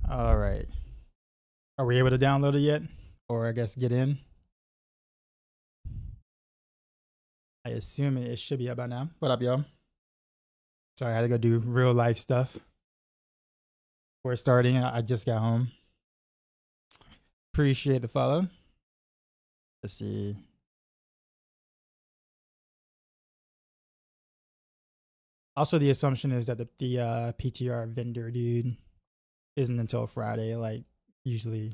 All right. Are we able to download it yet? Or I guess get in? I assume it should be up by now. What up, y'all? Sorry, I had to go do real life stuff. Before starting, I just got home. Appreciate the follow. Let's see. Also, the assumption is that the PTR vendor dude isn't until Friday, like usually.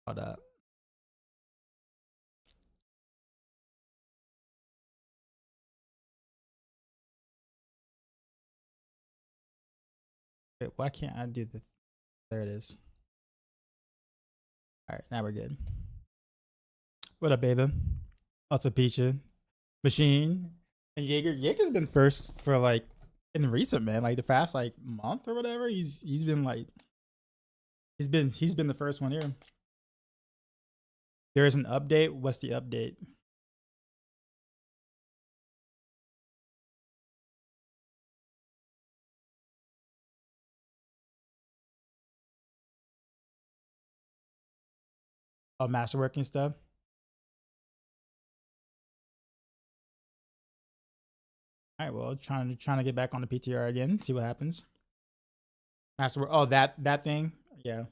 Hold up. Wait, why can't I do the? There it is. All right, now we're good. What up, Ava? Also, Peacha, Machine, and Jaeger. Jaeger's been first for like in recent, man, like the past like month or whatever. He's been like he's been the first one here. There is an update. What's the update? Oh, Masterworking stuff. All right, well, trying to get back on the PTR again, see what happens. Masterwork. Oh, that thing. Yeah.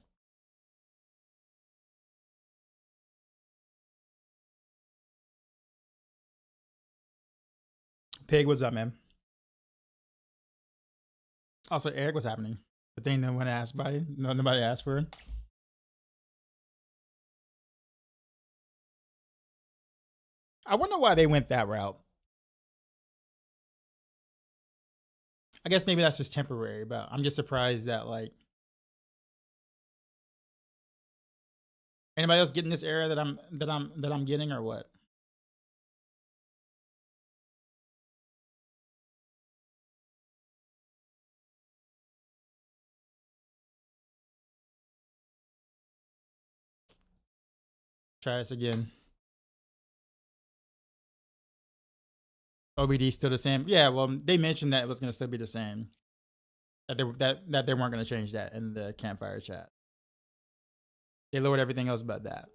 Pig, what's up, man? Also, Eric, what's happening? The thing that went asked by nobody asked for it. I wonder why they went that route. I guess maybe that's just temporary, but I'm just surprised that like anybody else getting this error that I'm getting or what? Try this again. OBD still the same? Yeah, well, they mentioned that it was gonna still be the same. That they weren't gonna change that in the campfire chat. They lowered everything else but that.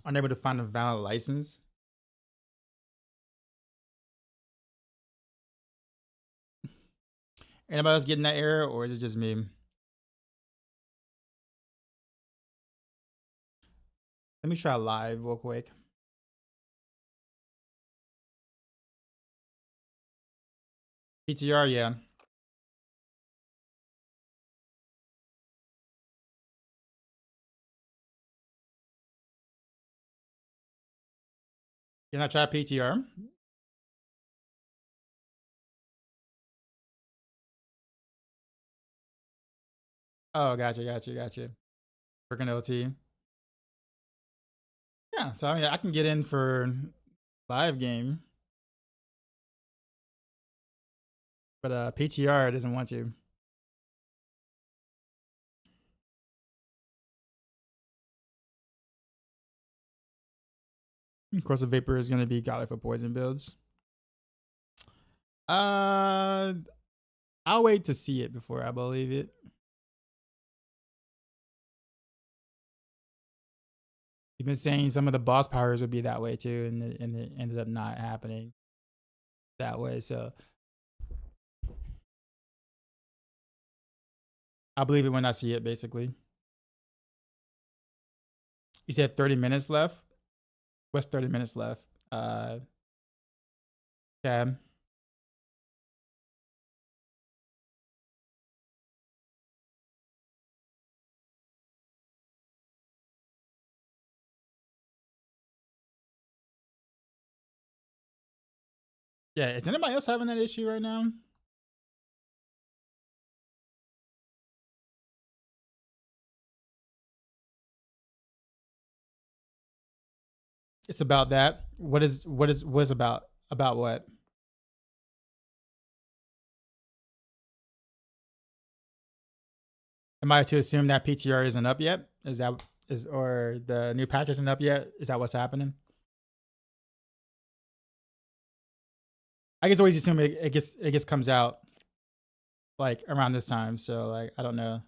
Unable to find a valid license. Anybody else getting that error, or is it just me? Let me try live real quick. PTR, yeah. Can I try PTR? Oh, gotcha. Working OT. Yeah, so I mean, I can get in for live game, but PTR doesn't want to. Of course, the Vapor is going to be Godly for poison builds. I'll wait to see it before I believe it. You've been saying some of the boss powers would be that way too, and it ended up not happening that way. So I'll believe it when I see it, basically. You said 30 minutes left? What's 30 minutes left? Cam. Yeah, is anybody else having that issue right now? It's about that. What's about what? Am I to assume that PTR isn't up yet? Or the new patch isn't up yet? Is that what's happening? I guess always assume it gets comes out like around this time. So like I don't know.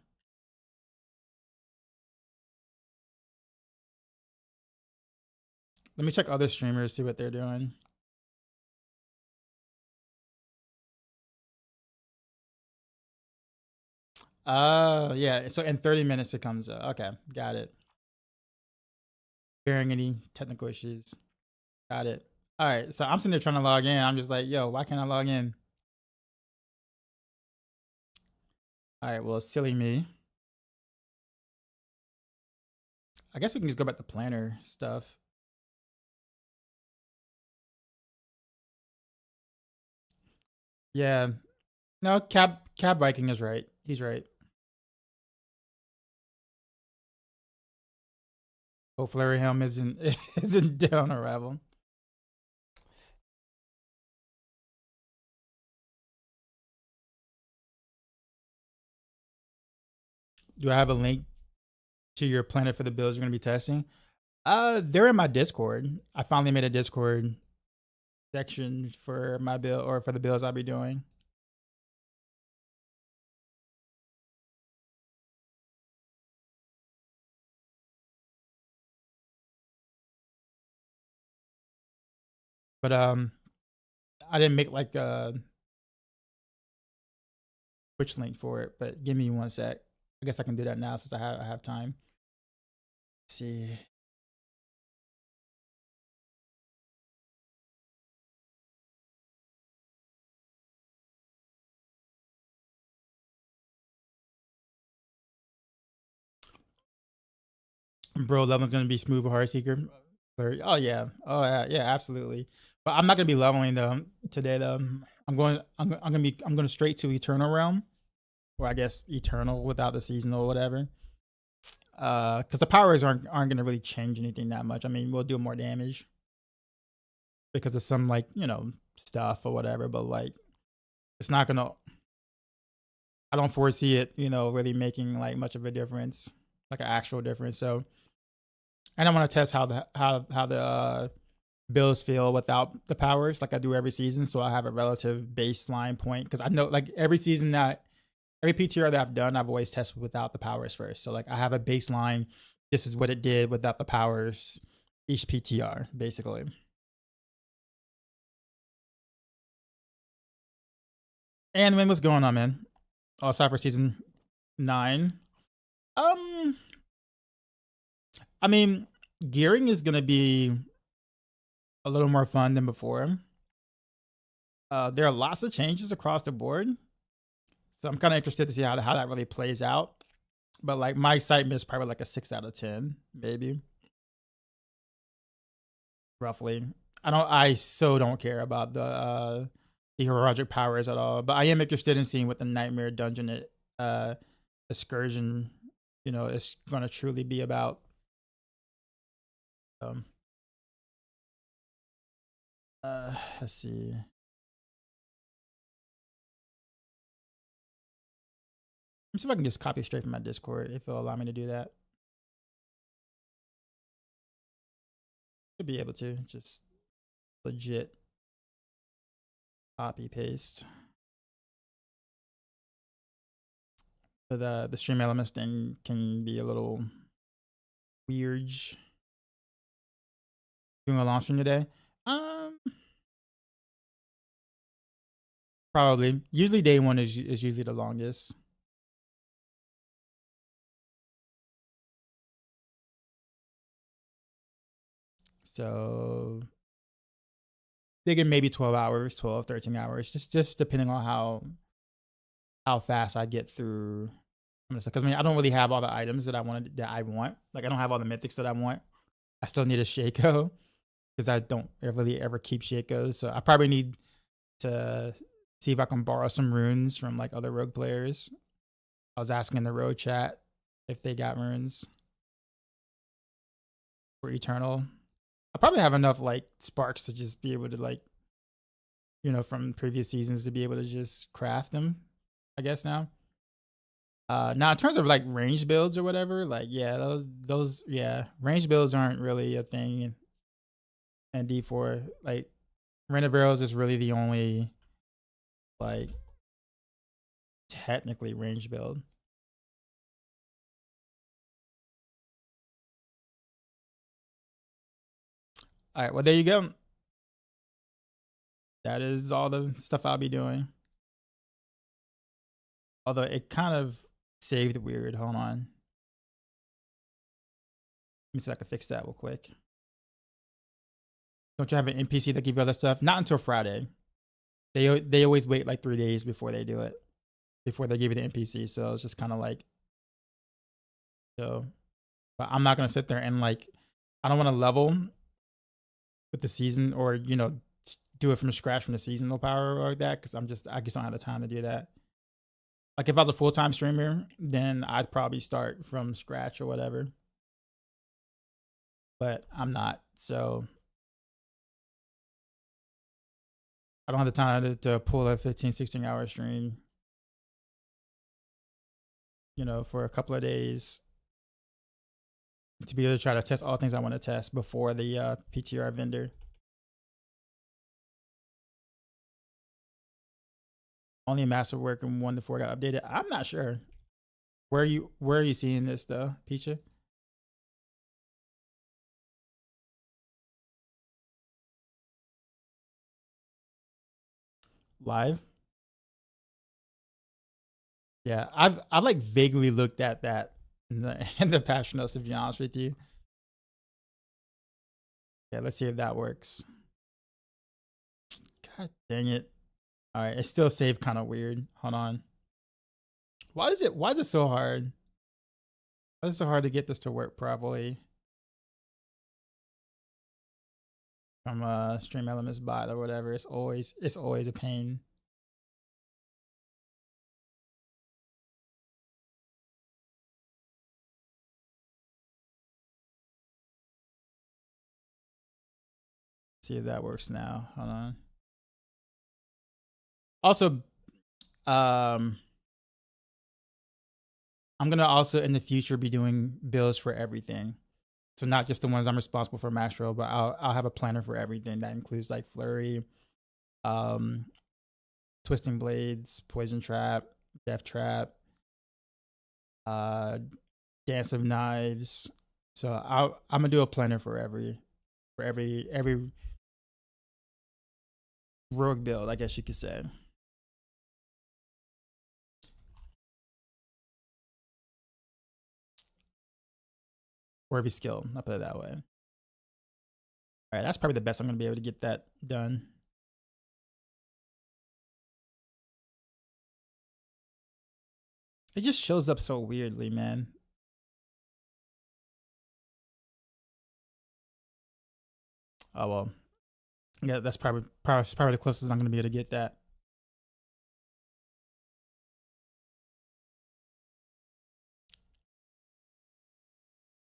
Let me check other streamers, see what they're doing. Yeah. So in 30 minutes it comes out. Okay, got it. Bearing any technical issues. Got it. All right. So I'm sitting there trying to log in. I'm just like, yo, why can't I log in? All right. Well, silly me. I guess we can just go back to planner stuff. Yeah. No, Cab Viking is right. He's right. Hopefully Helm isn't dead on arrival. Do I have a link to your planner for the builds you're gonna be testing? They're in my Discord. I finally made a Discord section for my build or for the builds I'll be doing. But I didn't make like a Twitch link for it. But give me 1 sec. I guess I can do that now since I have time. Let's see. Bro, leveling's gonna be smooth with Heartseeker. Oh yeah, yeah, absolutely. But I'm not gonna be leveling them today though. I'm going straight to Eternal Realm, or I guess Eternal without the seasonal or whatever. Because the powers aren't gonna really change anything that much. I mean, we'll do more damage because of some like stuff or whatever. But like, it's not gonna. I don't foresee it, really making like much of a difference, like an actual difference. So and I want to test how the builds feel without the powers, like I do every season. So I have a relative baseline point because I know like every PTR that I've done, I've always tested without the powers first. So like I have a baseline. This is what it did without the powers. Each PTR basically. And man, what's going on, man? Oh, sorry for season 9. I mean, gearing is gonna be a little more fun than before. There are lots of changes across the board, so I'm kind of interested to see how that really plays out. But like my excitement is probably like a 6 out of 10, maybe, roughly. I so don't care about the heroic powers at all, but I am interested in seeing what the Nightmare Dungeon excursion, is going to truly be about. Let's see. Let's see if I can just copy straight from my Discord if it'll allow me to do that. Should be able to just legit copy paste. But the stream elements thing can be a little weird. Doing a long stream today? Probably. Usually day 1 is usually the longest. So thinking maybe 12 hours, 12, 13 hours, just depending on how fast I get through. Because I mean, I don't really have all the items that I want. Like I don't have all the mythics that I want. I still need a Shaco because I don't really ever keep Shakos. So I probably need to see if I can borrow some runes from like other Rogue players. I was asking in the Rogue chat if they got runes for Eternal. I probably have enough like sparks to just be able to like, from previous seasons to be able to just craft them, I guess now. Now in terms of like range builds or whatever, like yeah, those yeah, range builds aren't really a thing in D4. Like Rain of Arrows is really the only like technically range build. All right, well there you go. That is all the stuff I'll be doing. Although it kind of saved weird. Hold on. Let me see if I can fix that real quick. Don't you have an NPC that give you other stuff? Not until Friday. They always wait like 3 days before they do it, before they give you the NPC. So it's just kind of like, so. But I'm not gonna sit there and like, I don't want to level with the season or do it from scratch from the seasonal power like that because I just don't have the time to do that. Like if I was a full time streamer, then I'd probably start from scratch or whatever. But I'm not, so I don't have the time to pull a 15, 16-hour stream, for a couple of days to be able to try to test all things I want to test before the PTR vendor. Only Masterworking 1 to 4 got updated. I'm not sure. Where are you seeing this though, Peacha? Live? Yeah, I've like vaguely looked at that in the patch notes, to be honest with you. Yeah, let's see if that works. God dang it. All right, it still saved kind of weird. Hold on. Why is it so hard? Why is it so hard to get this to work properly? From Stream Elements bot or whatever. It's always a pain. See if that works now. Hold on. Also, I'm gonna also in the future be doing builds for everything. So not just the ones I'm responsible for Mastro, but I'll have a planner for everything that includes like Flurry, Twisting Blades, Poison Trap, Death Trap, uh, Dance of Knives. So I'm gonna do a planner for every rogue build, I guess you could say. Or every skill, I'll put it that way. All right, that's probably the best I'm gonna be able to get that done. It just shows up so weirdly, man. Oh well. Yeah, that's probably the closest I'm gonna be able to get that.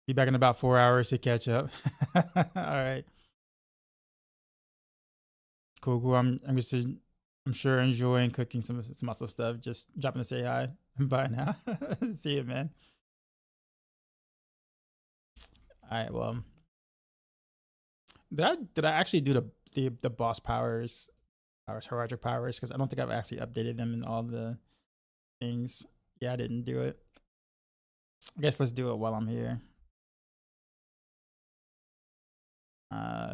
Be back in about 4 hours to catch up. All right. Cool. I'm sure enjoying cooking some awesome stuff. Just dropping to say hi. Bye now. See you, man. All right. Well, did I actually do the boss powers, heraldic powers? Because I don't think I've actually updated them in all the things. Yeah, I didn't do it. I guess let's do it while I'm here.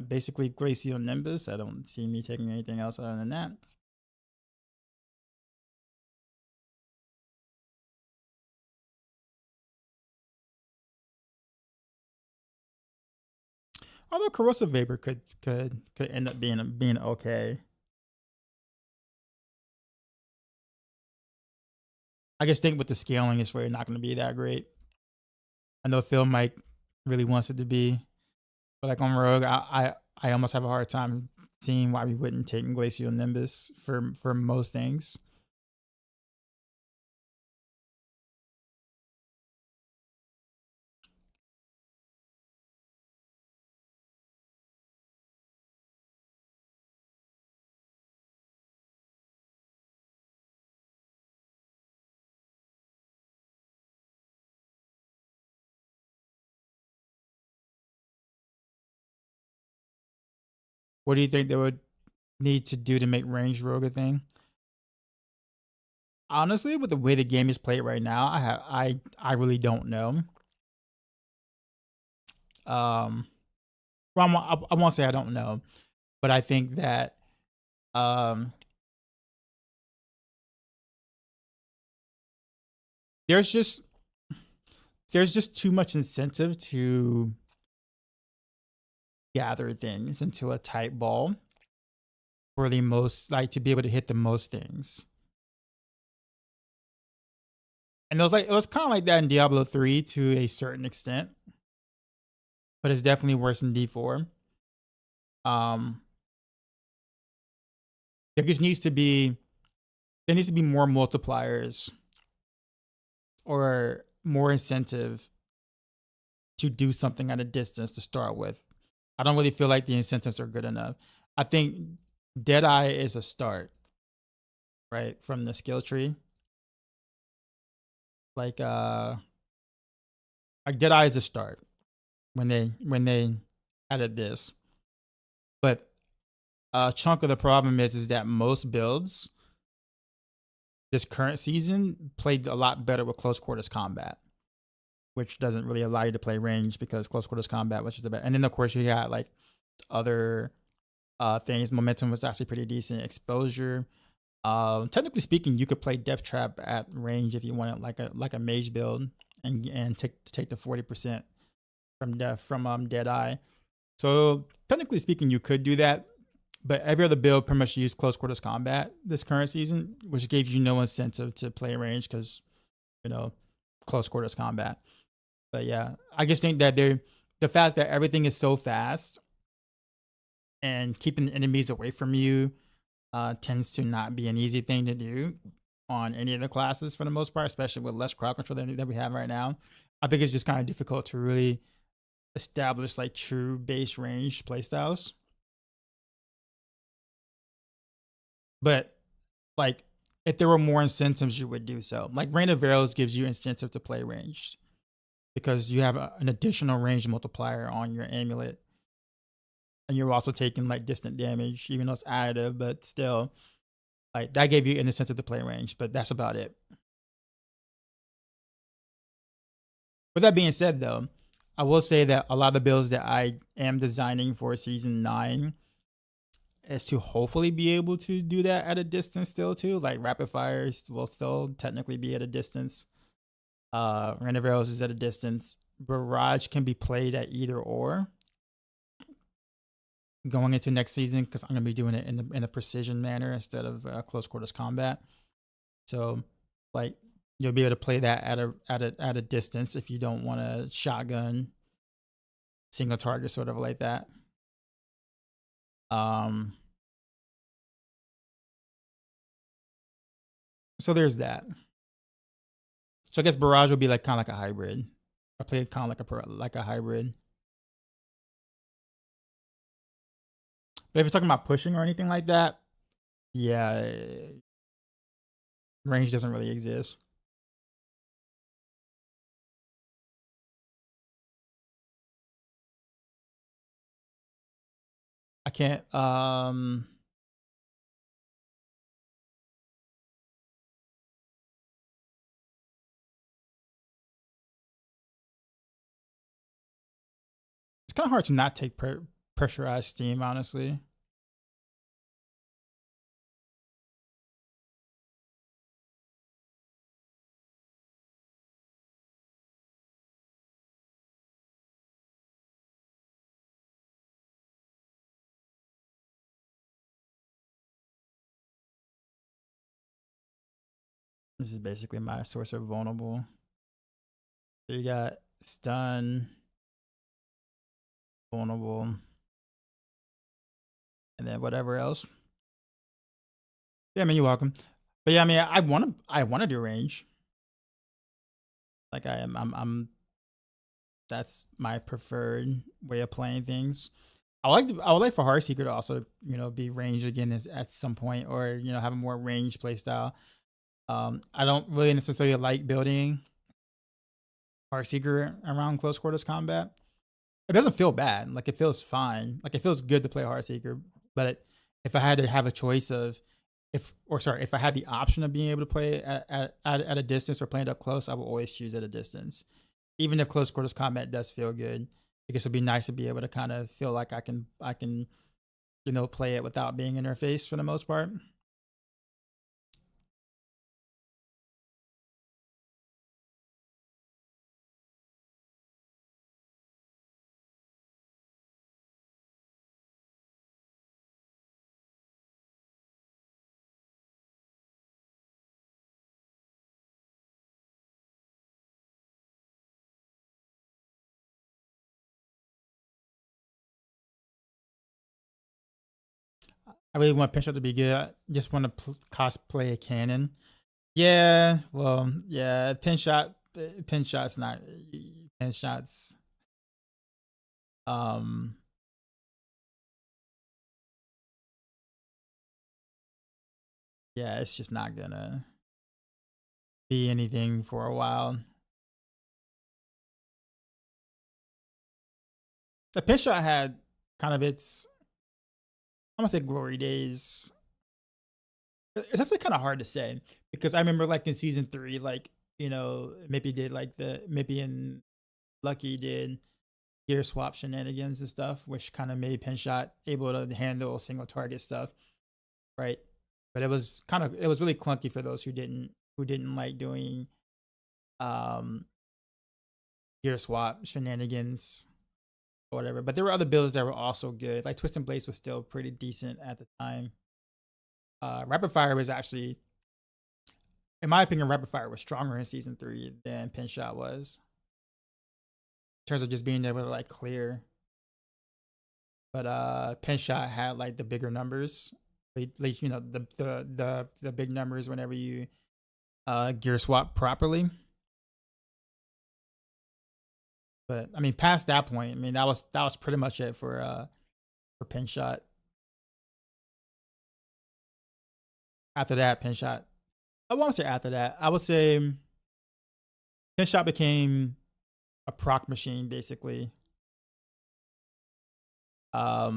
Basically Glacial Nimbus. I don't see me taking anything else other than that. Although corrosive vapor could end up being okay. I just think with the scaling, it's really not going to be that great. I know Phil Mike really wants it to be, but like on Rogue, I almost have a hard time seeing why we wouldn't take Glacial Nimbus for most things. What do you think they would need to do to make ranged rogue a thing? Honestly, with the way the game is played right now, I really don't know. Well, I won't say I don't know, but I think that um, there's just too much incentive to gather things into a tight ball for the most, like, to be able to hit the most things. And it was kind of like that in Diablo 3 to a certain extent, but it's definitely worse in D4. There needs to be more multipliers or more incentive to do something at a distance to start with. I don't really feel like the incentives are good enough. I think Deadeye is a start, right, from the skill tree. Like Deadeye is a start when they added this. But a chunk of the problem is that most builds this current season played a lot better with close quarters combat, which doesn't really allow you to play range because close quarters combat, which is the best. And then of course you got like other things. Momentum was actually pretty decent. Exposure. Technically speaking, you could play Death Trap at range if you wanted like a mage build and take the 40% from Deadeye. So technically speaking, you could do that, but every other build pretty much used close quarters combat this current season, which gave you no incentive to play range because, close quarters combat. But yeah, I just think that the fact that everything is so fast and keeping the enemies away from you tends to not be an easy thing to do on any of the classes for the most part, especially with less crowd control that we have right now. I think it's just kind of difficult to really establish like true base range playstyles. But like, if there were more incentives, you would do so. Like Rain of Arrows gives you incentive to play ranged because you have an additional range multiplier on your amulet, and you're also taking like distant damage, even though it's additive, but still, like that gave you an incentive to play range. But that's about it. With that being said, though, I will say that a lot of the builds that I am designing for season 9 is to hopefully be able to do that at a distance still too. Like rapid fires will still technically be at a distance. Rain of Arrows is at a distance. Barrage can be played at either or going into next season because I'm gonna be doing it in a precision manner instead of close quarters combat. So like you'll be able to play that at a distance if you don't want to shotgun single target sort of like that. So there's that. So I guess Barrage would be like kind of like a hybrid. I play it kind of like a hybrid. But if you're talking about pushing or anything like that, yeah, range doesn't really exist. I can't. It's kind of hard to not take pressurized steam, honestly. This is basically my source of vulnerable. So you got stun, vulnerable, and then whatever else. Yeah, I mean, you're welcome. But yeah, I mean, I want to do range. Like I'm that's my preferred way of playing things. I would like for Heartseeker to also, be ranged again at some point, or have a more ranged playstyle. I don't really necessarily like building Heartseeker around close quarters combat. it doesn't feel bad. Like it feels fine. Like it feels good to play Heartseeker. But if I had to have a choice of if I had the option of being able to play at a distance or playing up close, I would always choose at a distance. Even if close quarters combat does feel good, because it'd be nice to be able to kind of feel like I can play it without being in their face for the most part. I really want Pinshot to be good. I just want to cosplay a cannon. Yeah, well, yeah, Pinshot's not Pinshot's. Um, yeah, it's just not gonna be anything for a while. The Pinshot had kind of its, I'm gonna say, glory days. It's actually kind of hard to say because I remember like in season 3, like maybe did like maybe in Lucky did gear swap shenanigans and stuff, which kind of made Pinshot able to handle single target stuff, right? But it was really clunky for those who didn't like doing gear swap shenanigans or whatever. But there were other builds that were also good. Like Twist and Blaze was still pretty decent at the time. Rapid Fire was actually, in my opinion, Rapid Fire was stronger in season 3 than Pinshot was. In terms of just being able to like clear. But Pinshot had like the bigger numbers. Like the big numbers whenever you gear swap properly. But I mean, past that point, I mean that was pretty much it for Pinshot. After that, Pinshot, I won't say after that. I would say Pinshot became a proc machine basically. I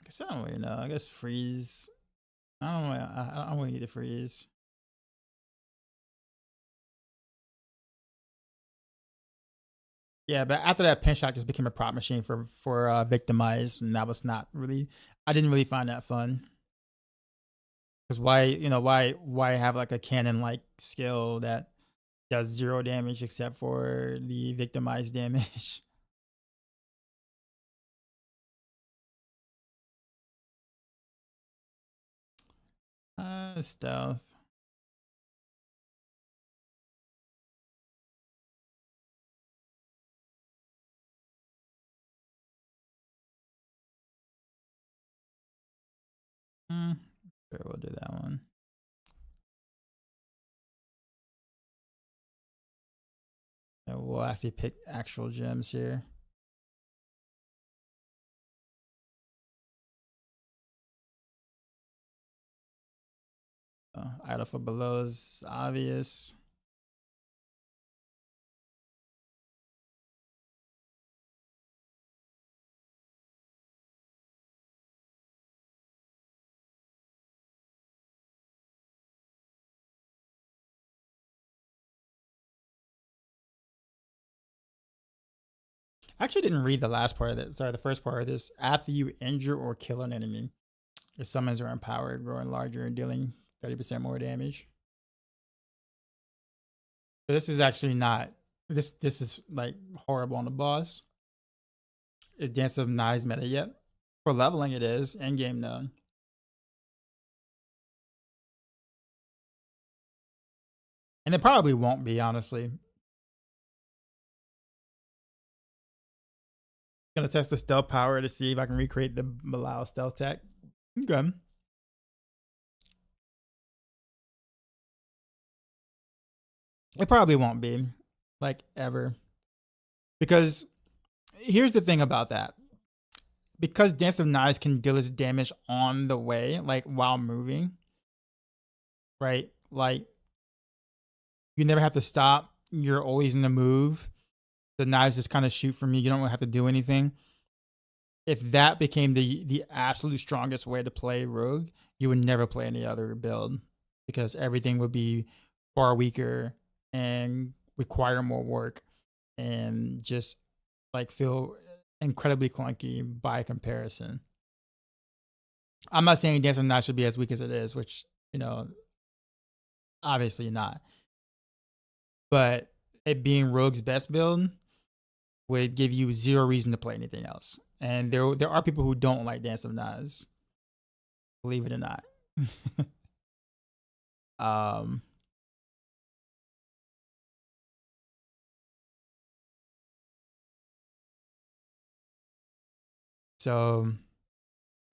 guess I don't really know. I guess freeze. I don't know. I don't really need to freeze. Yeah, but after that, Pinshot just became a prop machine for Victimize, and that was not really. I didn't really find that fun. Because why have like a cannon like skill that does 0 damage except for the Victimize damage? Stealth. Sure, we'll do that one. And we'll actually pick actual gems here. Idle for below is obvious. I actually didn't read the last part of this. Sorry, the first part of this. After you injure or kill an enemy, your summons are empowered, growing larger and dealing 30% more damage. So this is actually not. This is like horrible on the boss. Is Dance of Knives meta yet? For leveling, it is. End game, no. And it probably won't be, honestly. Gonna test the stealth power to see if I can recreate the Malao stealth tech. Okay. It probably won't be, like, ever. Because here's the thing about that. Because Dance of Knives can deal its damage on the way, like while moving, right? Like, you never have to stop. you're always in the move. The knives just kind of shoot from you. You don't have to do anything. If that became the absolute strongest way to play Rogue, you would never play any other build because everything would be far weaker and require more work and just like feel incredibly clunky by comparison. I'm not saying Dancing Knives should be as weak as it is, which, you know, obviously not. But it being Rogue's best build would give you zero reason to play anything else. And there are people who don't like Dance of Knives, believe it or not. So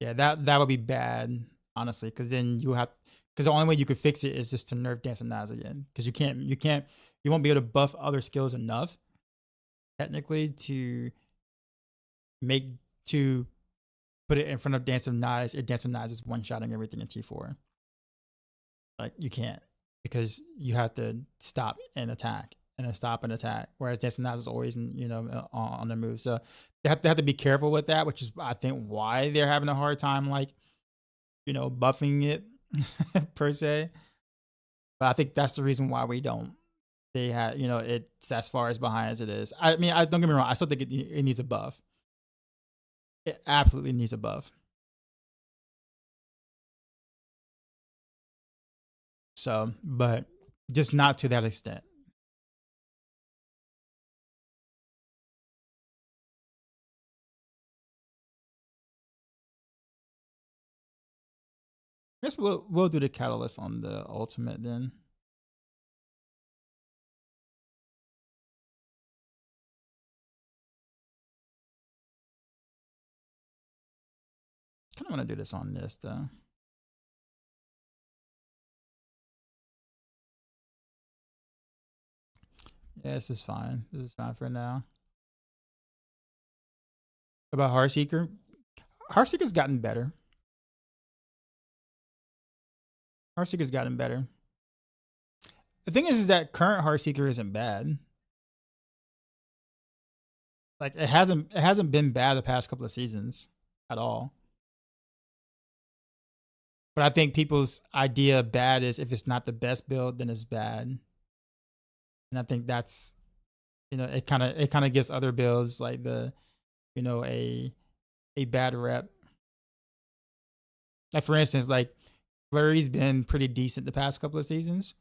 yeah, that would be bad, honestly, because then you have, because the only way you could fix it is just to nerf Dance of Knives again, because you won't be able to buff other skills enough technically to put it in front of Dance of Knives. If Dance of Knives is one-shotting everything in T4, like you can't, because you have to stop and attack and then stop and attack. Whereas Dance of Knives is always, you know, on the move. So they have to be careful with that, which is I think why they're having a hard time, like, you know, buffing it per se. But I think that's the reason why we don't. They had, you know, it's as far as behind as it is. I mean, I don't get me wrong. I still think it needs a buff. It absolutely needs a buff. So, but just not to that extent. I guess we'll do the catalyst on the ultimate then. Kind of want to do this on this though. Yeah, this is fine. This is fine for now. About Heartseeker, Heartseeker's gotten better. Heartseeker's gotten better. The thing is that current Heartseeker isn't bad. Like it hasn't been bad the past couple of seasons at all. But I think people's idea of bad is if it's not the best build, then it's bad. And I think that's, you know, it kind of gives other builds like the, you know, a bad rep. Like for instance, like Flurry's been pretty decent the past couple of seasons,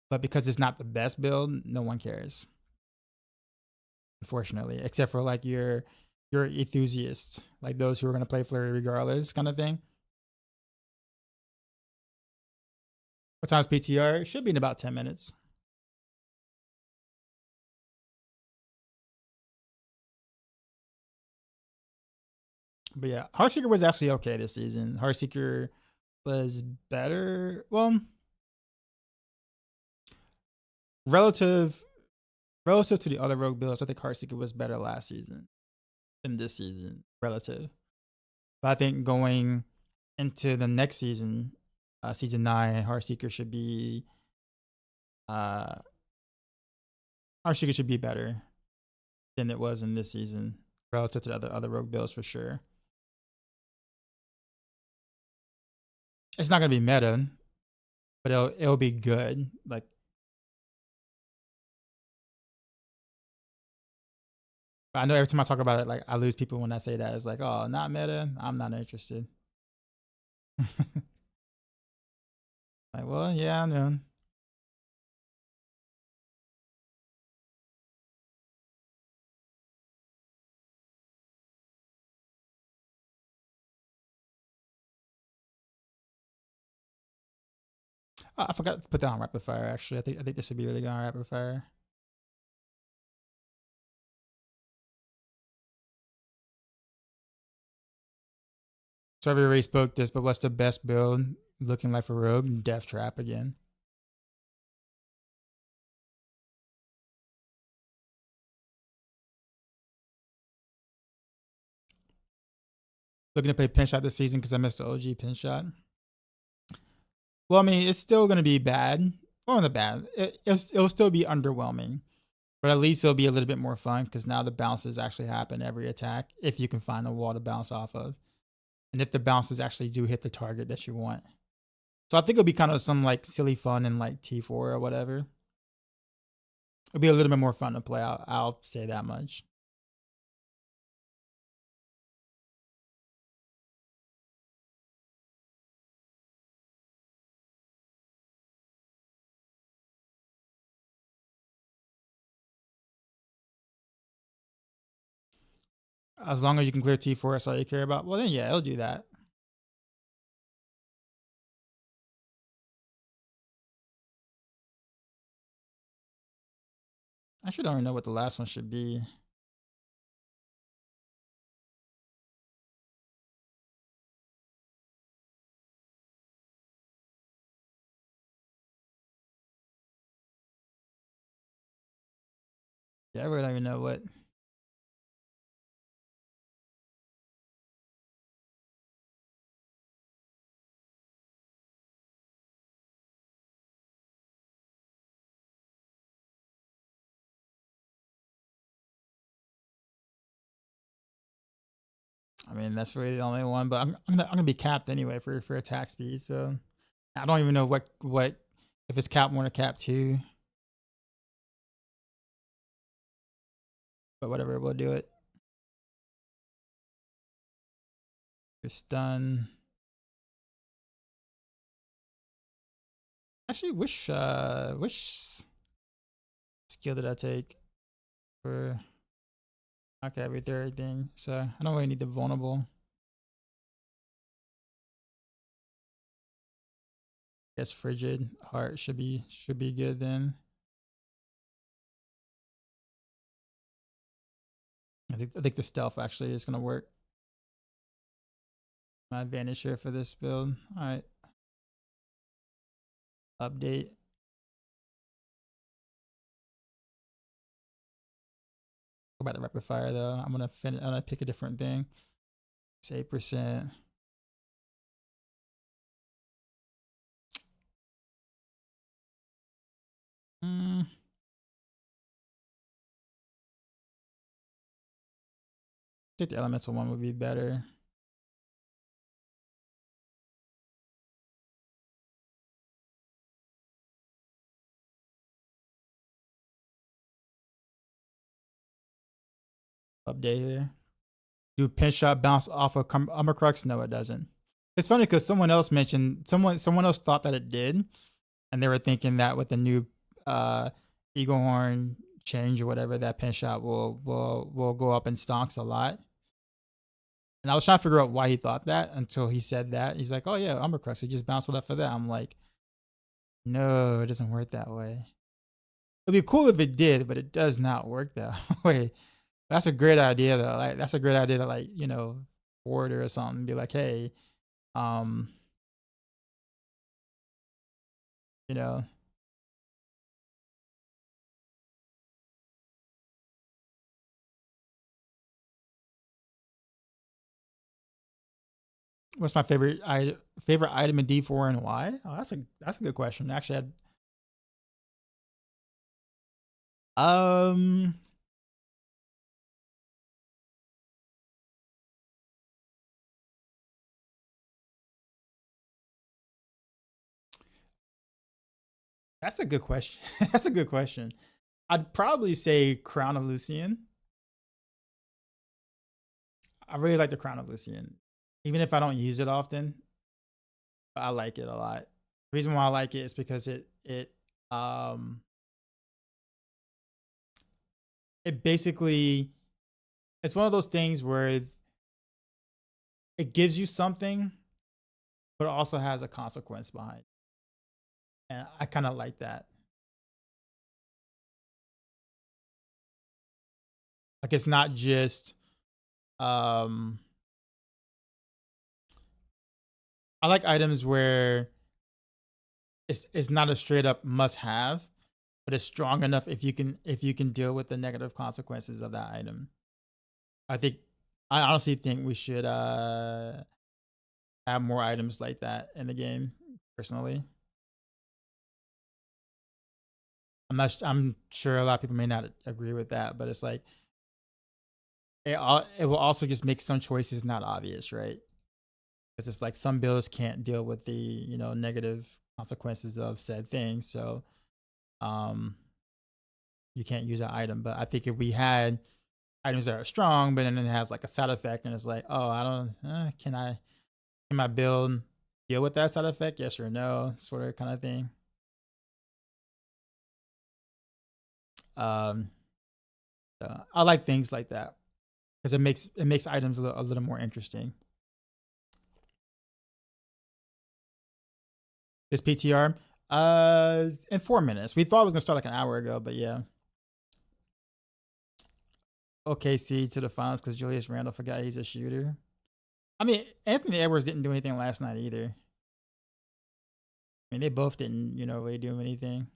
but because it's not the best build, no one cares. Unfortunately, except for like your enthusiasts, like those who are gonna play Flurry regardless, kind of thing. What time's PTR? It should be in about 10 minutes. But yeah, Heartseeker was actually okay this season. Heartseeker was better. Well, relative to the other Rogue builds, I think Heartseeker was better last season than this season, relative. But I think going into the next season, season 9, Heartseeker should be better than it was in this season relative to the other Rogue builds for sure. It's not gonna be meta, but it'll be good. Like I know every time I talk about it, like I lose people when I say that. It's like, oh, not meta. I'm not interested. Like, well, yeah, I know. Oh, I forgot to put that on rapid fire. Actually, I think this would be really good on rapid fire. So I've already spoke this, but what's the best build looking like for Rogue? Death Trap again. Looking to play Pinshot this season because I missed the OG Pinshot. Well, I mean, it's still going to be bad. Well, not bad. It'll still be underwhelming, but at least it'll be a little bit more fun because now the bounces actually happen every attack if you can find a wall to bounce off of, and if the bounces actually do hit the target that you want. So I think it'll be kind of some like silly fun in like T4 or whatever. It'll be a little bit more fun to play. I'll say that much. As long as you can clear T4, that's all you care about. Well, then yeah, it'll do that. I actually don't even know what the last one should be. Yeah, I really don't even know what. I mean, that's really the only one, but I'm gonna be capped anyway for attack speed. So I don't even know what if it's cap 1 or cap 2. But whatever, we'll do it. Stun. Actually, which skill did I take for? Okay, every third thing. So I don't really need the vulnerable. I guess frigid heart should be good then. I think the stealth actually is gonna work. My advantage here for this build. All right. Update. Go back to rapid fire though. I'm gonna pick a different thing. It's 8%. I think the elemental one would be better. Update here. Do Pinshot bounce off of Umbercrux? No, it doesn't. It's funny because someone else thought that it did, and they were thinking that with the new Eagle Horn change or whatever, that Pinshot will go up in stonks a lot. And I was trying to figure out why he thought that until he said that. He's like, "Oh yeah, Umbercrux, he just bounced it up for that." I'm like, "No, it doesn't work that way." It'd be cool if it did, but it does not work that way. That's a great idea though. Like that's a great idea to like, forward or something. Be like, hey, um, you know, what's my favorite item in D4 and why? Oh, that's a good question. Actually, that's a good question. That's a good question. I'd probably say Crown of Lucian. I really like the Crown of Lucian, even if I don't use it often. I like it a lot. The reason why I like it is because um it basically it's one of those things where it gives you something, but it also has a consequence behind it. And I kind of like that. Like it's not just um I like items where it's not a straight up must have, but it's strong enough if you can deal with the negative consequences of that item. I honestly think we should have more items like that in the game, personally. I'm sure a lot of people may not agree with that, but it's like it will also just make some choices not obvious, right? Because it's like some builds can't deal with the negative consequences of said thing, so um you can't use that item. But I think if we had items that are strong, but then it has like a side effect, and it's like, oh, I don't, can my build deal with that side effect? Yes or no, sort of kind of thing. Um, I like things like that because it makes items a little more interesting. This PTR, in 4 minutes. We thought it was gonna start like an hour ago, but yeah. OKC to the finals because Julius Randle forgot he's a shooter. I mean, Anthony Edwards didn't do anything last night either. I mean, they both didn't, really do anything.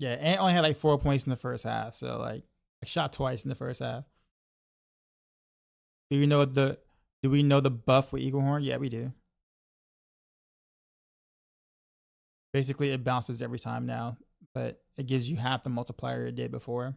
Yeah, and only had like 4 points in the first half, so like I shot twice in the first half. Do we know the buff with Eagle Horn? Yeah, we do. Basically, it bounces every time now, but it gives you half the multiplier it did before.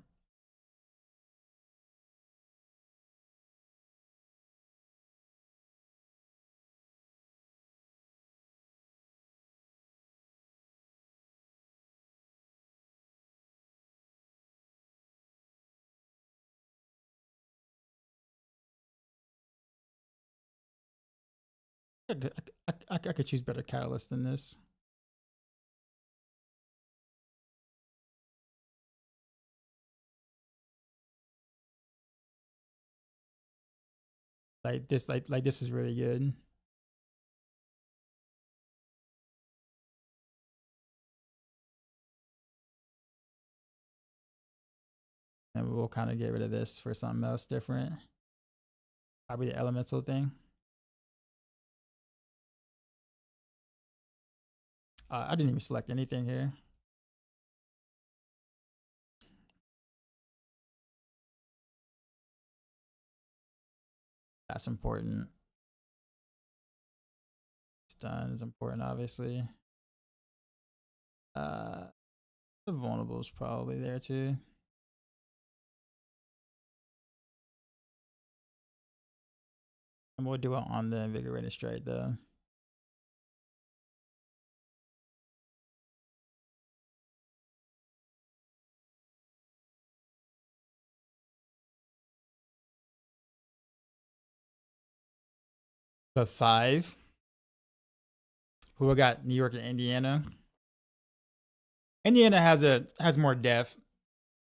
I could choose better catalyst than this. Like this, like this is really good. And we'll kind of get rid of this for something else different. Probably the elemental thing. I didn't even select anything here. That's important. Stun is important, obviously. The vulnerable is probably there too. And we'll do it on the invigorated straight though. But 5. Who we got? New York and Indiana. Indiana has more depth.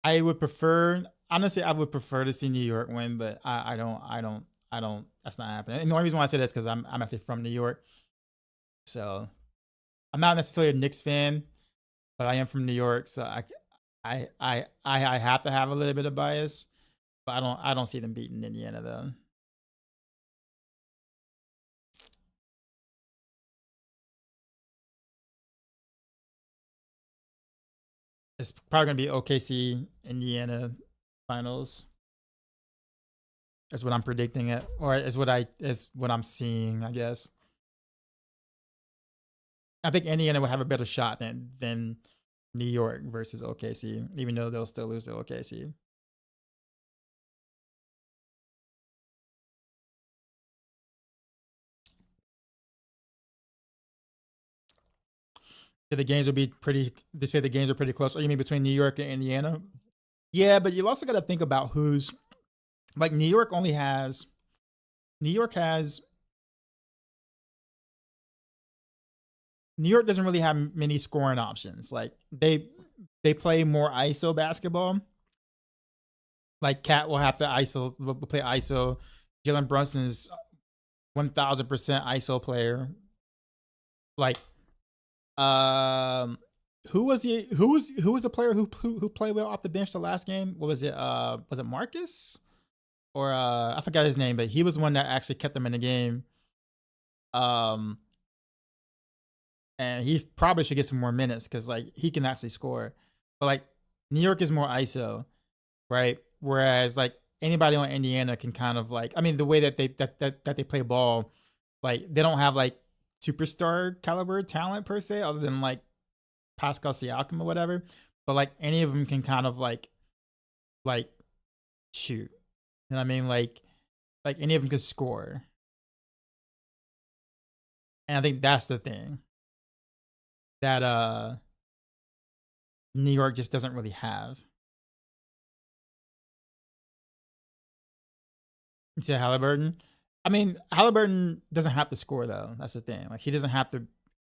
I would prefer, honestly, I would prefer to see New York win, but I don't. That's not happening. And the only reason why I say that is because I'm actually from New York, so I'm not necessarily a Knicks fan, but I am from New York, so I have to have a little bit of bias, but I don't see them beating Indiana though. It's probably gonna be OKC Indiana finals. Is what I'm predicting it, or is what I'm seeing, I guess. I think Indiana will have a better shot than New York versus OKC, even though they'll still lose to OKC. The games will be pretty. They say the games are pretty close. Oh, you mean between New York and Indiana? Yeah, but you also got to think about who's like New York only has. New York has. New York doesn't really have many scoring options. Like they play more ISO basketball. Like Cat will have to ISO, will play ISO. Jalen Brunson is 1000% ISO player. Like, Who was he? Who was the player who played well off the bench the last game? What was it? Was it Marcus or I forgot his name, but he was one that actually kept them in the game. Um, and he probably should get some more minutes because like he can actually score. But like New York is more ISO, right? Whereas like anybody on Indiana can kind of like, I mean, the way that they play ball, like they don't have like superstar caliber talent per se, other than like Pascal Siakam or whatever. But like any of them can kind of like shoot. You know what I mean? Like any of them can score. And I think that's the thing that New York just doesn't really have. To Halliburton. I mean, Halliburton doesn't have to score though. That's the thing. Like he doesn't have to,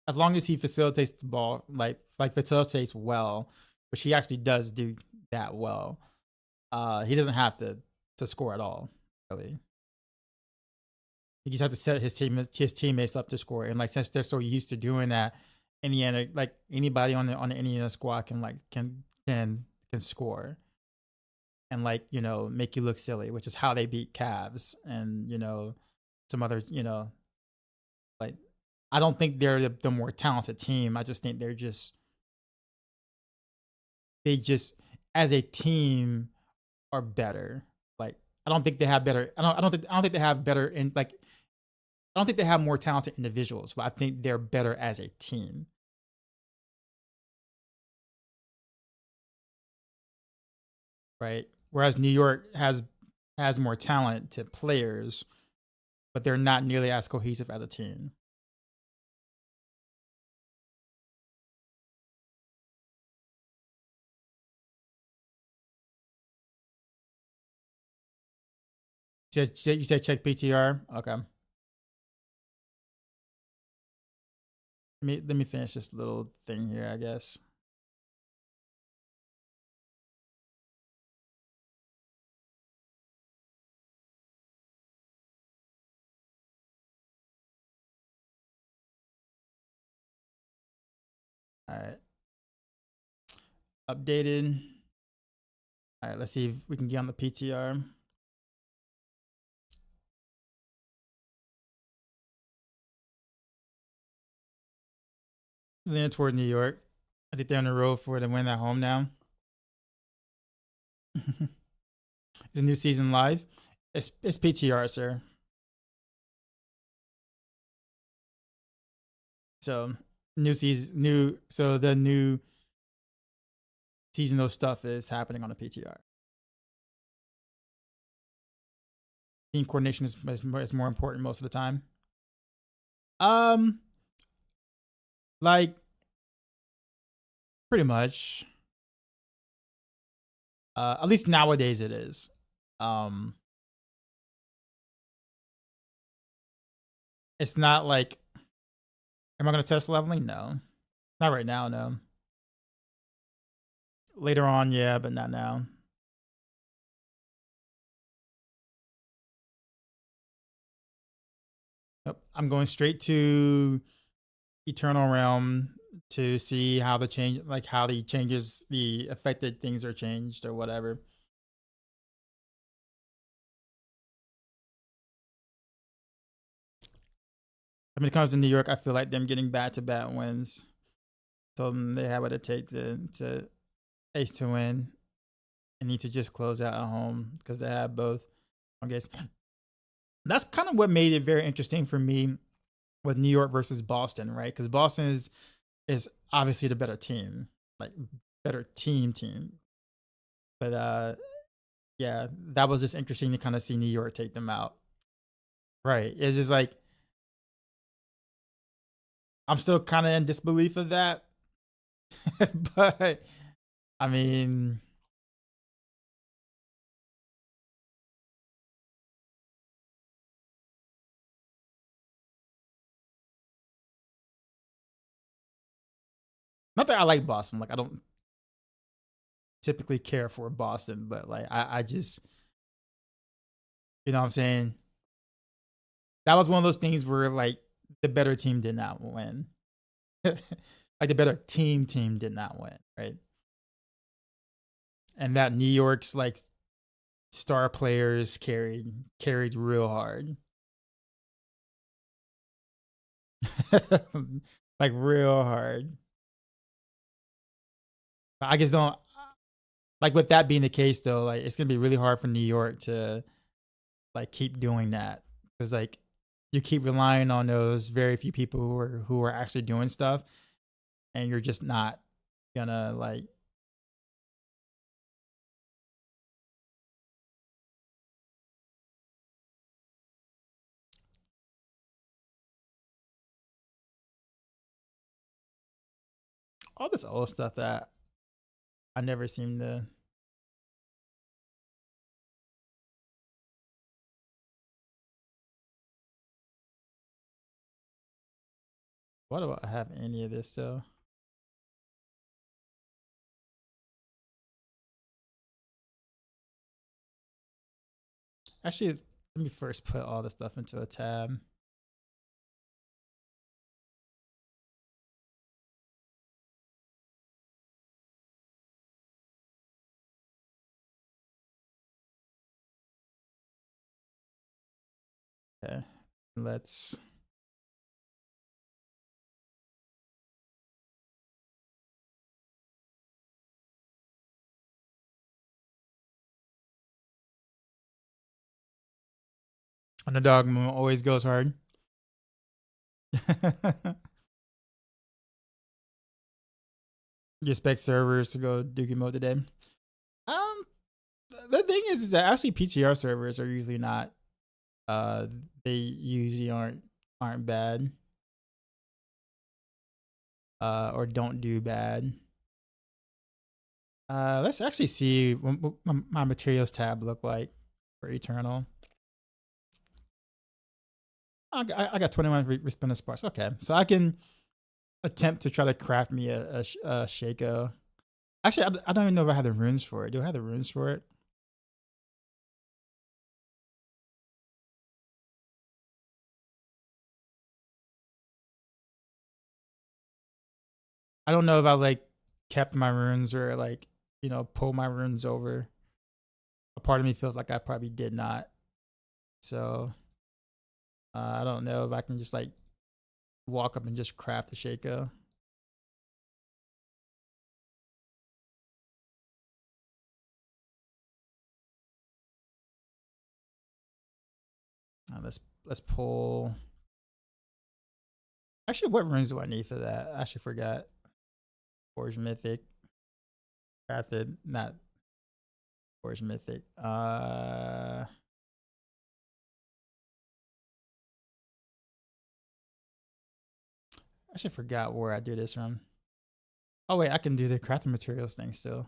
as long as he facilitates the ball, like facilitates well, which he actually does do that well. He doesn't have to score at all, really. He just have to set his teammates up to score, and like since they're so used to doing that, Indiana, like anybody on the Indiana squad can score, and like make you look silly, which is how they beat Cavs and some others. Like I don't think they're the more talented team. I just think they just as a team are better. Like I don't think they have better. I don't think they have better in like. I don't think they have more talented individuals, but I think they're better as a team. Right. Whereas New York has more talented players, but they're not nearly as cohesive as a team. You said check PTR. Okay. Let me finish this little thing here, I guess. All right. Updated. All right, let's see if we can get on the PTR. Leaning toward New York. I think they're on the road for the win at home now. Is a new season live? It's PTR, sir. So new season, new. So the new seasonal stuff is happening on the PTR. Team coordination is more important most of the time. Um, like pretty much. At least nowadays it is. It's not like, am I gonna test leveling? No, not right now. No. Later on, yeah, but not now. Nope. I'm going straight to Eternal Realm to see how the change, like how the changes, the affected things are changed or whatever. When it comes to New York, I feel like them getting back-to-back wins. So they have what it takes to ace to win and need to just close out at home because they have both. I guess that's kind of what made it very interesting for me with New York versus Boston, right? Because Boston is obviously the better team, like better team. But yeah, that was just interesting to kind of see New York take them out. Right. It's just like I'm still kind of in disbelief of that. But I mean, not that I like Boston. Like I don't typically care for Boston, but like I just, you know what I'm saying? That was one of those things where like the better team did not win. like the better team did not win, right? And that New York's like star players carried real hard. Like real hard. I just don't like with that being the case though, like it's gonna be really hard for New York to like keep doing that. Because like you keep relying on those very few people who are actually doing stuff and you're just not gonna like all this old stuff that I never seem to. Why do I have any of this still? Actually, let me first put all this stuff into a tab. Okay, let's. Underdog Moon always goes hard. You expect servers to go Dookie mode today? Um, the thing is that actually PTR servers are usually not. They usually aren't bad. Or don't do bad. Let's actually see what my materials tab look like for Eternal. I got 21 respinner sparks. Okay, so I can attempt to try to craft me a Shaco. Actually, I don't even know if I have the runes for it. Do I have the runes for it? I don't know if I like kept my runes or like pull my runes over. A part of me feels like I probably did not. So I don't know if I can just like walk up and just craft the Shaco. Let's pull. Actually, what runes do I need for that? I actually forgot. Forge Mythic. Crafted, not Forge Mythic. I actually forgot where I do this from. Oh wait, I can do the crafting materials thing still.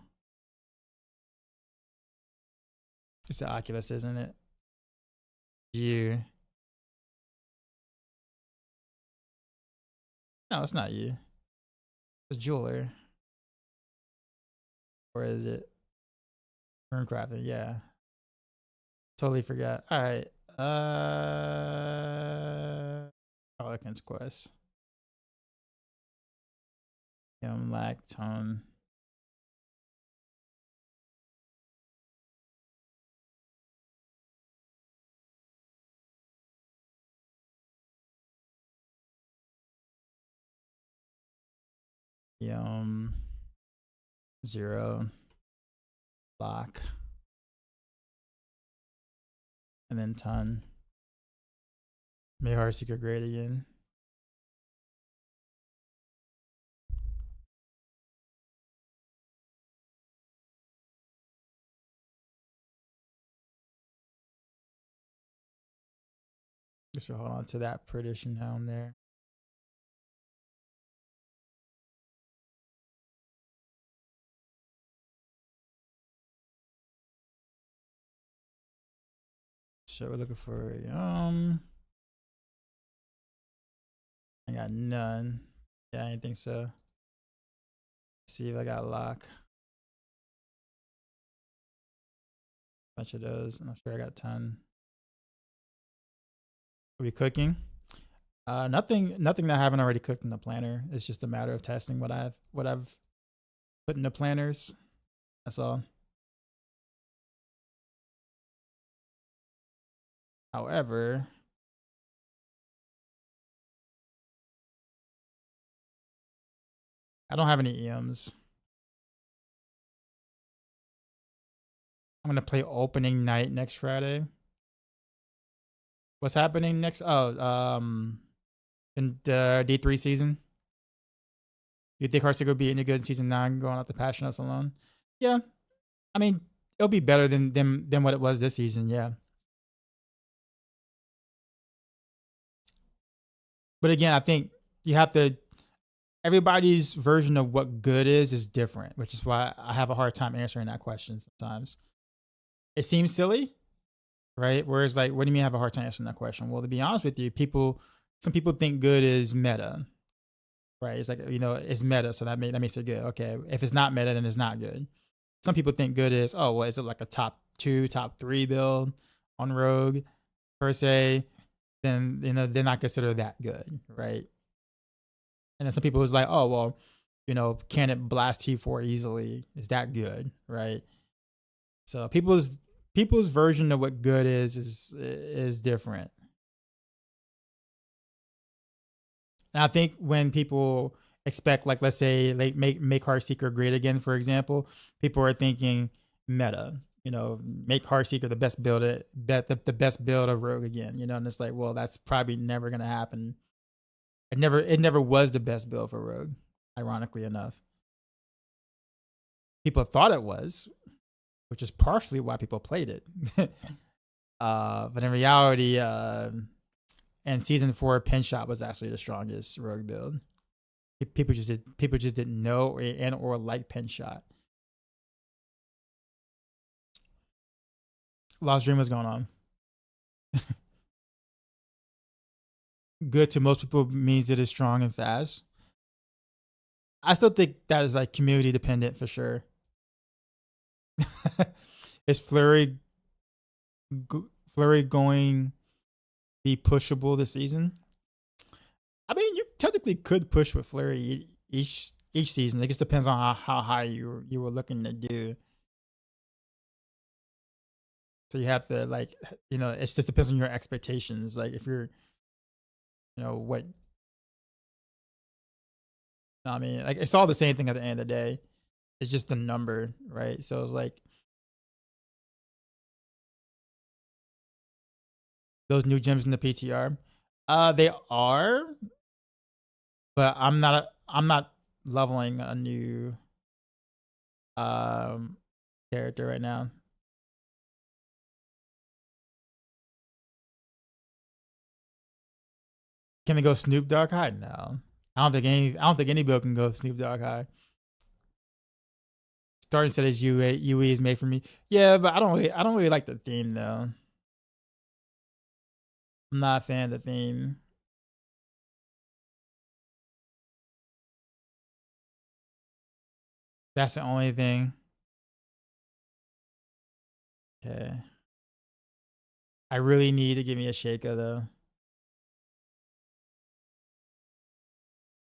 It's the Oculus, isn't it? You. No, it's not you. It's Jeweler. Or is it Rune Crafting? Yeah. Totally forgot. Alright. Pelicans Quest. Lactone. Yum. 0. Lock. And then ton. May Heartseeker great again. Just hold on to that perdition down there. So we're looking for I got none. Yeah, I didn't think so. Let's see if I got lock. Bunch of those. I'm sure I got 10. Are we cooking? Nothing that I haven't already cooked in the planner. It's just a matter of testing what I've put in the planners. That's all. However, I don't have any EMs. I'm gonna play opening night next Friday. What's happening next? Oh, in the D3 season. Do you think Heartseeker will be any good in season 9 going out the Passion House alone? Yeah. I mean, it'll be better than what it was this season, yeah. But again, I think you have to, everybody's version of what good is different, which is why I have a hard time answering that question sometimes. It seems silly, right? Whereas, like, what do you mean I have a hard time answering that question? Well, to be honest with you, some people think good is meta, right? It's like, it's meta, so that makes it good. Okay, if it's not meta, then it's not good. Some people think good is, oh, well, is it like a top 2, top 3 build on Rogue per se? Then they're not considered that good, right? And then some people was like, oh, well, can it blast T4 easily? Is that good, right? So people's version of what good is different. And I think when people expect, like, let's say, like, make Heartseeker great again, for example, people are thinking meta. Make Heartseeker the best build, the best build of Rogue again. And it's like, well, that's probably never gonna happen. It never was the best build for Rogue, ironically enough. People thought it was, which is partially why people played it. But in reality, and season 4 Pinshot was actually the strongest Rogue build. People just didn't know or like Pinshot. Lost Dream was going on. Good to most people means it is strong and fast. I still think that is, like, community dependent for sure. Is Flurry going be pushable this season? I mean, you technically could push with Flurry each season. It just depends on how high you were looking to do. So you have to, like, it just depends on your expectations. Like, if you're, what, I mean, like, it's all the same thing at the end of the day. It's just the number, right? So it's like, those new gems in the PTR, they are, but I'm not leveling a new character right now. Can they go Snoop Dogg high? No. I don't think any build can go Snoop Dogg high. Starting set as UE is made for me. Yeah, but I don't really like the theme though. I'm not a fan of the theme. That's the only thing. Okay. I really need to give me a Shaker though.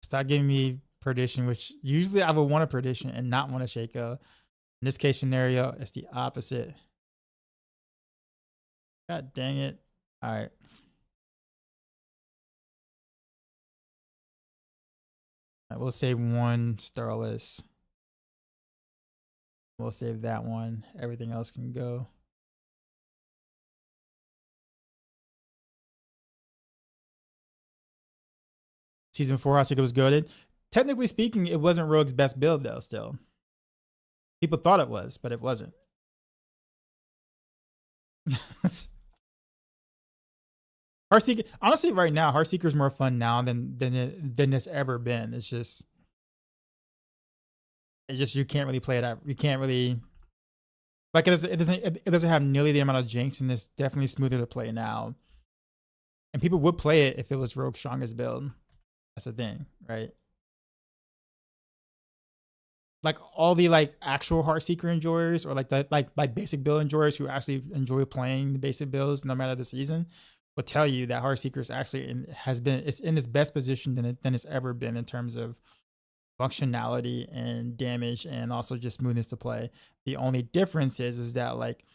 Stop giving me Perdition, which usually I would want a Perdition and not want a Shaker. In this case scenario, it's the opposite. God dang it. All right. We'll save one Starless. We'll save that one. Everything else can go. Season 4, Heartseeker was goated. Technically speaking, it wasn't Rogue's best build though. Still, people thought it was, but it wasn't. Heartseeker, honestly, right now, Heartseeker is more fun now than it's ever been. It's just you can't really play it out. You can't really, like, it doesn't have nearly the amount of jinx, and it's definitely smoother to play now. And people would play it if it was Rogue's strongest build. That's the thing, right? Like, all the, like, actual Heartseeker enjoyers, or like basic build enjoyers who actually enjoy playing the basic builds no matter the season, will tell you that Heartseeker is actually it's in its best position than it's ever been in terms of functionality and damage and also just smoothness to play. The only difference is that like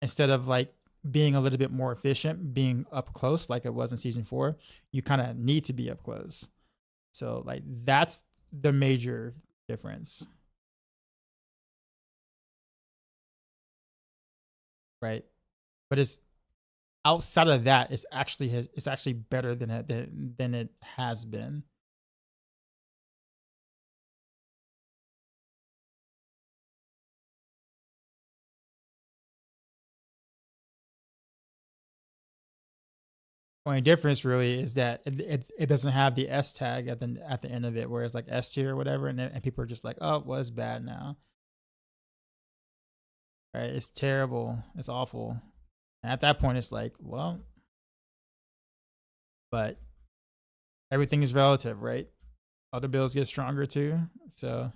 instead of like being a little bit more efficient, being up close like it was in season 4, you kind of need to be up close. So like that's the major difference. Right? But it's outside of that, it's actually better than it has been. Only difference really is that it doesn't have the S tag at the end of it, whereas like S tier or whatever, and people are just like, oh, well, it's bad now. Right? It's terrible. It's awful. And at that point, it's like, well, but everything is relative, right? Other builds get stronger too, so.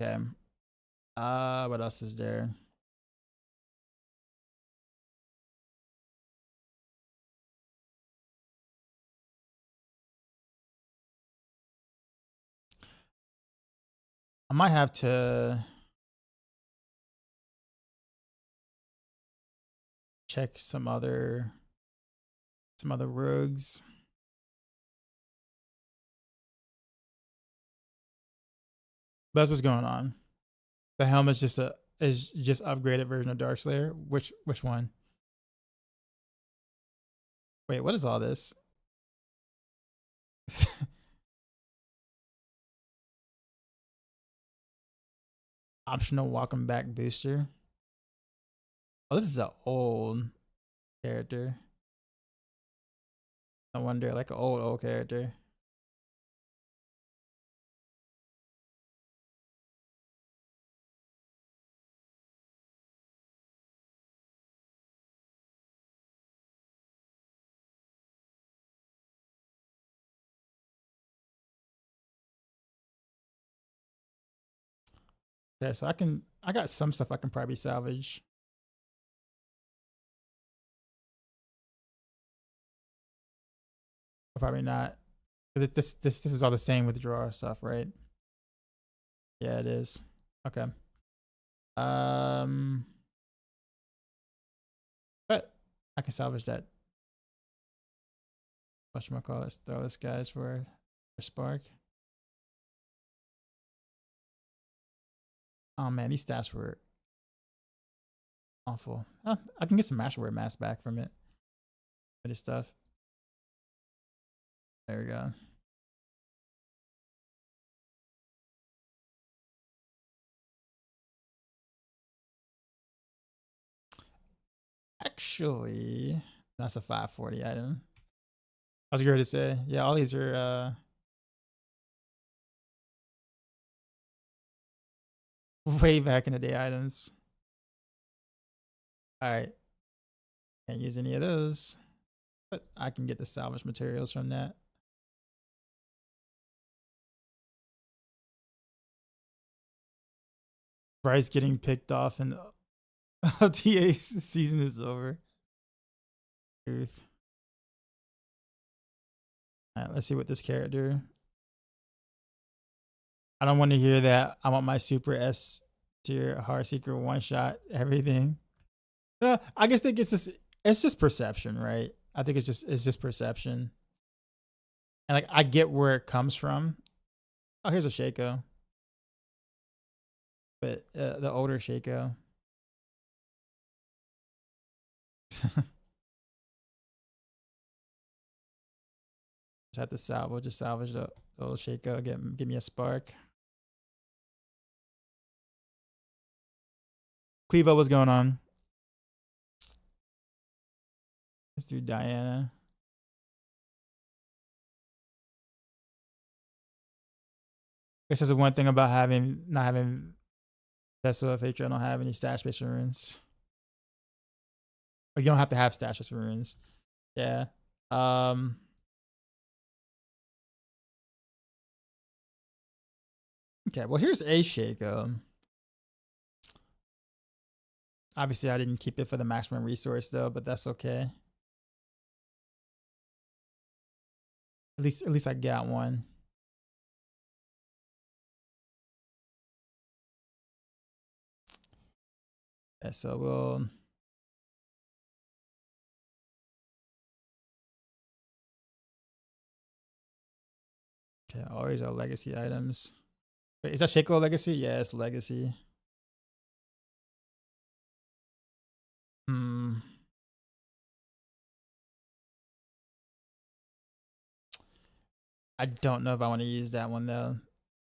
Okay. What else is there? I might have to check some other rogues. That's what's going on. The helmet's just upgraded version of Darkslayer. Which one? Wait, what is all this? Optional welcome back booster. Oh, this is an old character. I wonder, like an old character. Okay, so I got some stuff I can probably salvage. Probably not. This is all the same withdrawal stuff, right? Yeah, it is. Okay. But I can salvage that. Whatchamacallit, let's throw this guys for spark. Oh man, these stats were awful. Oh, I can get some Masterworking mass back from it. For this stuff. There we go. Actually, that's a 540 item. I was going to say, yeah, all these are way back in the day items. All right. Can't use any of those, but I can get the salvage materials from that. Bryce getting picked off and LTA season is over. Truth. All right, let's see what this character. I don't want to hear that. I want my super S tier Heartseeker one shot everything. I guess it's just perception, right? I think it's just perception. And like I get where it comes from. Oh, here's a Shaco. But the older Shaco. Just have to salvage, the old Shaco. Give me a spark. Clevo, what's going on? Let's do Diana. This is the one thing about not having Vessel of Hatred. I don't have any stash based runes. But you don't have to have stash based runes. Yeah. Okay, well here's a Shaco. Obviously, I didn't keep it for the maximum resource though, but that's okay. At least I got one. Okay, so we'll. Okay, always our legacy items. Wait, is that Shaco legacy? Yeah, it's legacy. Hmm. I don't know if I want to use that one though.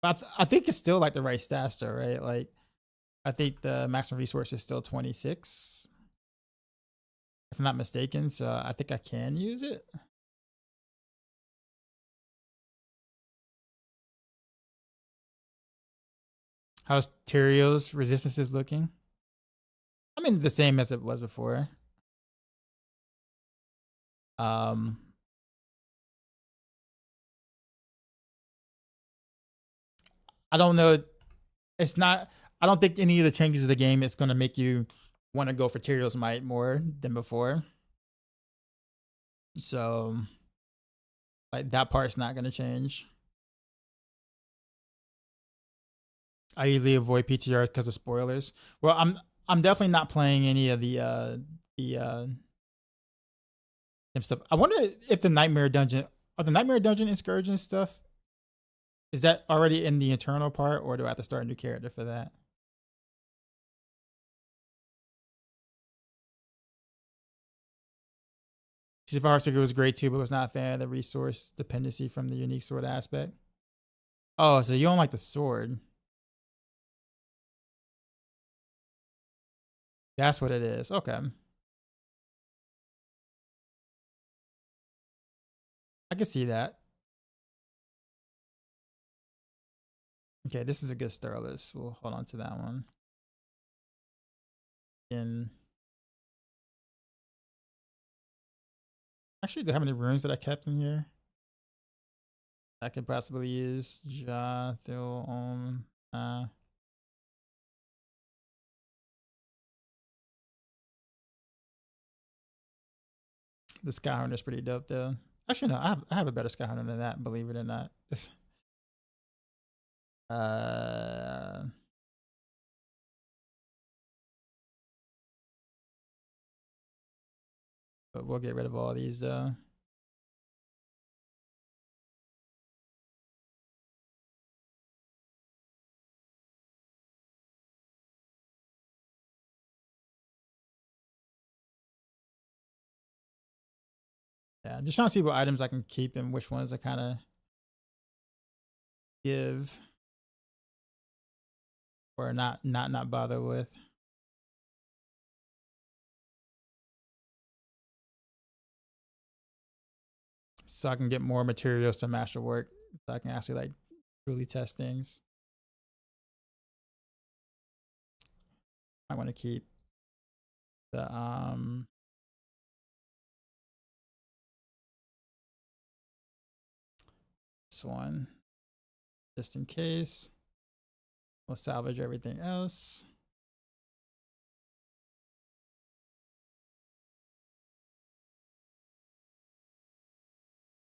But I think it's still like the right stats though, right? Like I think the maximum resource is still 26, if I'm not mistaken. So I think I can use it. How's Tyrio's resistances looking? I mean, the same as it was before. Um, I don't know. It's not. I don't think any of the changes to the game is going to make you want to go for Tyrio's Might more than before. So, like that part's not going to change. I usually avoid PTR because of spoilers. Well, I'm definitely not playing any of the stuff. I wonder if the Nightmare Dungeon are the Nightmare Dungeon Excursion stuff. Is that already in the internal part, or do I have to start a new character for that? Chief Heartseeker was great too, but was not a fan of the resource dependency from the unique sword aspect. Oh, so you don't like the sword? That's what it is. Okay, I can see that. Okay, this is a good star list. We'll hold on to that one. And actually, do I have any runes that I kept in here? I could possibly use Ja, Thil, the Skyhunter is pretty dope though. Actually, no, I have a better Skyhunter than that. Believe it or not. Uh, but we'll get rid of all these though. Yeah, I'm just trying to see what items I can keep and which ones I kind of give or not bother with. So I can get more materials to Masterwork. So I can actually like really test things. I want to keep the this one just in case. We'll salvage everything else.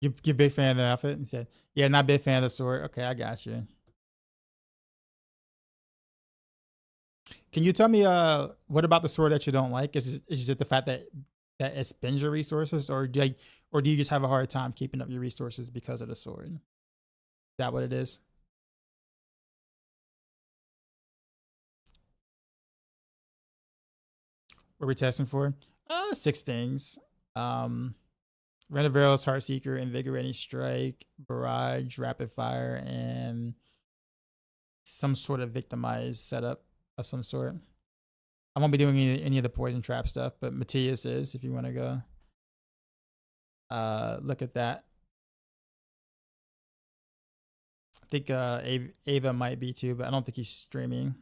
You big fan of the outfit? He said, yeah, not big fan of the sword. Okay, I got you. Can you tell me what about the sword that you don't like? Is it the fact that it spends your resources, or do you just have a hard time keeping up your resources because of the sword? Is that what it is? What are we testing for? 6 things. Renovaros, Heartseeker, Invigorating Strike, Barrage, Rapid Fire, and some sort of victimized setup of some sort. I won't be doing any of the poison trap stuff, but Matthias is if you want to go look at that. I think Ava might be too, but I don't think he's streaming.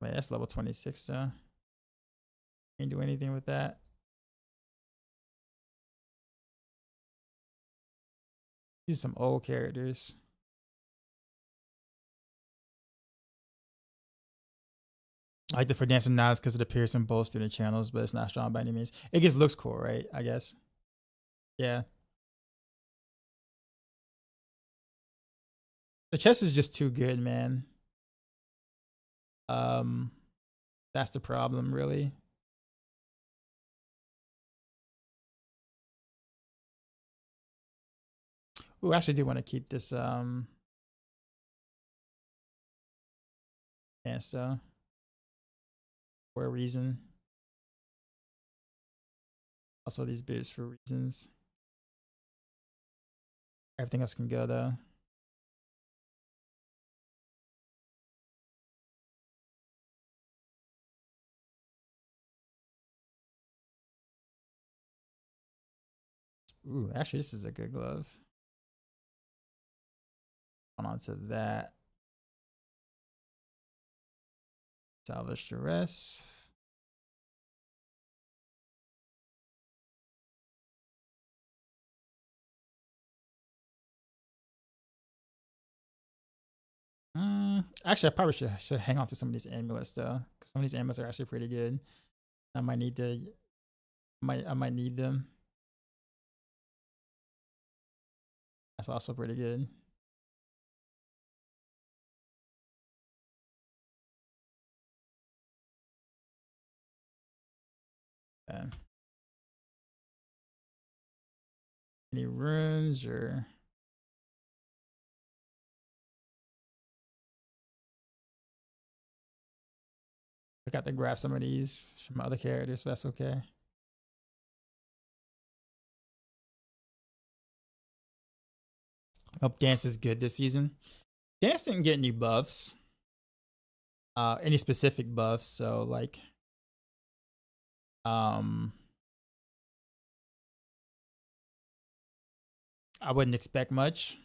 Wait, that's level 26 though. Can't do anything with that. Use some old characters. I like the for dancing nods because it appears in both student channels, but it's not strong by any means. It just looks cool, right? I guess. Yeah. The chest is just too good, man. That's the problem, really. Ooh, I actually do want to keep this dance though. For a reason. Also these boots for reasons. Everything else can go though. Ooh, actually this is a good glove. On to that. Salvage the rest. Actually, I probably should hang on to some of these amulets though, because some of these amulets are actually pretty good. I might need to. I might need them. That's also pretty good. Yeah. Any runes or? I got to grab some of these from other characters. If that's okay. Hope Dance is good this season. Dance didn't get any buffs. Any specific buffs. So like, I wouldn't expect much.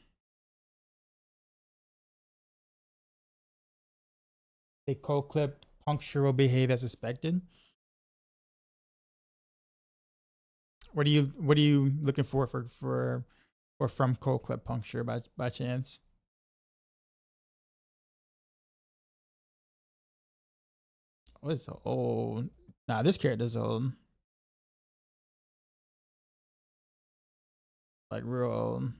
A cold clip puncture will behave as expected. What are you looking for or from cold clip puncture by chance? Oh, it's old. Nah, this character's old. Like real old.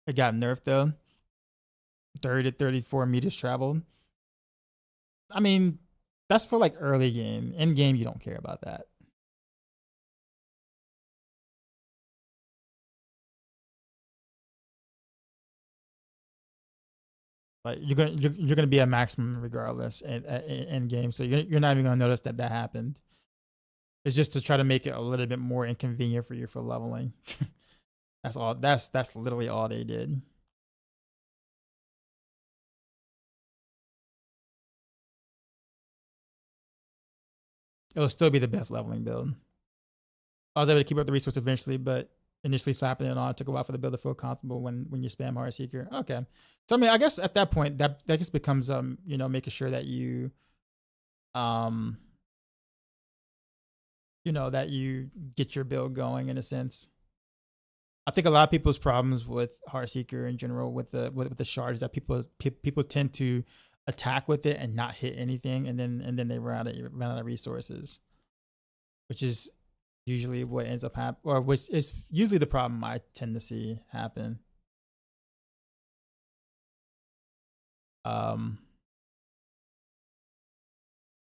It got nerfed though. 30 to 34 meters traveled. I mean, that's for like early game. End game, you don't care about that. Like you're gonna be at maximum regardless in end game, so you're not even gonna notice that happened. It's just to try to make it a little bit more inconvenient for you for leveling. That's all. That's literally all they did. It'll still be the best leveling build. I was able to keep up the resource eventually, but initially slapping it on, it took a while for the build to feel comfortable when you spam Heartseeker. Okay. So I mean, I guess at that point that just becomes making sure that you that you get your build going in a sense. I think a lot of people's problems with Heartseeker in general with the shard is that people tend to attack with it and not hit anything, and then they run out of resources, which is usually what ends up happening, or which is usually the problem I tend to see happen.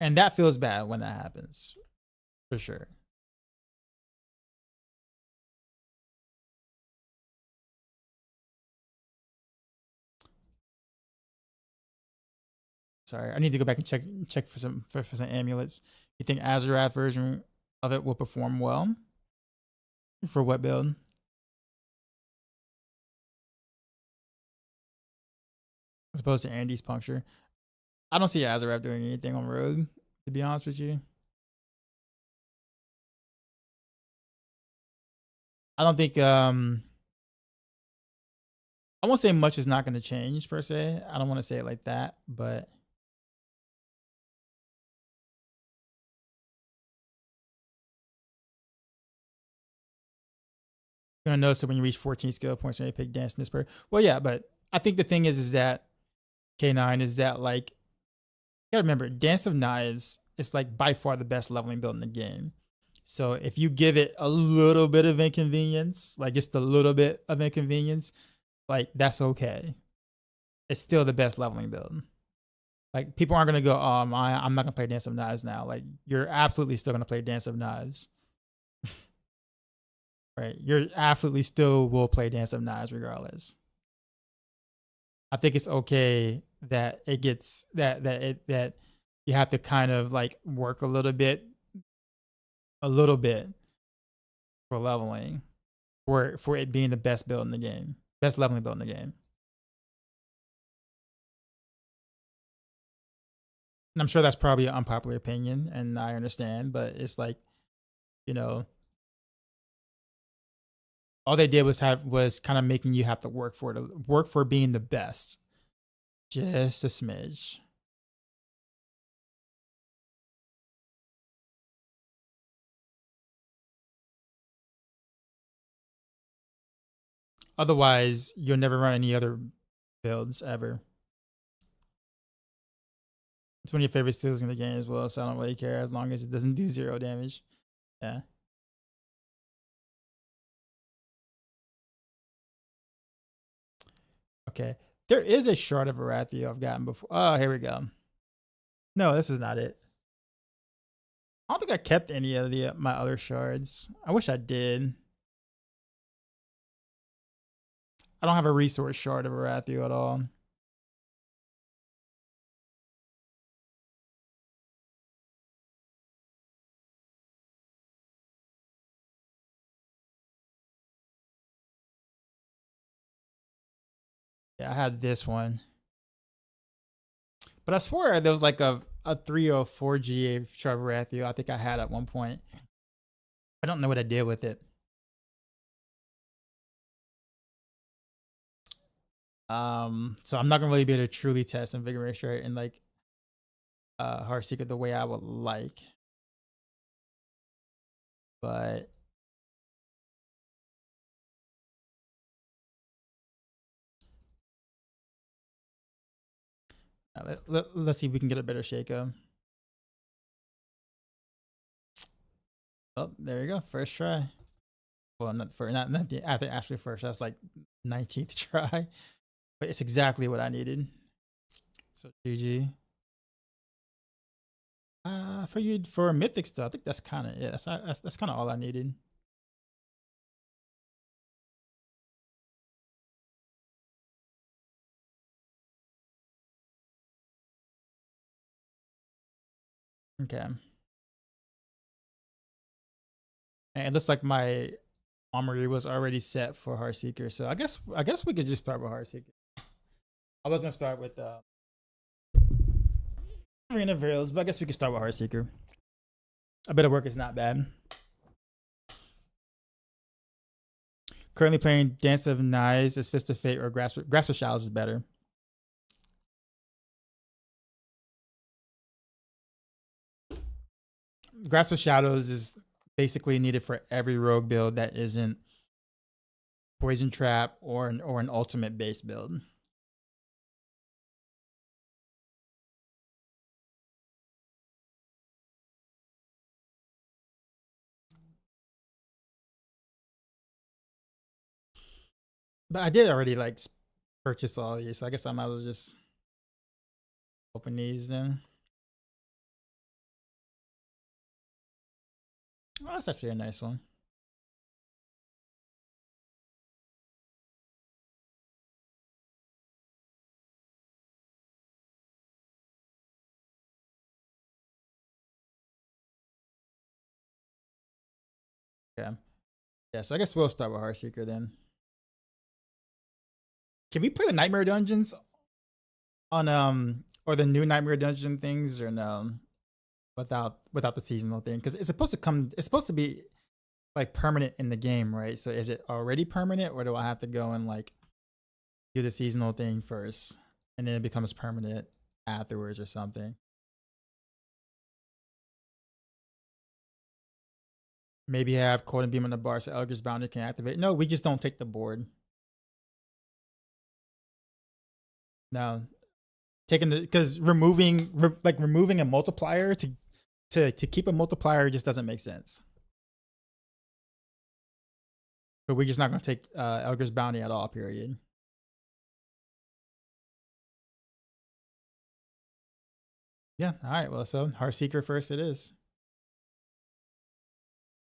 And that feels bad when that happens, for sure. Sorry, I need to go back and check for some amulets. You think Azarath version of it will perform well for what build? As opposed to Andy's puncture. I don't see Azarath doing anything on Rogue, to be honest with you. I don't think I won't say much is not going to change per se. I don't want to say it like that, but you're going to notice that when you reach 14 skill points, when you pick dance in this part. Well, yeah, but I think the thing is that K9 is that like, you gotta remember, Dance of Knives is like by far the best leveling build in the game. So if you give it a little bit of inconvenience, like just a little bit of inconvenience, like that's okay. It's still the best leveling build. Like people aren't gonna go, oh, I'm not gonna play Dance of Knives now. Like you're absolutely still gonna play Dance of Knives. Right? You're absolutely still will play Dance of Knives regardless. I think it's okay that it gets that you have to kind of like work a little bit for leveling for it being the best build in the game, best leveling build in the game. And I'm sure that's probably an unpopular opinion, and I understand, but it's like, you know, all they did was kind of making you have to work for being the best, just a smidge. Otherwise, you'll never run any other builds ever. It's one of your favorite skills in the game as well, so I don't really care as long as it doesn't do 0 damage. Yeah. Okay. There is a shard of Arathio I've gotten before. Oh, here we go. No, this is not it. I don't think I kept any of my other shards. I wish I did. I don't have a resource shard of Arathio at all. Yeah, I had this one. But I swear there was like a 3 or 4 GA shard of Arathio I think I had at one point. I don't know what I did with it. So I'm not gonna really be able to truly test Invigoration and like Heartseeker the way I would like. But let's see if we can get a better shake-up. Oh, there you go. First try. Well, not the actually first. That's like 19th try. But it's exactly what I needed. So GG. For mythic stuff, I think that's kind of it. That's kind of all I needed. Okay. And it looks like my armory was already set for Heartseeker, so I guess we could just start with Heartseeker. I was gonna start with Arena of Veils, but I guess we could start with Heartseeker. A bit of work is not bad. Currently playing Dance of Knives, as Fist of Fate, or Grasp of Shadows is better. Grasp of Shadows is basically needed for every rogue build that isn't Poison Trap or an ultimate base build. But I did already like purchase all these, so I guess I might as well just open these then. Oh, that's actually a nice one. Okay. Yeah, so I guess we'll start with Heartseeker then. Can we play with Nightmare Dungeons on or the new Nightmare Dungeon things, or no? Without the seasonal thing, because it's supposed to be like permanent in the game, right? So is it already permanent, or do I have to go and like do the seasonal thing first, and then it becomes permanent afterwards or something. Maybe have Cold Beam on the bar so Eldritch Bounty can activate. No, we just don't take the board. No, taking the because removing a multiplier to keep a multiplier just doesn't make sense. But we're just not going to take Eldritch Bounty at all. Period. Yeah. All right. Well, so Heartseeker first. It is.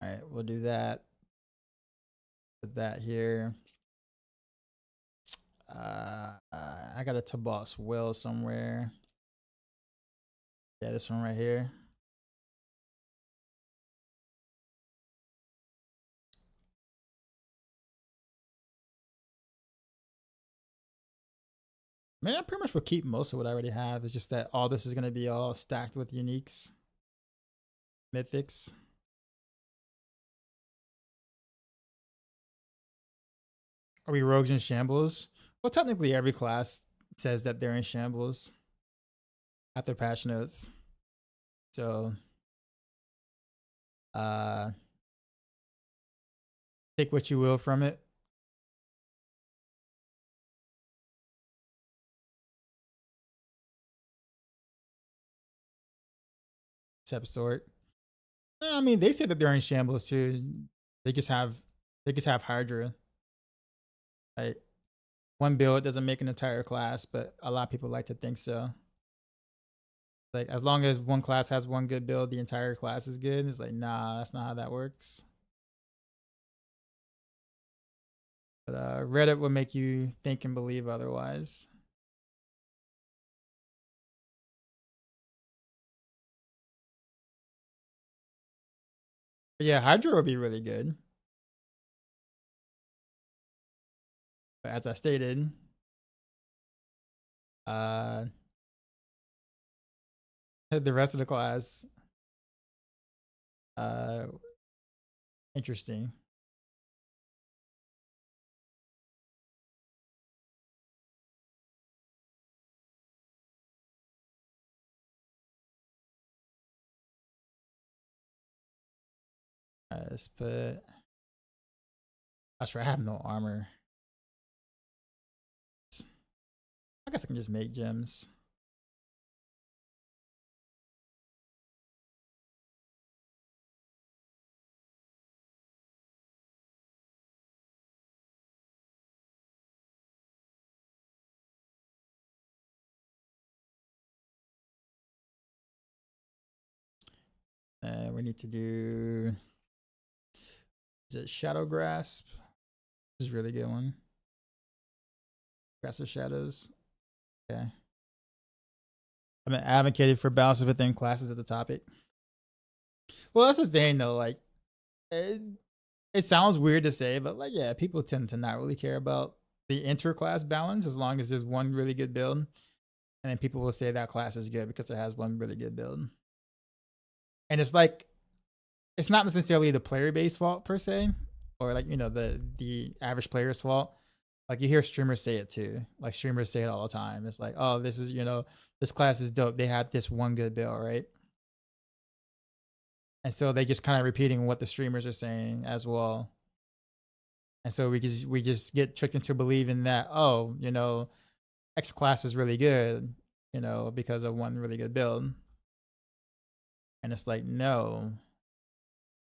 All right. We'll do that. Put that here. I got a Tabos Will somewhere. Yeah, this one right here. Man, I pretty much will keep most of what I already have. It's just that all this is going to be all stacked with uniques. Mythics. Are we rogues in shambles? Well, technically every class says that they're in shambles at their patch notes. So, take what you will from it. Except sort. I mean, they say that they're in shambles too. They just have Hydra. Right. One build doesn't make an entire class, but a lot of people like to think so. Like, as long as one class has one good build, the entire class is good. It's like, nah, that's not how that works. But Reddit will make you think and believe otherwise. But yeah, Hydra would be really good. But as I stated, the rest of the class, interesting. Let's put. That's right. I have no armor. I guess I can just make gems. We need to do. Is it Shadow Grasp? This is a really good one. Grasp of Shadows. Okay. I've been advocating for balances within classes at the topic. Well, that's the thing though. Like, it sounds weird to say, but like, yeah, people tend to not really care about the interclass balance as long as there's one really good build, and then people will say that class is good because it has one really good build. And it's like, it's not necessarily the player base fault per se, or like, you know, the average player's fault. Like, you hear streamers say it too. Like, streamers say it all the time. It's like, oh, this is, you know, this class is dope. They had this one good build, right? And so they just kind of repeating what the streamers are saying as well. And so we just get tricked into believing that, oh, you know, X class is really good, you know, because of one really good build. And it's like, no.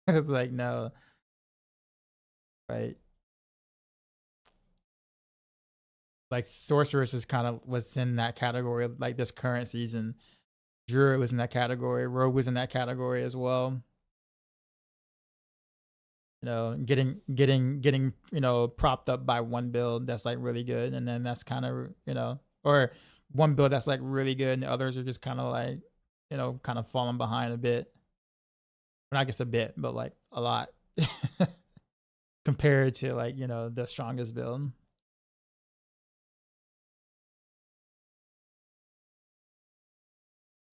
It's like, no. Right. Like, Sorceress is kind of was in that category, like this current season. Druid was in that category. Rogue was in that category as well. You know, getting you know, propped up by one build that's like really good, and then that's kind of, you know, or one build that's like really good and the others are just kind of like, you know, kind of falling behind a bit. Not just a bit, but like a lot compared to, like, you know, the strongest build.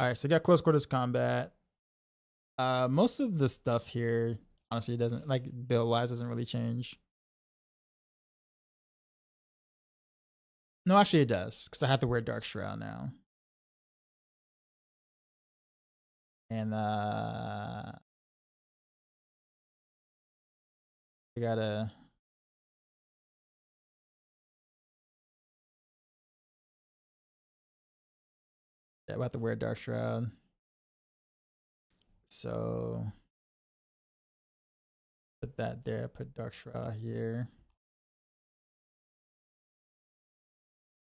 All right, so we got close quarters combat. Most of the stuff here honestly doesn't, like, build wise, doesn't really change. No, actually it does, because I have to wear Dark Shroud now. And we gotta yeah, we have to wear Dark Shroud. So put that there, put Dark Shroud here.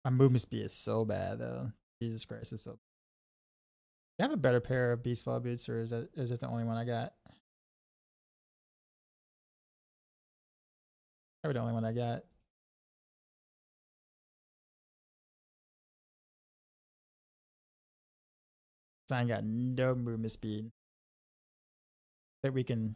My movement speed is so bad though. Jesus Christ, it's so. Do you have a better pair of Beastfall boots, or is that the only one I got? Probably the only one I got. So I ain't got no movement speed that we can.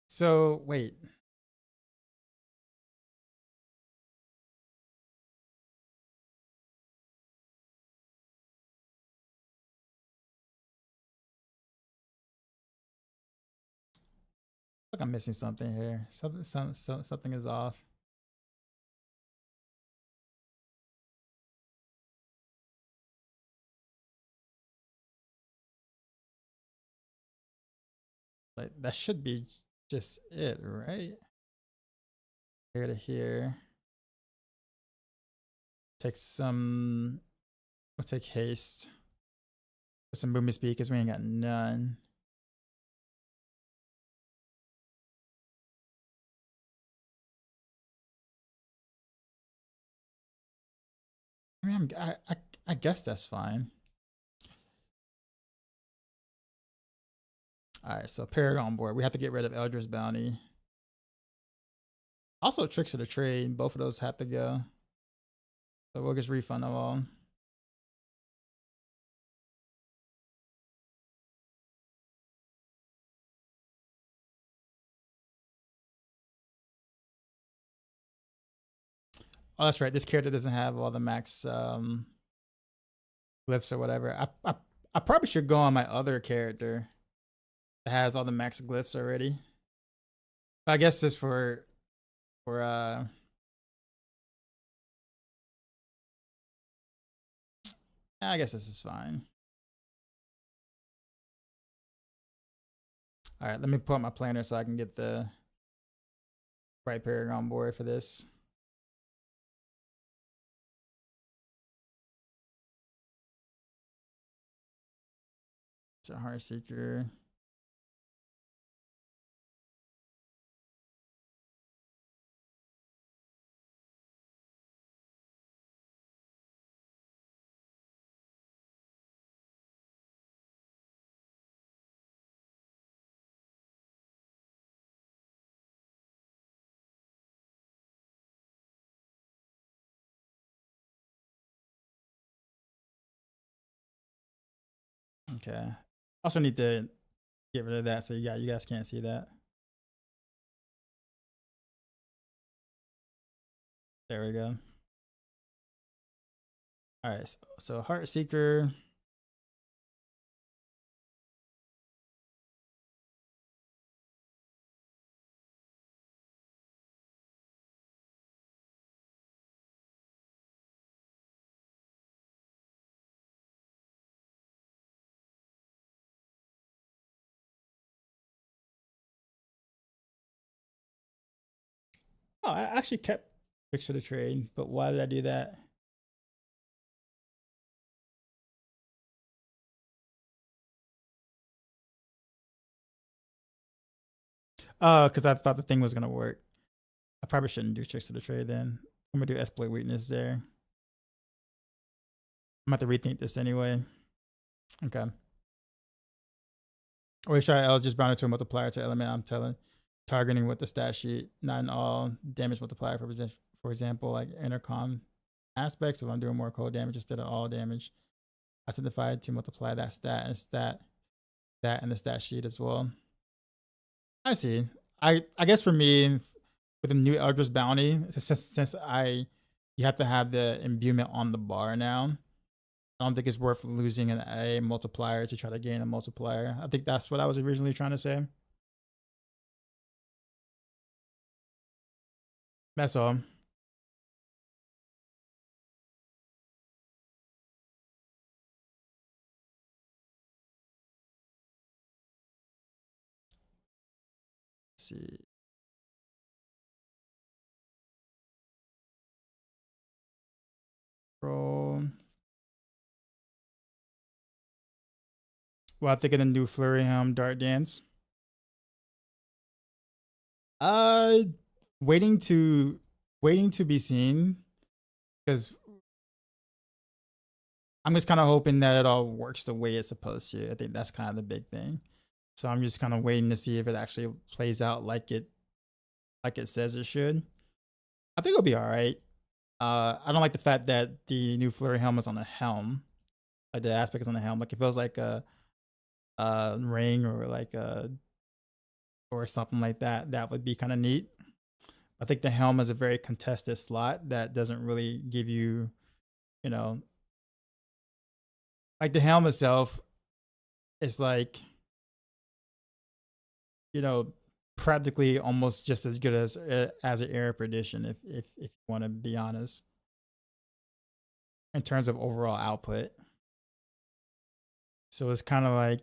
So wait. Look, I'm missing something here. Something is off. Like that should be just it, right? Here to here. Take some. We'll take haste. Put some movement speed because we ain't got none. I mean, I guess that's fine. All right, so Paragon board. We have to get rid of Eldra's Bounty. Also, Tricks of the Trade. Both of those have to go. So we'll just refund them all. Oh, that's right. This character doesn't have all the max glyphs or whatever. I probably should go on my other character that has all the max glyphs already. But I guess just for I guess this is fine. All right, let me pull up my planner so I can get the right Paragon board for this. So Heartseeker. Okay. Also need to get rid of that so you guys can't see that. There we go. All right, so Heartseeker. Oh, I actually kept Tricks of the Trade, but why did I do that? Oh, because I thought the thing was gonna work. I probably shouldn't do Tricks of the Trade then. I'm gonna do Exploit Weakness there. I'm gonna have to rethink this anyway. Okay. Or try Eldritch Bounty to a multiplier to element. I'm telling. Targeting with the stat sheet, not in all damage multiplier for For example, like intercom aspects. If I'm doing more cold damage instead of all damage, I simplified to multiply that stat and that in the stat sheet as well. I see. I guess for me, with the new Eldritch Bounty, since you have to have the imbuement on the bar now, I don't think it's worth losing a multiplier to try to gain a multiplier. I think that's what I was originally trying to say. That's all. Let's see. Roll. Well, I think of the new Flurry Helm Dart Dance. Uh, waiting to be seen, because I'm just kind of hoping that it all works the way it's supposed to. I think that's kind of the big thing. So I'm just kind of waiting to see if it actually plays out like it says it should. I think it'll be all right. I don't like the fact that the new Flurry Helm is on the helm. Like the aspect is on the helm. Like it feels like a ring or like a or something like that. That would be kind of neat. I think the helm is a very contested slot that doesn't really give you, you know, like the helm itself is like, you know, practically almost just as good as an Air of Perdition, if you want to be honest, in terms of overall output. So it's kind of like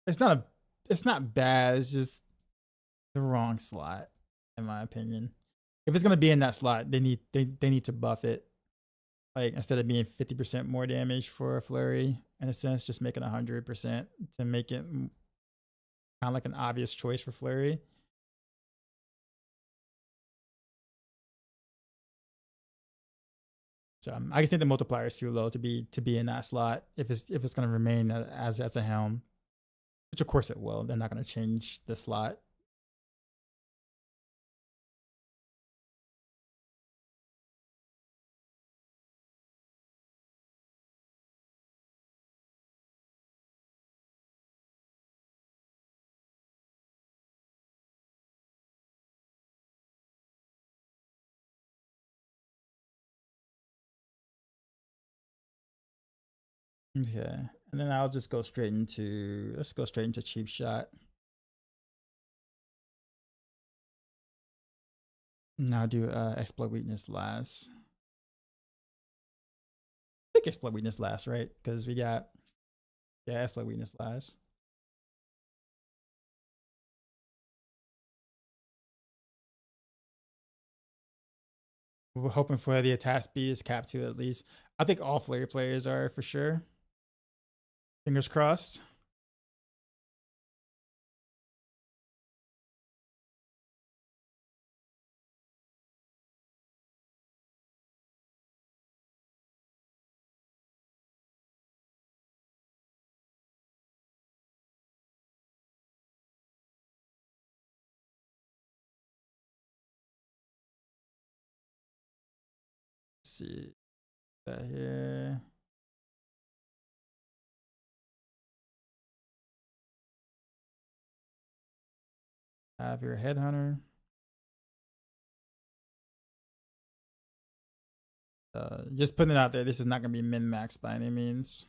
it's not bad. It's just the wrong slot, in my opinion. If it's gonna be in that slot, they need to buff it. Like instead of being 50% more damage for a flurry, in a sense, just make it 100% to make it kind of like an obvious choice for flurry. So I just think the multiplier is too low to be in that slot if it's gonna remain as a helm, which of course it will. They're not gonna change the slot. Okay, and then I'll just go straight into cheap shot. Now do exploit weakness last. I think exploit weakness last, right? Because we got exploit weakness last. We're hoping for the attack speed is capped to at least. I think all flurry players are for sure. Fingers crossed. Let's see that here. Have your headhunter. Just putting it out there. This is not gonna be min max by any means,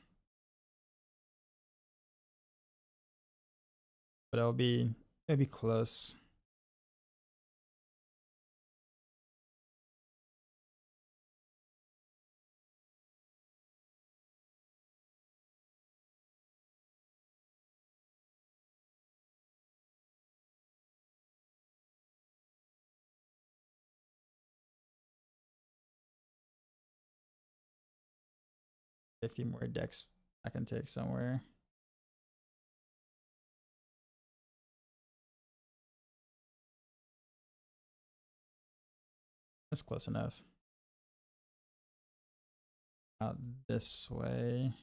but it'll be close. A few more decks I can take somewhere. That's close enough. Out this way.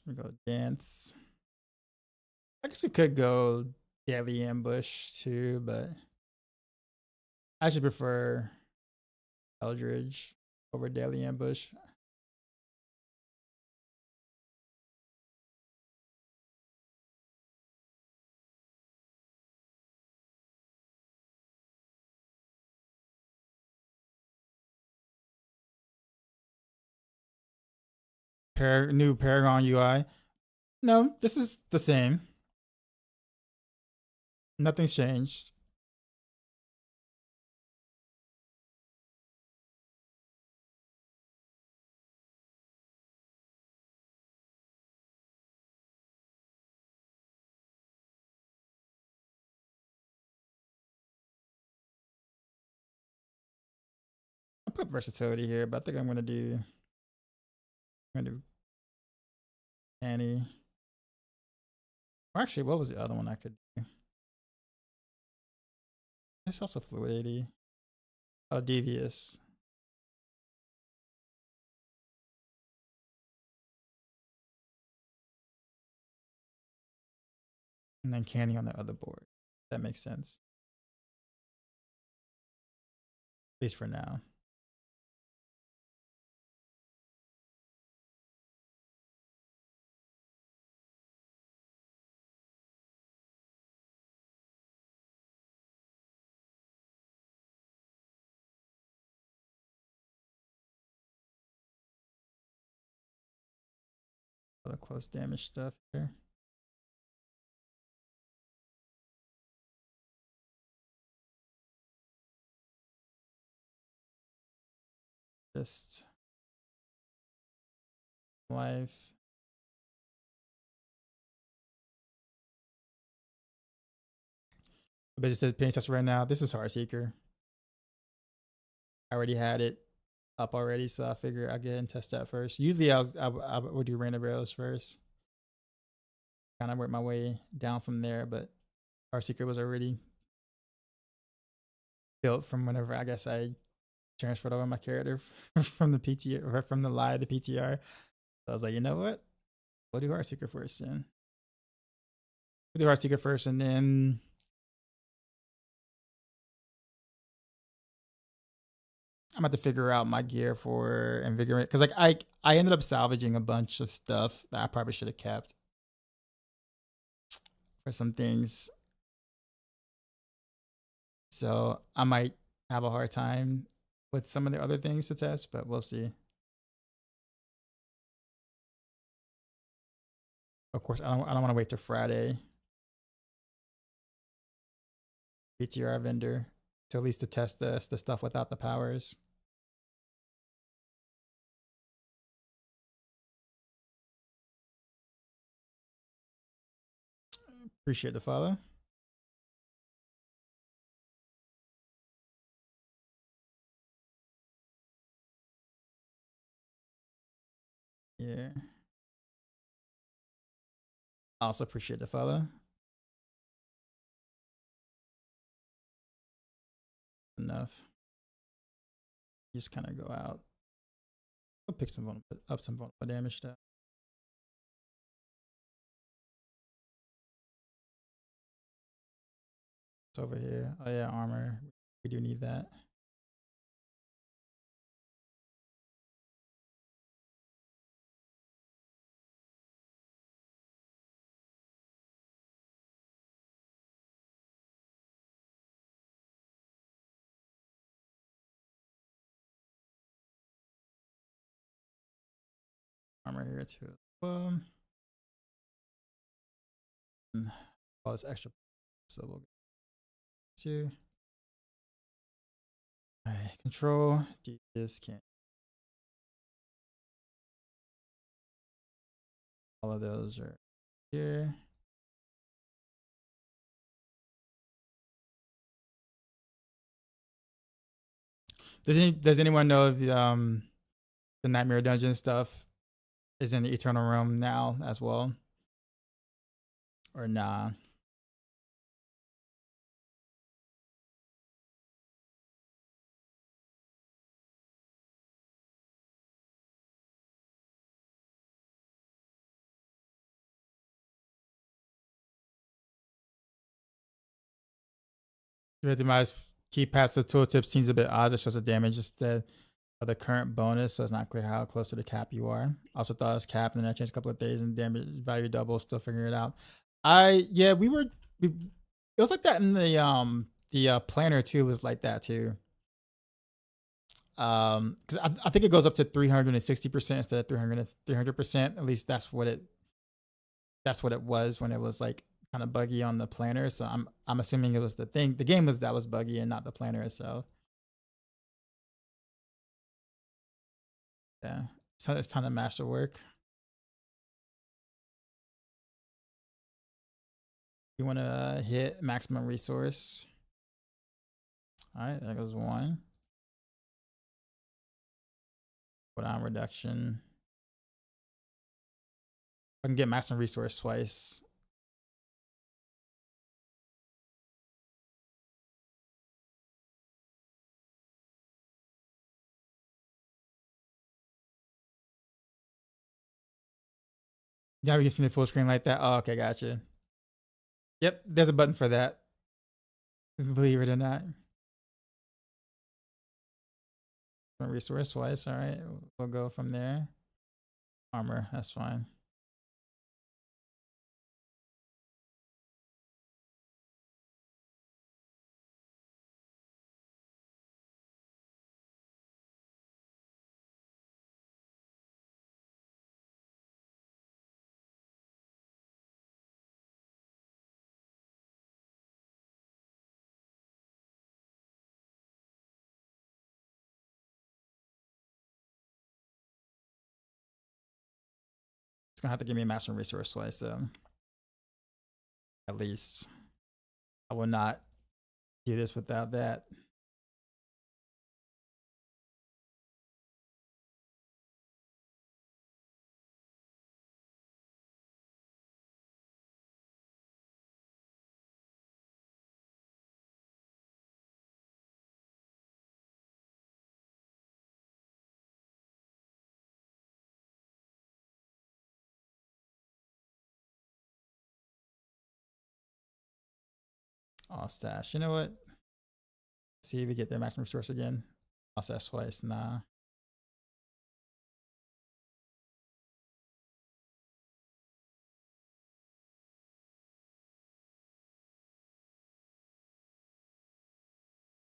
We go dance. I guess we could go daily ambush too, but I should prefer Eldridge over daily ambush. New Paragon UI. No, this is the same. Nothing's changed. I'll put versatility here, but I think I'm gonna do Annie. Or actually, what was the other one I could do? It's also fluidity. Oh, devious. And then Canny on the other board. That makes sense. At least for now. Other close damage stuff here. Just life. But just paying test right now. This is Heartseeker. I already had it up already, so I figure I'll get ahead and test that first. Usually I would do random rails first. Kind of work my way down from there, but Heartseeker was already built from whenever I guess I transferred over my character from the PTR or from the live to PTR. So I was like, you know what? We'll do Heartseeker first then. We'll do Heartseeker first and then I'm about to figure out my gear for invigorate because like I ended up salvaging a bunch of stuff that I probably should have kept for some things. So I might have a hard time with some of the other things to test, but we'll see. Of course, I don't want to wait till Friday. PTR vendor to at least to test the stuff without the powers. Appreciate the follow. Yeah. Also appreciate the follow. Enough. Just kind of go out. I'll pick some vulnerable damage stuff. It's over here. Oh yeah, armor. We do need that. Armor here too. Well, all this extra, so we'll get to. Alright, control. This can't. All of those are here. Does anyone know if the Nightmare Dungeon stuff is in the Eternal Realm now as well? Or nah? Demise key passive tooltip seems a bit odd. It shows the damage instead of the current bonus, so it's not clear how close to the cap you are. Also thought it was capped, and then I changed a couple of days and damage value double. Still figuring it out. It was like that in the planner too. Was like that too. Because I think it goes up to 360% instead of 300%. At least that's what it was when it was like kind of buggy on the planner. So I'm assuming it was the thing. The game was that was buggy and not the planner itself. Yeah, so it's time to masterwork. You want to hit maximum resource. All right, that goes one. Put on reduction. I can get maximum resource twice. Yeah, we've seen the full screen like that. Oh, okay, gotcha. Yep, there's a button for that. Believe it or not. Resource twice. All right, we'll go from there. Armor, that's fine. It's gonna have to give me a maximum resource twice, so at least I will not do this without that. I'll stash. You know what? See if we get their maximum resource again. I'll stash twice. Nah.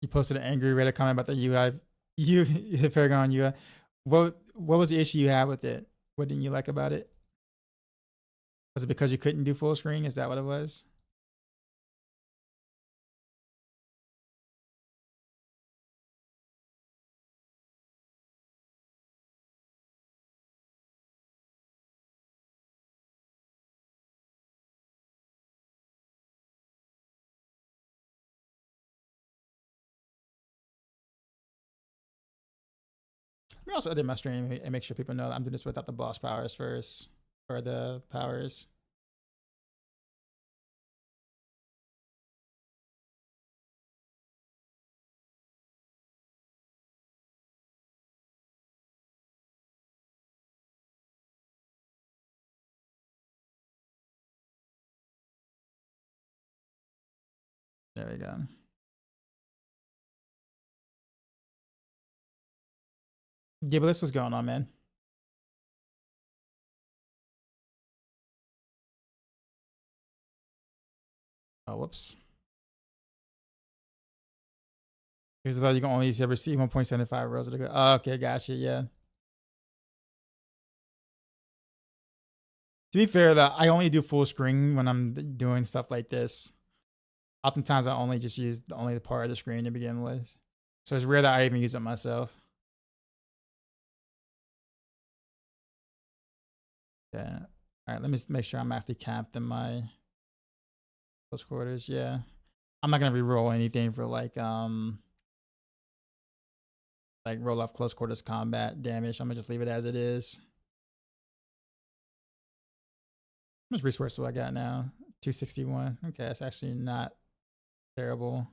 You posted an angry Reddit comment about the UI. You Paragon UI. What was the issue you had with it? What didn't you like about it? Was it because you couldn't do full screen? Is that what it was? I also edit my stream and make sure people know that I'm doing this without the boss powers first, or the powers. There we go. Yeah, but this was going on, man. Oh, whoops. Because I thought you can only ever see 1.75 rows of the oh, okay, gotcha, yeah. To be fair, though, I only do full screen when I'm doing stuff like this. Oftentimes, I only just use the part of the screen to begin with. So it's rare that I even use it myself. Yeah. All right, let me make sure I'm actually capped in my close quarters. Yeah. I'm not gonna re-roll anything for like roll off close quarters combat damage. I'm gonna just leave it as it is. How much resource do I got now? 261. Okay, that's actually not terrible.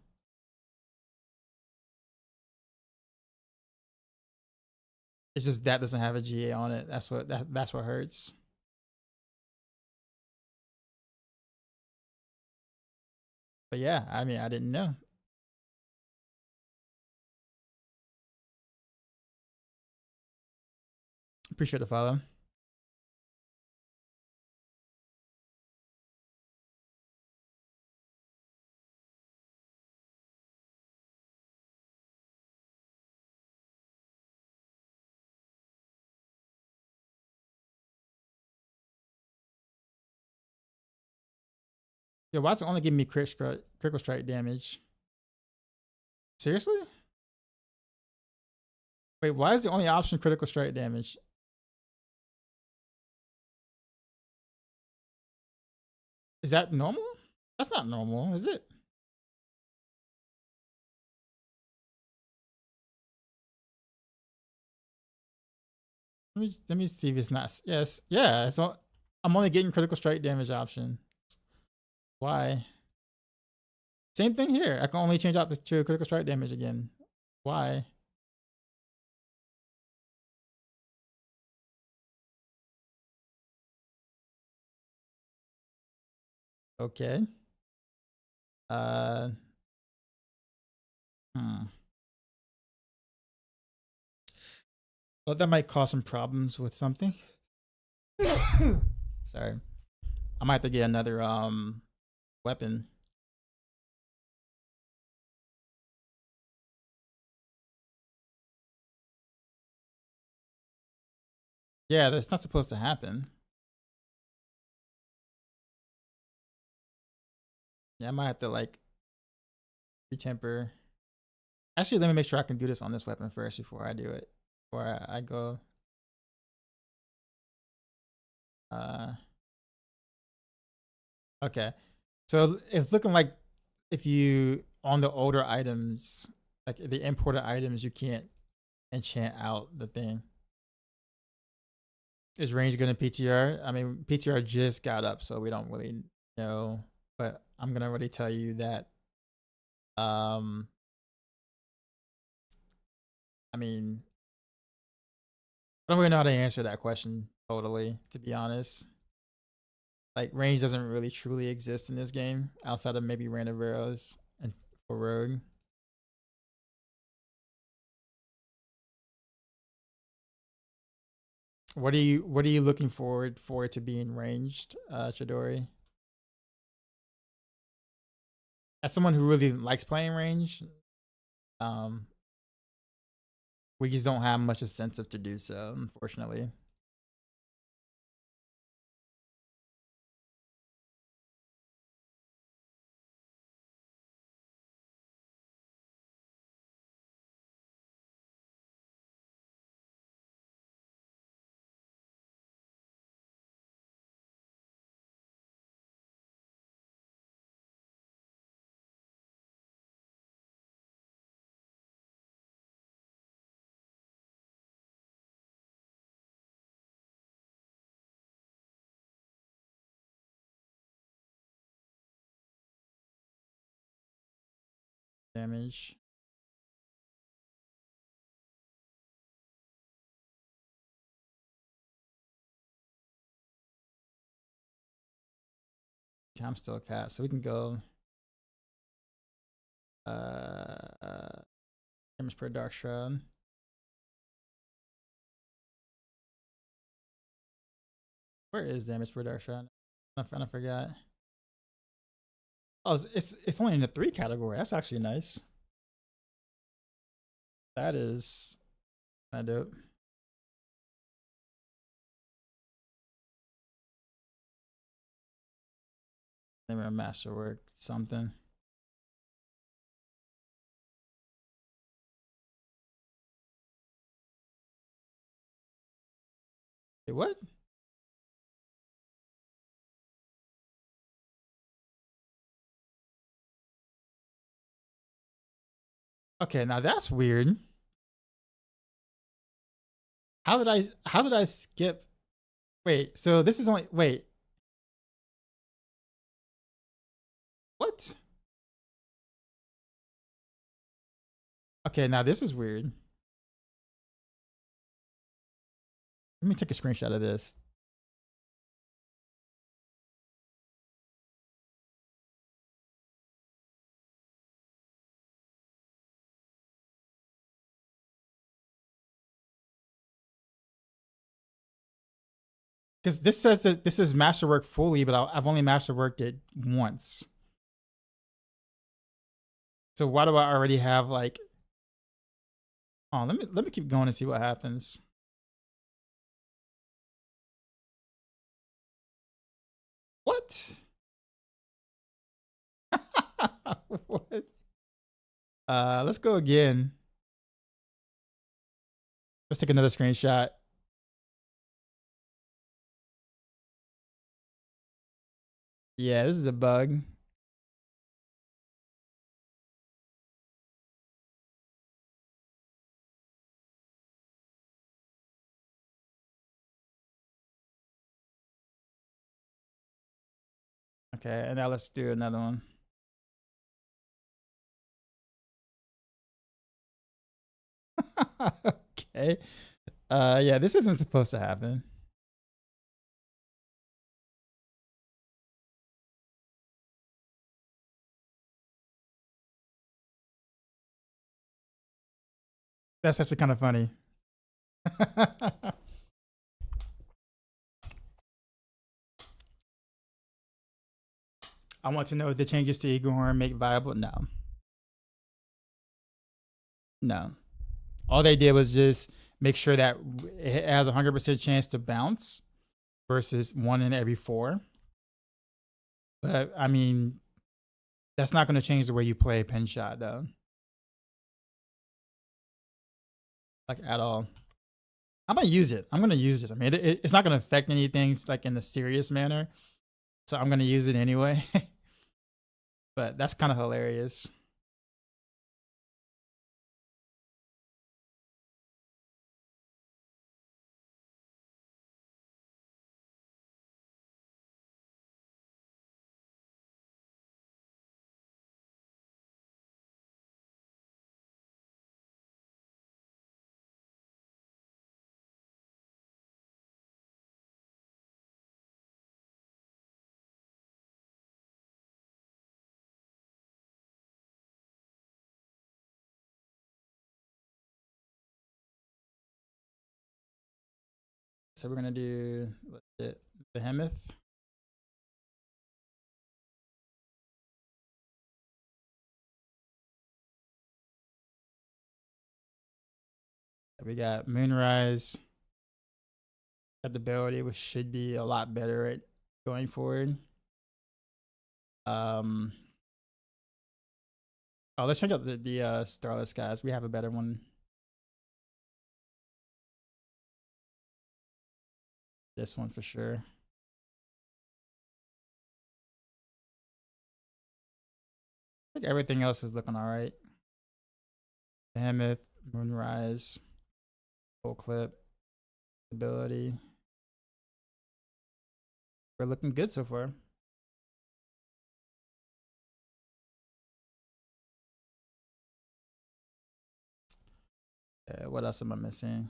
It's just that doesn't have a GA on it. That's what hurts. But yeah, I mean, I didn't know. Appreciate the follow. Yeah, why is it only giving me critical strike damage? Seriously? Wait, why is the only option critical strike damage? Is that normal? That's not normal, is it? Let me see if it's not. Yes, yeah. So I'm only getting critical strike damage option. Why? Same thing here. I can only change out to critical strike damage again. Why? Okay. Uh. Hmm. Well, that might cause some problems with something. Sorry. I might have to get another weapon. Yeah, that's not supposed to happen. Yeah, I might have to like retemper. Actually, let me make sure I can do this on this weapon first before I do it. Before I go. Okay. So it's looking like if you on the older items, like the imported items, you can't enchant out the thing. Is range gonna PTR? I mean, PTR just got up, so we don't really know. But I'm gonna already tell you that. I mean, I don't really know how to answer that question totally, to be honest. Like range doesn't really truly exist in this game outside of maybe random arrows and for rogue. What are you looking forward for it to being ranged, Chidori? As someone who really likes playing range, um, we just don't have much incentive to do so, unfortunately. Damage. Okay, I'm still capped, so we can go. Damage production. Where is damage production? I forgot. Oh, it's only in the 3 category. That's actually nice. That is kind of dope. Maybe a masterwork something. Wait, what? Okay, now that's weird. How did I skip? Wait, so this is only wait. What? Okay, now this is weird. Let me take a screenshot of this. Because this says that this is masterwork fully, but I've only masterworked it once. So why do I already have like? Oh, let me keep going and see what happens. What? What? Let's go again. Let's take another screenshot. Yeah, this is a bug. Okay, and now let's do another one. Okay. Yeah, this isn't supposed to happen. That's actually kind of funny. I want to know if the changes to Eagle Horn make viable. No. No. All they did was just make sure that it has a 100% chance to bounce versus 1 in every 4. But I mean, that's not going to change the way you play Pinshot, though. Like at all. I'm gonna use it. I'm gonna use it. I mean, it's not gonna affect anything like in a serious manner, so I'm gonna use it anyway. But that's kind of hilarious. So we're gonna do what's it, Behemoth. We got Moonrise. Got the ability, which should be a lot better at going forward. Oh, let's check out the Starless guys. We have a better one. This one for sure. I think everything else is looking all right. Behemoth, Moonrise, full clip, ability. We're looking good so far. What else am I missing?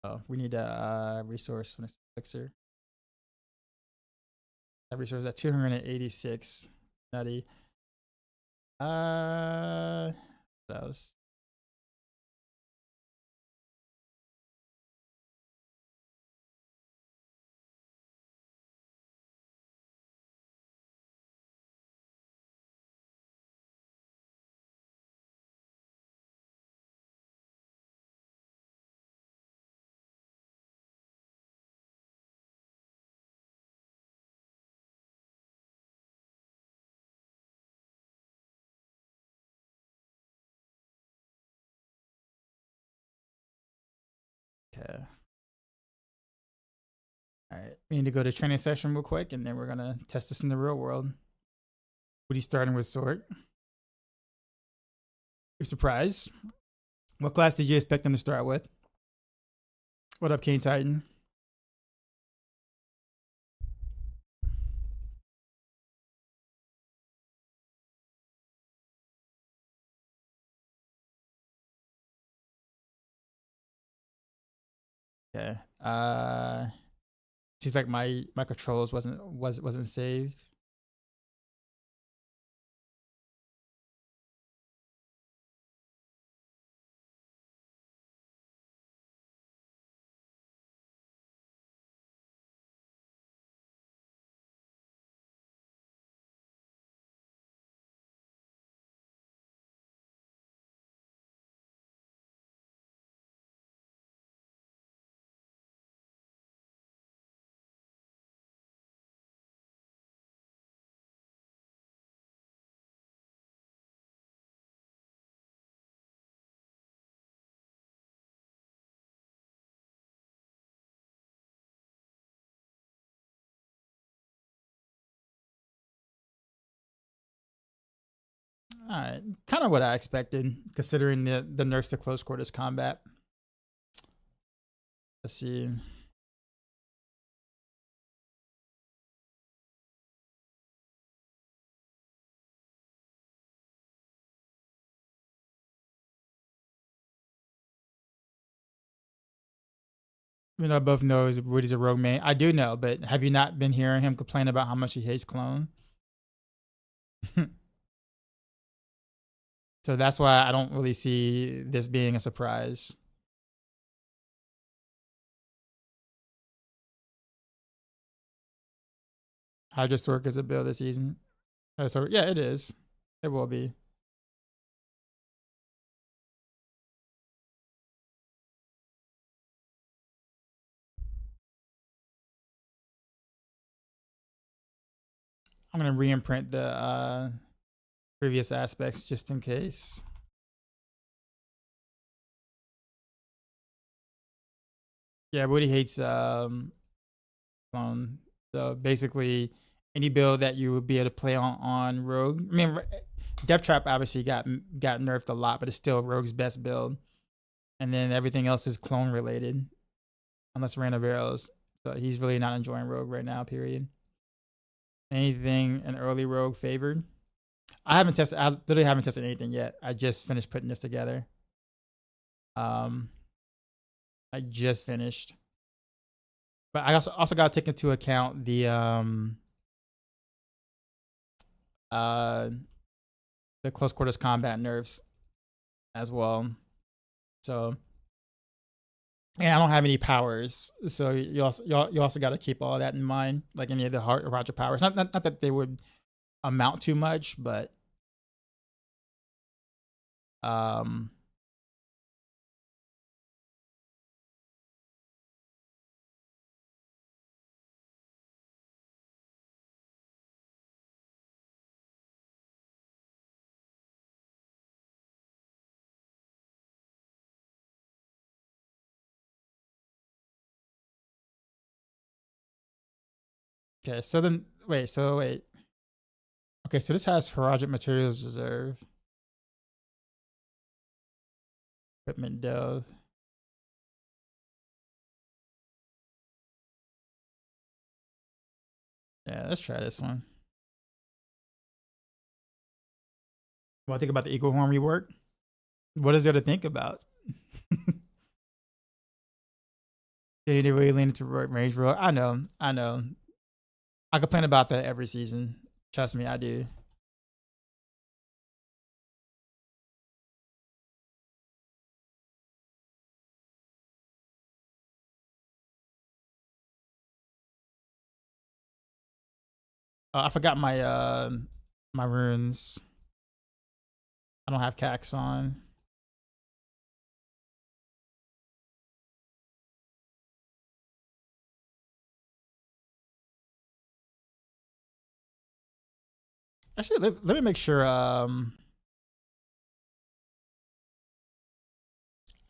Oh, we need a resource elixir. That resource at 286. Nutty. What else? Okay. All right. We need to go to training session real quick, and then we're gonna test this in the real world. What are you starting with, Sword? You're surprised. What class did you expect them to start with? What up, King Titan? Okay. Seems like my controls wasn't saved. Alright. Kind of what I expected, considering the nerfs to close quarters combat. Let's see. You know, both knows Woody's a rogue main. I do know, but have you not been hearing him complain about how much he hates clone? So that's why I don't really see this being a surprise. Heartseeker is a build this season. So yeah, it is. It will be. I'm gonna re-imprint the previous aspects just in case. Yeah, Woody hates clone. So basically, any build that you would be able to play on Rogue. I mean, Death Trap obviously got nerfed a lot, but it's still Rogue's best build. And then everything else is clone related, unless random arrows. So he's really not enjoying Rogue right now. Period. Anything an early Rogue favored? I literally haven't tested anything yet. I just finished putting this together. I just finished. But I also got to take into account the close quarters combat nerfs as well. So, and I don't have any powers, so you also got to keep all that in mind, like any of the Roger powers. Not that they would amount to much, but okay. So then wait. Okay, so this has Horagic Materials Reserve. Equipment Delve. Yeah, let's try this one. What I think about the Eagle Horn rework? What is there to think about? They really lean into range roll. I know. I complain about that every season. Trust me, I do. I forgot my runes. I don't have Cax on. Actually, let me make sure.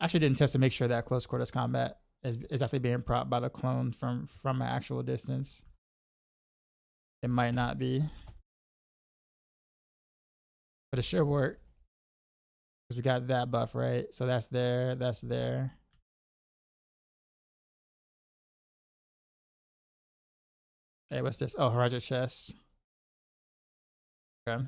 Actually, didn't test to make sure that close quarters combat is actually being propped by the clone from an actual distance. It might not be, but it should work because we got that buff, right? So that's there. That's there. Hey, what's this? Oh, Horagic Chest. Okay.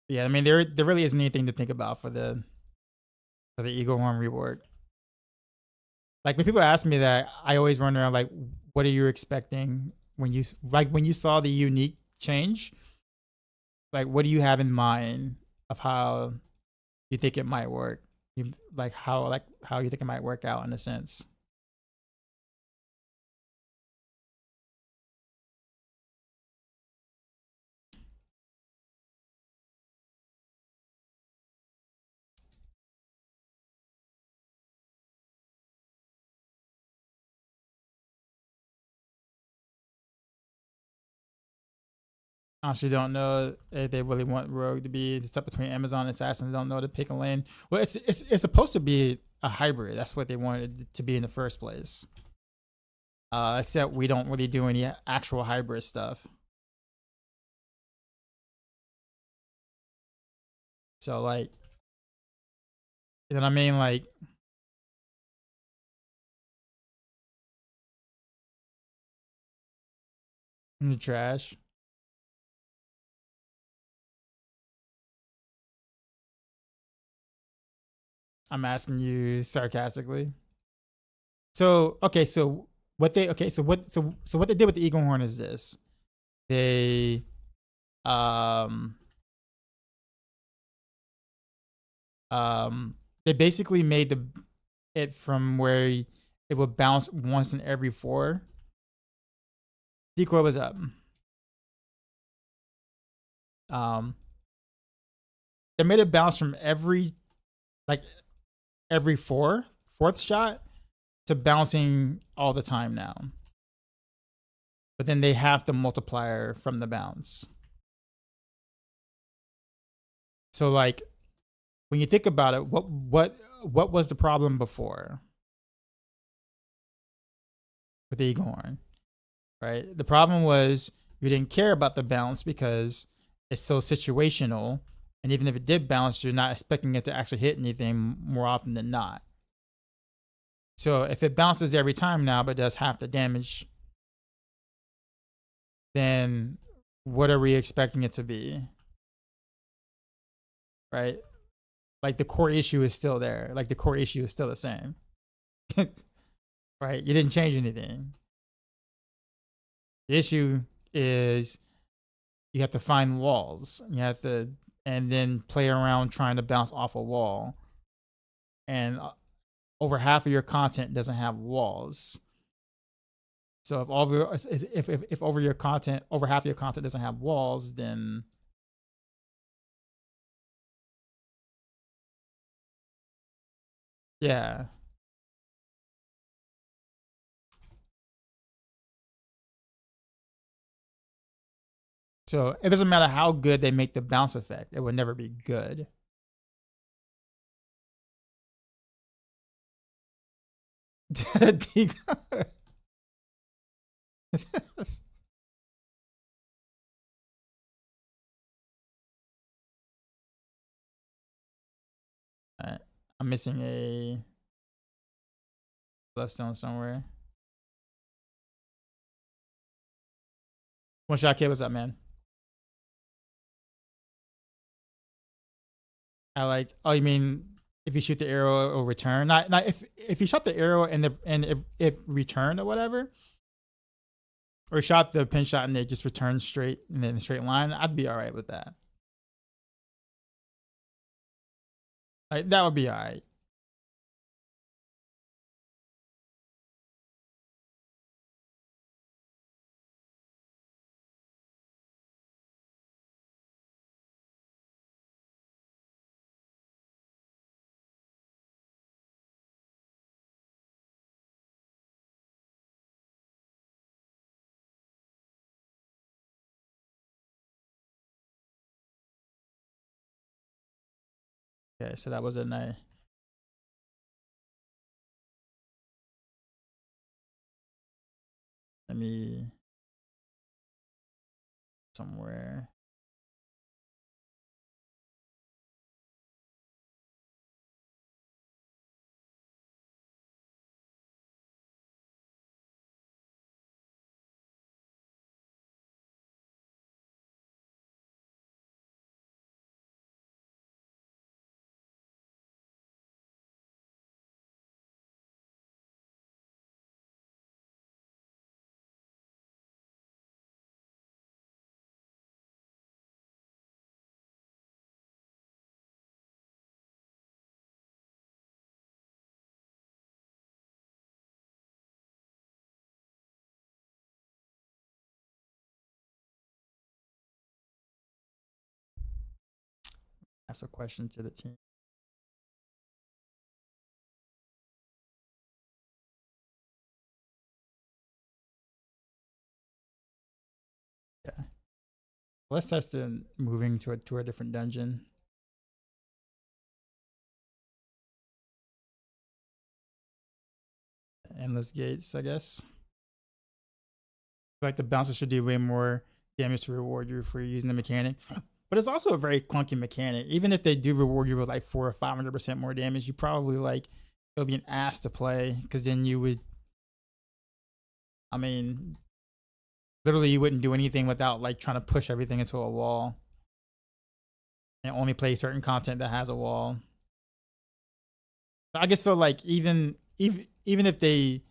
Yeah, I mean there really isn't anything to think about for the Eagle Horn reward. Like when people ask me that, I always wonder like, what are you expecting when you saw the unique change? Like, what do you have in mind of how you think it might work? How you think it might work out in a sense. honestly don't know if they really want Rogue to be the stuff between Amazon and Assassin. They don't know to pick a lane. Well, it's supposed to be a hybrid. That's what they wanted it to be in the first place. Except we don't really do any actual hybrid stuff. So like, you know what I mean? Like, in the trash. I'm asking you sarcastically. So okay, so what they okay, so what they did with the Eagle Horn is this. They um they basically made it from where it would bounce once in every 4. Decoy was up. Um they made it bounce from like every fourth shot to bouncing all the time now. But then they have the multiplier from the bounce. So like when you think about it, what was the problem before with the Eagle Horn? Right? The problem was you didn't care about the bounce because it's so situational, and even if it did bounce, you're not expecting it to actually hit anything more often than not. So if it bounces every time now but does half the damage, then what are we expecting it to be? Right? Like the core issue is still there. Like the core issue is still the same. Right? You didn't change anything. The issue is you have to find walls. You have to, and then play around trying to bounce off a wall. And over half of your content doesn't have walls. So if all of your, if over your content, over half of your content doesn't have walls, then yeah. So it doesn't matter how good they make the bounce effect, it would never be good. Alright, I'm missing a bloodstone somewhere. One shot kid, what's up, man? I like. Oh, you mean if you shoot the arrow, it'll return? Not if you shot the arrow and if returned or whatever, or shot the pin shot and they just returned straight in a straight line, I'd be all right with that. Like that would be all right. Okay, so that was a nice. Let me somewhere. Ask a question to the team. Yeah. Let's test it moving to a different dungeon. Endless gates, I guess. Like the bouncer should do way more damage to reward you for using the mechanic. But it's also a very clunky mechanic. Even if they do reward you with like 400 or 500% more damage, you probably like it'll be an ass to play because then you would. I mean, literally, you wouldn't do anything without like trying to push everything into a wall and only play certain content that has a wall. I just feel like even if they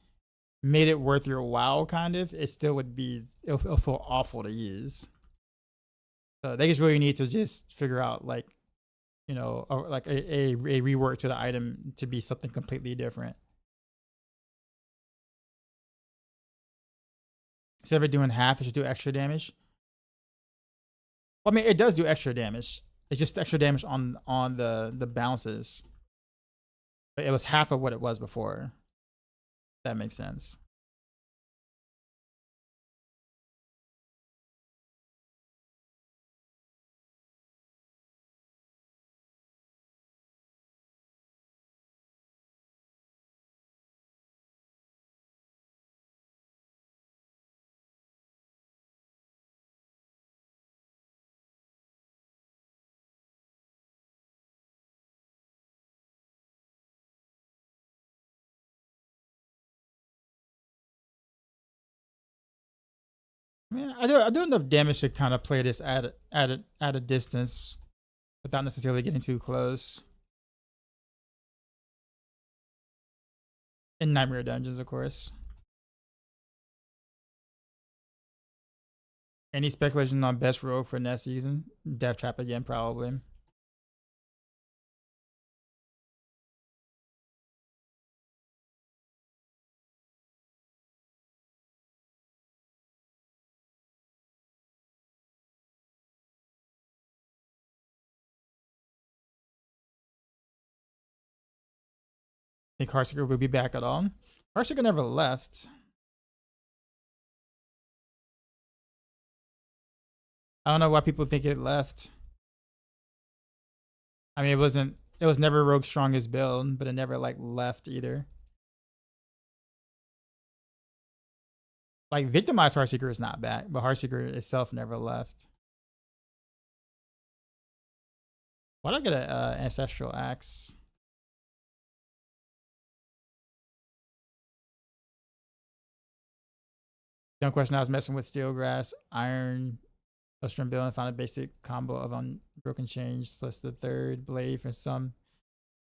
made it worth your while, kind of, it still would be it'll feel awful to use. So they just really need to just figure out like, you know, like a rework to the item to be something completely different. Instead of it doing half, it should do extra damage. Well, I mean, it does do extra damage. It's just extra damage on the bounces. But it was half of what it was before. That makes sense. Yeah, I do enough damage to kind of play this at a distance without necessarily getting too close. In Nightmare Dungeons, of course. Any speculation on best rogue for next season? Death Trap again, probably. Think Heartseeker will be back at all? Heartseeker never left. I don't know why people think it left. I mean, it was never Rogue's strongest build, but it never like left either. Like Victimized Heartseeker is not back, but Heartseeker itself never left. Why did I get an Ancestral Axe? Don't question, I was messing with Steel Grass, Iron, Ostrom build and found a basic combo of Unbroken Change plus the third blade for some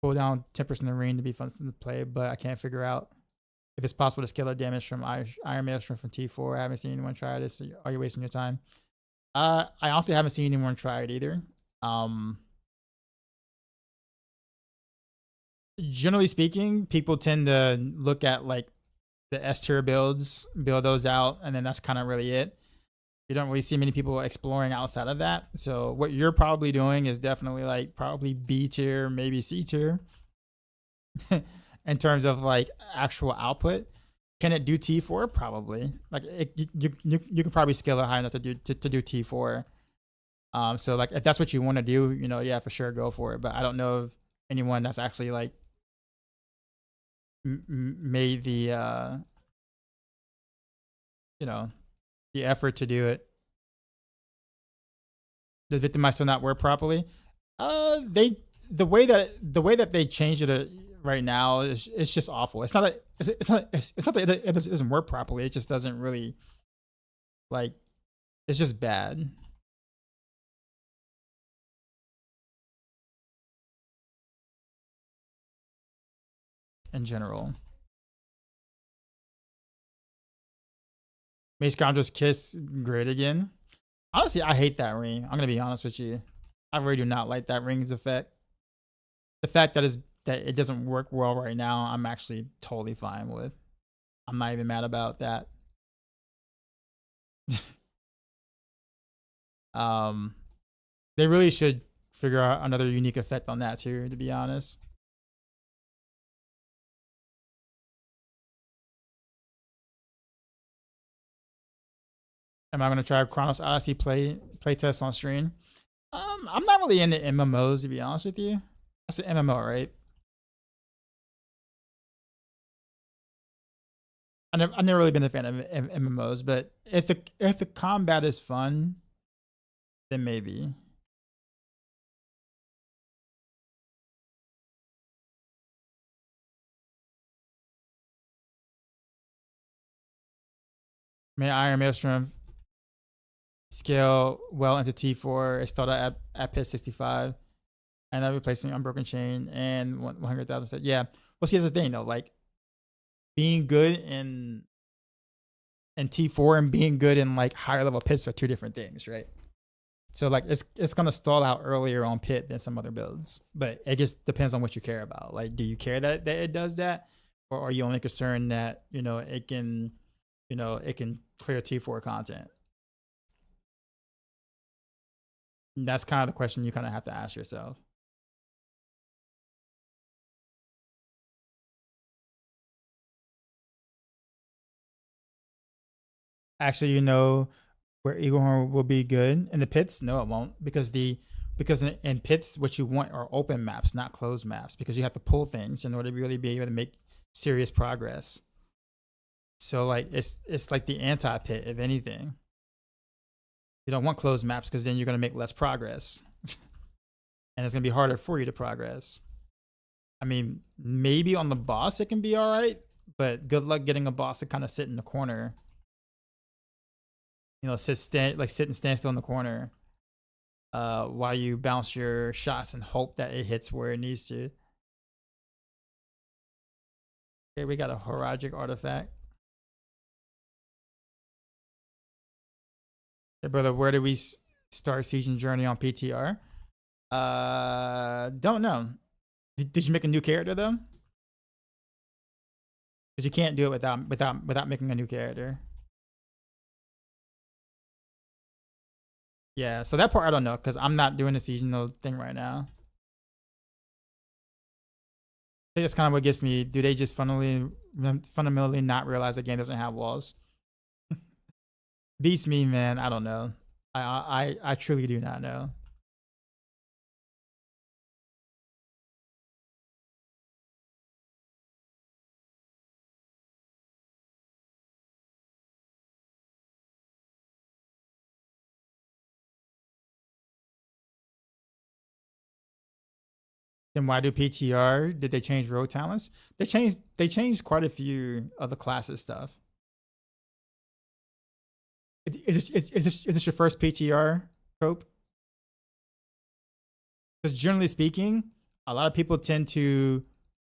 pull down 10% of the ring to be fun to play, but I can't figure out if it's possible to scale our damage from Iron Maelstrom from T4. I haven't seen anyone try this. Are you wasting your time? I honestly haven't seen anyone try it either. Generally speaking, people tend to look at like the S tier builds, build those out, and then that's kind of really it. You don't really see many people exploring outside of that. So what you're probably doing is definitely like probably B tier, maybe C tier in terms of like actual output. Can it do T4? Probably. Like you can probably scale it high enough to do T4. So like if that's what you want to do, you know, yeah, for sure, go for it. But I don't know of anyone that's actually like made the you know, the effort to do it. Does Victimize still not work properly? The way that they changed it right now is it's just awful. It's not that it doesn't work properly. It just doesn't really like. It's just bad. In general. Mace Conjurer's Kiss grid again. Honestly, I hate that ring. I'm gonna be honest with you. I really do not like that ring's effect. The fact that it doesn't work well right now, I'm actually totally fine with. I'm not even mad about that. They really should figure out another unique effect on that too, to be honest. Am I gonna try Chronos Odyssey play playtest on stream. I'm not really into MMOs, to be honest with you. That's an MMO, right? I've never really been a fan of MMOs, but if the combat is fun, then maybe. May Iron Maelstrom scale well into T4. It started at pit 65. And I'm replacing Unbroken Chain and 100,000 set. Yeah. Well, see, that's the thing though. Like being good in T4 and being good in like higher level pits are two different things, right? So like it's gonna stall out earlier on pit than some other builds, but it just depends on what you care about. Like, do you care that it does that, or are you only concerned that it can clear T4 content? And that's kind of the question you kind of have to ask yourself. Actually, where Eaglehorn will be good in the pits? No, it won't, because in pits, what you want are open maps, not closed maps, because you have to pull things in order to really be able to make serious progress. So like it's like the anti-pit, if anything. You don't want closed maps because then you're gonna make less progress, and it's gonna be harder for you to progress. I mean, maybe on the boss it can be all right, but good luck getting a boss to kind of sit in the corner. Sit and stand still in the corner while you bounce your shots and hope that it hits where it needs to. Okay, we got a Horagic artifact. Hey, brother, where do we start season journey on PTR? Don't know. Did you make a new character though? Because you can't do it without making a new character. Yeah, so that part I don't know because I'm not doing the seasonal thing right now. I think that's kind of what gets me. Do they just fundamentally not realize the game doesn't have walls? Beats me, man. I don't know. I truly do not know. Then why do PTR? Did they change road talents? They changed quite a few of the classes stuff. Is this your first PTR, Cope? Because generally speaking, a lot of people tend to.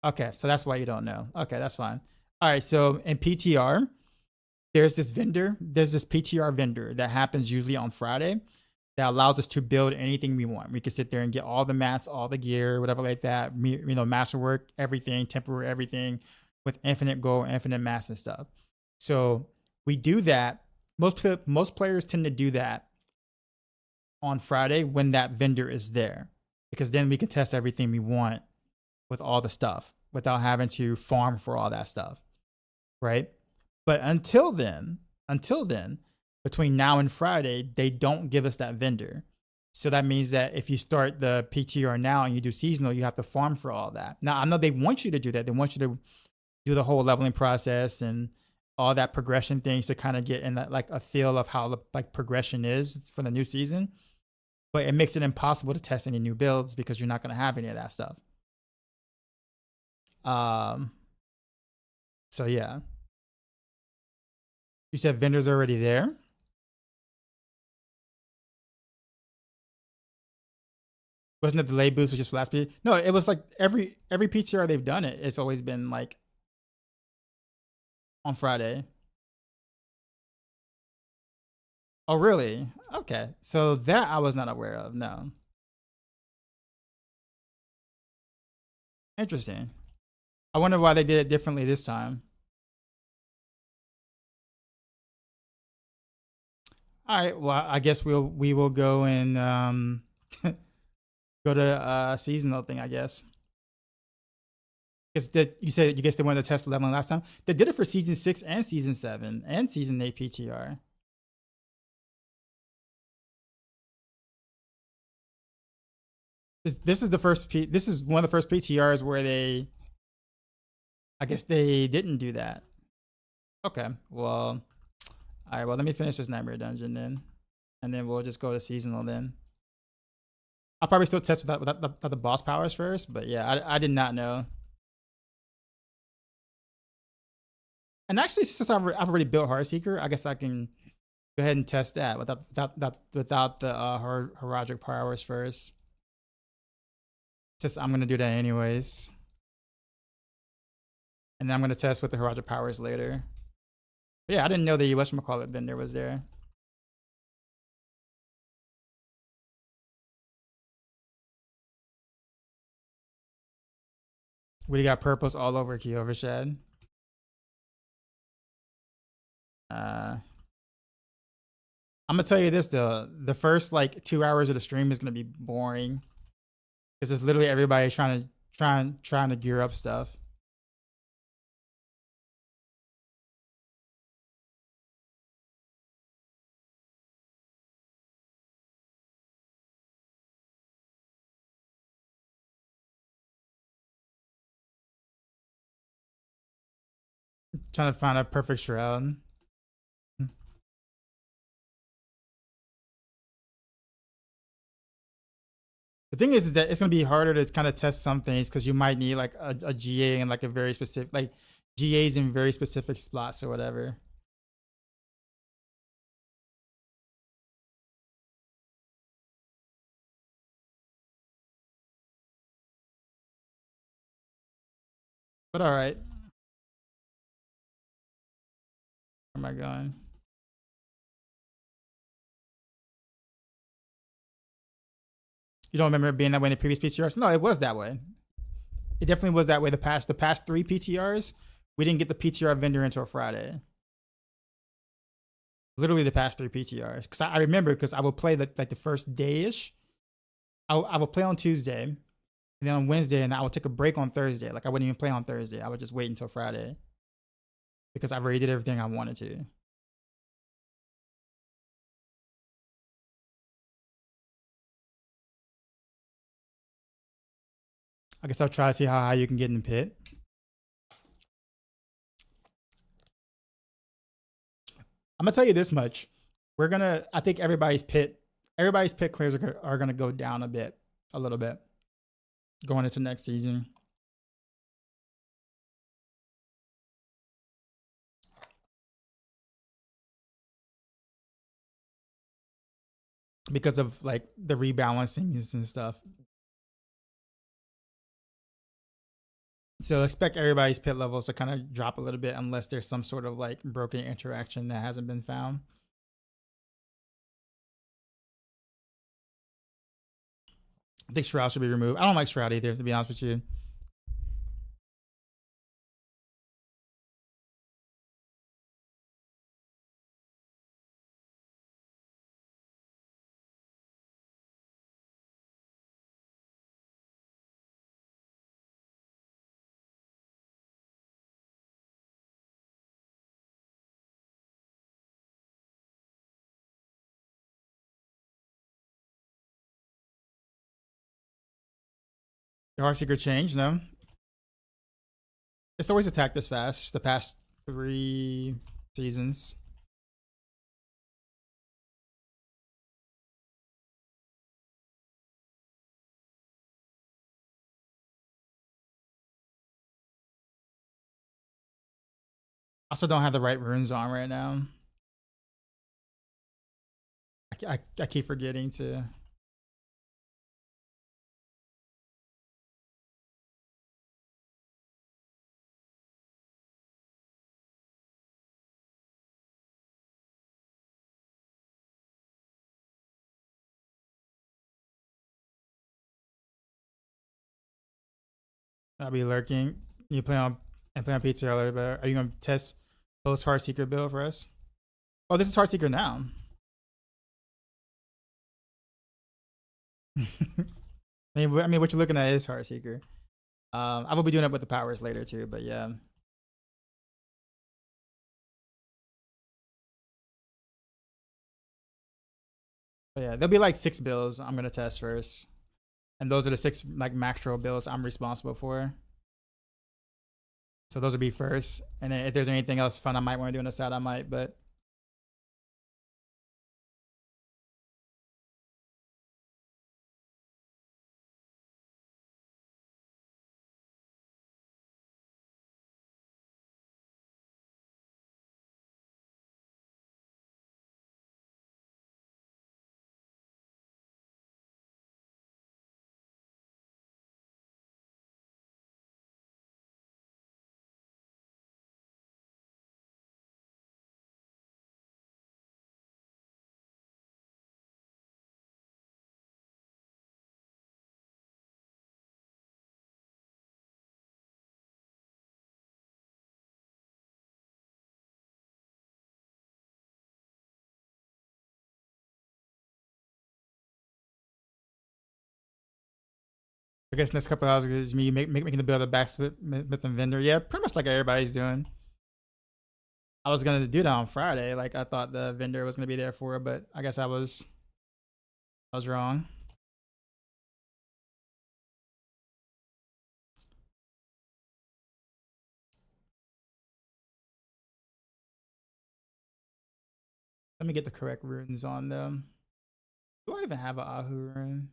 Okay, so that's why you don't know. Okay, that's fine. All right, so in PTR, there's this PTR vendor that happens usually on Friday that allows us to build anything we want. We can sit there and get all the mats, all the gear, whatever like that. Masterwork, everything, temporary, everything, with infinite gold, infinite mats and stuff. So we do that. Most players tend to do that on Friday when that vendor is there, because then we can test everything we want with all the stuff without having to farm for all that stuff, right? But until then, between now and Friday, they don't give us that vendor. So that means that if you start the PTR now and you do seasonal, you have to farm for all that. Now, I know they want you to do that. They want you to do the whole leveling process and all that progression things to kind of get in that, like, a feel of how the progression is for the new season. But it makes it impossible to test any new builds because you're not going to have any of that stuff. So yeah. You said vendors already there? Wasn't it the delay boost, which is for last period? No, it was like every PTR they've done it. It's always been like on Friday. Oh, really? Okay. So that I was not aware of. No. Interesting. I wonder why they did it differently this time. All right. Well, I guess we will go and go to seasonal thing, I guess. Because you said you guess they wanted to test leveling last time. They did it for season 6 and season 7 and season 8 PTR. This is the first this is one of the first PTRs where I guess they didn't do that. Okay, well, all right. Well, let me finish this Nightmare Dungeon then, and then we'll just go to seasonal then. I'll probably still test without the boss powers first, but yeah, I did not know. And actually, since I've already built Heartseeker, I guess I can go ahead and test that without the Heroic powers first. Just I'm gonna do that anyways, and then I'm gonna test with the Heroic powers later. But yeah, I didn't know the whatchamacallit vendor was there. We got purples all over Kyovashad. I'm gonna tell you this though: the first like 2 hours of the stream is gonna be boring because it's literally everybody trying to gear up stuff. Trying to find a perfect shroud. The thing is that it's gonna be harder to kind of test some things because you might need like a GA and like a very specific like GAs in very specific spots or whatever. But all right, where am I going? You don't remember it being that way in the previous PTRs? No, it was that way. It definitely was that way. The past 3 PTRs, we didn't get the PTR vendor until Friday. Literally the past 3 PTRs. Because I remember because I would play like the first day-ish. I would play on Tuesday, and then on Wednesday, and I would take a break on Thursday. Like I wouldn't even play on Thursday. I would just wait until Friday because I already did everything I wanted to. I guess I'll try to see how high you can get in the pit. I'm gonna tell you this much: I think everybody's pit clears are gonna go down a little bit, going into next season. Because of like the rebalancings and stuff. So expect everybody's pit levels to kind of drop a little bit unless there's some sort of like broken interaction that hasn't been found. I think Shroud should be removed. I don't like Shroud either, to be honest with you. The Heartseeker changed, no? It's always attacked this fast the past 3 seasons. I also don't have the right runes on right now. I keep forgetting to. I'll be lurking. You play on PTR later, but are you gonna test post Heartseeker build for us? Oh, this is Heartseeker now. I mean, what you're looking at is Heartseeker. I will be doing it with the powers later too, but yeah. But yeah, there'll be like 6 builds I'm gonna test first. And those are the 6 like macro builds I'm responsible for. So those would be first. And then if there's anything else fun I might want to do on the side, I might, but I guess next couple hours is me making the build a backsmith and vendor. Yeah, pretty much like everybody's doing. I was gonna do that on Friday. Like I thought the vendor was gonna be there for it, but I guess I was wrong. Let me get the correct runes on them. Do I even have an Ahu rune?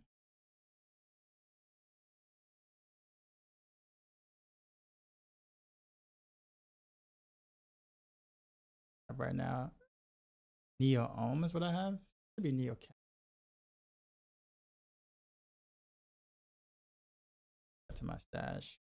Right now, Neo Ohm is what I have. Should be Neo Cat. To my stash.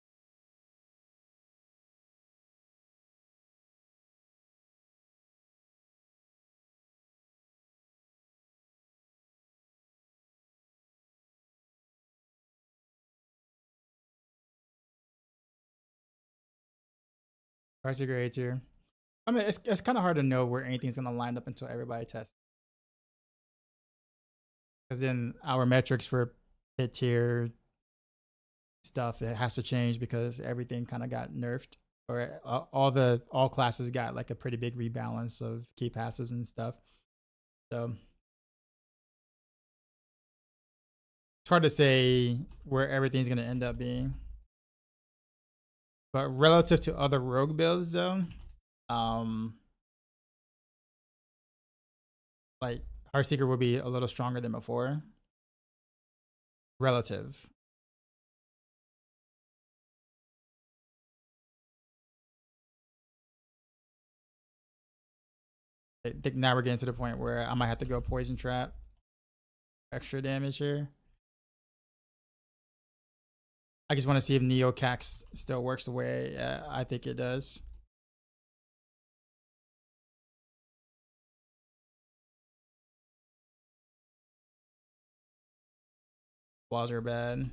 Heartseeker A tier. I mean, it's kind of hard to know where anything's gonna line up until everybody tests. Because then our metrics for hit tier stuff, it has to change because everything kind of got nerfed, or all classes got like a pretty big rebalance of key passives and stuff. So it's hard to say where everything's gonna end up being. But relative to other rogue builds, though, like Heartseeker will be a little stronger than before. Relative. I think now we're getting to the point where I might have to go poison trap. Extra damage here. I just want to see if Neo Cax still works the way I think it does. Walls are bad.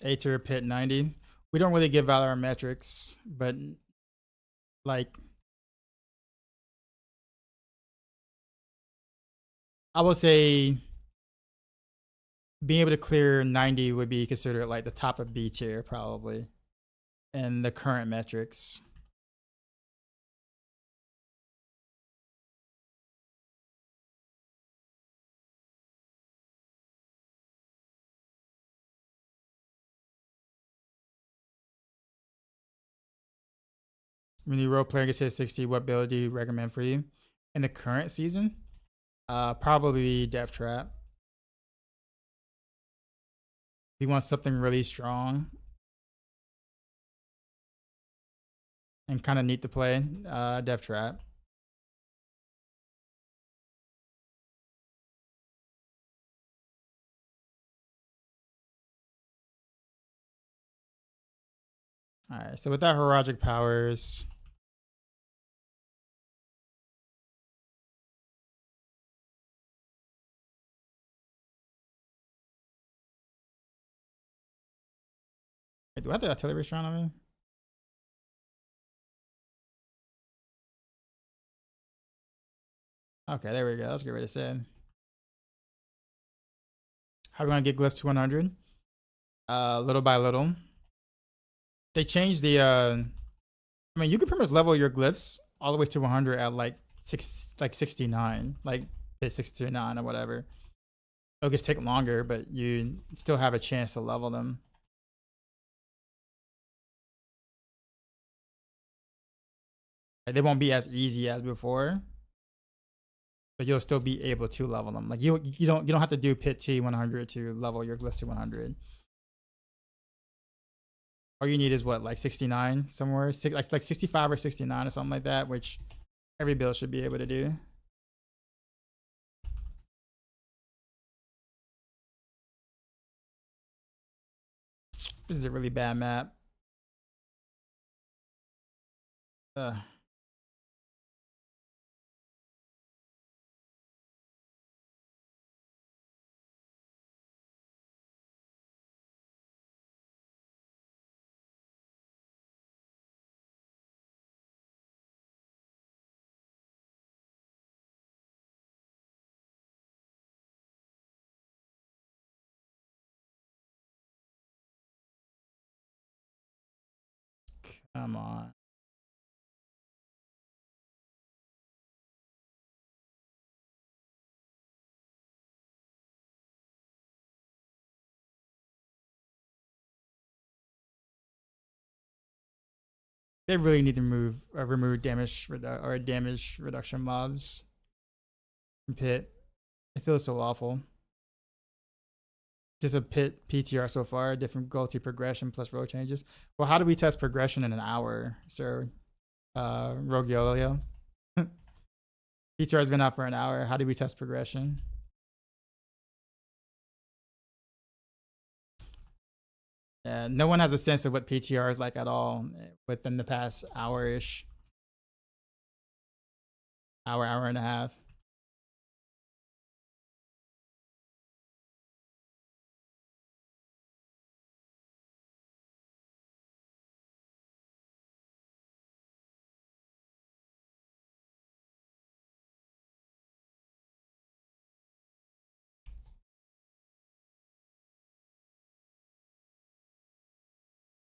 A tier pit 90. We don't really give out our metrics, but like I will say being able to clear 90 would be considered like the top of B tier probably in the current metrics. When the role player gets hit 60, what build do you recommend for you? In the current season? Probably Death Trap. We want something really strong and kind of neat to play. Death Trap. All right, so with that Heroic Powers, Wait, do I have the artillery strand on me? Okay, there we go. Let's get rid of Sid. How are we gonna get glyphs to 100? Little by little. They changed the. I mean, you can pretty much level your glyphs all the way to 100 at like 69, like hit 69 or whatever. It'll just take longer, but you still have a chance to level them. Like, they won't be as easy as before, but you'll still be able to level them. Like you don't have to do pit T 100 to level your glyphs to 100. All you need is what, like 69 somewhere, like 65 or 69 or something like that, which every build should be able to do. This is a really bad map. Come on. They really need to remove damage reduction mobs from pit. It feels so awful. Just a pit PTR so far, different goal to progression plus road changes. Well, how do we test progression in an hour, sir? Rogue Yolio. PTR has been out for an hour. How do we test progression? Yeah, no one has a sense of what PTR is like at all within the past hour-ish. Hour and a half.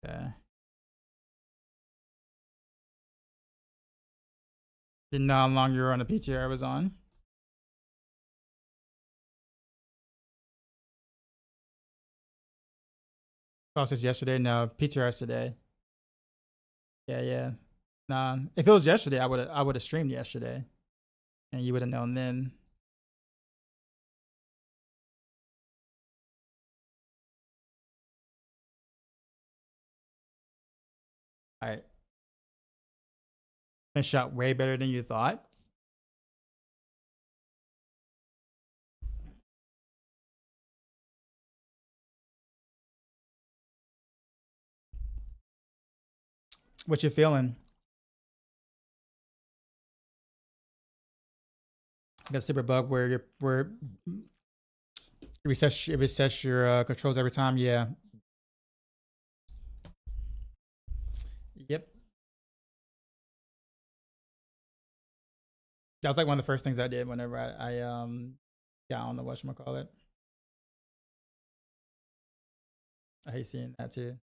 Yeah. Didn't know how long you were on the PTR was on. Oh, since yesterday? No, PTR is today. Yeah. Nah, if it was yesterday, I would have streamed yesterday, and you would have known then. All right, been shot way better than you thought. What you feeling? Got super bug where it resets your controls every time. Yeah. Yep. That was like one of the first things I did whenever I got on the whatchamacallit. I hate seeing that too.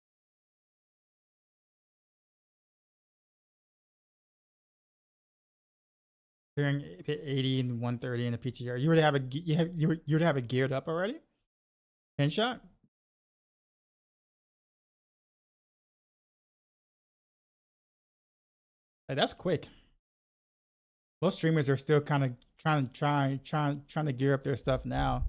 Hearing 80 and 130 in the PTR. You would have you would have it geared up already? Pinshot? Like, that's quick. Most streamers are still kind of trying to gear up their stuff now.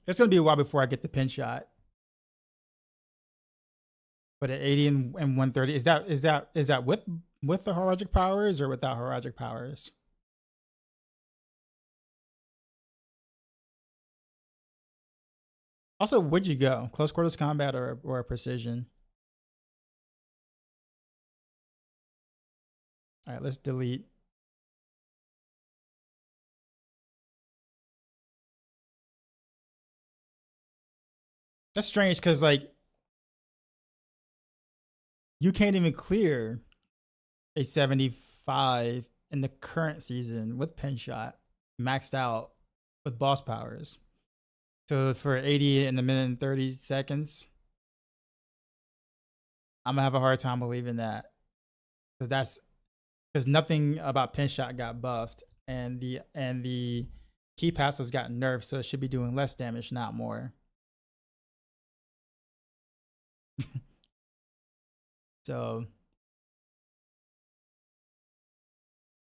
It's gonna be a while before I get the pin shot. But at 80 and 130, is that with the Horagic powers or without Horagic powers? Also, would you go close quarters combat or precision? All right, let's delete. That's strange because like you can't even clear a 75 in the current season with Pinshot maxed out with boss powers. So for 80 in the minute and 30 seconds, I'm gonna have a hard time believing that because nothing about Pinshot got buffed and the key passives got nerfed, so it should be doing less damage, not more. So,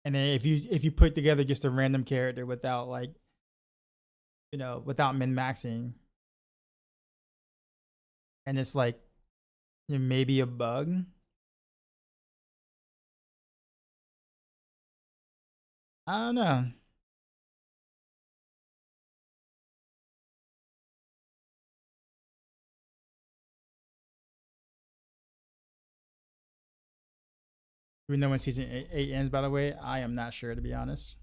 and then if you put together just a random character without like without min maxing, and it's like maybe a bug. I don't know. We know when season eight ends. By the way, I am not sure to be honest.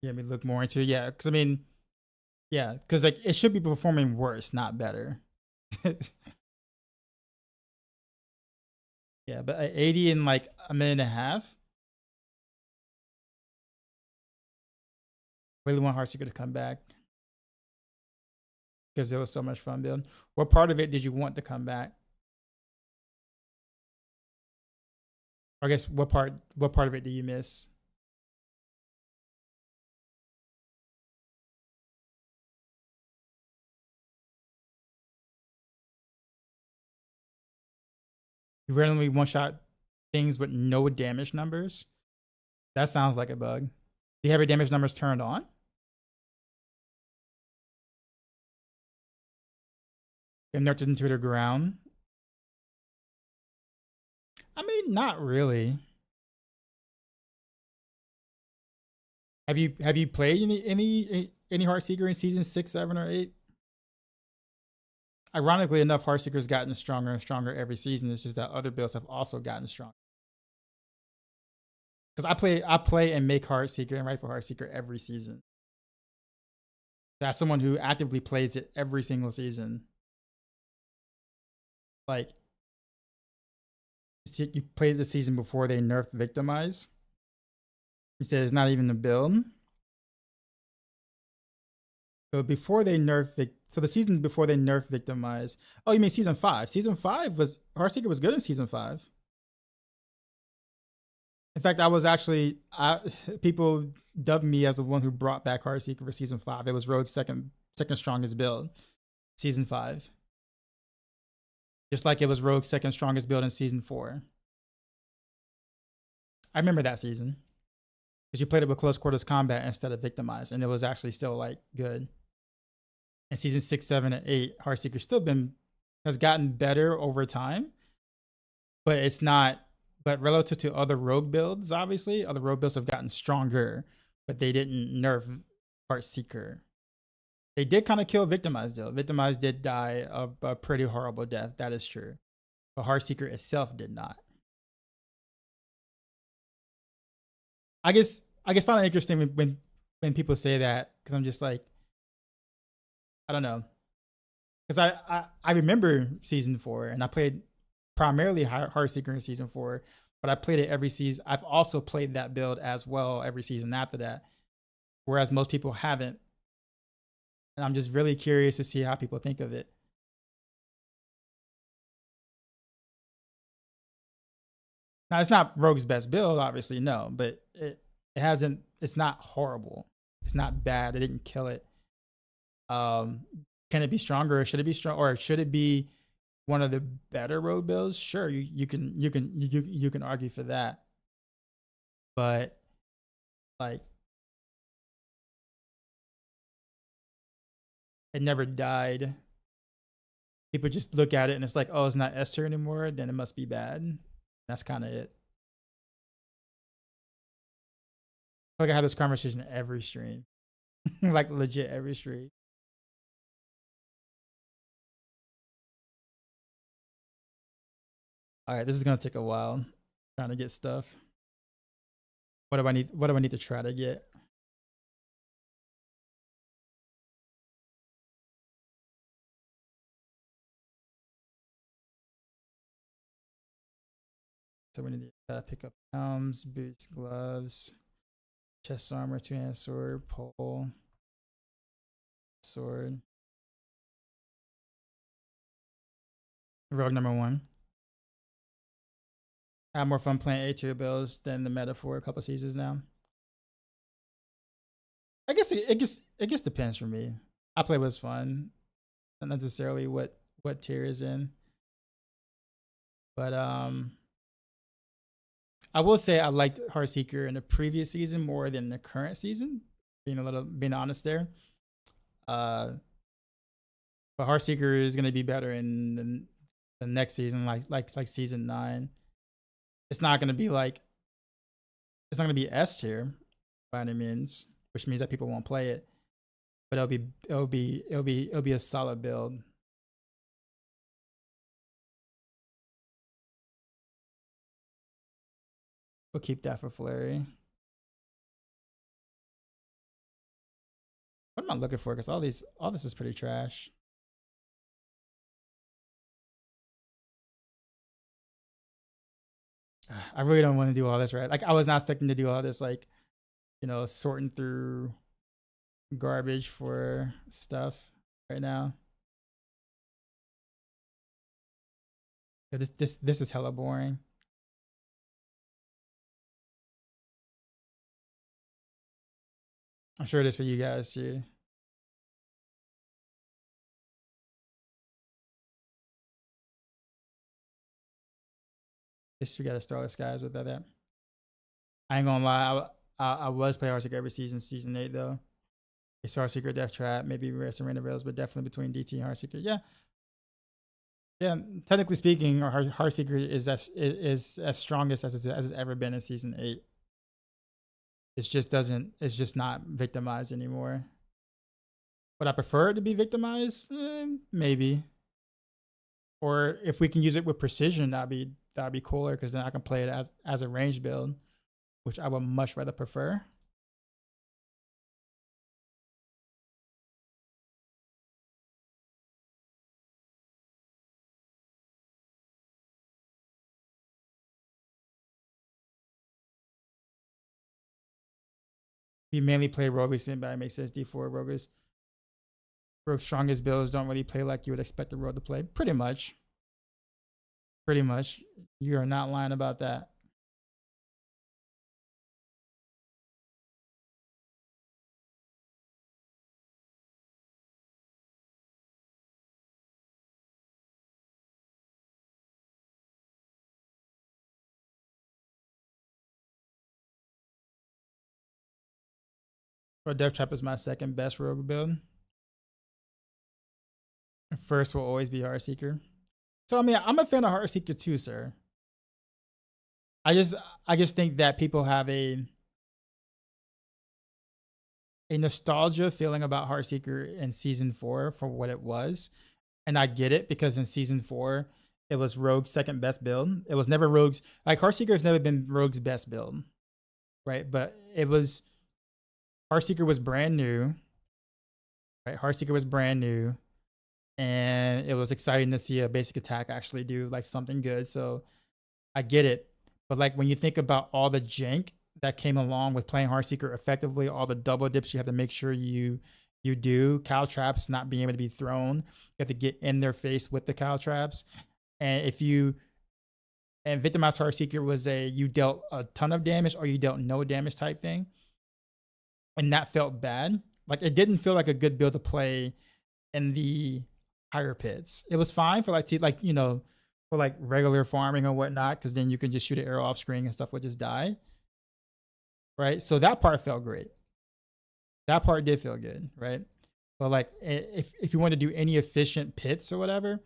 Yeah, me look more into because I mean, yeah, because like it should be performing worse, not better. Yeah, but 80 in like a minute and a half. Really want Heartseeker to come back because it was so much fun building. What part of it did you want to come back? Or I guess what part of it do you miss? You randomly one shot things with no damage numbers. That sounds like a bug. Do you have your damage numbers turned on? And nurtured into the ground. I mean, not really. Have you played any Heartseeker in season 6, 7, or 8? Ironically enough, Heartseeker's gotten stronger and stronger every season. It's just that other builds have also gotten stronger. Because I play and make Heartseeker and write for Heartseeker every season. That's someone who actively plays it every single season. Like you played the season before they nerfed Victimize. He said it's not even the build. So before they nerfed so the season before they nerfed Victimize. Oh, you mean season 5? Season 5 was Heartseeker was good in season 5. In fact, I was actually people dubbed me as the one who brought back Heartseeker for season 5. It was Rogue's second strongest build, season 5. Just like it was Rogue's second strongest build in season 4. I remember that season because you played it with close quarters combat instead of Victimize, and it was actually still like good. And season 6, 7, and 8, Heartseeker still has gotten better over time, but it's not. But relative to other Rogue builds, obviously, other Rogue builds have gotten stronger, but they didn't nerf Heartseeker. They did kind of kill Victimize though. Victimize did die a pretty horrible death. That is true, but Heartseeker itself did not. I find it interesting when people say that because I'm just like I don't know because I remember season 4 and I played primarily Heartseeker in season 4, but I played it every season. I've also played that build as well every season after that, whereas most people haven't. And I'm just really curious to see how people think of it. Now, it's not Rogue's best build, obviously, no, but it hasn't. It's not horrible. It's not bad. It didn't kill it. Um, can it be stronger? Or should it be strong? Or should it be one of the better Rogue builds? Sure, you can argue for that, but like it never died. People just look at it and it's like, oh, it's not S tier anymore. Then it must be bad. That's kind of it. Like I have this conversation every stream, like legit every stream. All right, this is gonna take a while trying to get stuff. What do I need? What do I need to try to get? So we need to try to pick up helms, boots, gloves, chest armor, two-handed sword, pole, sword. Rogue number 1. I have more fun playing A tier builds than the meta for a couple seasons now. I guess it just depends for me. I play what's fun, not necessarily what tier is in. But I will say I liked Heartseeker in the previous season more than the current season. Being honest there. But Heartseeker is gonna be better in the next season, like season 9. It's not gonna be S tier by any means, which means that people won't play it. But it'll be a solid build. We'll keep that for Flurry. What am I looking for? Because all this is pretty trash. I really don't want to do all this, right? Like, I was not expecting to do all this, like, sorting through garbage for stuff right now. Yeah, this is hella boring. I'm sure it is for you guys too. Guess we gotta Starless Skies with that. I ain't gonna lie, I was playing Heartseeker every season 8 though. It's Heartseeker, Death Trap, maybe Rest and Rain of Veils, but definitely between DT and Heartseeker. Yeah. Yeah, technically speaking, our Heartseeker is as strongest as it's ever been in season 8. It's just not victimized anymore. Would I prefer it to be victimized? Maybe. Or if we can use it with precision, that'd be cooler, because then I can play it as a range build, which I would much rather prefer. You mainly play Rogue recently, but it makes sense. D4 Rogues. Rogue's strongest builds don't really play like you would expect the Rogue to play. Pretty much. Pretty much. You are not lying about that. Or Death Trap is my second best Rogue build. First will always be Heartseeker. So I mean, I'm a fan of Heartseeker too, sir. I just think that people have a nostalgia feeling about Heartseeker in season 4 for what it was. And I get it, because in season 4, it was Rogue's second best build. It was never Rogue's, like, Heartseeker has never been Rogue's best build, right? But it was, Heartseeker was brand new, right? Heartseeker was brand new, and it was exciting to see a basic attack actually do like something good. So I get it. But like, when you think about all the jank that came along with playing Heartseeker effectively, all the double dips you have to make sure you do, cow traps not being able to be thrown, you have to get in their face with the cow traps. And Victimized Heartseeker was you dealt a ton of damage or you dealt no damage type thing. And that felt bad. Like, it didn't feel like a good build to play in the higher pits. It was fine for for like regular farming or whatnot, because then you can just shoot an arrow off screen and stuff would just die. Right? So that part felt great. That part did feel good, right? But like, if you want to do any efficient pits or whatever,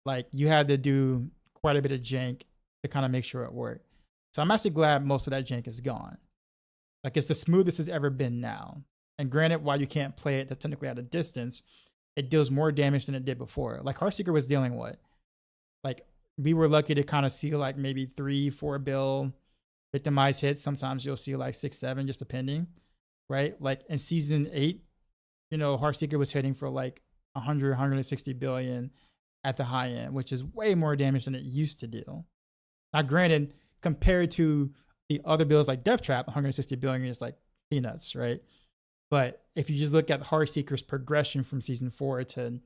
like, you had to do quite a bit of jank to kind of make sure it worked. So I'm actually glad most of that jank is gone. Like, it's the smoothest it's ever been now. And granted, while you can't play it technically at a distance, it deals more damage than it did before. Like, Heartseeker was dealing what? Like, we were lucky to kind of see like maybe 3-4 bill victimized hits. Sometimes you'll see like 6-7, just depending, right? Like in season 8, you know, Heartseeker was hitting for like 100, 160 billion at the high end, which is way more damage than it used to do. Now, granted, compared to the other builds like Death Trap, 160 billion is like peanuts, right? But if you just look at Heartseeker's progression from season 4 to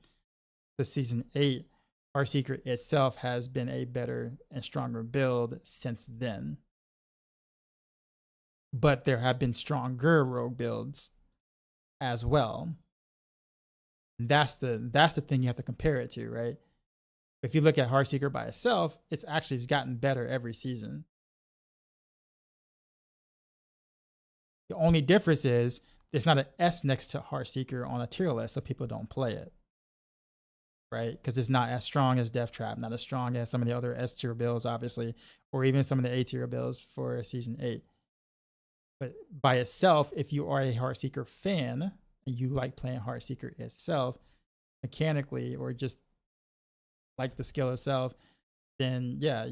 season 8, Heartseeker itself has been a better and stronger build since then. But there have been stronger rogue builds as well. And that's the thing you have to compare it to, right? If you look at Heartseeker by itself, it's gotten better every season. The only difference is there's not an S next to Heartseeker on a tier list, so people don't play it, right? Because it's not as strong as Death Trap, not as strong as some of the other S tier builds, obviously, or even some of the A tier builds for season 8. But by itself, if you are a Heartseeker fan and you like playing Heartseeker itself, mechanically or just like the skill itself, then yeah,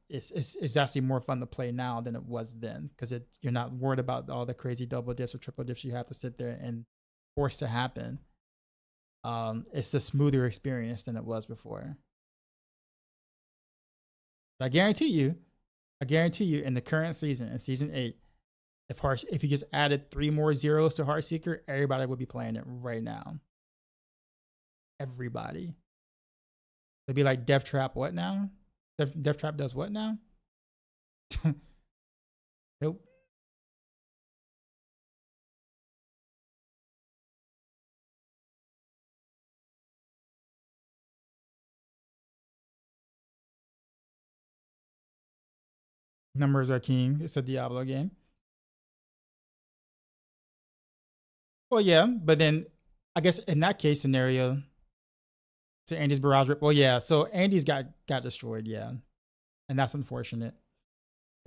it's actually more fun to play now than it was then, because you're not worried about all the crazy double dips or triple dips you have to sit there and force to happen. It's a smoother experience than it was before. But I guarantee you, in the current season, in season 8, if you just added 3 more zeros to Heartseeker, everybody would be playing it right now. Everybody. It'd be like Death Trap, what now? Death Trap does what now? Nope. Numbers are king. It's a Diablo game. Well, yeah, but then I guess in that case scenario, so Andy's barrage rip. Well, yeah, so Andy's got destroyed, yeah, and that's unfortunate.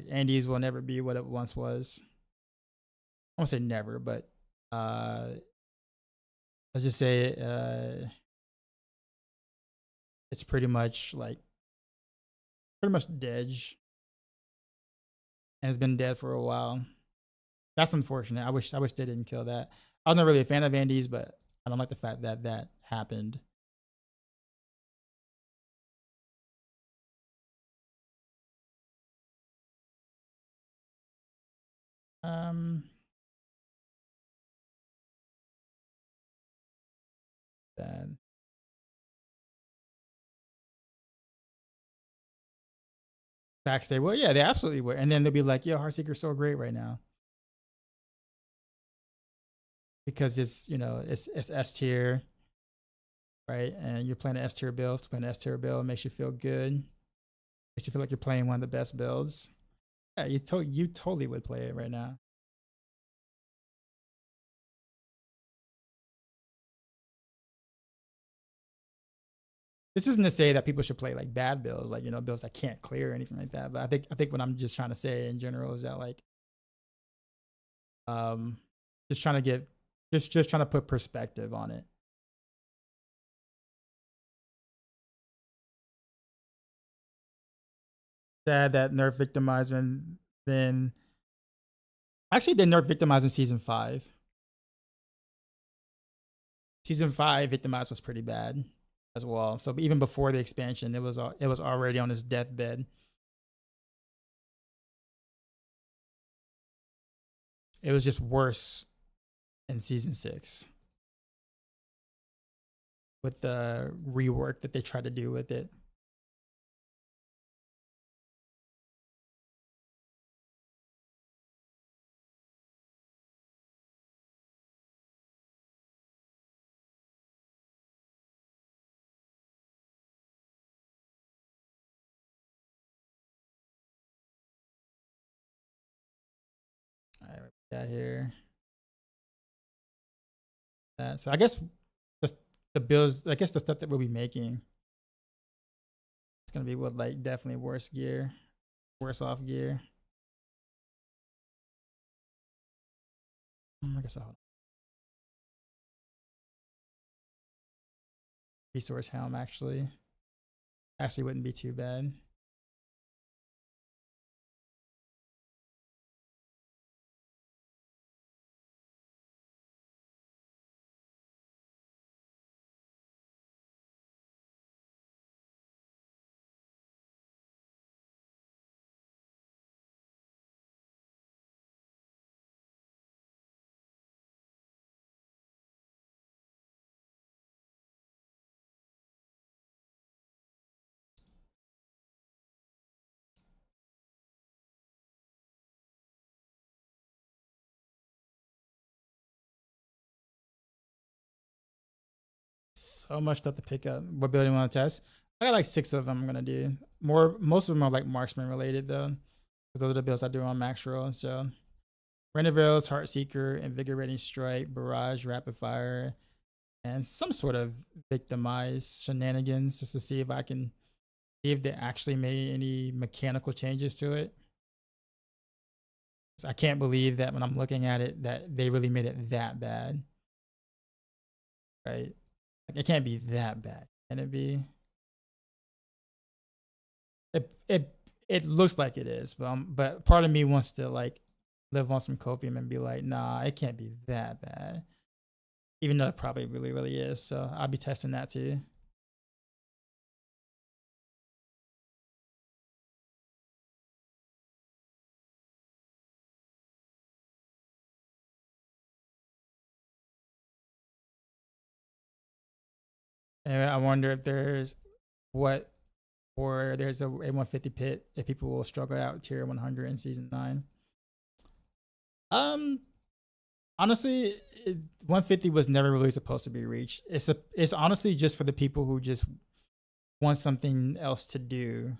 Andy's will never be what it once was. I won't say never, but let's just say it's pretty much dead, and it's been dead for a while. That's unfortunate. I wish they didn't kill that. I was not really a fan of Andy's, but I don't like the fact that that happened. Then backstage, well, yeah, they absolutely would, and then they'll be like, "Yo, Heartseeker's so great right now," because it's it's S tier, right? And you're playing an S tier build. Playing an S tier build makes you feel good. Makes you feel like you're playing one of the best builds. Yeah, you totally would play it right now. This isn't to say that people should play like bad builds, like builds that can't clear or anything like that. But I think what I'm just trying to say in general is that like, just trying to get just trying to put perspective on it. Sad that nerf victimized then actually they nerf victimized in season 5. Season 5 victimized was pretty bad as well. So even before the expansion, it was already on his deathbed. It was just worse in season 6 with the rework that they tried to do with it. All right, got here. So I guess the builds, I guess the stuff that we'll be making, it's gonna be with like definitely worse gear, worse off gear. I guess I'll resource helm actually. Actually wouldn't be too bad. So much stuff to pick up. What building want to test? I got like 6 of them I'm gonna do. Most of them are like marksman related though, because those are the builds I do on max roll. So Renovails, Heartseeker, Invigorating Strike, Barrage, Rapid Fire, and some sort of victimize shenanigans just to see if I can see if they actually made any mechanical changes to it. I can't believe that when I'm looking at it that they really made it that bad. Right? Like, it can't be that bad. Can it be? It looks like it is, but part of me wants to like live on some copium and be like, nah, it can't be that bad. Even though it probably really is. So I'll be testing that too. And I wonder if there's there's a 150 pit if people will struggle out tier 100 in season 9. Honestly, 150 was never really supposed to be reached. It's honestly just for the people who just want something else to do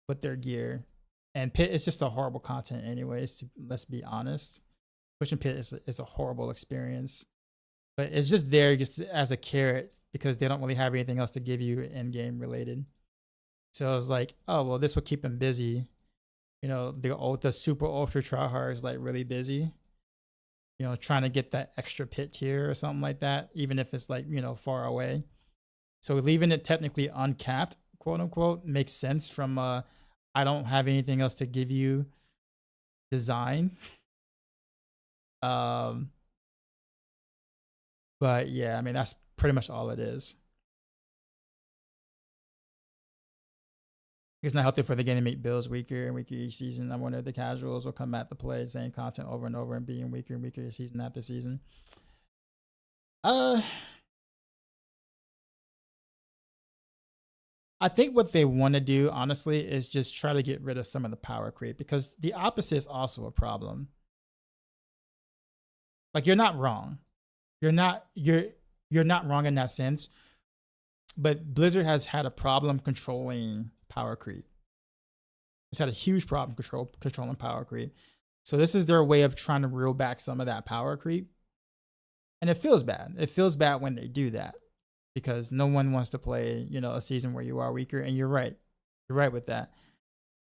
with their gear. And pit is just a horrible content anyways, let's be honest. Pushing pit is a horrible experience. But it's just there just as a carrot because they don't really have anything else to give you in game related. So I was like, oh well, this will keep them busy. You know, the super ultra tryhard is like really busy. You know, trying to get that extra pit tier or something like that, even if it's like, you know, far away. So leaving it technically uncapped, quote unquote, makes sense from I don't have anything else to give you design. But yeah, I mean, that's pretty much all it is. It's not healthy for the game to make builds weaker and weaker each season. I wonder if the casuals will come back to play the same content over and over and being weaker and weaker season after season. I think what they want to do, honestly, is just try to get rid of some of the power creep because the opposite is also a problem. Like, you're not wrong. You're not wrong in that sense. But Blizzard has had a problem controlling power creep. It's had a huge problem controlling power creep. So this is their way of trying to reel back some of that power creep. And it feels bad. It feels bad when they do that because no one wants to play, you know, a season where you are weaker. And you're right. You're right with that.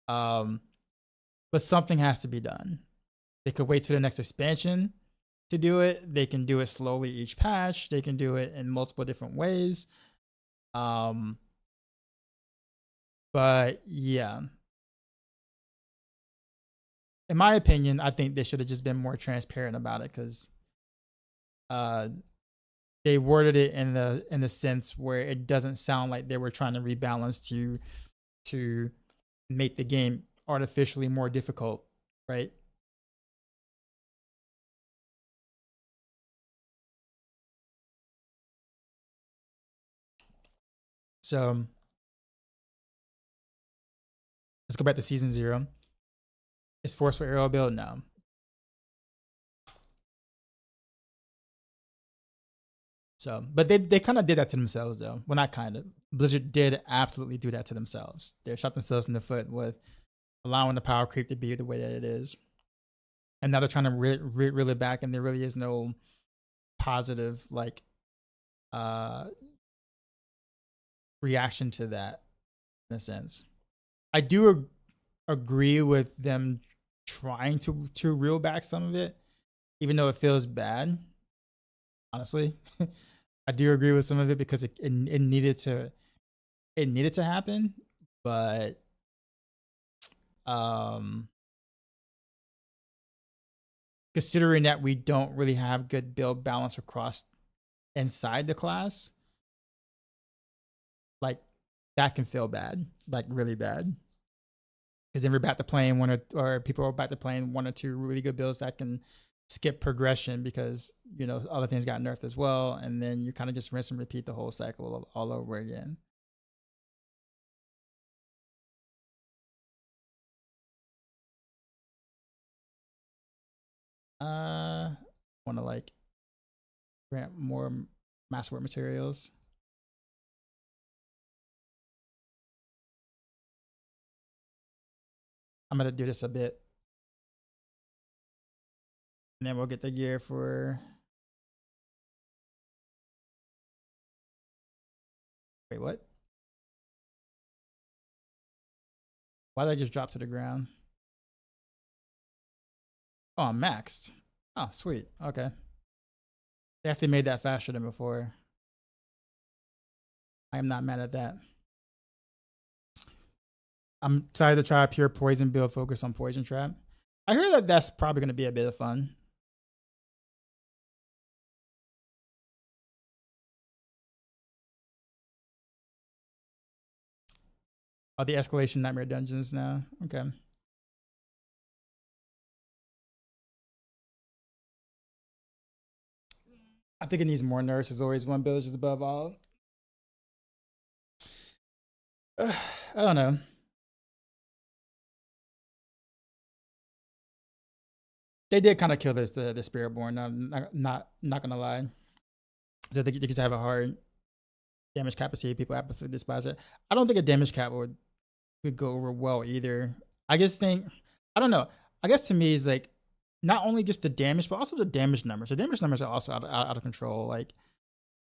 But something has to be done. They could wait till the next expansion to do it. They can do it slowly each patch. They can do it in multiple different ways. But yeah, in my opinion, I think they should have just been more transparent about it because they worded it in the sense where it doesn't sound like they were trying to rebalance to make the game artificially more difficult, right? So let's go back to season 0. Is forced for aerial build? No. So, but they kind of did that to themselves though. Well, not kind of. Blizzard did absolutely do that to themselves. They shot themselves in the foot with allowing the power creep to be the way that it is. And now they're trying to reel it back, and there really is no positive like reaction to that in a sense. I do agree with them trying to reel back some of it, even though it feels bad, honestly. I do agree with some of it because it needed to happen, but um considering that we don't really have good build balance across inside the class, like that can feel bad, like really bad. Because then we're back to playing or people are back to playing one or two really good builds that can skip progression because other things got nerfed as well, and then you kind of just rinse and repeat the whole cycle all over again. Want to like grant more masterwork materials. I'm gonna do this a bit, and then we'll get the gear for. Wait, what? Why did I just drop to the ground? Oh, I'm maxed. Oh, sweet. Okay. They actually made that faster than before. I am not mad at that. I'm excited to try a pure poison build, focus on poison trap. I hear that that's probably going to be a bit of fun. Oh, the escalation nightmare dungeons now. Okay. I think it needs more nerfs. There's always one build is above all. I don't know. They did kind of kill this the Spiritborn. I'm not gonna lie. So they just have a hard damage capacity. People absolutely despise it. I don't think a damage cap would go over well either. I just think I don't know. I guess to me it's like not only just the damage, but also the damage numbers. The damage numbers are also out of control. Like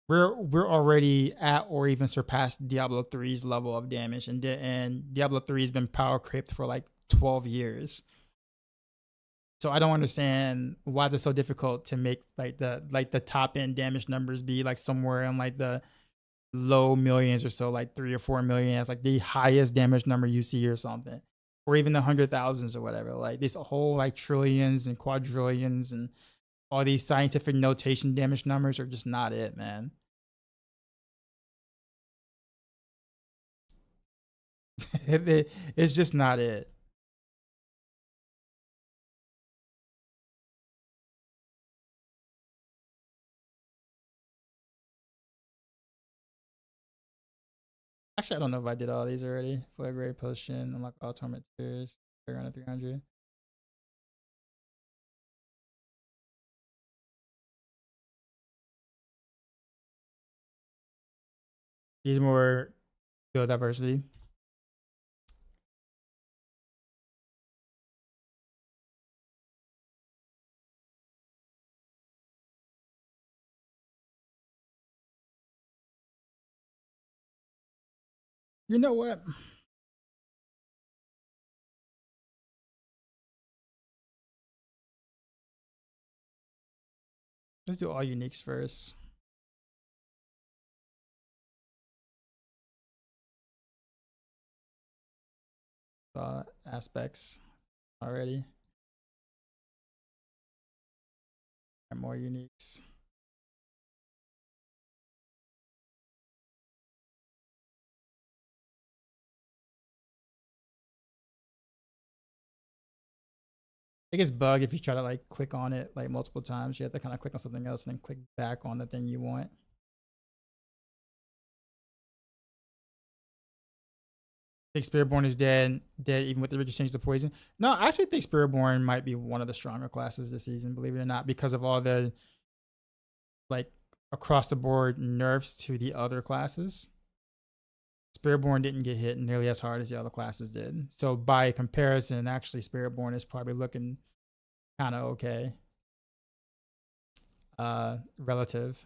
we're already at or even surpassed Diablo 3's level of damage, and Diablo 3 has been power creeped for like 12 years. So I don't understand why is it so difficult to make like the top end damage numbers be like somewhere in like the low millions or so, like 3 or 4 million as like the highest damage number you see or something, or even the 100,000s or whatever. Like this whole like trillions and quadrillions and all these scientific notation damage numbers are just not it, man. It's just not it. Actually, I don't know if I did all these already. Flagrate potion, unlock all torment tears, around 300. These more biodiversity. You know what? Let's do all uniques first. Aspects already. And more uniques. Biggest bug if you try to like click on it like multiple times, you have to kind of click on something else and then click back on the thing you want. I think Spiritborn is dead even with the change to poison. No, I actually think Spiritborn might be one of the stronger classes this season, believe it or not, because of all the like across the board nerfs to the other classes. Spiritborn didn't get hit nearly as hard as the other classes did. So by comparison, actually Spiritborn is probably looking kind of okay. Relative.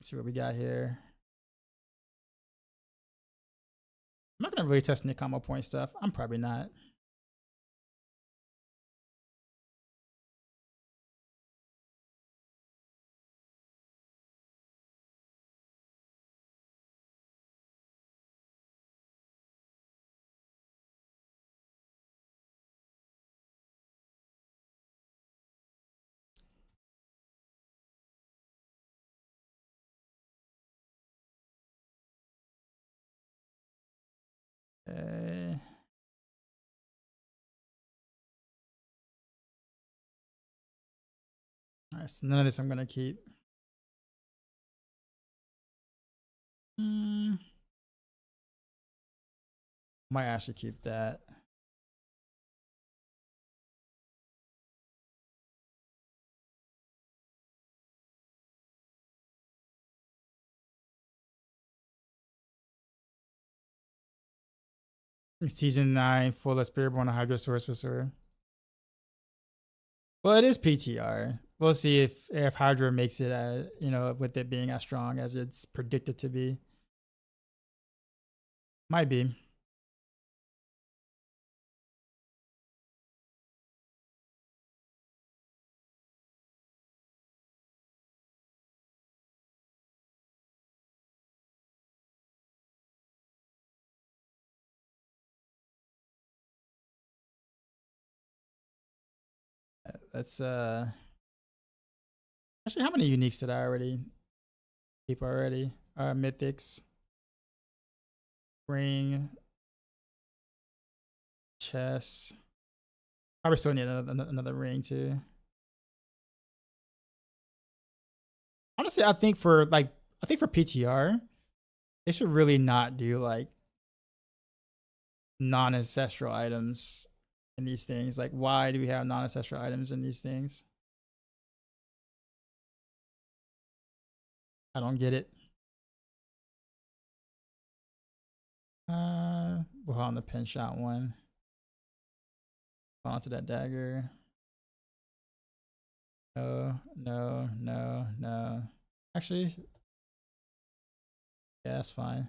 Let's see what we got here. I'm not gonna really test Nick combo point stuff. I'm probably not. Nice. None of this I'm gonna keep. Might actually keep that. Season 9, full of Spiritborn Hydro Sorcerer. Well, it is PTR. We'll see if Hydra makes it, you know, with it being as strong as it's predicted to be. Might be. That's actually, how many uniques did I already keep already? Mythics, ring, chess. Probably still need another ring too. Honestly, I think for PTR, they should really not do like non-ancestral items in these things. Like, why do we have non-ancestral items in these things? I don't get it. We'll on the Pinshot one. Onto that dagger. No, no, no, no. Actually, yeah, that's fine.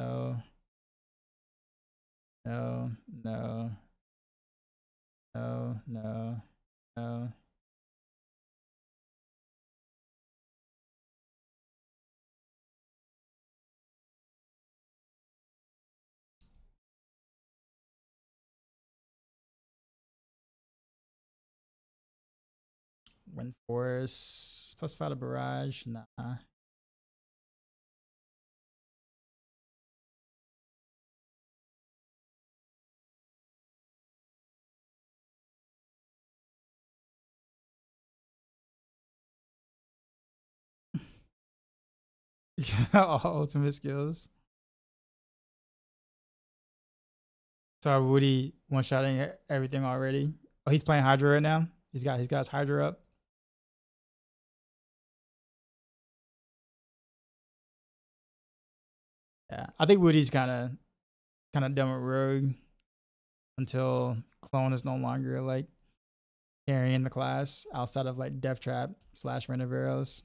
No, no, no, no, no, no. Wind Force plus 5 to barrage. Nah. All ultimate skills. So Woody one shotting everything already. Oh, he's playing Hydra right now. He's got his Hydra up. Yeah, I think Woody's kind of done with Rogue until Clone is no longer like carrying the class outside of like Death Trap / Renoveros.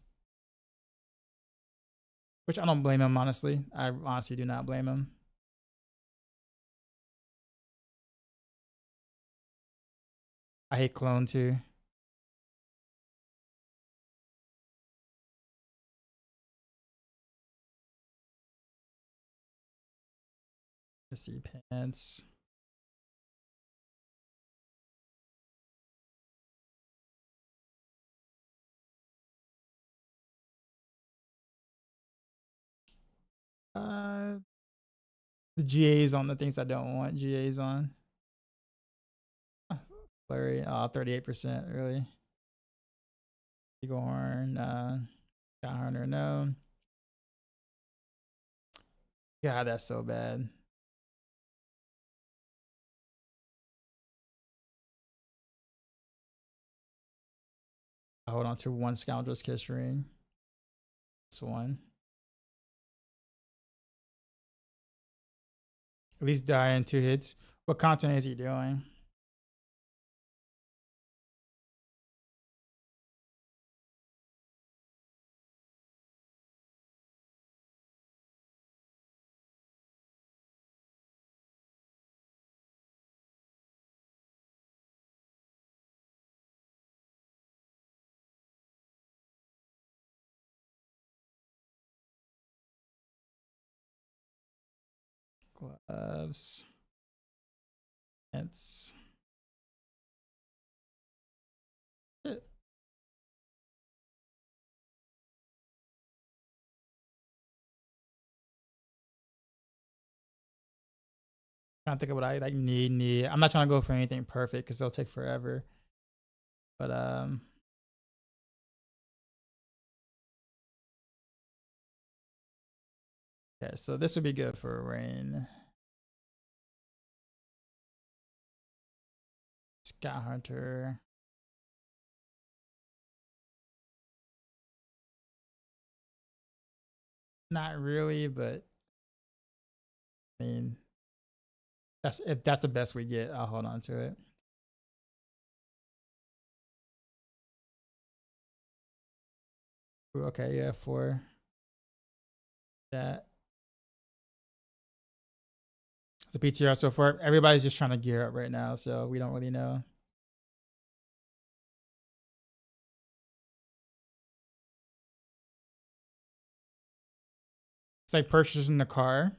Which I don't blame him, honestly. I honestly do not blame him. I hate Clone too. The sea pants. The GAs on the things I don't want GAs on. Flurry, 38%, really. Eagle Horn, Sky Hunter, no. God, that's so bad. I hold on to one Scoundrel's Kiss ring. This one. At least die in 2 hits. What content is he doing? Gloves. It's it. Trying to think of what I like need. I'm not trying to go for anything perfect because they'll take forever. But Okay, so this would be good for rain. Sky Hunter. Not really, but I mean, if that's the best we get, I'll hold on to it. Okay, yeah, for that. The PTR so far, everybody's just trying to gear up right now, so we don't really know. It's like purchasing a car,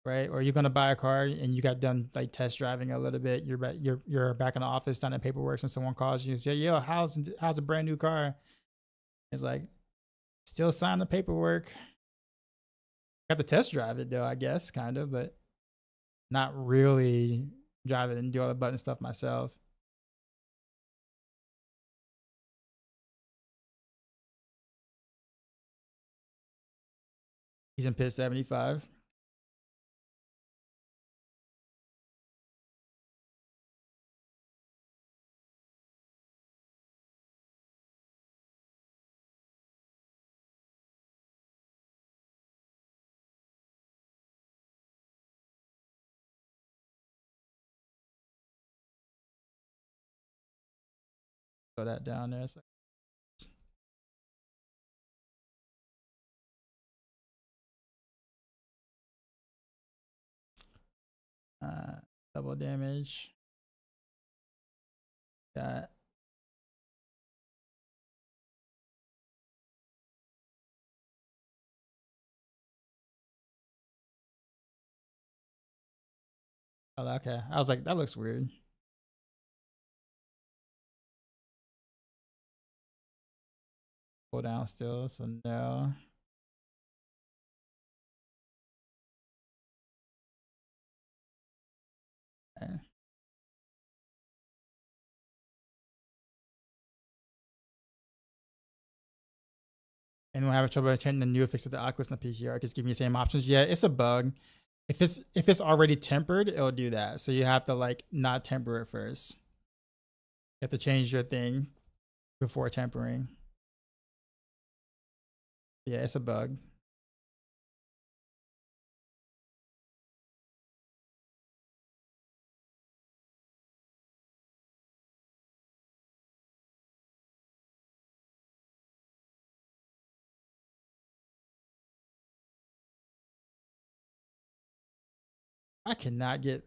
right? Or you're gonna buy a car and you got done like test driving a little bit. You're back in the office done at paperwork, and someone calls you and say, "Yo, how's a brand new car?" It's like still sign the paperwork. Got to test drive it though, I guess, kind of, but not really drive it and do all the button stuff myself. He's in pit 75. Throw that down there. So, double damage. Got oh, okay. I was like, that looks weird. Pull down still, so no. Okay. Anyone having trouble changing the new fix of the Oculus and the PTR? Just give me the same options. Yeah, it's a bug. If it's already tempered, it'll do that. So you have to like not temper it first. You have to change your thing before tempering. Yeah, it's a bug. I cannot get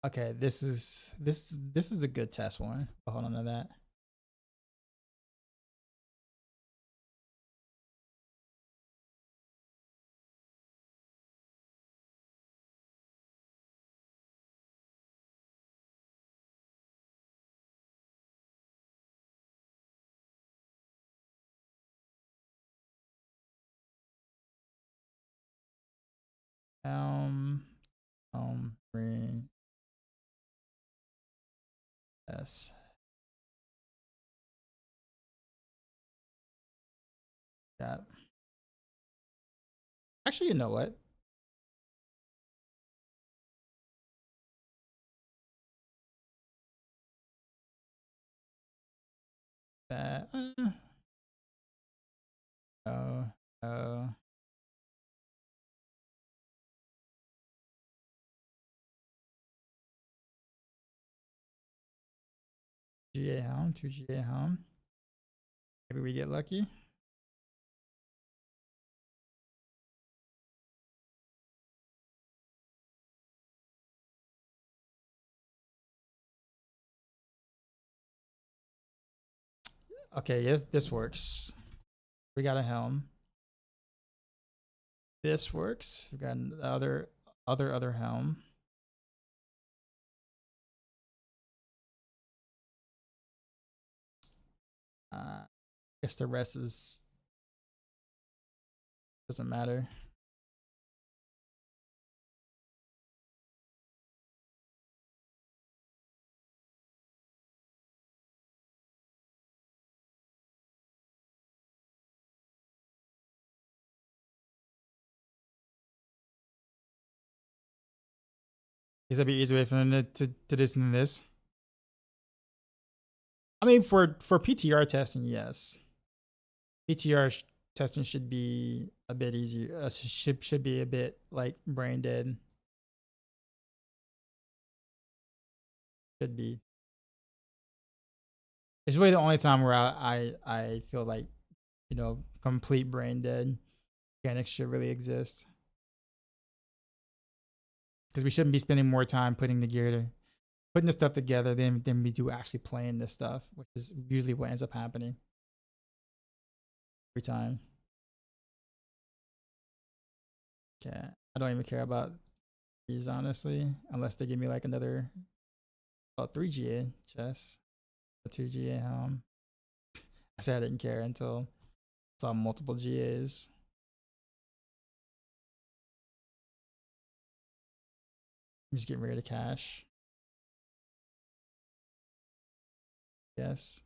okay, this is a good test one. Hold on to that. Um ring S. That actually, you know what? That oh oh GA home, 2 GA home. Maybe we get lucky. Okay, yes, this works. We got a helm. This works. We got other helm. Guess the rest is doesn't matter. Is that be easy way for them to this and this? I mean, for PTR testing, yes. PTR testing should be a bit easier. Should be a bit like brain dead. Should be. It's really the only time where I feel like, you know, complete brain dead mechanics should really exist. Because we shouldn't be spending more time putting the stuff together than we do actually playing this stuff, which is usually what ends up happening every time. Okay, I don't even care about these honestly, unless they give me like another 3 GA chess, a 2 GA home. I said I didn't care until I saw multiple GAs. I'm just getting rid of cash. Yes.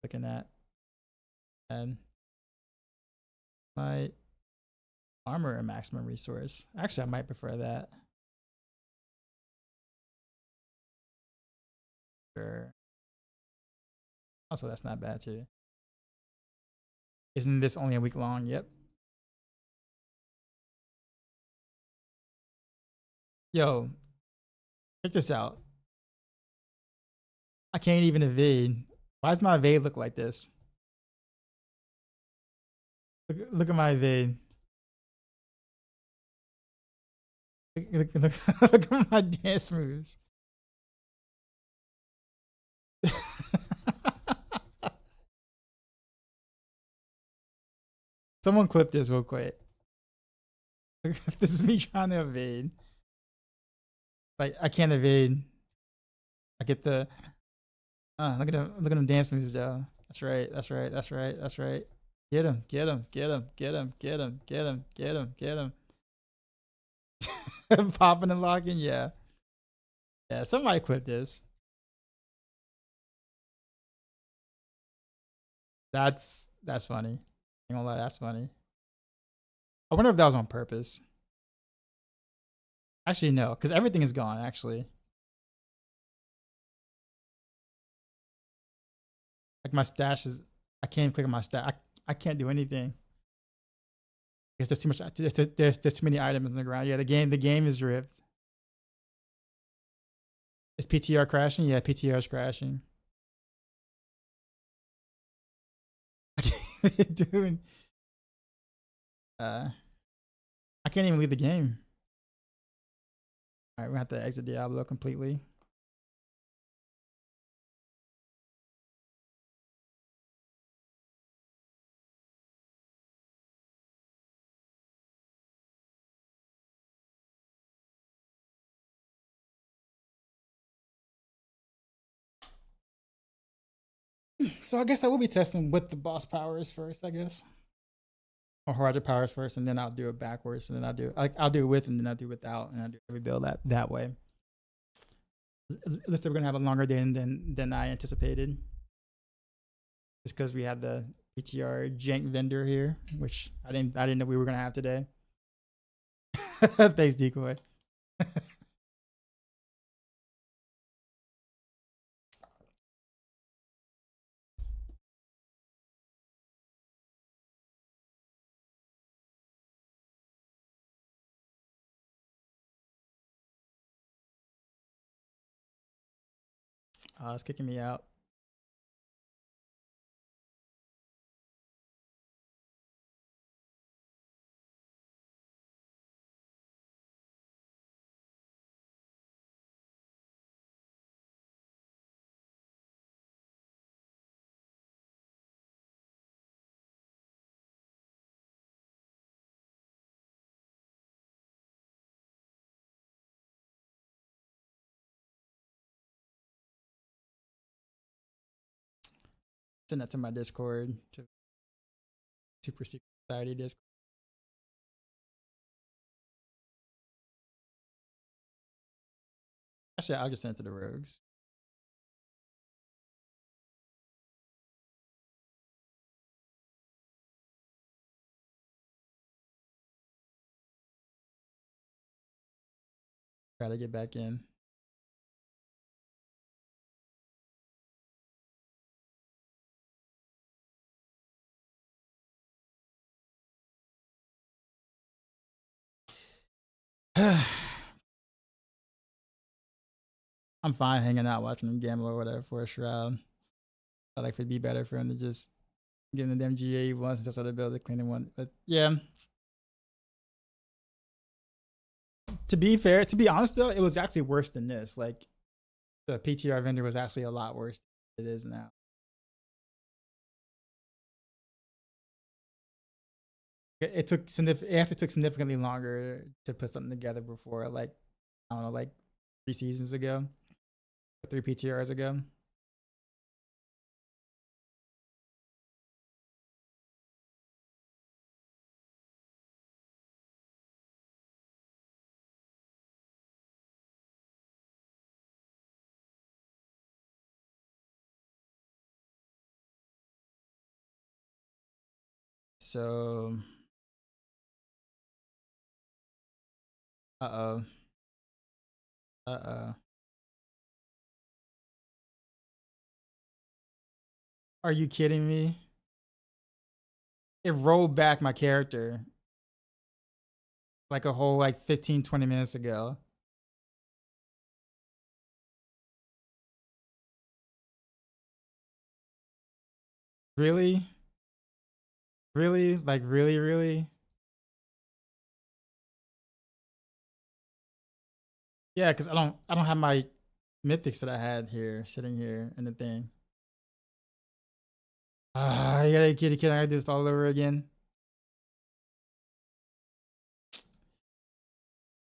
Looking at and my armor and maximum resource. Actually, I might prefer that. Sure. Also, that's not bad too. Isn't this only a week long? Yep. Yo, check this out. I can't even evade. Why does my evade look like this? Look at my evade. Look at my dance moves. Someone clip this real quick. This is me trying to evade. Like I can't evade. I get the look at them dance moves though. That's right, that's right, that's right, that's right. Get him, get him, get him, get him, get him, get him, get him, get him. Popping and locking, yeah. Yeah, somebody clip this. That's funny. I'm gonna lie, that's funny. I wonder if that was on purpose. Actually, no, because everything is gone, actually. Like my stash is I can't click on my stash. I can't do anything. Because there's too much there's too many items in the ground. Yeah, the game is ripped. Is PTR crashing? Yeah, PTR is crashing. Dude. I can't even leave the game. Alright, we have to exit Diablo completely. So I guess I will be testing with the boss powers first, I guess. Or harder powers first, and then I'll do it backwards, and then I'll do it with, and then I'll do it without, and I'll do every build that way. Looks like we're gonna have a longer day than I anticipated. Just because we had the PTR jank vendor here, which I didn't know we were gonna have today. Thanks, Decoy. It's kicking me out. Send that to my Discord, to Super Secret Society Discord. Actually, I'll just send it to the Rogues. Try to get back in. I'm fine hanging out, watching him gamble or whatever for a shroud. I like it'd be better for him to just give him the damn GA once instead of the build the cleaner one. But yeah. To be fair, to be honest though, it was actually worse than this. Like the PTR vendor was actually a lot worse than it is now. It took significantly longer to put something together before, like I don't know, like 3 seasons ago, 3 PTRs ago. So, uh oh, are you kidding me? It rolled back my character like a whole like 15, 20 minutes ago. Really? Really? Like really, really? Yeah, because I don't have my mythics that I had here sitting here in the thing. Ah, you gotta kitty kid, I gotta do this all over again.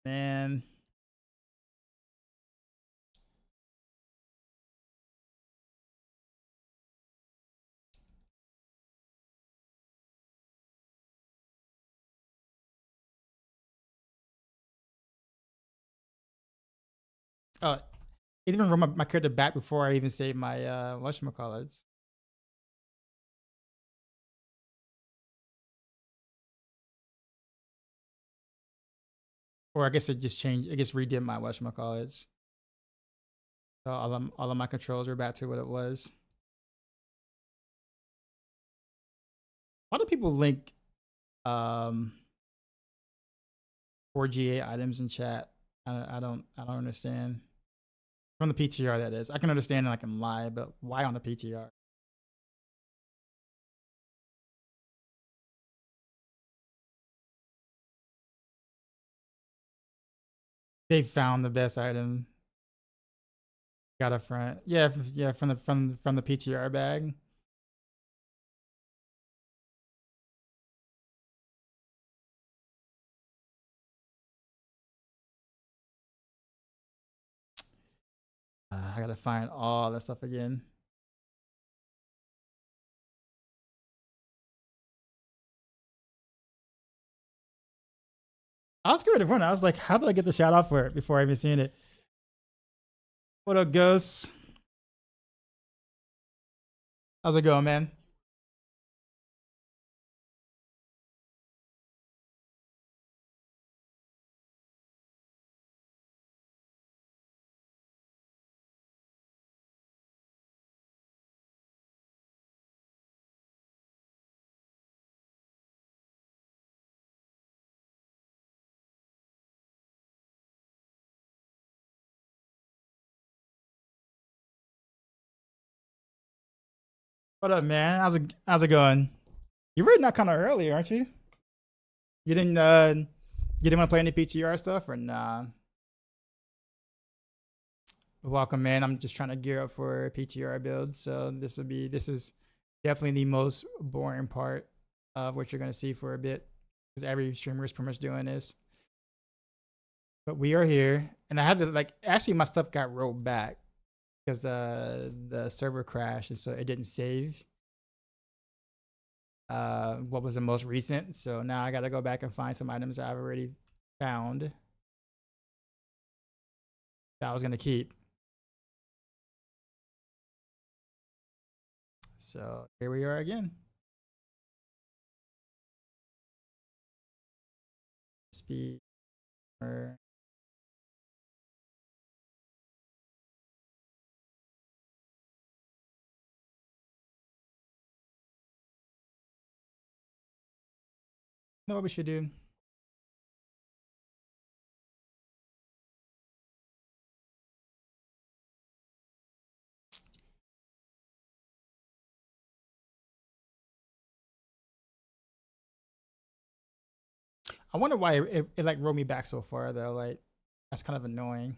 Man. Oh, it even rolled my character back before I even saved my whatchamacallits. Or I guess it just changed, it just redid my whatchamacallits. So all of my controls are back to what it was. Why do people link um 4GA items in chat? I don't understand. From the PTR, that is. I can understand and I can lie, but why on the PTR? They found the best item. Got a front. Yeah, yeah, from the PTR bag. I gotta find all that stuff again. I was scared of one. I was like, how did I get the shout out for it before I even seen it? What up, Ghost? How's it going, man? What up, man? How's it going? You're reading that kind of early, aren't you? You didn't want to play any PTR stuff or nah? Welcome, man. I'm just trying to gear up for a PTR build, so this is definitely the most boring part of what you're gonna see for a bit, because every streamer is pretty much doing this. But we are here, and I had to like actually my stuff got rolled back because the server crashed, and so it didn't save what was the most recent. So now I got to go back and find some items I've already found that I was gonna keep. So here we are again. Speed. know what we should do? I wonder why it like rolled me back so far though. Like that's kind of annoying.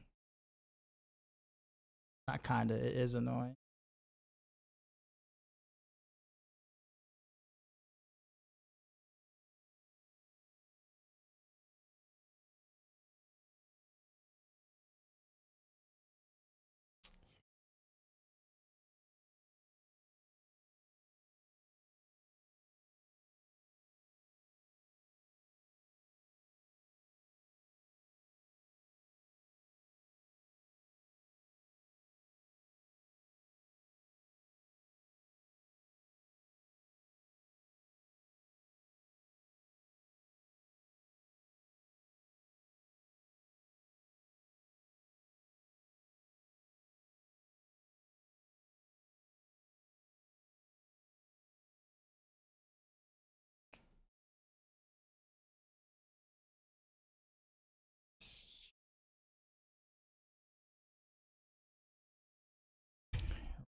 Not kinda, it is annoying.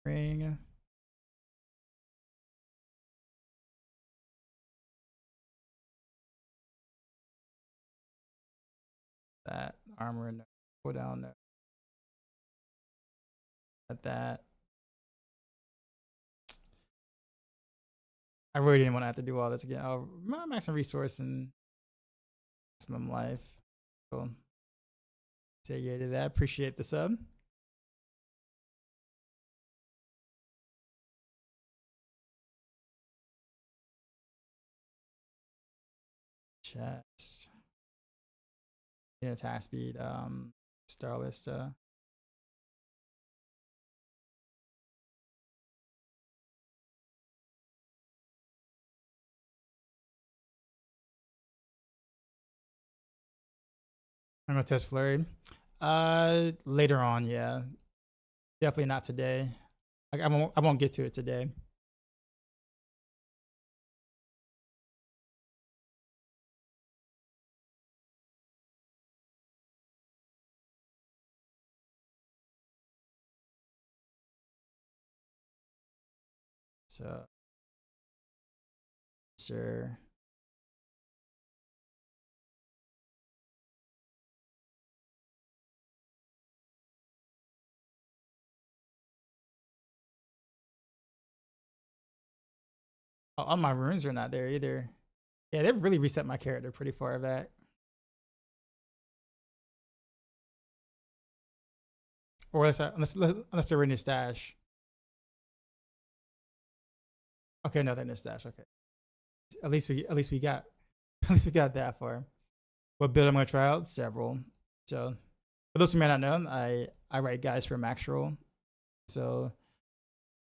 Ring. That armor and go down there. At that. I really didn't want to have to do all this again. Oh, maximum resource and maximum life. Cool. Say yeah to that. Appreciate the sub. Chest. Attack speed. Starlist. I'm gonna test flurry. Later on, yeah. Definitely not today. Like I won't get to it today. So sure. Oh, all my runes are not there either. Yeah, they've really reset my character pretty far back. Or unless they're in his stash. Okay, no, they're in his stash. Okay, at least we got at least we got that far. What build I'm gonna try out? Several. So for those who may not know, I write guides for Maxroll. So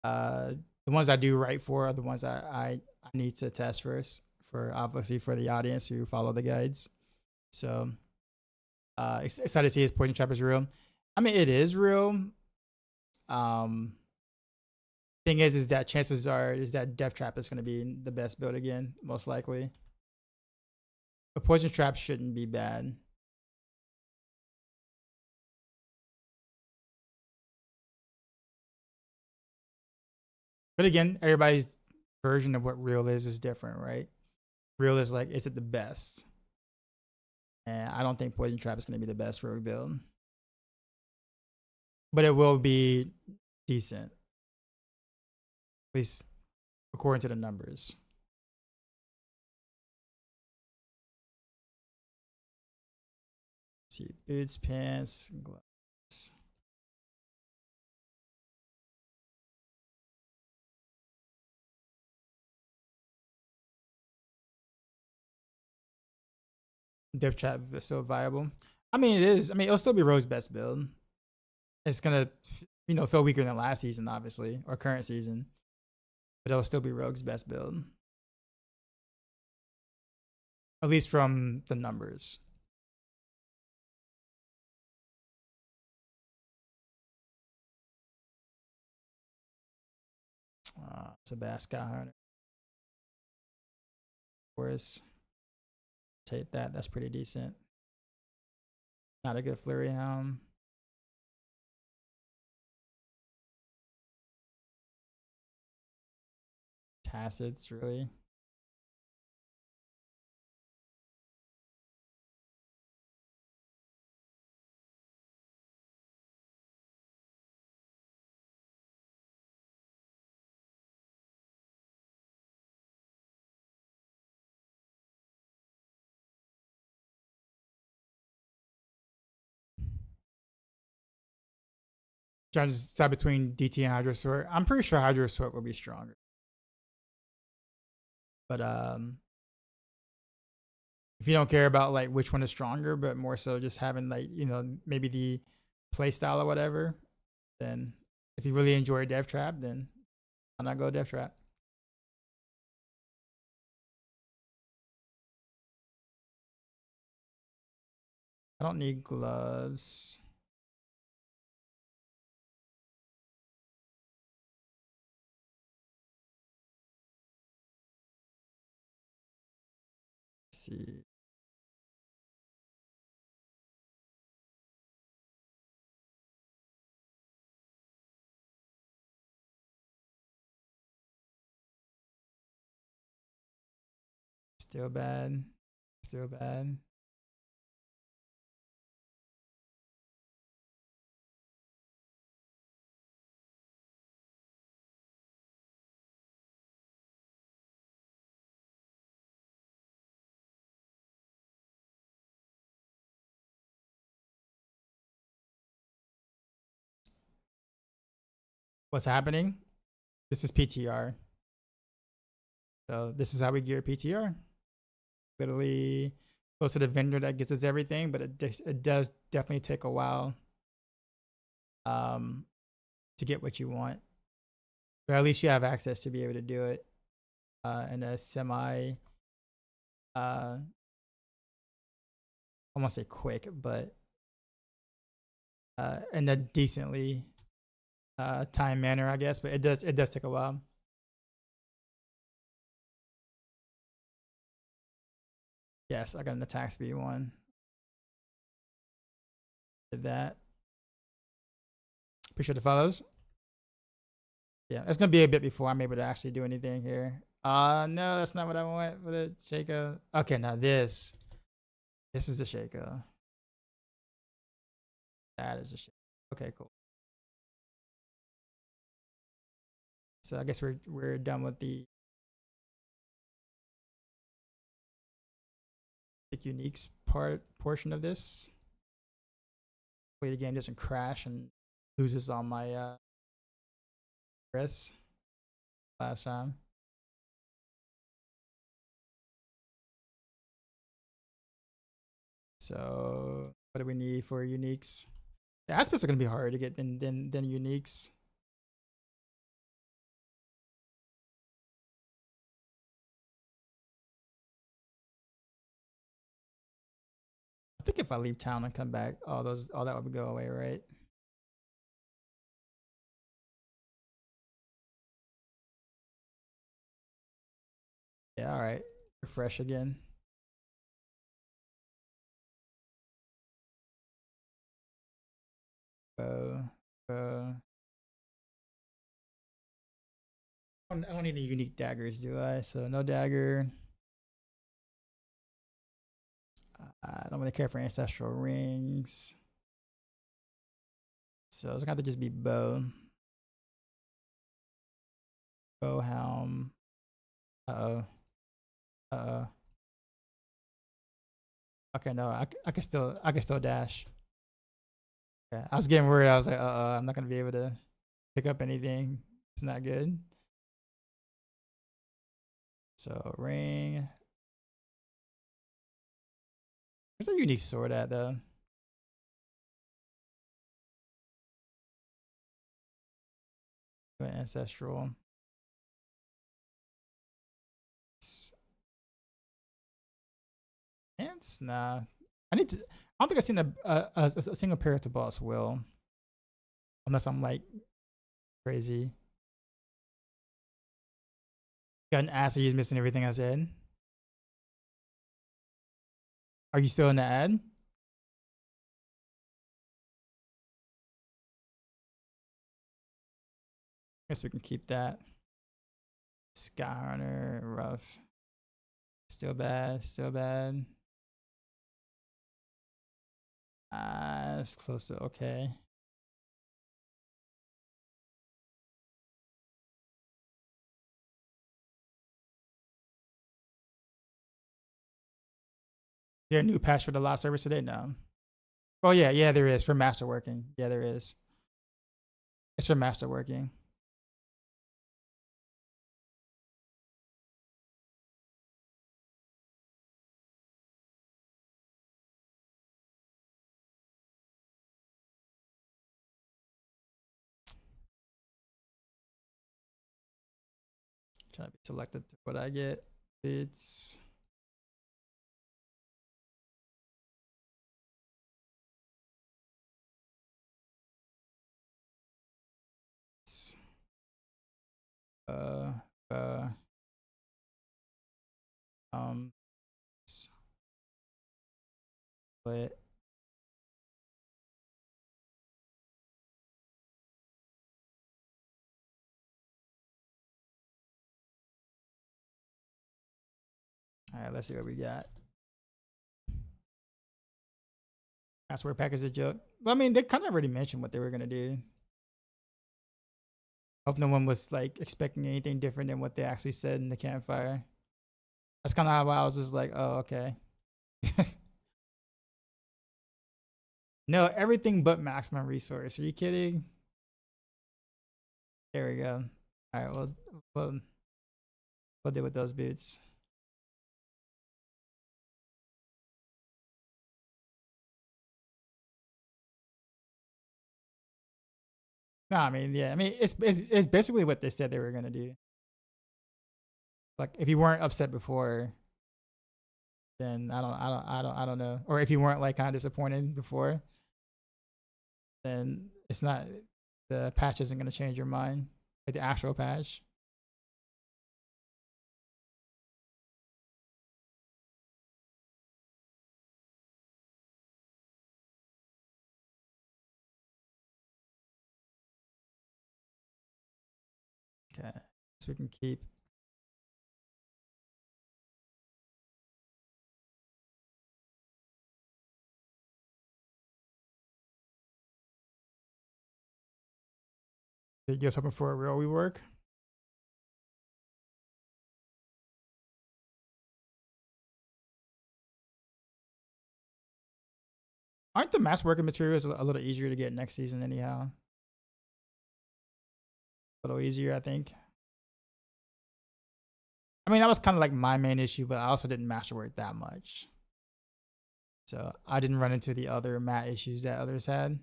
the ones I do write for are the ones I need to test first for obviously for the audience who follow the guides. So excited to see his poison trap is real. I mean, it is real. Um, thing is that chances are is that death trap is going to be the best build again, most likely. A poison trap shouldn't be bad. But again, everybody's version of what real is different, right? Real is like, is it the best? And I don't think poison trap is going to be the best rogue build, but it will be decent, at least according to the numbers. Let's see, boots, pants, gloves. Death trap is still viable. I mean, it is. I mean, it'll still be Rogue's best build. It's gonna, feel weaker than last season, obviously, or current season, but it'll still be Rogue's best build, at least from the numbers. It's a bad Sky Hunter. Of course. Take that. That's pretty decent. Not a good flurry helm. Tacits, really. Trying to decide between DT and Hydro Sword. I'm pretty sure Hydro Sword will be stronger. But if you don't care about like which one is stronger, but more so just having like, you know, maybe the play style or whatever, then if you really enjoy Death Trap, then why not go Death Trap? I don't need gloves. Let's see. Still bad. Still bad. What's happening? This is PTR. So this is how we gear PTR. Literally go to the vendor that gives us everything, but it does definitely take a while to get what you want. But at least you have access to be able to do it in a semi I won't say quick, but in a decently time manner, I guess. But it does take a while. Yes, I got an attack speed one. Did that. Appreciate the follows. Yeah, it's gonna be a bit before I'm able to actually do anything here. No, that's not what I want for the Shaco. Okay, now this is the Shaco. That is a Shaco. Okay, cool. So I guess we're done with the uniques portion of this. Hopefully the game doesn't crash and loses all my progress last time. So what do we need for uniques? The aspects are gonna be harder to get than uniques. I think if I leave town and come back, all that would go away, right? Yeah, all right. Refresh again. I don't need any unique daggers, do I? So no dagger. I don't really care for ancestral rings. So it's gonna have to just be bow. Bow helm. Uh-oh. Uh-oh. Okay, no, I can still dash. Okay, I was getting worried. I was like, I'm not gonna be able to pick up anything. It's not good. So ring. Where's a unique sword at though? Ancestral. Ants? Nah. I need to. I don't think I've seen a single pair to boss will, unless I'm like crazy. Got an ass. He's missing everything I said. Are you still in the ad? Guess we can keep that. Skyhunter, rough. Still bad, still bad. It's close to okay. Is there a new patch for the live service today? No. Oh yeah, yeah, there is for Masterworking. Yeah, there is. It's for Masterworking. Trying to be selected to what I get. It's uh uh um split. All right, let's see what we got. Password package a joke. Well, I mean, they kind of already mentioned what they were gonna do. Hope no one was like expecting anything different than what they actually said in the campfire. That's kind of how I was just like, oh, okay. No, everything but maximum resource. Are you kidding? There we go. All right, we'll deal with those boots. No, I mean, yeah, I mean, it's basically what they said they were gonna do. Like, if you weren't upset before, then I don't know. Or if you weren't like kind of disappointed before, then it's not the patch isn't gonna change your mind. Like the actual patch. Okay, so we can keep. You guys hoping for a real rework? Aren't the mass working materials a little easier to get next season anyhow? A little easier, I think. I mean, that was kind of like my main issue, but I also didn't masterwork that much. So I didn't run into the other mat issues that others had.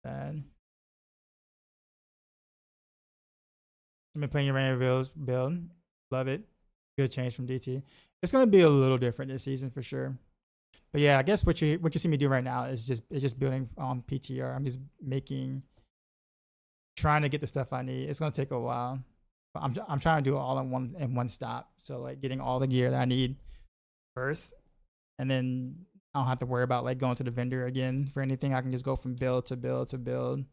And I've been playing your Rainbow build. Love it. Good change from DT. It's gonna be a little different this season for sure. But yeah, I guess what you see me do right now is just building on PTR. I'm just trying to get the stuff I need. It's gonna take a while. But I'm trying to do it all in one stop. So like getting all the gear that I need first, and then I don't have to worry about like going to the vendor again for anything. I can just go from build to build to build,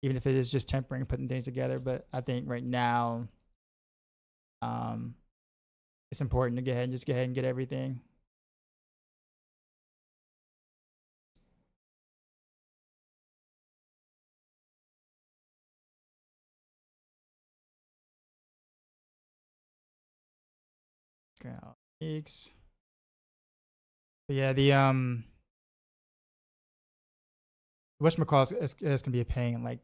even if it is just tempering, putting things together. But I think right now, it's important to go ahead and get everything. Okay, X. But yeah, the whatchamacallit is gonna be a pain, like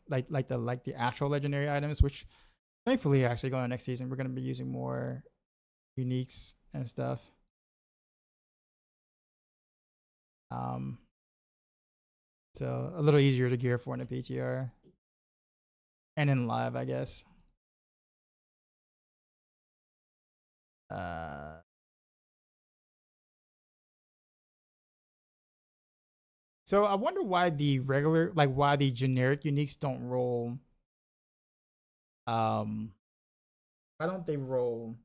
the actual legendary items, which thankfully actually going next season we're gonna be using more uniques and stuff. So a little easier to gear for in the PTR and in live, I guess. So I wonder why the generic uniques don't roll Why don't they roll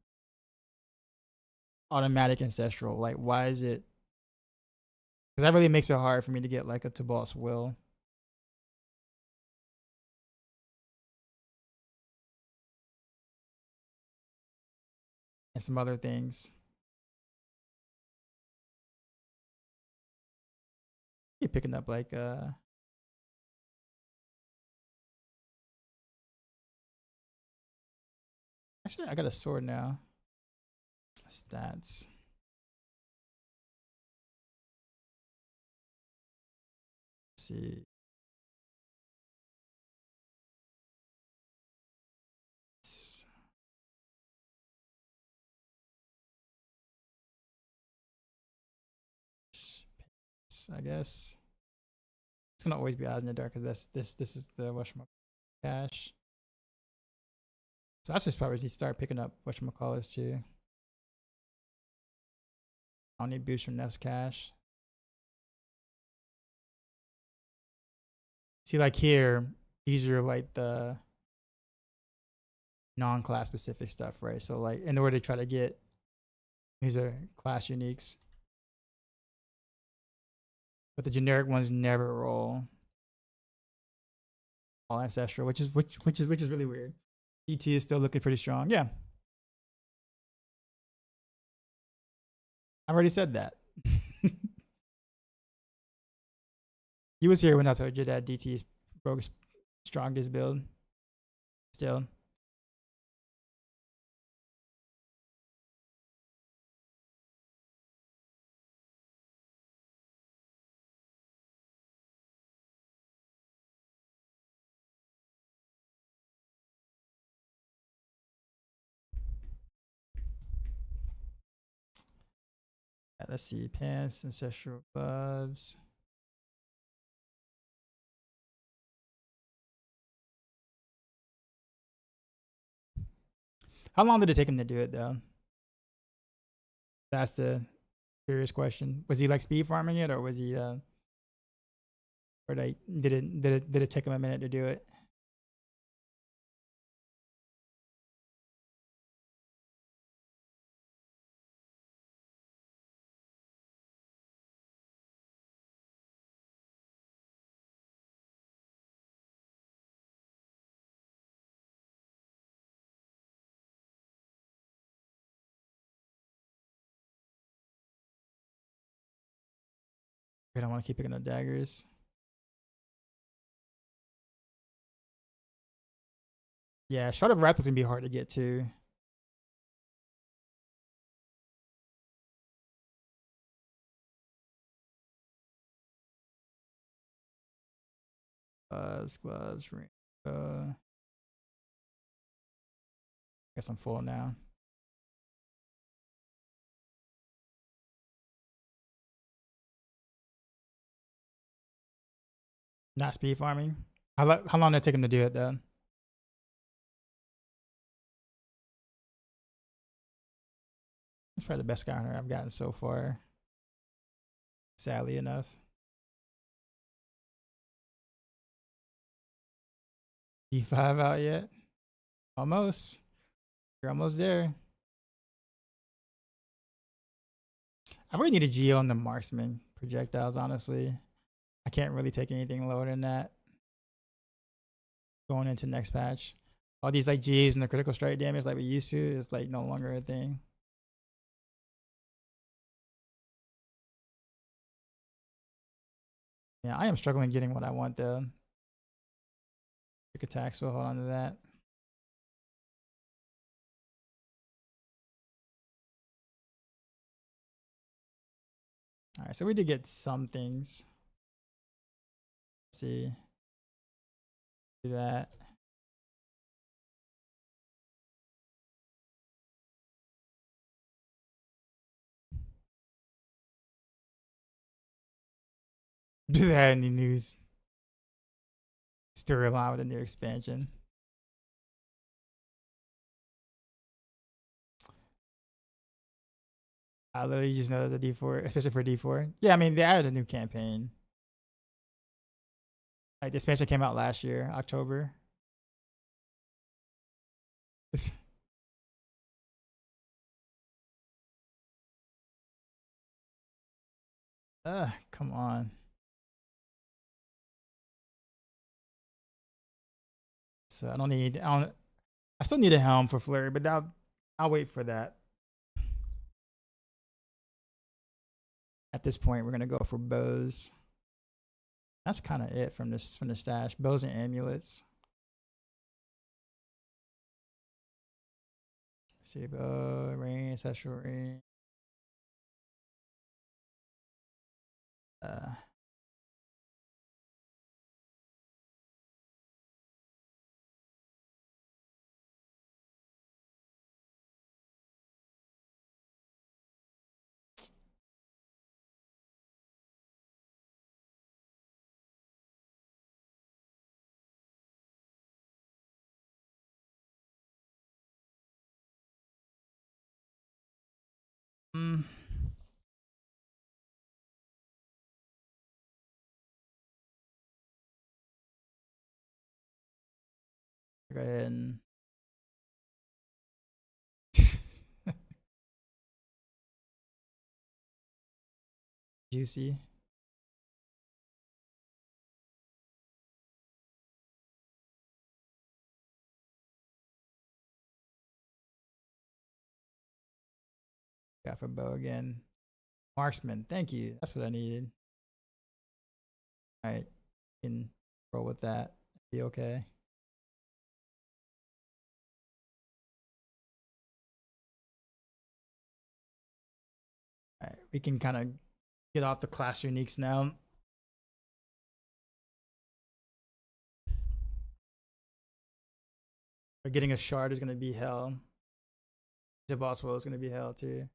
automatic ancestral? Like, why is it? Because that really makes it hard for me to get like a to boss will. And some other things. You're picking up like actually I got a sword now. Stats. Let's see. I guess it's gonna always be eyes in the dark because this is the whatchamacallit cash. So I should probably start picking up whatchamacallit too. I don't need boost from Nest Cash. See, like here, these are like the non-class specific stuff, right? So like in order to try to get, these are class uniques. But the generic ones never roll all ancestral, which is really weird. DT is still looking pretty strong. Yeah. I already said that. He was here when I told you that DT is Rogue's strongest build. Still. Yeah, let's see. Pants, ancestral gloves. How long did it take him to do it though? That's the curious question. Was he like speed farming it, or was he or like did it take him a minute to do it? I don't want to keep picking up daggers. Yeah, Shard of Wrath is gonna be hard to get to. Gloves, ring. Guess I'm full now. Not speed farming. How long did it take him to do it though? That's probably the best counter I've gotten so far. Sadly enough. D5 out yet? Almost. You're almost there. I really need a Geo on the marksman projectiles, honestly. I can't really take anything lower than that. Going into next patch. All these like Gs and the critical strike damage like we used to is like no longer a thing. Yeah, I am struggling getting what I want though. Quick attacks, so hold on to that. All right, so we did get some things. Let's see. Do that. Do that any news storyline with a new expansion? I literally just know there's a D4, especially for D4. Yeah, I mean they added a new campaign. Like the expansion came out last year, October. Come on. So I don't need. I still need a helm for Flurry, but I'll wait for that. At this point, we're gonna go for bows. That's kind of it from the stash. Bows and amulets. Let's see, bow, rain, ancestral rain. Uh, mm, go ahead and juicy. Got for bow again. Marksman, thank you. That's what I needed. All right, can roll with that. Be okay. All right, we can kind of get off the class uniques now. But getting a shard is gonna be hell. The boss will is gonna be hell too.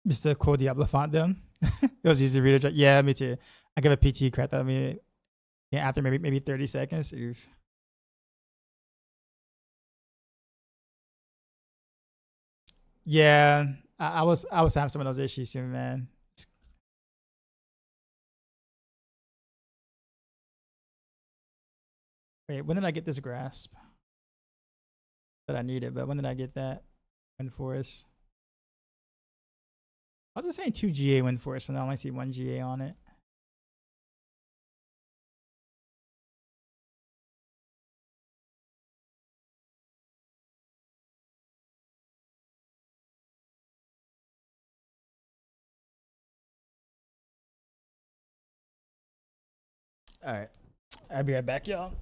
Just the cool Diablo font down. It was easy to read it. Yeah, me too. I give a PT credit that yeah, after maybe 30 seconds. Oof. Yeah, I was having some of those issues too, man. Wait, when did I get this grasp? That I needed, but when did I get that? Wind Forest. I was just saying 2 GA Wind Forest, and I only see 1 GA on it. All right, I'll be right back, y'all.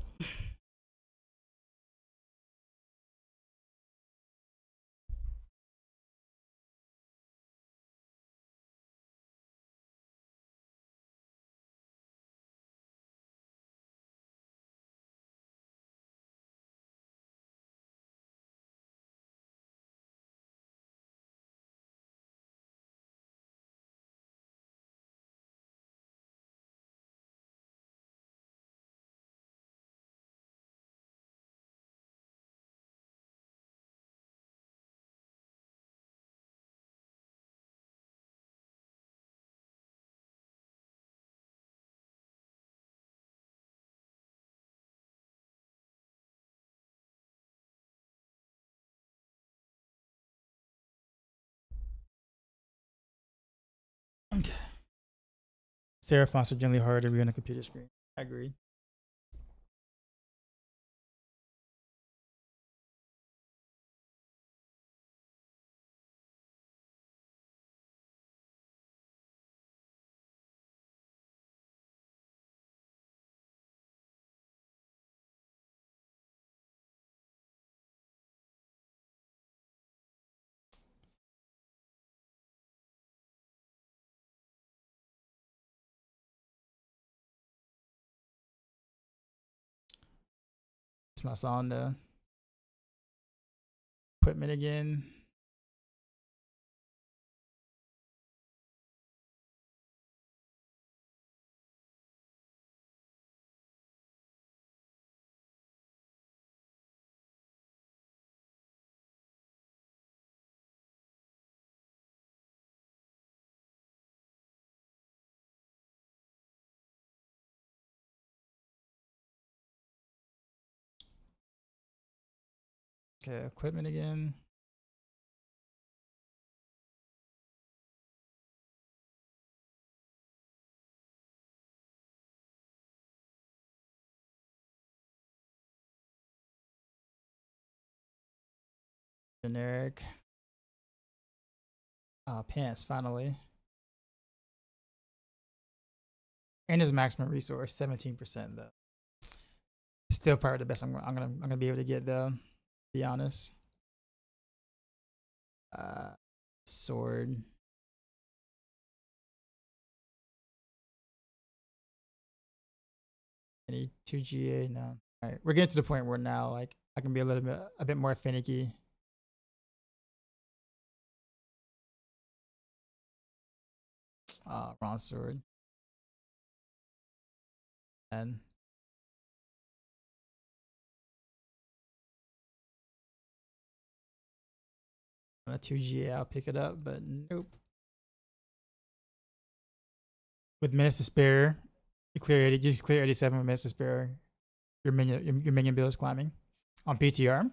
Okay. Sarah Foster generally hard to read on a computer screen. I agree. It's my song though. Equipment again. Okay, equipment again. Generic. Pants, finally. And his maximum resource, 17% though. Still probably the best I'm gonna be able to get though, to be honest. Sword. Any 2 GA? No. Alright, we're getting to the point where now like I can be a bit more finicky. Wrong sword. And on a 2 GA I'll pick it up, but nope. With minutes to spare, you clear 80, just clear 87 with minutes to spare. Your minion bill is climbing. On PTR.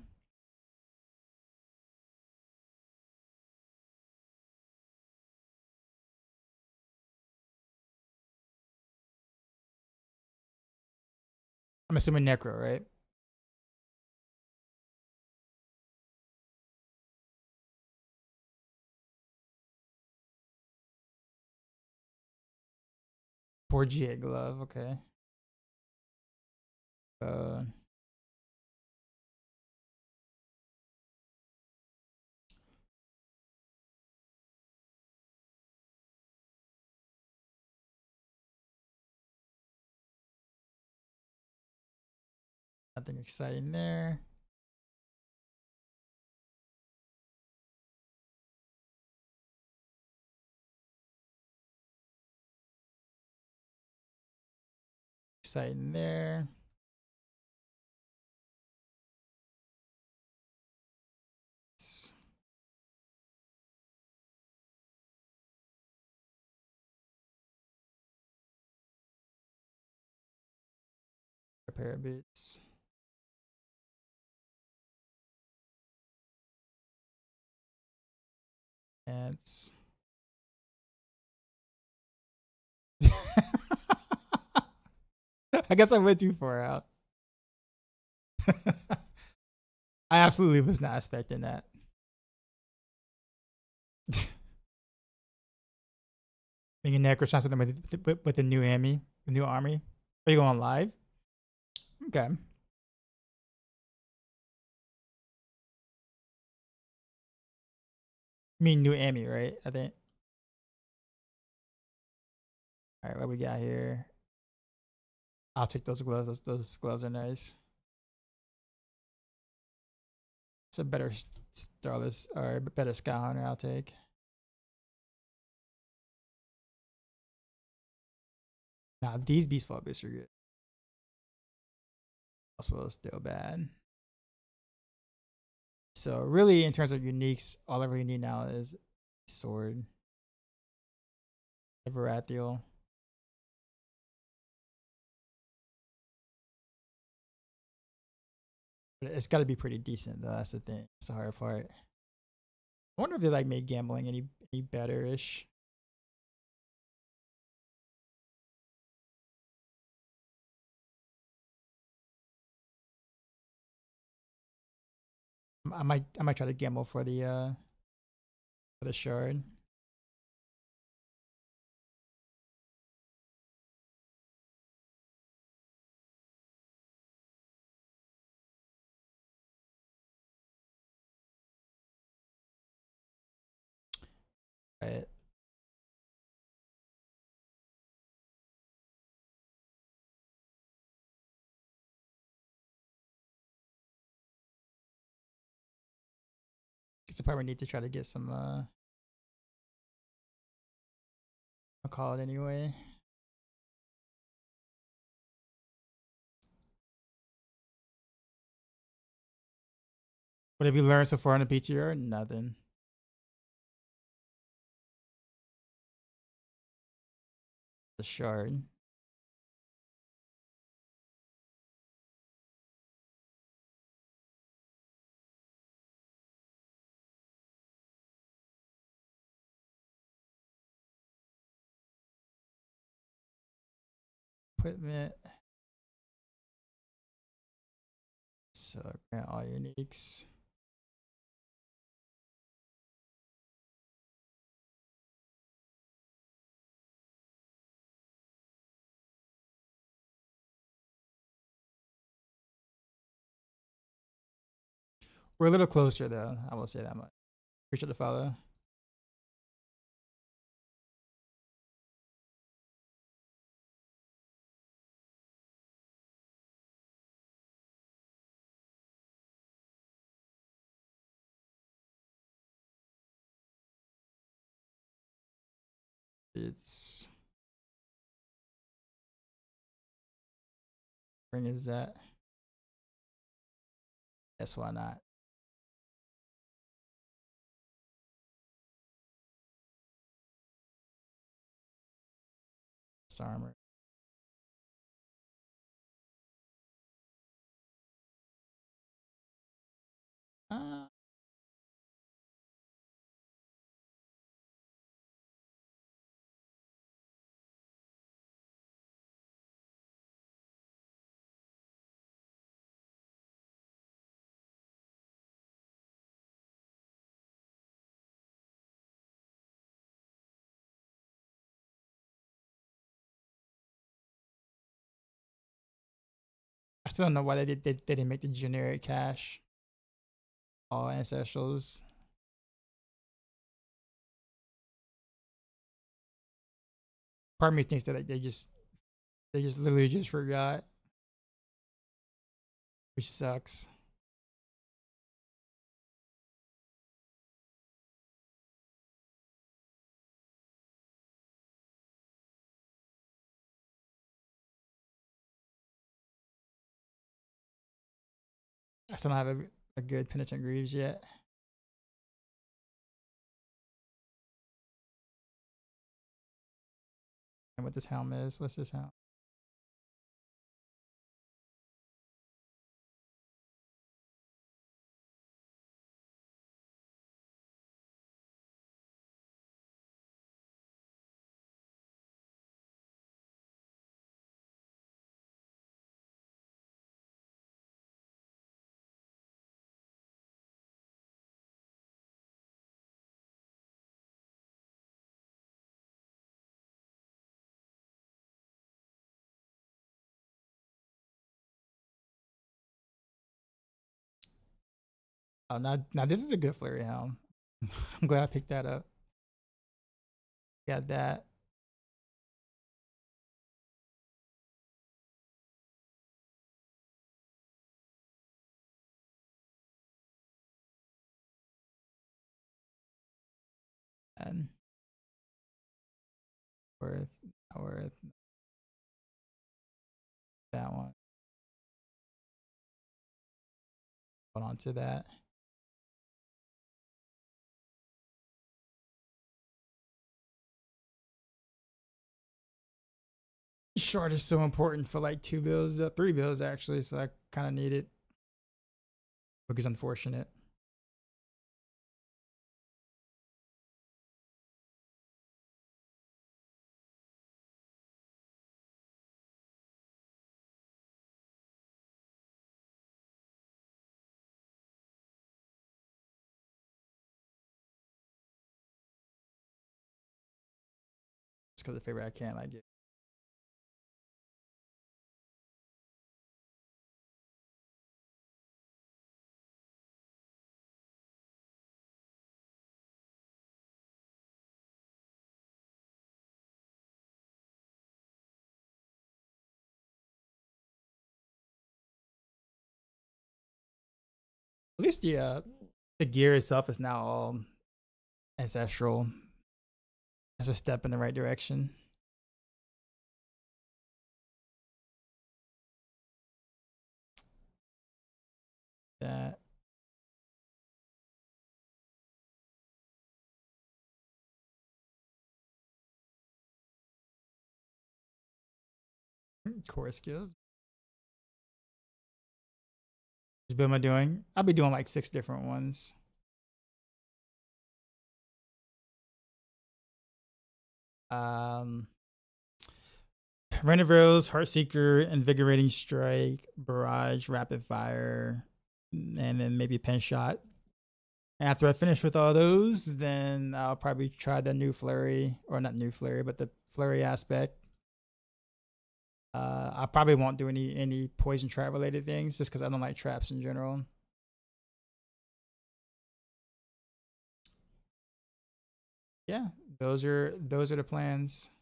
I'm assuming Necro, right? Four GA glove, okay. Nothing exciting there. Exciting there. A pair of boots. Pants. I guess I went too far out. I absolutely was not expecting that. Being a necro trying something with the new army. The new army. Are you going live? Okay. You mean new army, right? I think. All right, what we got here? I'll take those gloves. Those gloves are nice. It's a better Starless or better Sky Hunter. I'll take. Nah, these Beast Fall boots are good. Well, it's still bad. So really, in terms of uniques, all I really need now is sword, Varathiel. But it's got to be pretty decent though. That's the thing. It's the hard part. I wonder if they like made gambling any better ish. I might try to gamble for the shard. Right. Guess I probably need to try to get some I'll call it anyway. What have you learned so far in the PTR? Nothing. The shard. equipment. So grant all uniques. We're a little closer though, I will say that much. Appreciate the follow. It's spring is that? Yes, why not? It's armor. I still don't know why they didn't make the generic cache. All ancestrals. Part of me thinks that like, they just literally just forgot, which sucks. I still don't have a good penitent greaves yet. And what this helm is? What's this helm? Oh, now this is a good flurry helm. I'm glad I picked that up. Got that. And worth, not worth. That one. Hold on to that. Short is so important for like 2 bills, 3 bills actually, so I kind of need it. Which is unfortunate. It's because I figure I can't like it. At least the gear itself is now all ancestral. That's a step in the right direction. That core skills. Which build am I doing? I'll be doing like 6 different ones. Renovaros, Heartseeker, Invigorating Strike, Barrage, Rapid Fire, and then maybe Pinshot. After I finish with all those, then I'll probably try the new Flurry, or not new Flurry, but the Flurry aspect. I probably won't do any poison trap related things just because I don't like traps in general. Yeah, those are the plans.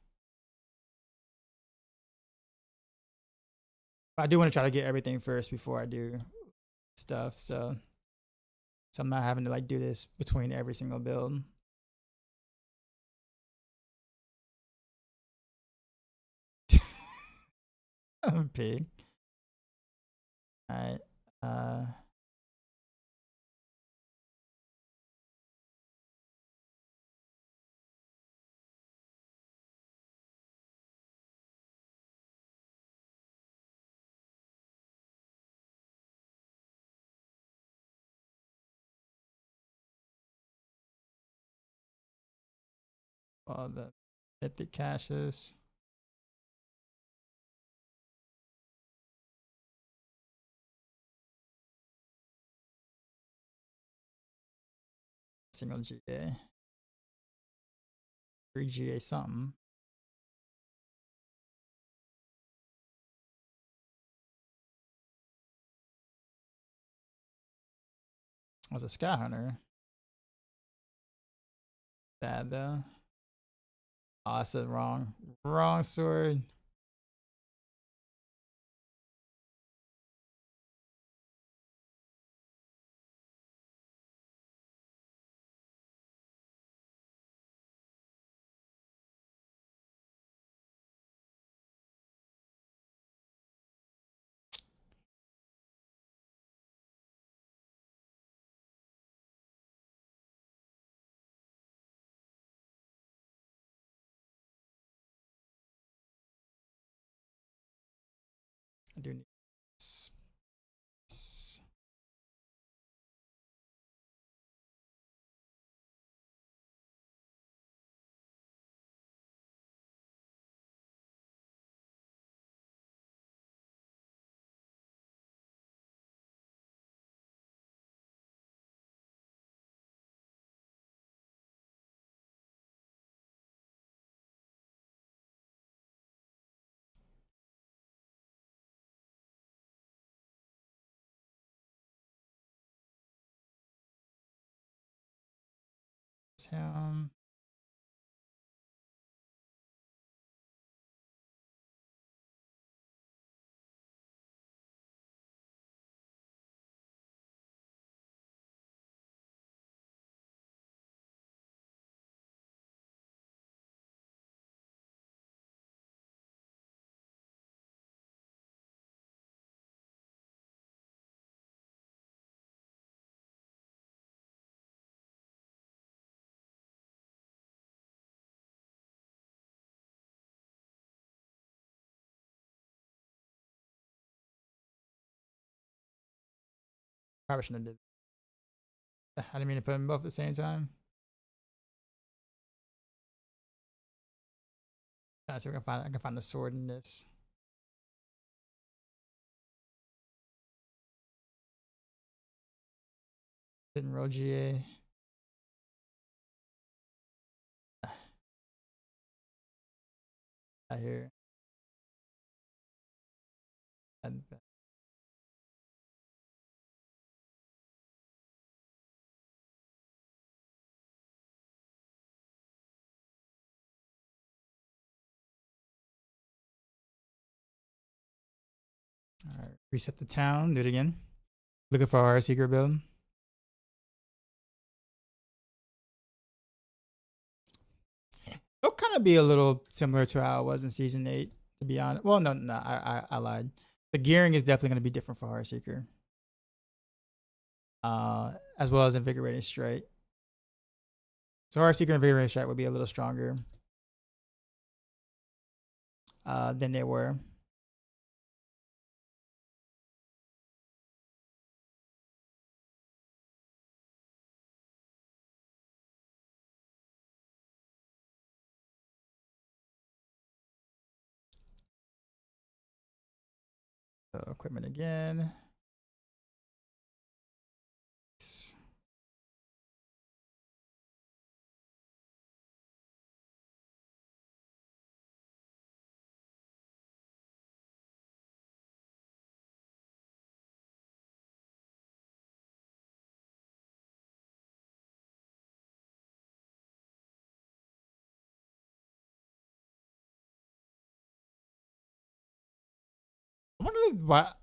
I do want to try to get everything first before I do stuff, so I'm not having to like do this between every single build. I'm big. All right. All the epic caches. Single GA. 3 GA something. Was a Sky Hunter. Bad though. Oh, I said wrong. Wrong sword. I do need him. Probably shouldn't have did. I didn't mean to put them both at the same time. Let's see if I can find the sword in this. Didn't roll GA. I hear. All right, reset the town. Do it again. Looking for our secret build. It'll kind of be a little similar to how it was in season 8, to be honest. Well, no, I lied. The gearing is definitely going to be different for Heartseeker. As well as Invigorating Strike. So Heartseeker and Invigorating Strike would be a little stronger than they were. Equipment again.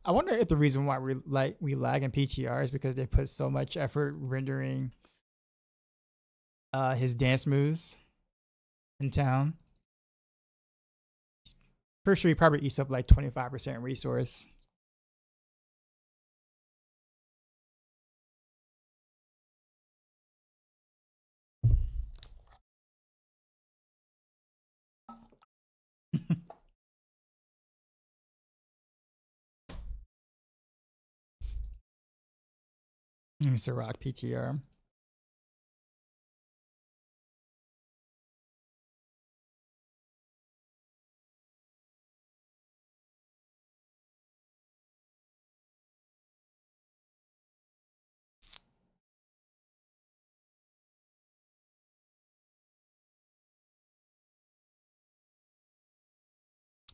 I wonder if the reason why we lag in PTR is because they put so much effort rendering his dance moves in town. Pretty sure he probably eats up like 25% resource. It's a rock PTR.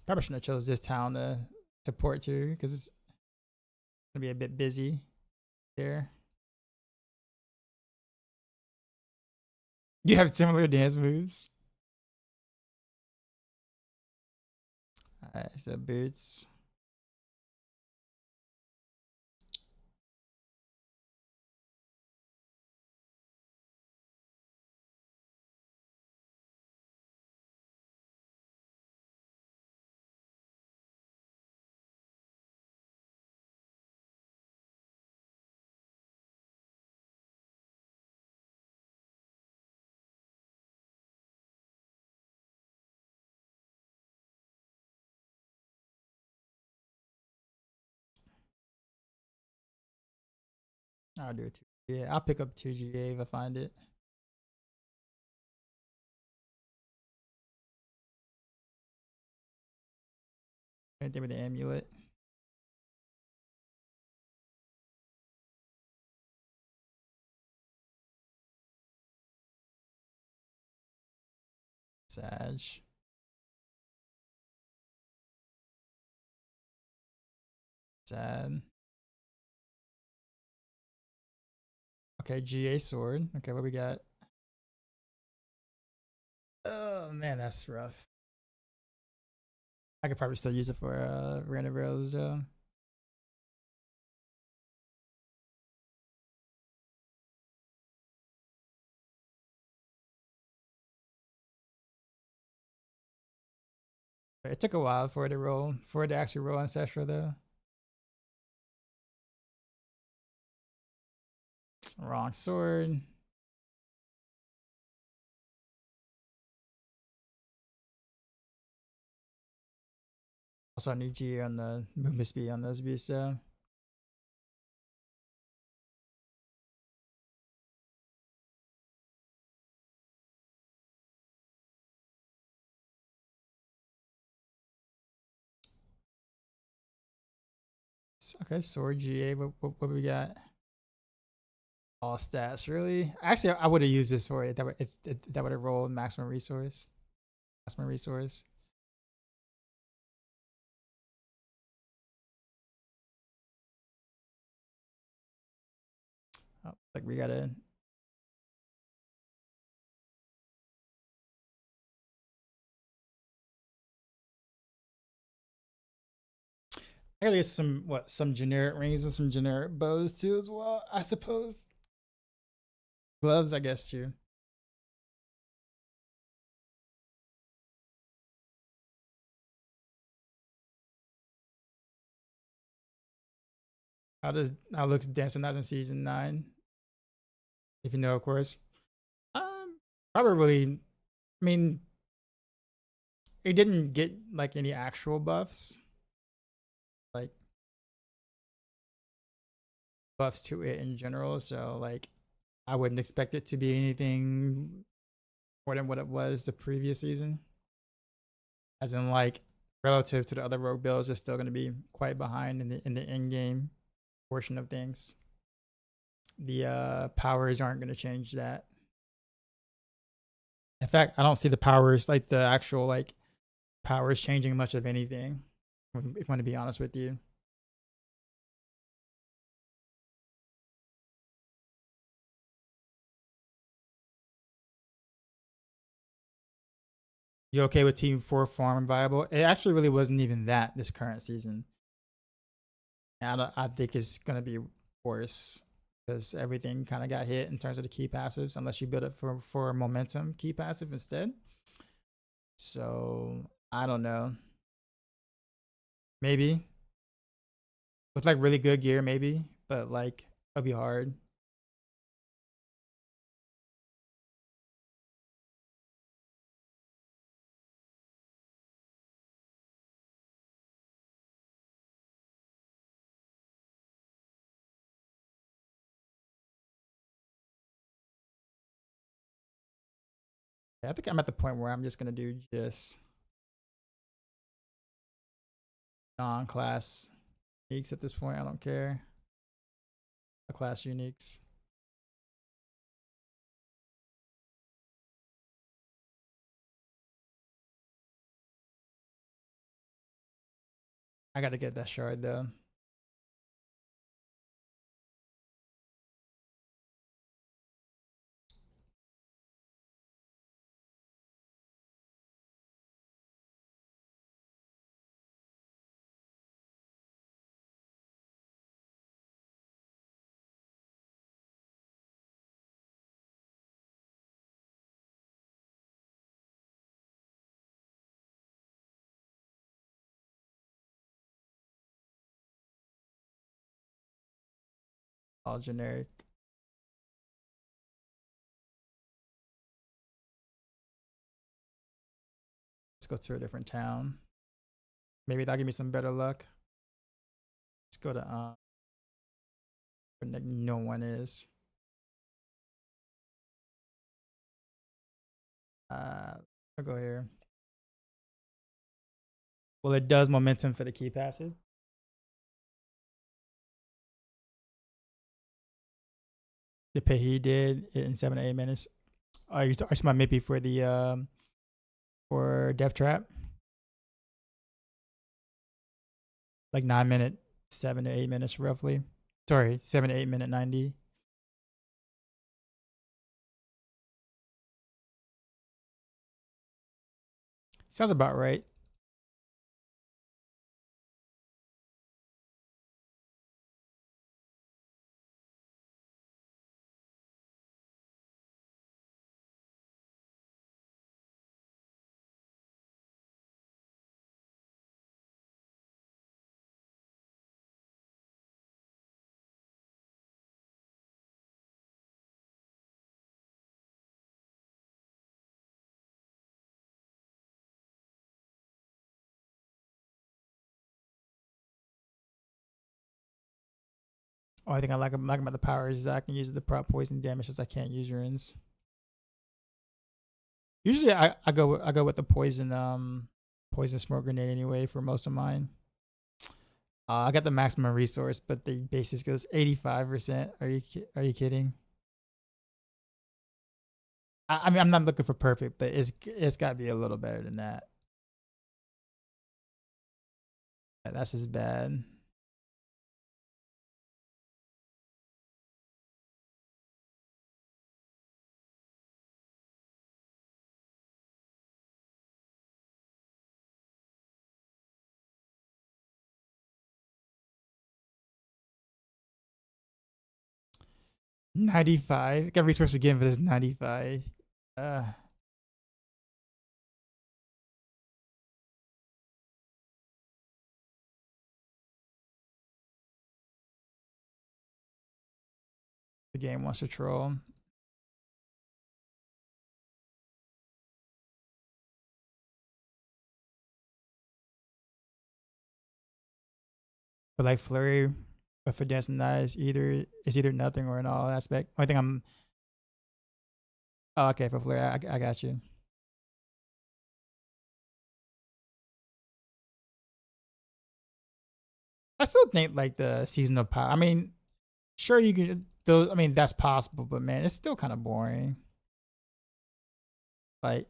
Probably shouldn't have chose this town to port to because it's gonna be a bit busy there. You have similar dance moves. Alright, so boots. I'll do it. Yeah, I'll pick up 2GA if I find it. Anything with the amulet. Sag. Sad. Okay, GA sword. Okay, what we got? Oh man, that's rough. I could probably still use it for random rails though. It took a while for it to actually roll Ancestral though. Wrong sword. Also, I need G on the movement speed on those beasts though. Okay, sword GA. What we got? All stats, really? Actually, I would have used this for it. That would have rolled maximum resource. Maximum resource. Oh, like we gotta. I gotta get some generic rings and some generic bows too as well. I suppose. Gloves, I guess too. How looks Dancing Knives in season 9? If you know, of course. Probably. I mean, it didn't get like any actual buffs, like buffs to it in general. So like, I wouldn't expect it to be anything more than what it was the previous season. As in, like, relative to the other rogue builds, it's still going to be quite behind in the in game portion of things. The powers aren't going to change that. In fact, I don't see the powers, like the actual like powers, changing much of anything. If I want to be honest with you. You okay with Team 4 farm and viable? It actually really wasn't even that this current season. And I think it's going to be worse because everything kind of got hit in terms of the key passives, unless you build it for momentum key passive instead. So I don't know. Maybe with like really good gear, maybe, but like it'll be hard. Yeah, I think I'm at the point where I'm just gonna do just non-class uniques at this point. I don't care. The class uniques. I gotta get that shard though. All generic. Let's go to a different town. Maybe that'll give me some better luck. Let's go to where no one is. I'll go here. Well, it does momentum for the key passive. The pay he did in 7 to 8 minutes. I used to maybe for the for Death Trap. Like 9 minute, 7 to 8 minutes roughly. Sorry, 7 to 8 minute 90. Sounds about right. Only thing I like about the powers is I can use the prop poison damage since I can't use runes. Usually I go with the poison smoke grenade anyway for most of mine. I got the maximum resource, but the basis goes 85%. Are you kidding? I mean, I'm not looking for perfect, but it's got to be a little better than that. That's just bad. $95. Got resource again, but it's 95. The game wants to troll. But like flurry, but for dancing that is either nothing or an all aspect. I think I'm. Oh, okay, for flurry, I got you. I still think like the seasonal power. I mean, sure you can. Those. I mean, that's possible, but man, it's still kind of boring. Like,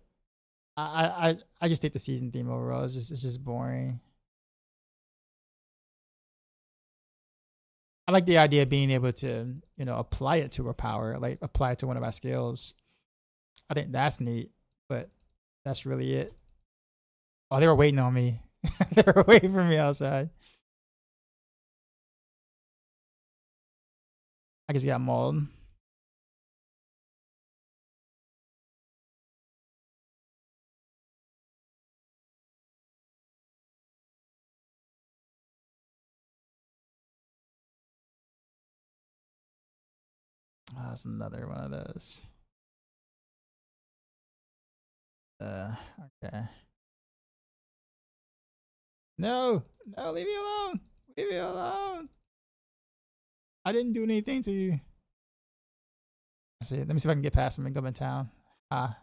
I just think the season theme overall is just boring. I like the idea of being able to, you know, apply it to a power, like apply it to one of my skills. I think that's neat, but that's really it. Oh, they were waiting on me. They were waiting for me outside. I just got mauled. Oh, that's another one of those. Uh, okay. No, no, leave me alone. Leave me alone. I didn't do anything to you. Let's see. Let me see if I can get past him and go in town. Ah.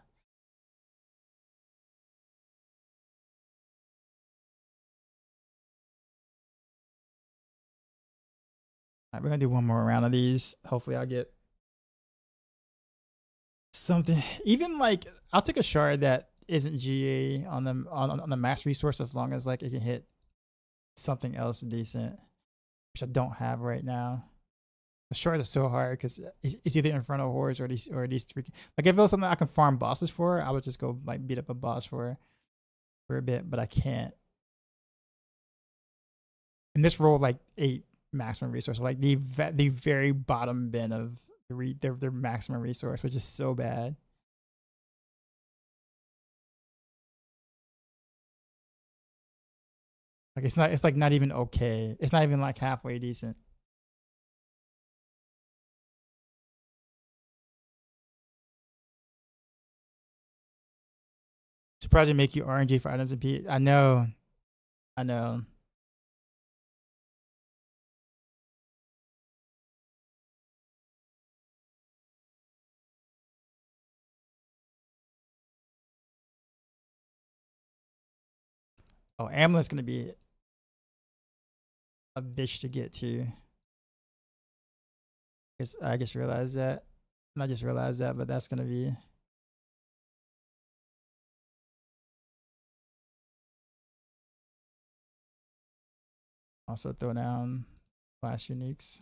All right, we're gonna do one more round of these. Hopefully, I'll get something. Even like, I'll take a shard that isn't GA on the max resource as long as like it can hit something else decent, which I don't have right now. The shard is so hard because it's either in front of hordes or these three. Like if it was something I can farm bosses for, I would just go like beat up a boss for a bit, but I can't. And this roll like 8 maximum resource, like the very bottom bin of their maximum resource, which is so bad. Like it's like not even okay. It's not even like halfway decent. Surprised they make you RNG for items and P. I know. I know. Oh, Amulet's gonna be a bitch to get to. I just realized that. Not just realized that, but that's gonna be. Also throw down flash uniques.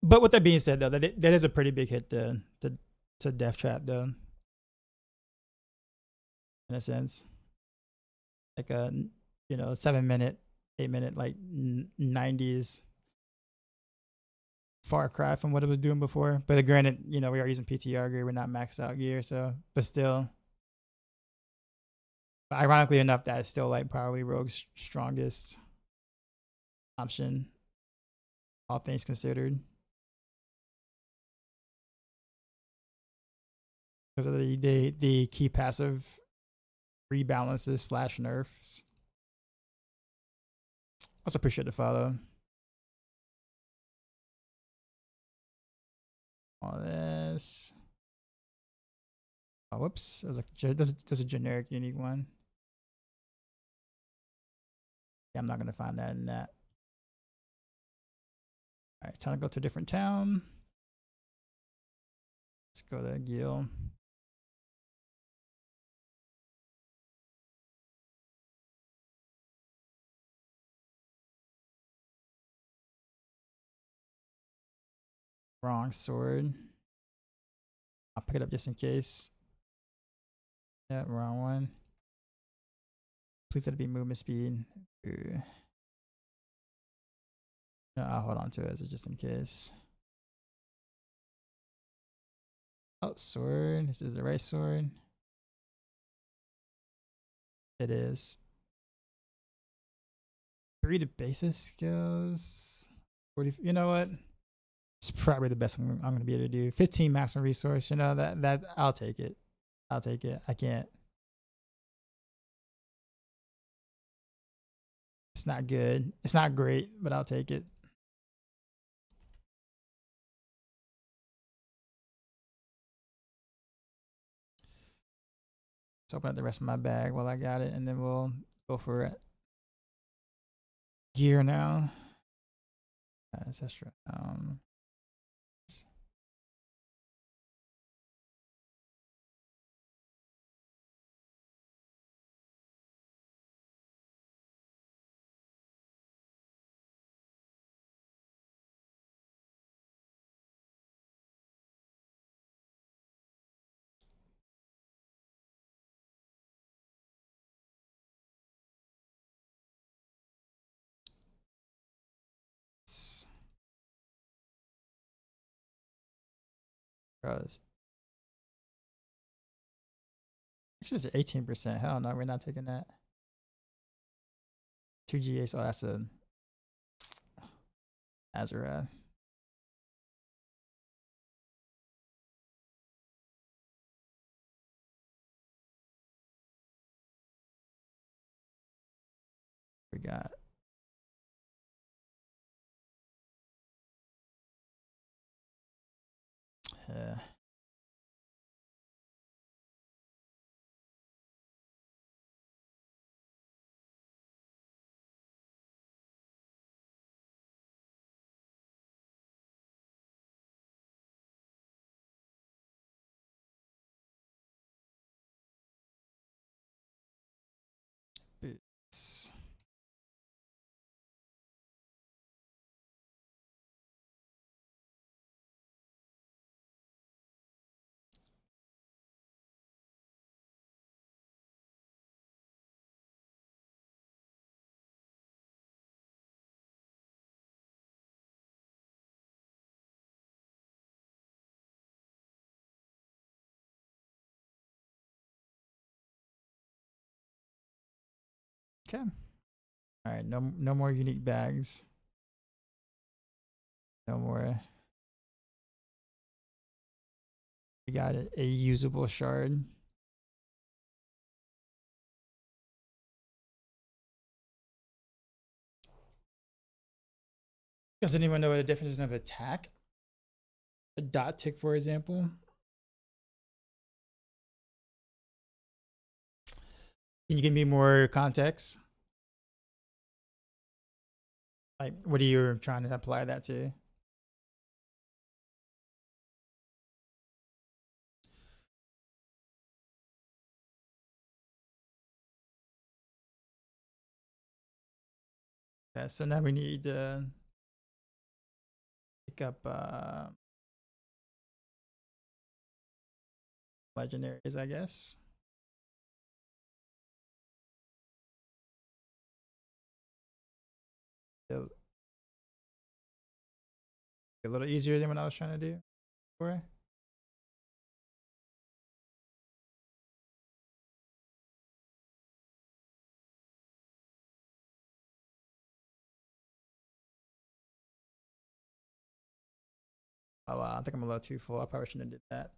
But with that being said, though, that is a pretty big hit to Death Trap, though. In a sense, like a 7-minute, 8-minute, like 90s far cry from what it was doing before. But granted, we are using PTR gear, we're not maxed out gear, so but still. But ironically enough, that is still like probably Rogue's strongest option, all things considered. Because of the key passive rebalances slash nerfs. Also appreciate the follow. All this. Oh, whoops. There's a generic unique one. Yeah, I'm not gonna find that in that. All right, time to go to a different town. Let's go to Gil. Wrong sword. I'll pick it up just in case. Yeah, wrong one. Please let it be movement speed. Ooh. No, I'll hold on to it just in case. Oh, sword. This is the right sword. It is. 3 to basis skills. 40. You know what? It's probably the best I'm gonna be able to do. 15 maximum resource. You know that I'll take it. I'll take it. I can't. It's not good. It's not great, but I'll take it. Let's open up the rest of my bag while I got it, and then we'll go for it. Gear now. That's extra. Gross. It's just 18%. Hell no, we're not taking that. 2 GA, so that's a Azarath. We got boots. Okay. All right. No more unique bags. No more. We got a usable shard. Does anyone know what the definition of attack? A dot tick, for example. Can you give me more context? Like, what are you trying to apply that to? Okay, so now we need to pick up legendaries, I guess. A little easier than what I was trying to do before. Oh wow, I think I'm a little too full. I probably shouldn't have did that.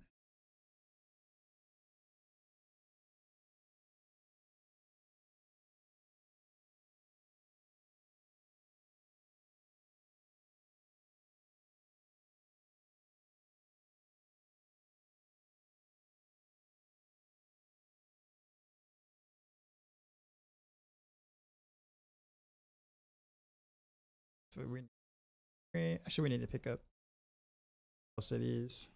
So actually we need to pick up cities.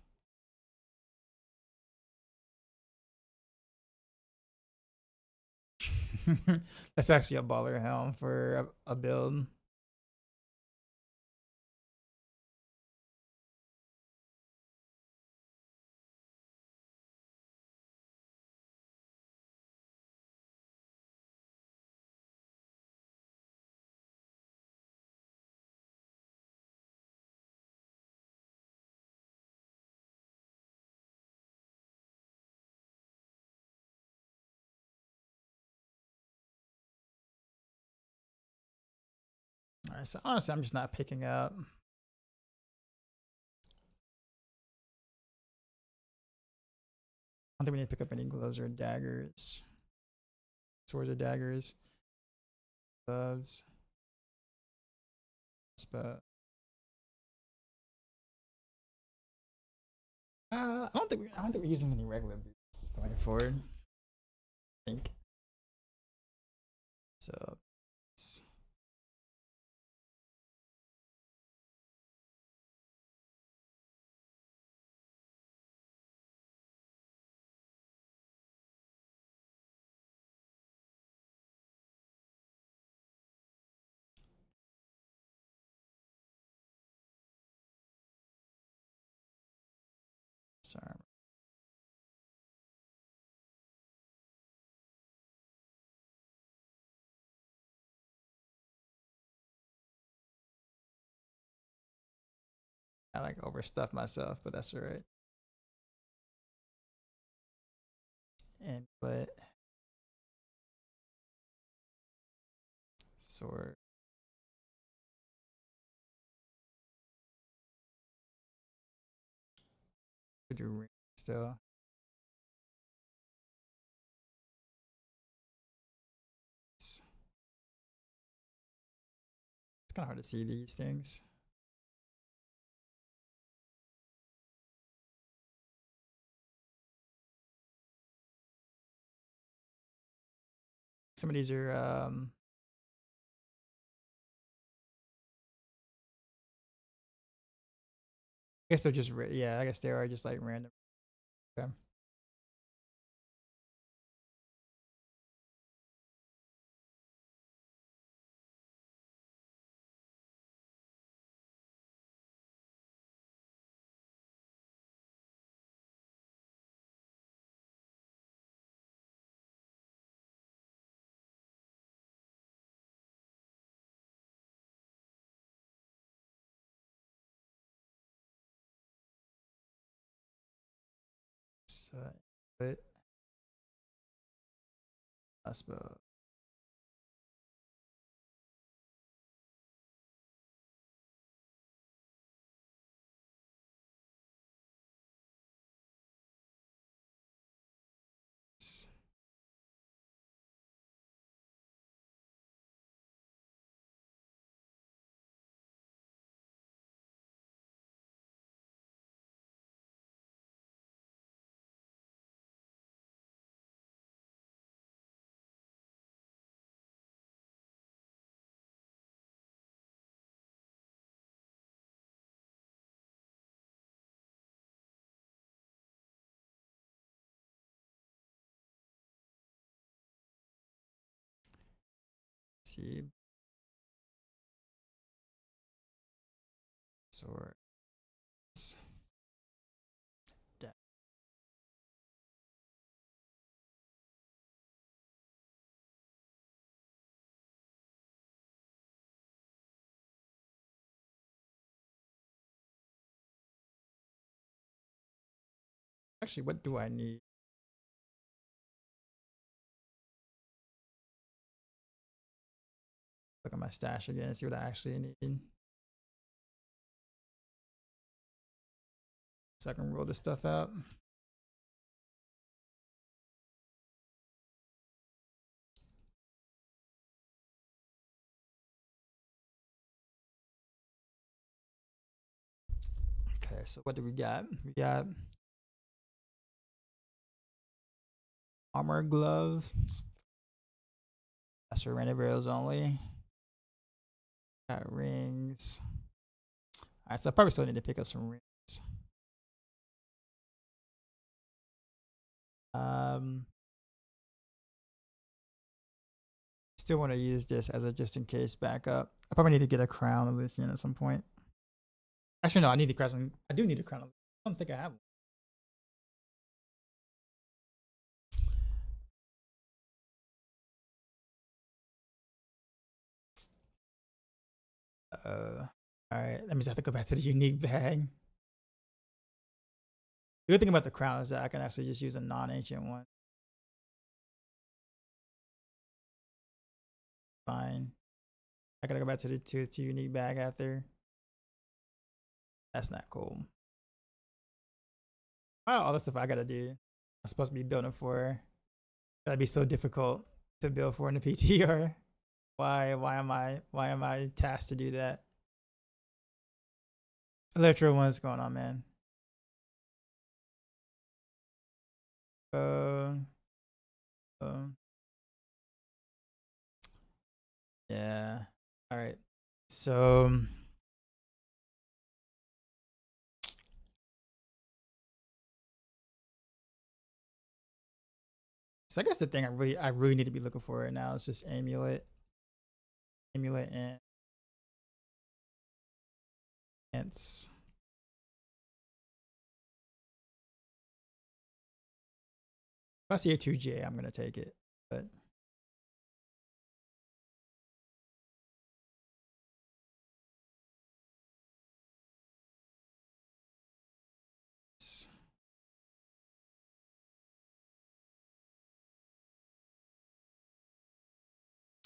That's actually a baller helm for a build. So honestly, I'm just not picking up. I don't think we need to pick up any gloves or daggers. Swords or daggers. Gloves. But I don't think we're using any regular boots going forward. I think. So it's sorry. I like overstuffed myself, but that's all right. And but sword. Could do ring still. It's kind of hard to see these things. Some of these are I guess they're just yeah. I guess they are just like random. Okay. So, but I suppose. See. Swords. Actually, what do I need? Look at my stash again and see what I actually need. So I can roll this stuff out. Okay, so what do we got? We got armor glove. That's for random arrows only. Got rings. Alright, so I probably still need to pick up some rings. Still want to use this as a just in case backup. I probably need to get a crown of this in at some point. Actually, no, I need the crown. I do need a crown. I don't think I have one. All right, that means I have to go back to the unique bag. The good thing about the crown is that I can actually just use a non-ancient one. Fine. I gotta go back to the unique bag after. That's not cool. Wow, all the stuff I gotta do. I'm supposed to be building for. That'd be so difficult to build for in the PTR. Why am I tasked to do that? Electro, what's going on, man? Uh, uh, yeah. All right. So I guess the thing I really need to be looking for right now is just amulet, and ants. If I see a 2J, I'm gonna take it. But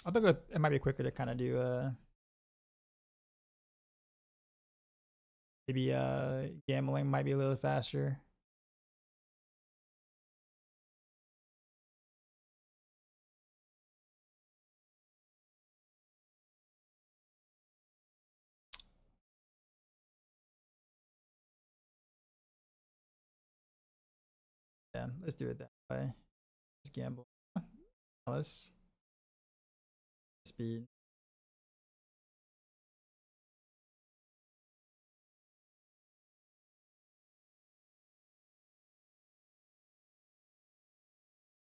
I think it might be quicker to kind of do maybe gambling might be a little faster. Yeah, let's do it that way. Let's gamble. Let's speed.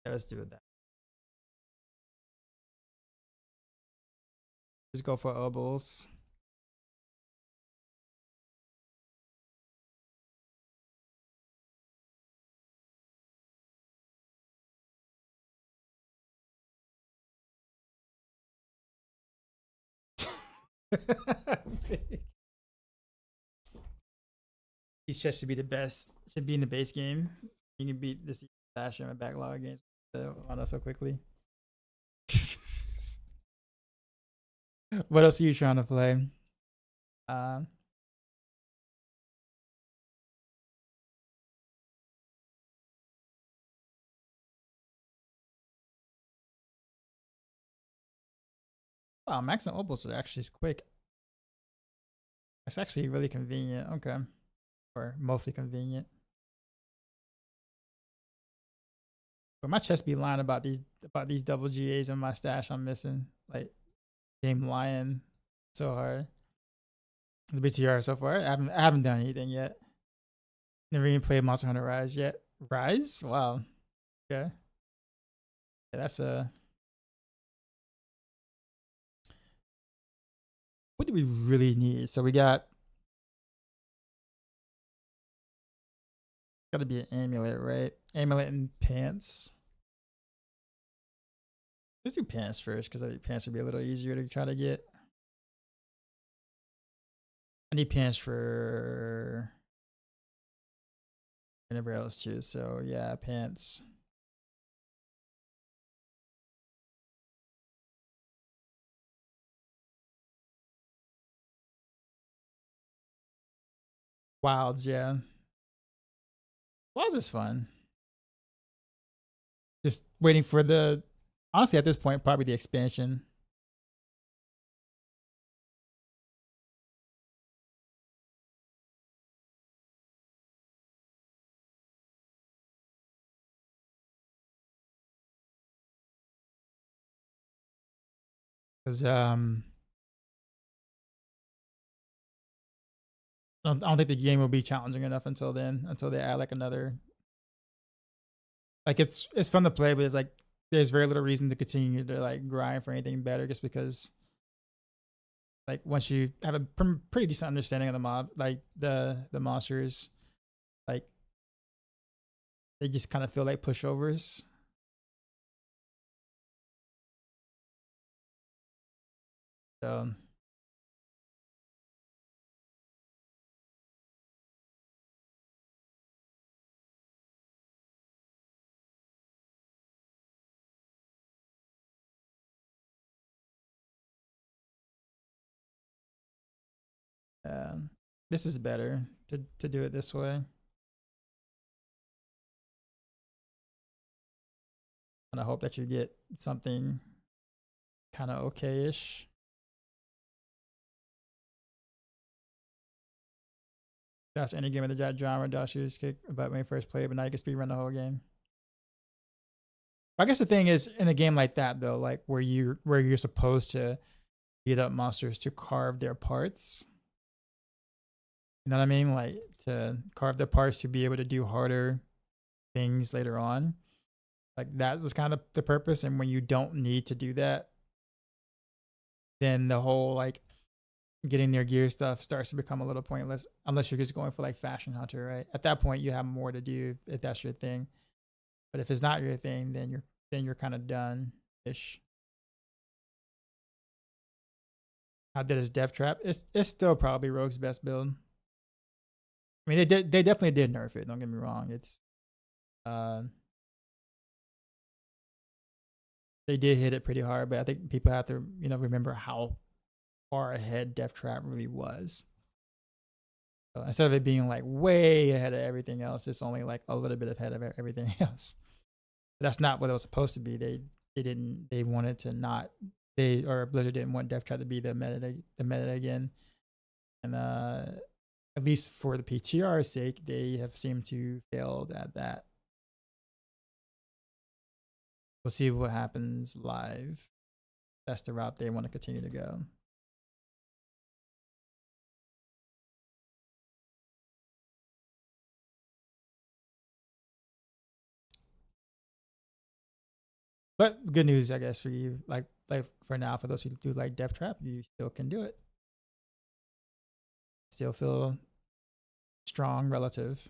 Yeah, let's do it that. Just go for elbows. These chests should be the best. Should be in the base game. You can beat this Dasher in my backlog games on us so quickly. What else are you trying to play? Um, wow, Max and Opals are actually quick. It's actually really convenient. Okay, or mostly convenient. But my chest be lying about these double GAs in my stash I'm missing. Like game lying so hard. The BTR so far, I haven't done anything yet. Never even played Monster Hunter Rise yet. Rise? Wow. Okay. Yeah, that's a. What do we really need? So we got to be an amulet, right? Amulet and pants. Let's do pants first because I think pants would be a little easier to try to get. I need pants for whatever else too. So yeah, pants. Wilds, yeah. Wilds is fun. Just waiting for the. Honestly, at this point, probably the expansion. Because I don't think the game will be challenging enough until then. Until they add like another. Like it's fun to play, but it's like there's very little reason to continue to like grind for anything better, just because like once you have a pretty decent understanding of the mob, like the monsters, like they just kind of feel like pushovers. So This is better to do it this way. And I hope that you get something kind of okay-ish. That's any game of the genre. Dodge shooters kick about when you first played, but now you can speedrun the whole game. I guess the thing is, in a game like that though, like where you're supposed to beat up monsters to carve their parts. You know what I mean? Like to carve their parts to be able to do harder things later on. Like that was kind of the purpose. And when you don't need to do that, then the whole like getting their gear stuff starts to become a little pointless unless you're just going for like Fashion Hunter, right? At that point you have more to do if that's your thing. But if it's not your thing, then you're kind of done-ish. How did his Death Trap? It's still probably Rogue's best build. I mean, they definitely did nerf it. Don't get me wrong. It's they did hit it pretty hard, but I think people have to remember how far ahead Death Trap really was. So instead of it being like way ahead of everything else, it's only like a little bit ahead of everything else. But that's not what it was supposed to be. They wanted to not Blizzard didn't want Death Trap to be the meta again, and at least for the PTR's sake, they have seemed to failed at that. We'll see what happens live. That's the route they want to continue to go. But good news, I guess, for you, like for now, for those who do like Death Trap, you still can do it. Still feel strong relative.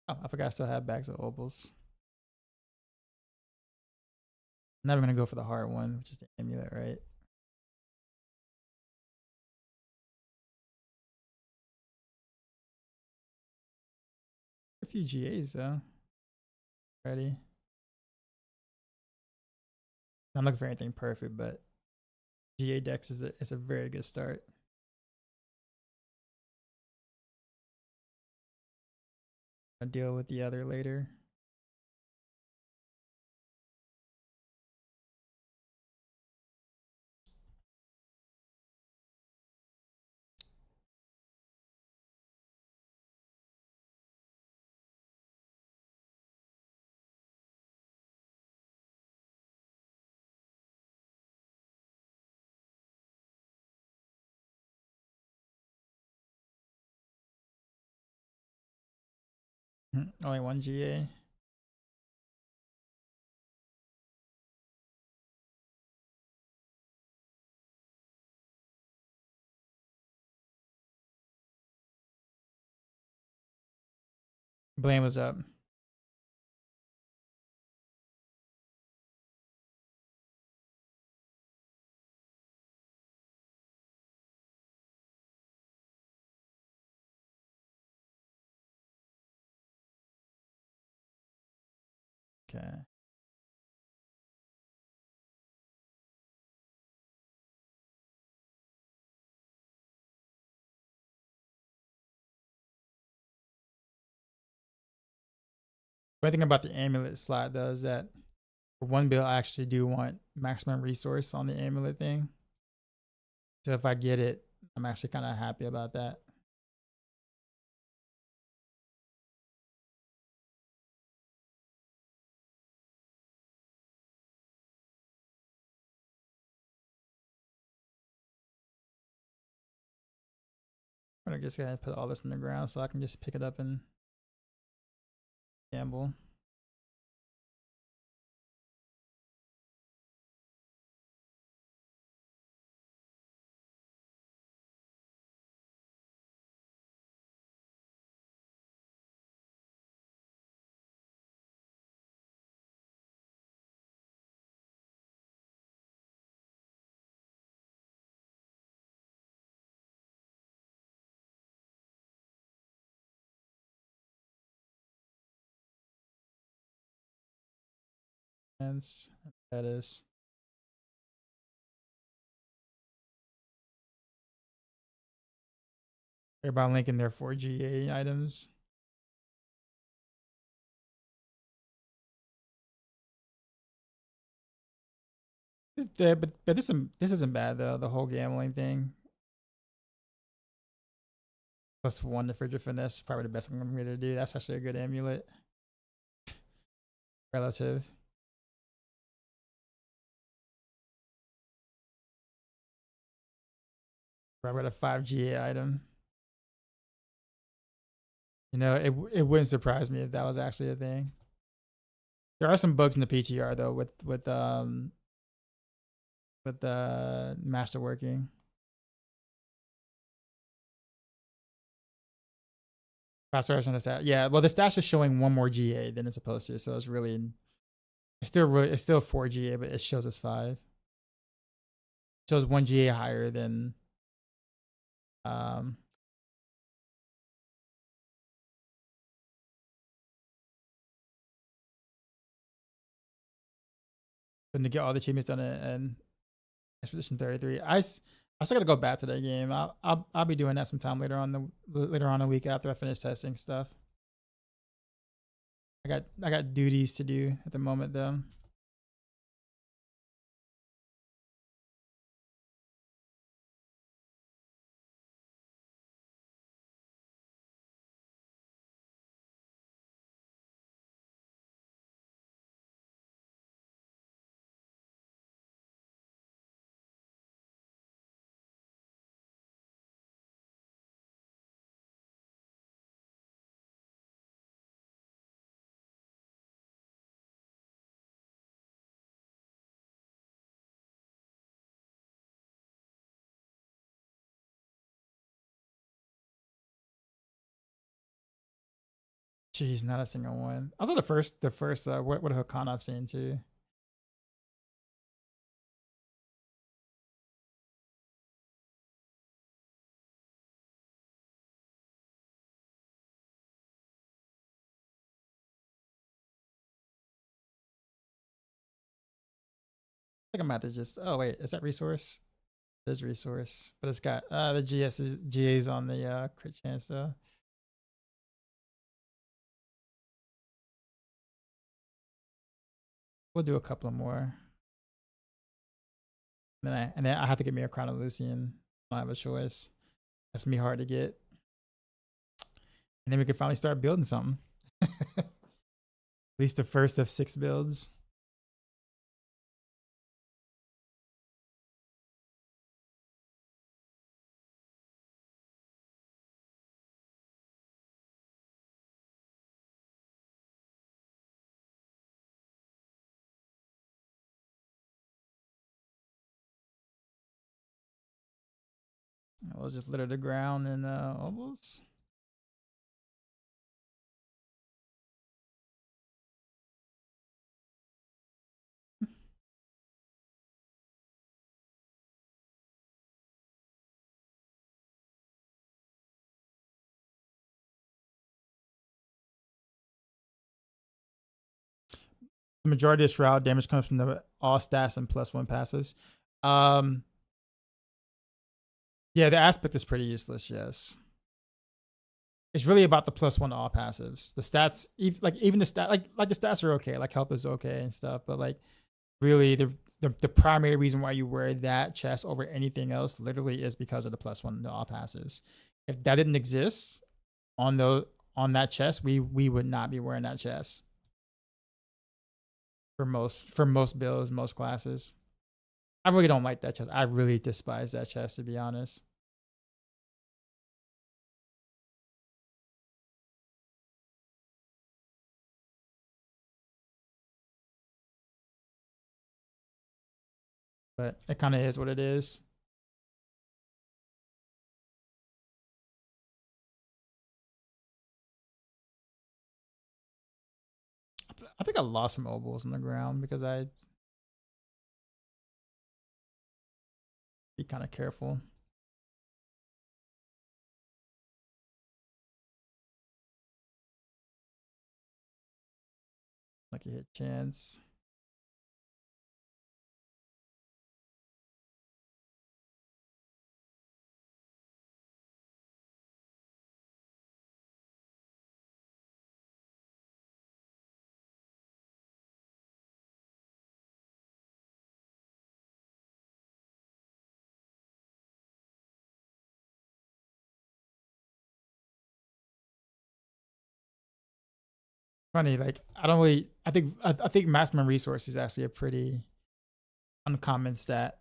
Oh, I forgot I still have bags of opals. Now we're gonna go for the hard one, which is the amulet, right? A few GAs though. Ready? I'm looking for anything perfect, but GA Dex is a very good start. I'll deal with the other later. Only one GA. Blame was up. Okay. One thing about the amulet slot though is that for one build, I actually do want maximum resource on the amulet thing. So if I get it, I'm actually kind of happy about that. I'm gonna just go ahead and put all this in the ground so I can just pick it up and gamble. Chance. That is. Everybody linking their 4GA items. But this isn't bad though. The whole gambling thing. +1 to Fridge Finesse is probably the best I'm going to do. That's actually a good amulet. Relative. Probably a 5GA item. You know, it wouldn't surprise me if that was actually a thing. There are some bugs in the PTR though with Masterworking. Faster on the stat. Yeah, well the stats is showing 1 more GA than it's supposed to, so it's still 4 GA, but it shows us 5. It shows 1 GA higher than than to get all the achievements done in Expedition 33. I still gotta go back to that game. I'll be doing that sometime later on the week after I finish testing stuff. I got duties to do at the moment though. Jeez, not a single one. Also the first what a Hakan I've seen too. I think I'm about to just oh wait, is that resource? There's resource. But it's got the GA's on the crit chance though. We'll do a couple more. And then I have to get me a Crown of Lucian. I don't have a choice. That's me hard to get. And then we can finally start building something. At least the first of 6 builds. We'll just litter the ground in ovals. The majority of Shroud damage comes from the all stats and +1 passives. Yeah, the aspect is pretty useless, yes. It's really about the +1 all passives. The stats, even the stat, like the stats are okay, like health is okay and stuff, but like really the primary reason why you wear that chest over anything else literally is because of the +1 to all passives. If that didn't exist on that chest, we would not be wearing that chest for most builds, most classes. I really don't like that chest. I really despise that chest, to be honest. But it kind of is what it is. I think I lost some obols on the ground because I be kind of careful. Lucky hit chance. Funny, like I don't really. I think maximum resource is actually a pretty uncommon stat.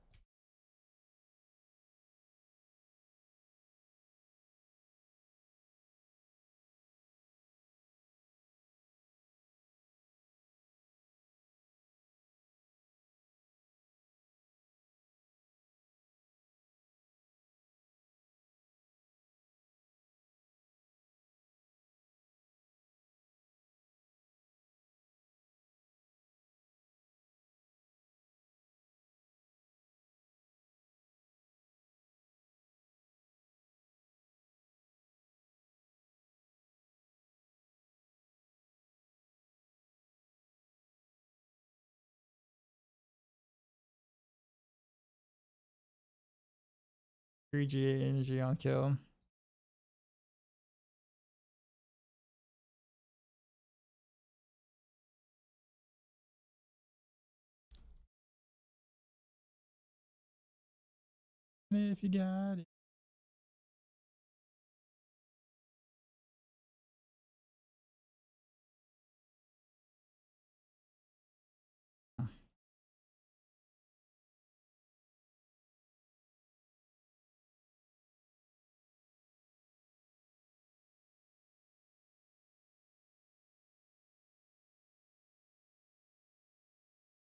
Three GA energy on kill. If you got it.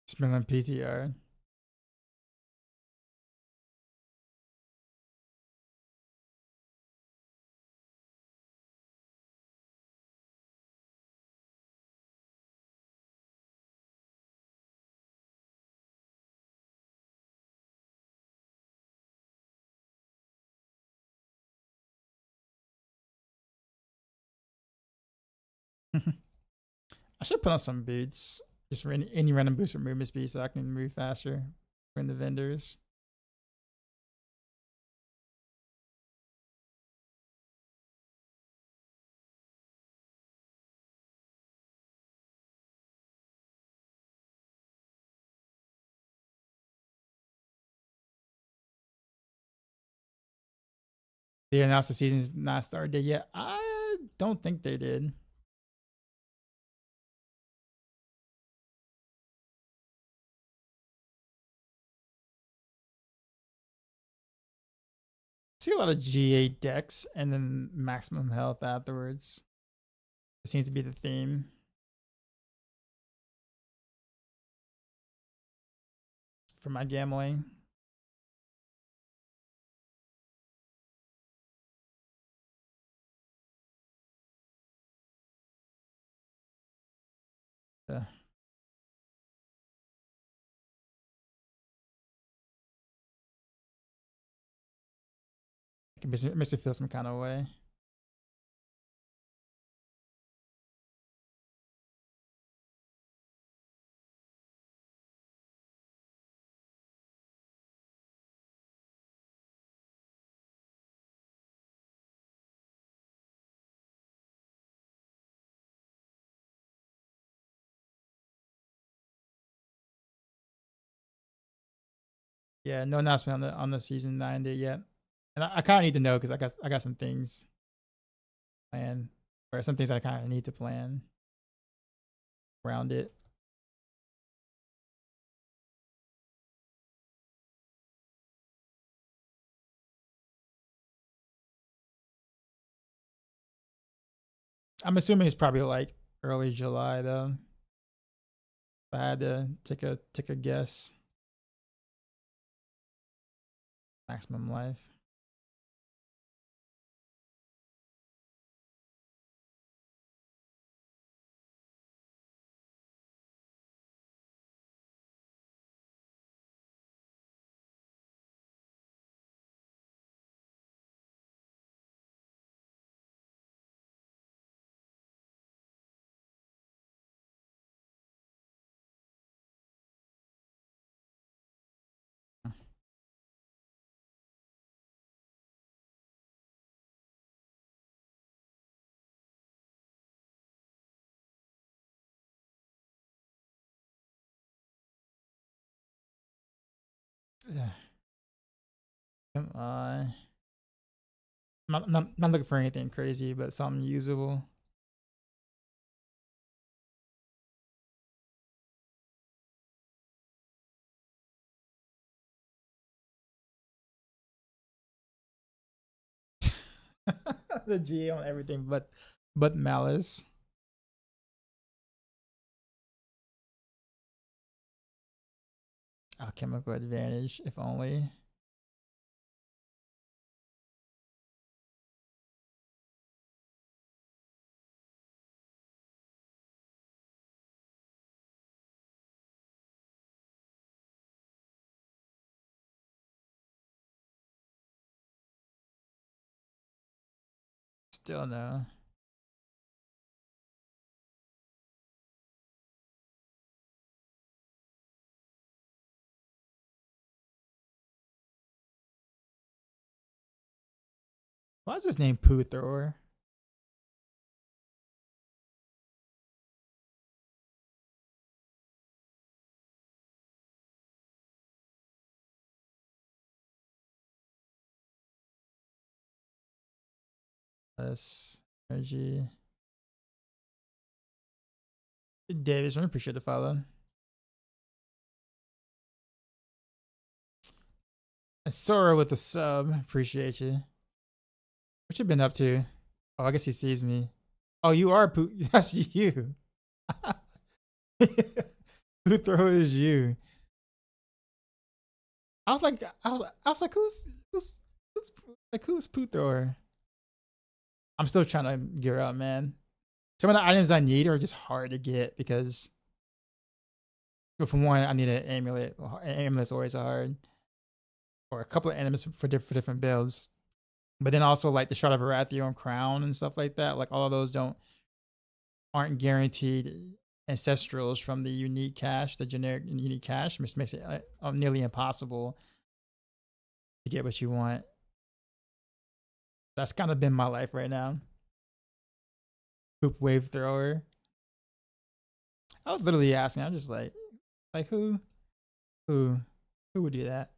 Spilling PTR. I should put on some boots. Just for any random boost for movement speed so I can move faster in the vendors. They announced the season's not started yet. I don't think they did. I see a lot of GA decks and then maximum health afterwards. It seems to be the theme. For my gambling. It makes me feel some kind of way. Yeah, no announcement on the season 9 date yet, and I kind of need to know because I got some things planned, or some things I kind of need to plan around it. I'm assuming it's probably like early July though. If I had to take a guess. Maximum life. Come on. I'm not looking for anything crazy, but something usable. The GA on everything but malice. Alchemical advantage, if only. Still no. Why is his name Poo Thrower? Less energy. Davis, I appreciate the follow. And Sora with the sub, appreciate you. What you been up to? Oh, I guess he sees me. Oh, you are Poo. That's you. Poo Thrower is you. I was like, who's Poo Thrower? I'm still trying to gear up, man. Some of the items I need are just hard to get because, for one, I need an amulet. Amulet's always hard, or a couple of items for different builds. But then also like the Shard of Aratheon crown and stuff like that. Like all of those aren't guaranteed ancestrals from the unique cache, the generic unique cache, which makes it nearly impossible to get what you want. That's kind of been my life right now. Poop wave thrower. I was literally asking. I'm just like who would do that?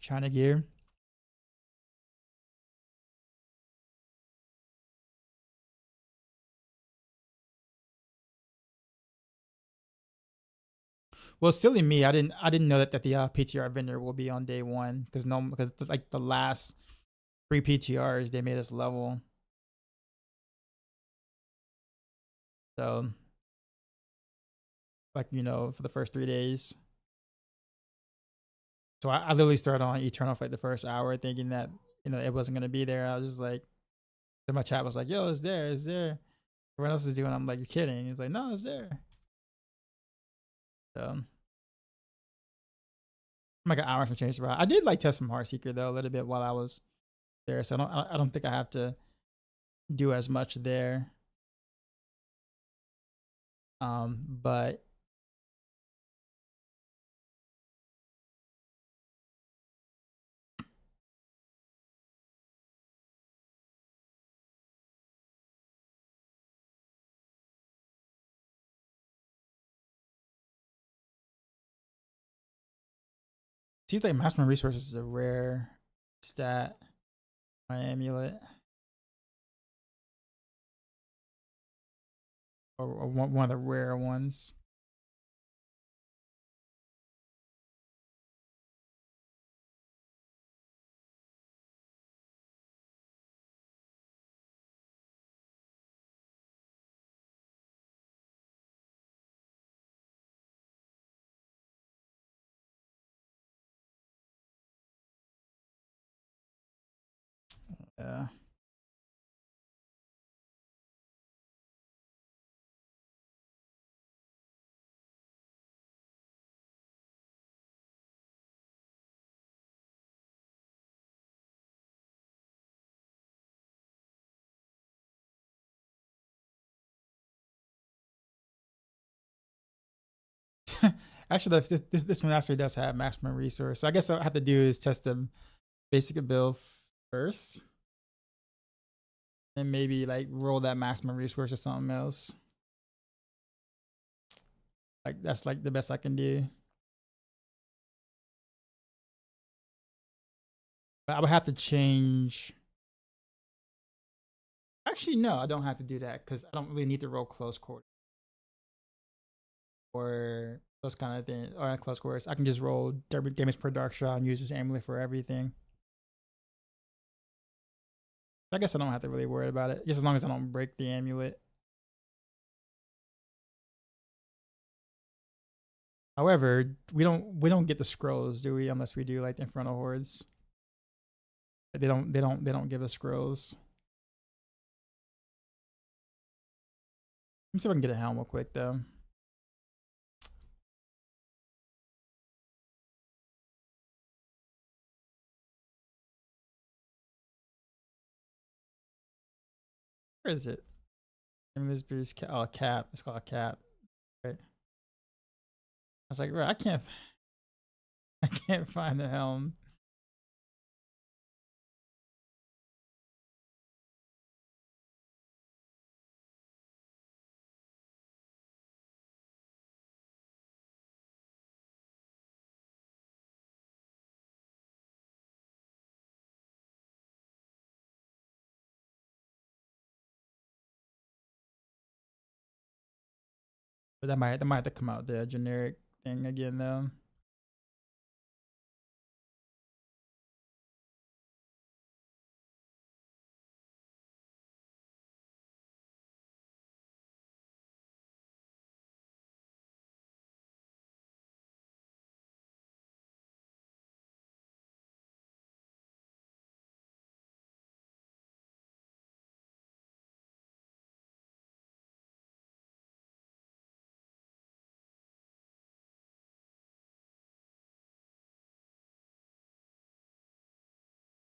China gear. Well, silly me. I didn't know that the PTR vendor will be on day one because like the last 3 PTRs they made us level. So like for the first 3 days. So I literally started on Eternal for like the first hour thinking that it wasn't gonna be there. I was just like, so my chat was like, "Yo, it's there, it's there." Everyone else is doing. I'm like, "You're kidding?" It's like, "No, it's there." So I'm like an hour from change the route. I did like test some Heartseeker though a little bit while I was there, so I don't think I have to do as much there. But seems like maximum resources is a rare stat. My amulet, or one of the rare ones. Yeah. Actually, this one actually does have maximum resource. So I guess what I have to do is test the basic build first, and maybe like roll that maximum resource or something else. Like that's like the best I can do. But I would have to change. Actually, no, I don't have to do that because I don't really need to roll close quarters or those kind of things, or close quarters. I can just roll damage per dark shot and use this amulet for everything. I guess I don't have to really worry about it, just as long as I don't break the amulet. However, we don't get the scrolls, do we? Unless we do like the Infernal Hordes. They don't give us scrolls. Let me see if I can get a helm real quick though. Where is it? I mean, this boost cap. It's called cap. Right. I was like, bro, I can't I can't find the helm. But that might have to come out the generic thing again though.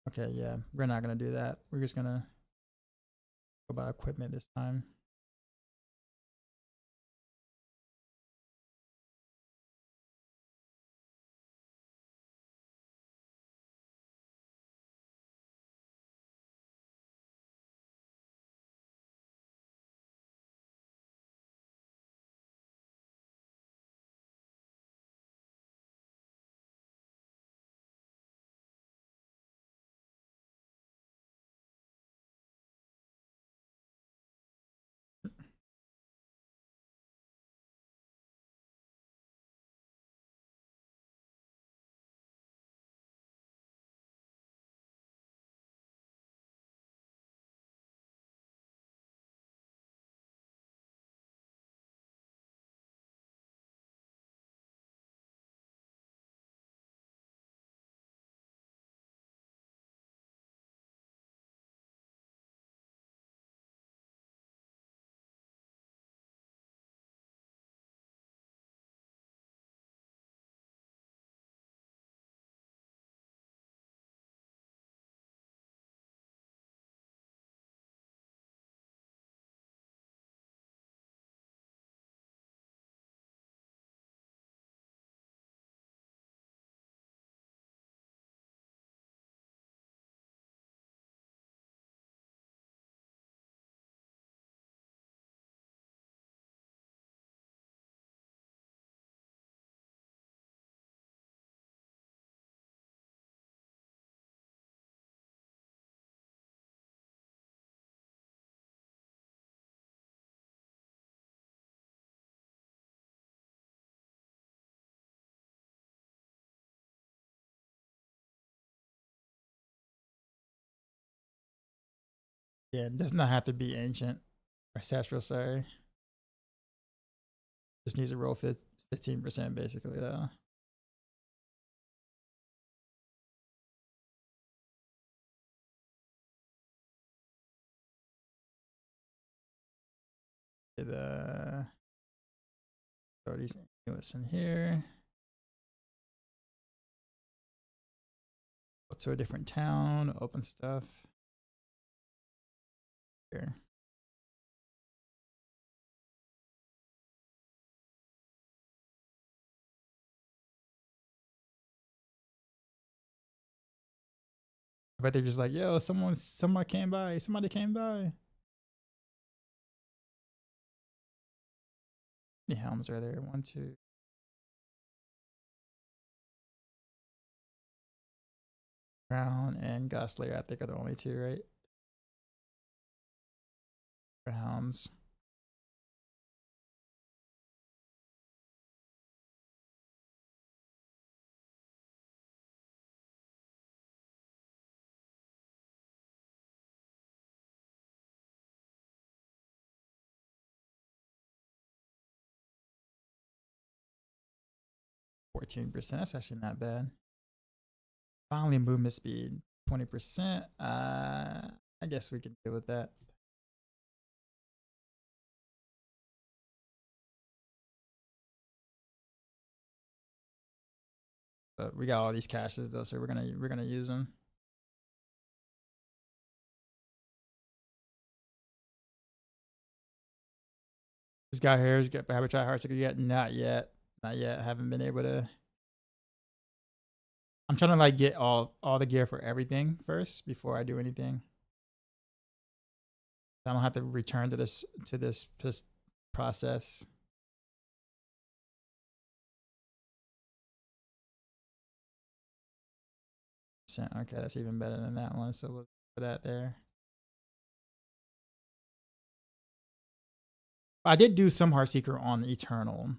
Okay, yeah, we're not gonna do that. We're just gonna go by equipment this time. Yeah, it does not have to be ancient or ancestral, sorry. Just needs to roll 15% basically though. The throw these amulets in here. Go to a different town, open stuff. Here. But they're just like, yo, somebody came by. Somebody came by. How many helms are there? 1, 2. Brown and Gosler, I think are the only two, right? For helms. 14%. That's actually not bad. Finally, movement speed 20%. I guess we can deal with that. But we got all these caches though, so we're gonna use them. This guy here has got Haven't tried Heartseeker yet? Not yet. Not yet. Haven't been able to. I'm trying to like get all the gear for everything first before I do anything. I don't have to return to this process. Okay, that's even better than that one. So we'll put that there. I did do some Heartseeker on Eternal.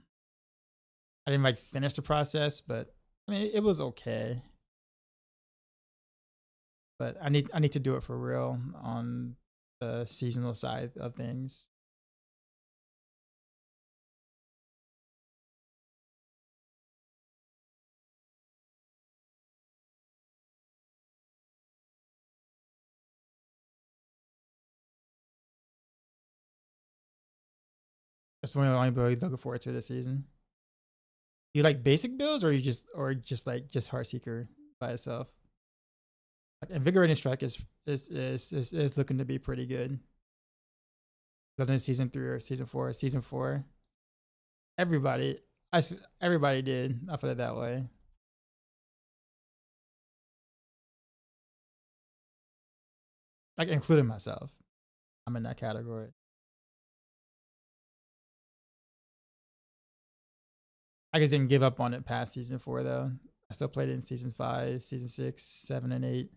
I didn't like finish the process, but I mean it was okay. But I need to do it for real on the seasonal side of things. That's one of the only builds looking forward to this season. You like basic builds, or just Heartseeker by itself? Like Invigorating Strike is looking to be pretty good. Whether in season 3 or season 4. Season 4, everybody did. I'll put it that way. Like including myself, I'm in that category. I just didn't give up on it past season 4 though. I still played it in season 5, season 6, 7, and 8. And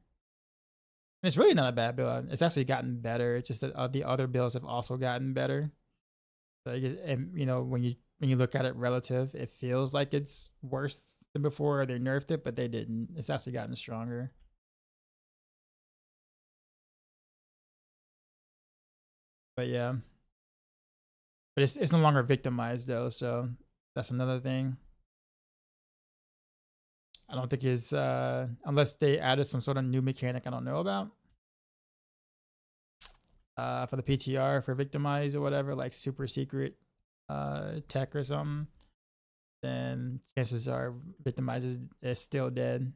it's really not a bad build. It's actually gotten better. It's just that the other builds have also gotten better. So and you know, when you look at it relative, it feels like it's worse than before. Or they nerfed it, but they didn't. It's actually gotten stronger. But yeah, but it's no longer victimized though. So that's another thing. I don't think is unless they added some sort of new mechanic I don't know about. For the PTR for victimize or whatever, like super secret tech or something, then chances are victimize is still dead.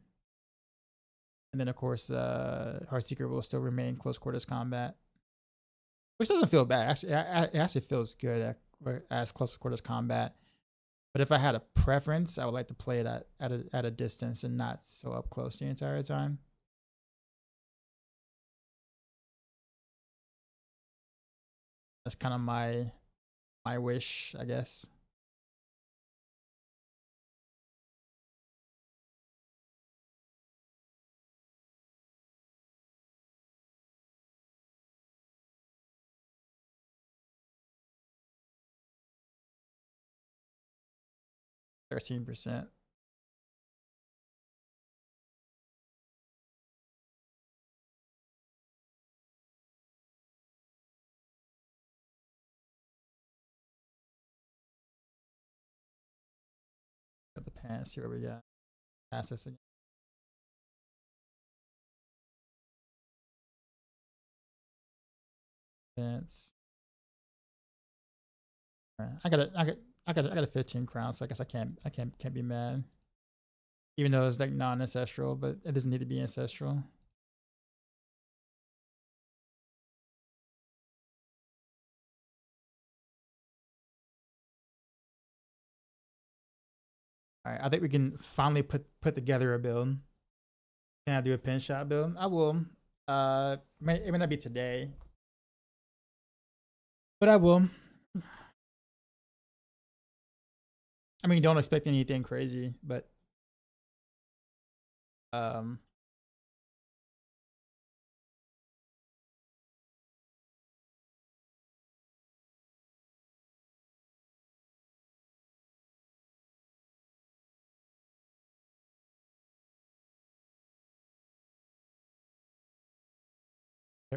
And then of course Heartseeker will still remain close quarters combat, which doesn't feel bad. Actually, it actually feels good as close quarters combat. But if I had a preference, I would like to play it at a distance and not so up close the entire time. That's kind of my wish, I guess. %. Got the pants. See what we got. Pass this again. Pants. I got a 15 crown, so I guess I can't be mad. Even though it's like non-ancestral, but it doesn't need to be ancestral. All right, I think we can finally put together a build. Can I do a Pinshot build? I will. It may not be today, but I will. I mean, don't expect anything crazy, but at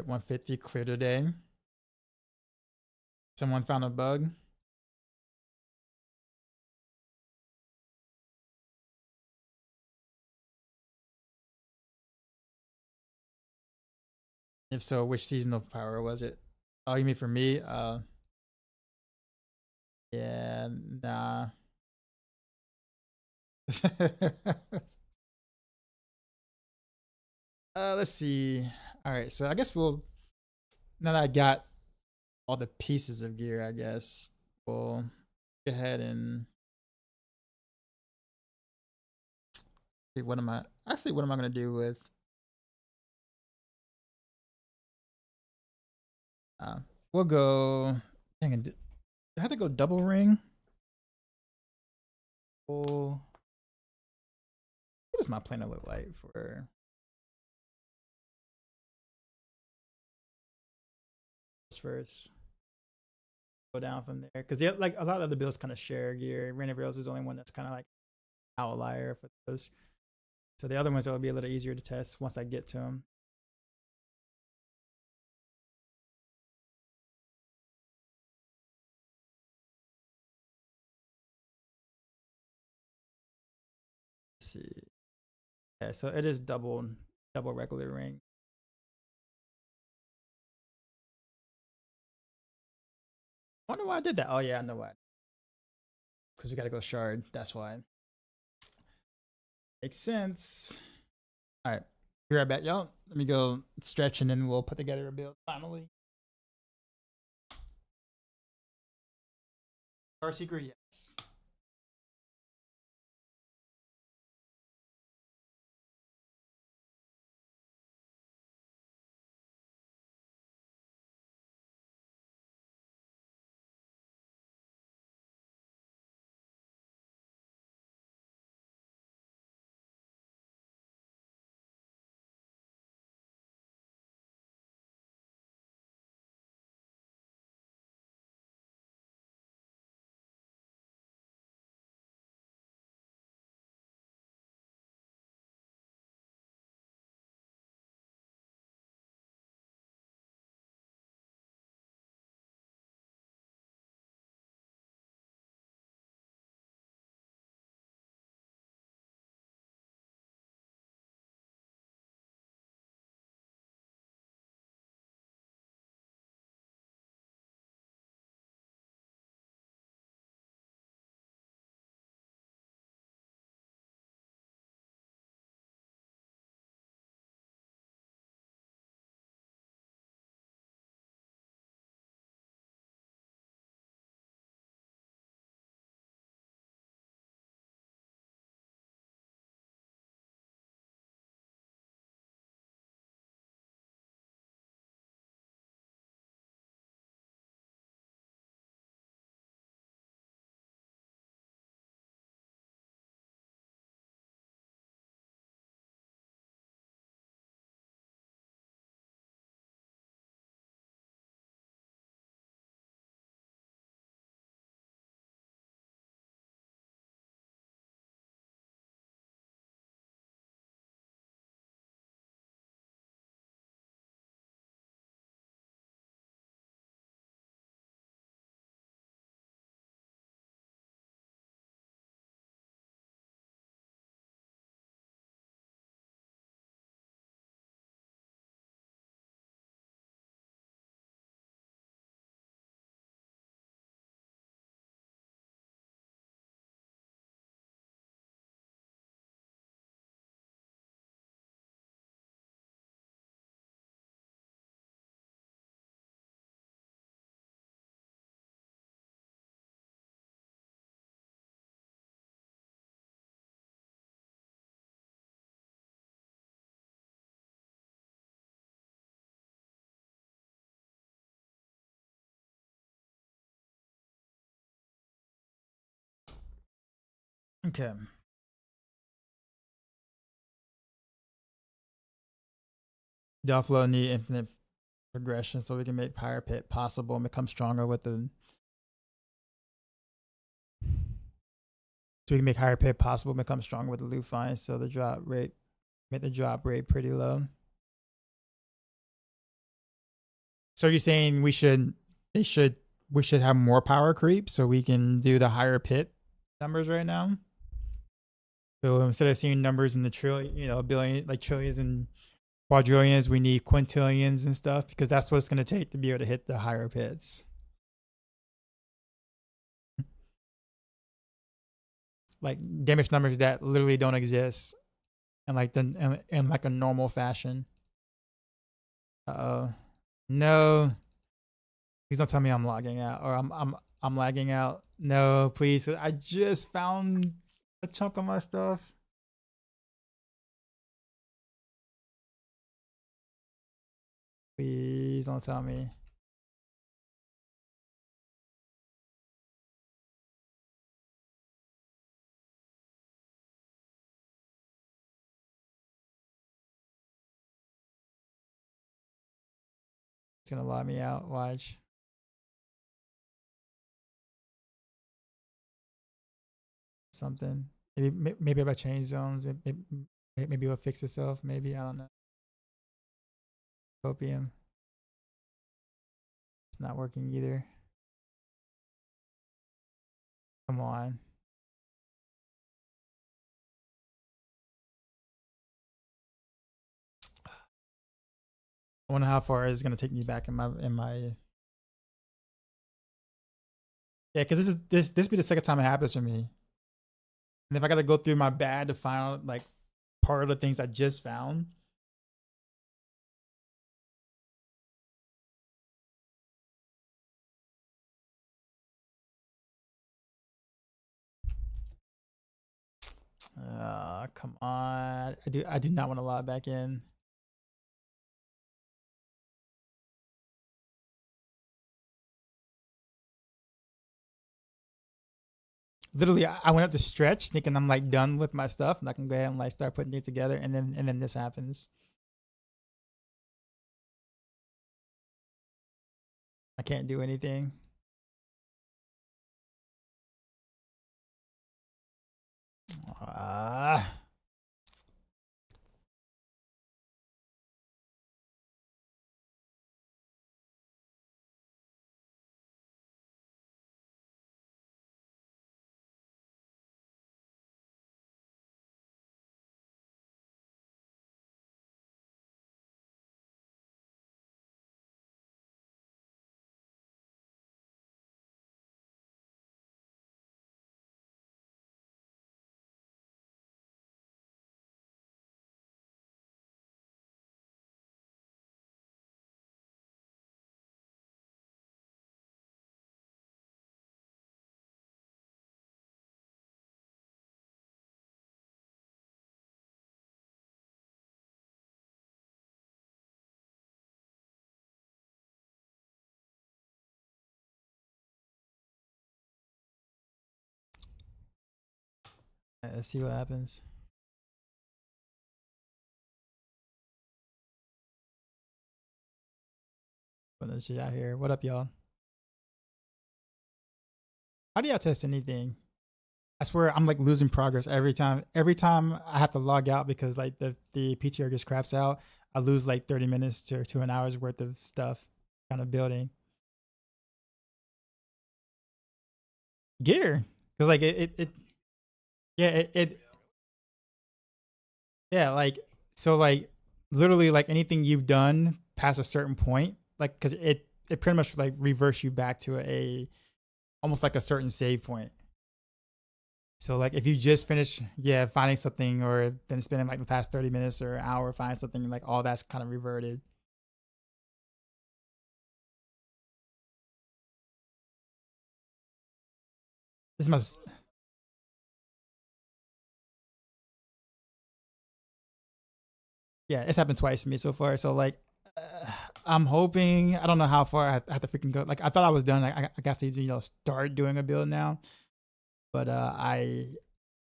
150 clear today. Someone found a bug. If so, which seasonal power was it? Oh, you mean for me? Yeah, nah. Let's see. All right, so I guess we'll, now that I got all the pieces of gear, I guess we'll go ahead and see, what am I gonna do with we'll go, dang it, do I have to go double ring? Oh, what does my planet look like for this first? Go down from there, because like a lot of the builds kind of share gear. Rain of Rails is the only one that's kind of like outlier for those. So the other ones will be a little easier to test once I get to them. Let's see. Yeah, so it is double regular ring. I wonder why I did that. Oh yeah, I know why. Because we gotta go shard. That's why. Makes sense. All right, be right back, y'all. Let me go stretch and then we'll put together a build finally. Heartseeker, yes. Okay. Delphi need infinite progression so we can make Pyre Pit possible and become stronger with the. So we can make higher pit possible, become stronger with the Lufine. So the drop rate, make the drop rate pretty low. So you're saying we should have more power creep so we can do the higher pit numbers right now. So instead of seeing numbers in the trillion, billion, like trillions and quadrillions, we need quintillions and stuff because that's what it's going to take to be able to hit the higher pits. Like damage numbers that literally don't exist in like in like a normal fashion. No, please don't tell me I'm logging out or I'm lagging out. No, please. I just found a chunk of my stuff. Please don't tell me. It's gonna log me out. Watch. Something. Maybe if I change zones, maybe it'll fix itself. Maybe I don't know. Copium. It's not working either. Come on. I wonder how far it's gonna take me back in my. Yeah, because this be the second time it happens for me. And if I gotta go through my bad to find out like part of the things I just found. Come on. I do not want to log back in. Literally, I went up to stretch thinking I'm like done with my stuff and I can go ahead and like start putting things together and then this happens. I can't do anything. Let's see what happens. Put this shit out here. What up, y'all? How do y'all test anything? I swear I'm like losing progress every time. Every time I have to log out because like the PTR just craps out, I lose like 30 minutes to an hour's worth of stuff kind of building. Gear. Because like it yeah, yeah, like so like literally like anything you've done past a certain point, like because it pretty much like reverse you back to a almost like a certain save point. So like if you just finish finding something or been spending like the past 30 minutes or an hour finding something, like all that's kind of reverted. This must it's happened twice to me so far. So like I'm hoping, I don't know how far I have to freaking go. Like I thought I was done. Like I got to start doing a build now, but I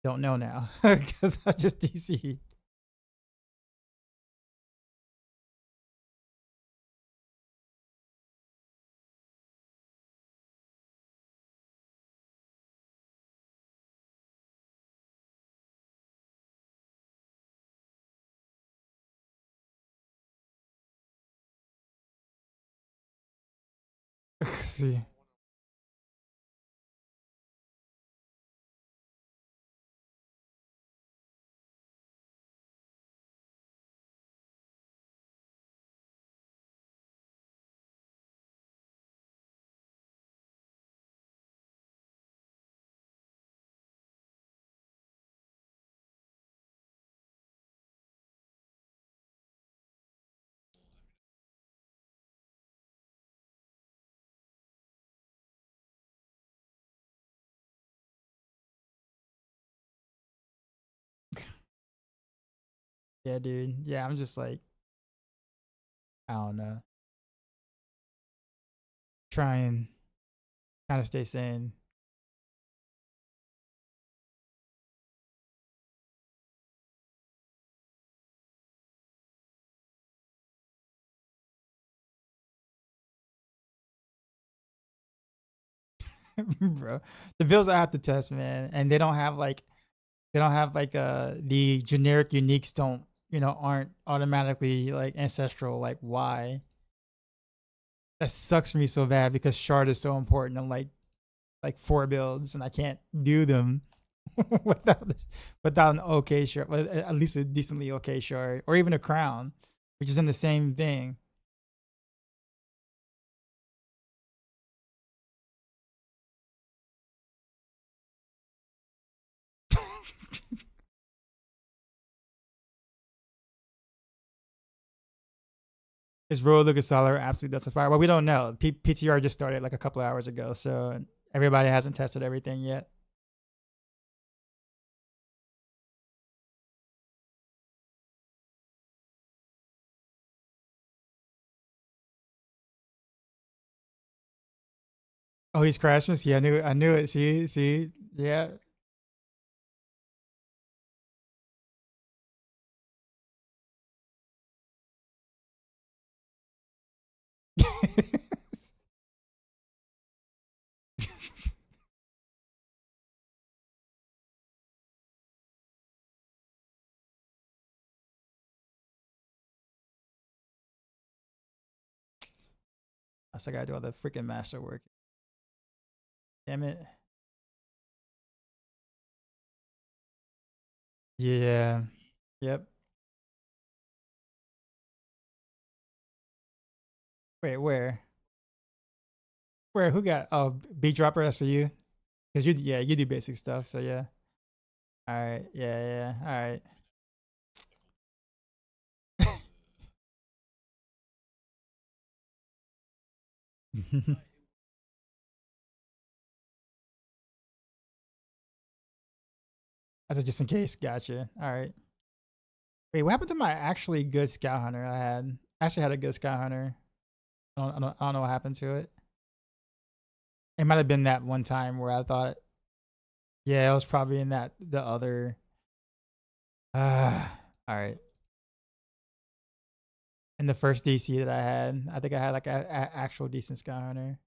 don't know now because I just DC. See. Yeah, dude. Yeah, I'm just like, I don't know. Trying kind of stay sane. Bro. The bills I have to test, man, and they don't have like the generic uniques don't, aren't automatically like ancestral. Like why? That sucks for me so bad because shard is so important. I'm like 4 builds and I can't do them without without an okay shard, at least a decently okay shard, or even a crown, which is in the same thing. Is Royal Lucas Solar absolutely justified? Well, we don't know. PTR just started like a couple of hours ago, so everybody hasn't tested everything yet. Oh, he's crashing. See, I knew it. See, yeah. I still gotta do all the freaking master work. Damn it. Yeah. Yep. Wait, where? Where? Who got? Oh, beat dropper. That's for you. Cause yeah, you do basic stuff. So yeah. All right. Yeah. All right. That's a just in case. Gotcha. All right. Wait, what happened to my actually good scout hunter I had? I actually had a good scout hunter. I don't know what happened to it. It might have been that one time where I thought, yeah, it was probably in that the other. All right. In the first DC that I had, I think I had like a actual decent scout hunter.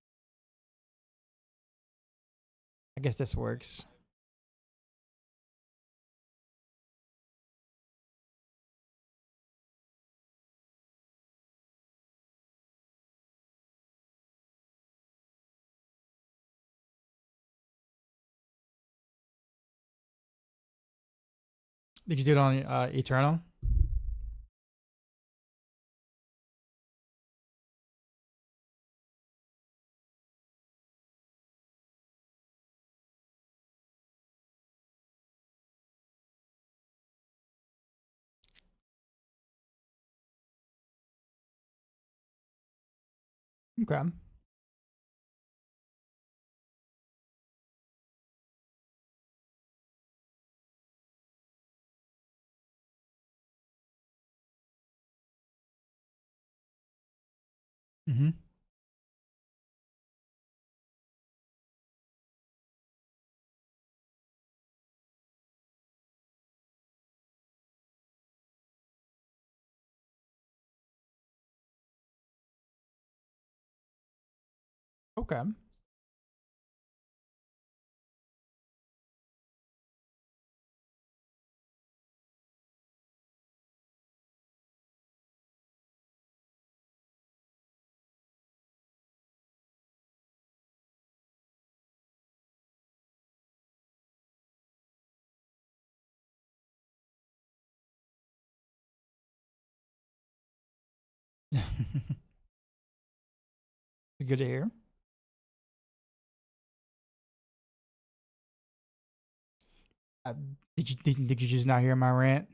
I guess this works. Did you do it on Eternal? Okay. Mm-hmm. Okay. Good to hear. Uh, did you just not hear my rant?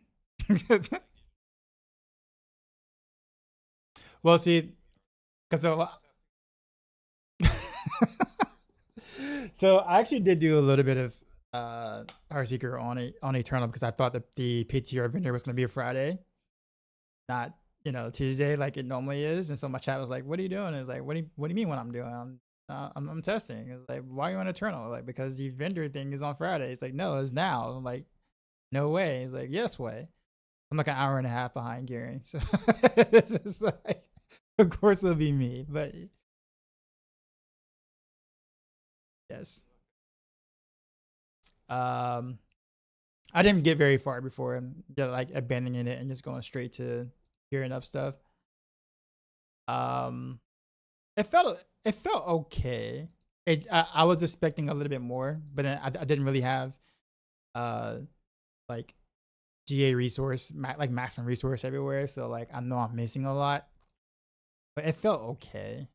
Well, see, because so I actually did do a little bit of Heartseeker on Eternal because I thought that the PTR vendor was going to be a Friday. not, you know, Tuesday like it normally is. And so my chat was like, "What are you doing?" It's like, what do you mean what I'm doing? I'm testing." It's like, "Why are you on Eternal?" Like, because the vendor thing is on Friday. It's like, "No, it's now." I'm like, "No way." He's like, "Yes way." I'm like an hour and a half behind Gary, so it's just like, of course it'll be me. But yes, um, I didn't get very far before like abandoning it and just going straight to gearing up stuff. Um, it felt okay. I was expecting a little bit more, but then I didn't really have uh like GA resource like maximum resource everywhere, so like I know I'm missing a lot, but it felt okay.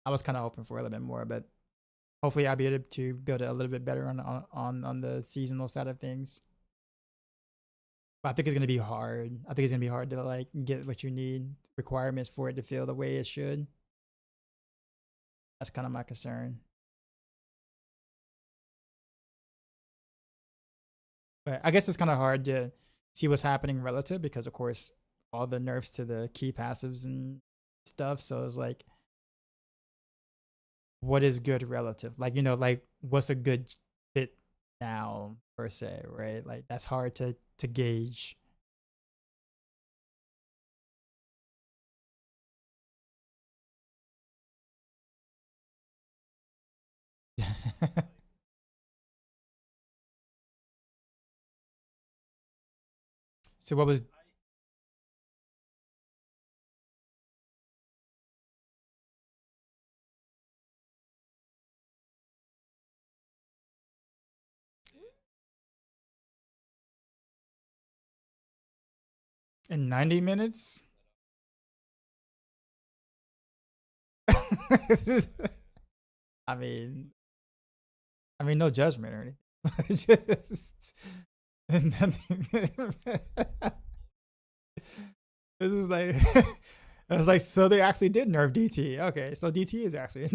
I was kind of hoping for a little bit more, but hopefully I'll be able to build it a little bit better on the seasonal side of things. But I think it's gonna be hard. I think it's gonna be hard to like get what you need requirements for it to feel the way it should. That's kind of my concern. But I guess it's kind of hard to see what's happening relative because, of course, all the nerfs to the key passives and stuff. So it's like, what is good relative? Like, you know, like what's a good fit now per se, right? Like that's hard to gauge. So what was in 90 minutes? I mean, no judgment or anything. Just, this is like, I was like, so they actually did nerf DT. Okay, so DT is actually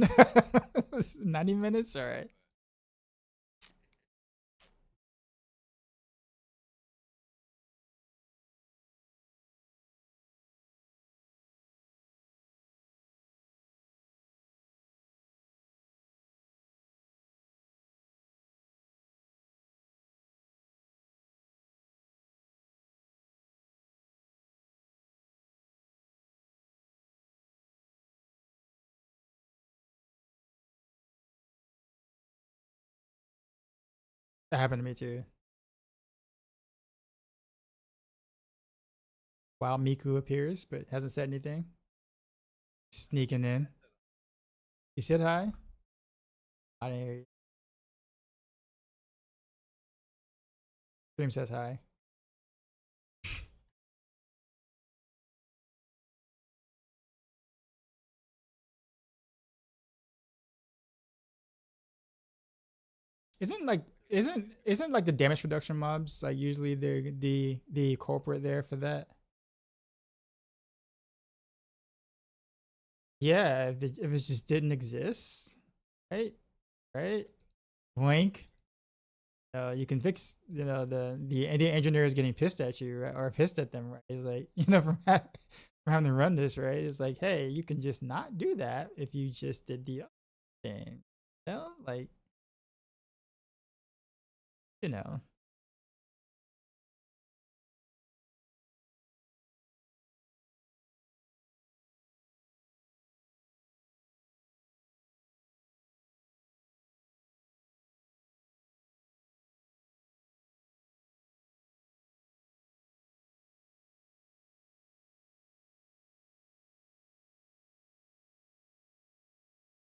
90 minutes. All right. That happened to me too. While Miku appears, but hasn't said anything. Sneaking in. You said hi? I didn't hear you. Stream says hi. Isn't like the damage reduction mobs like usually they're the culprit there for that? Yeah, if it just didn't exist, right? Right? Wink. You can fix, you know, the engineer is getting pissed at you, right? Or pissed at them, right? It's like, you know, from having to run this, right? It's like, hey, you can just not do that if you just did the other thing. You know, like, you know.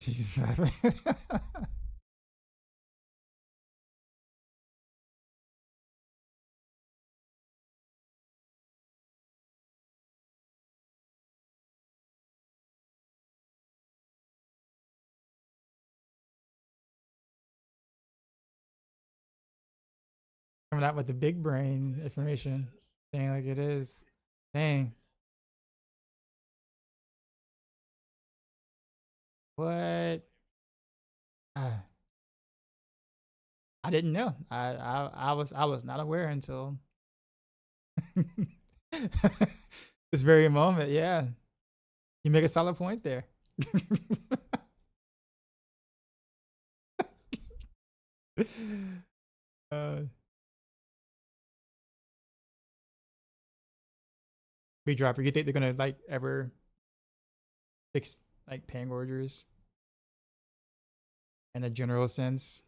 Jesus. Coming out with the big brain information, saying like it is. Dang. What? Uh, I didn't know. I was not aware until This very moment, yeah. You make a solid point there. uh, Big dropper. You think they're gonna like ever fix like pang orders in a general sense?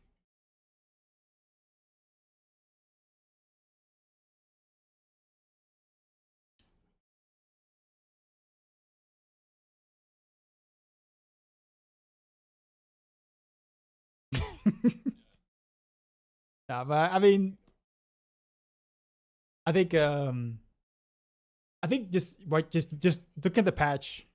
Nah, but I mean, I think I think just look at the patch.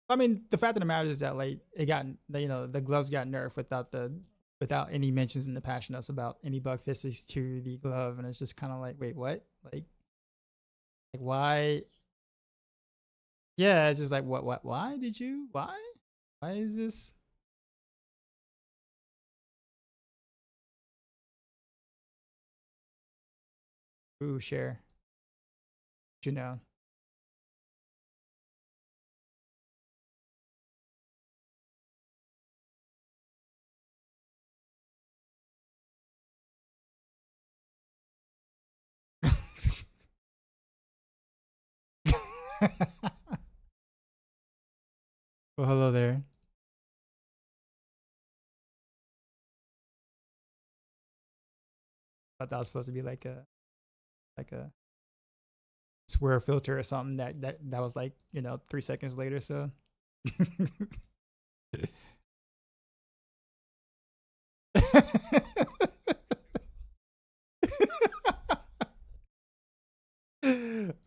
I mean, the fact of the matter is that like it got the gloves got nerfed without any mentions in the patch notes about any bug fixes to the glove, and it's just kind of like, wait, what? Like why? Yeah, it's just like what? Why did you? Why? Why is this? Ooh, share. You know. Well, hello there. Thought that was supposed to be like a square filter or something that was like 3 seconds later. So.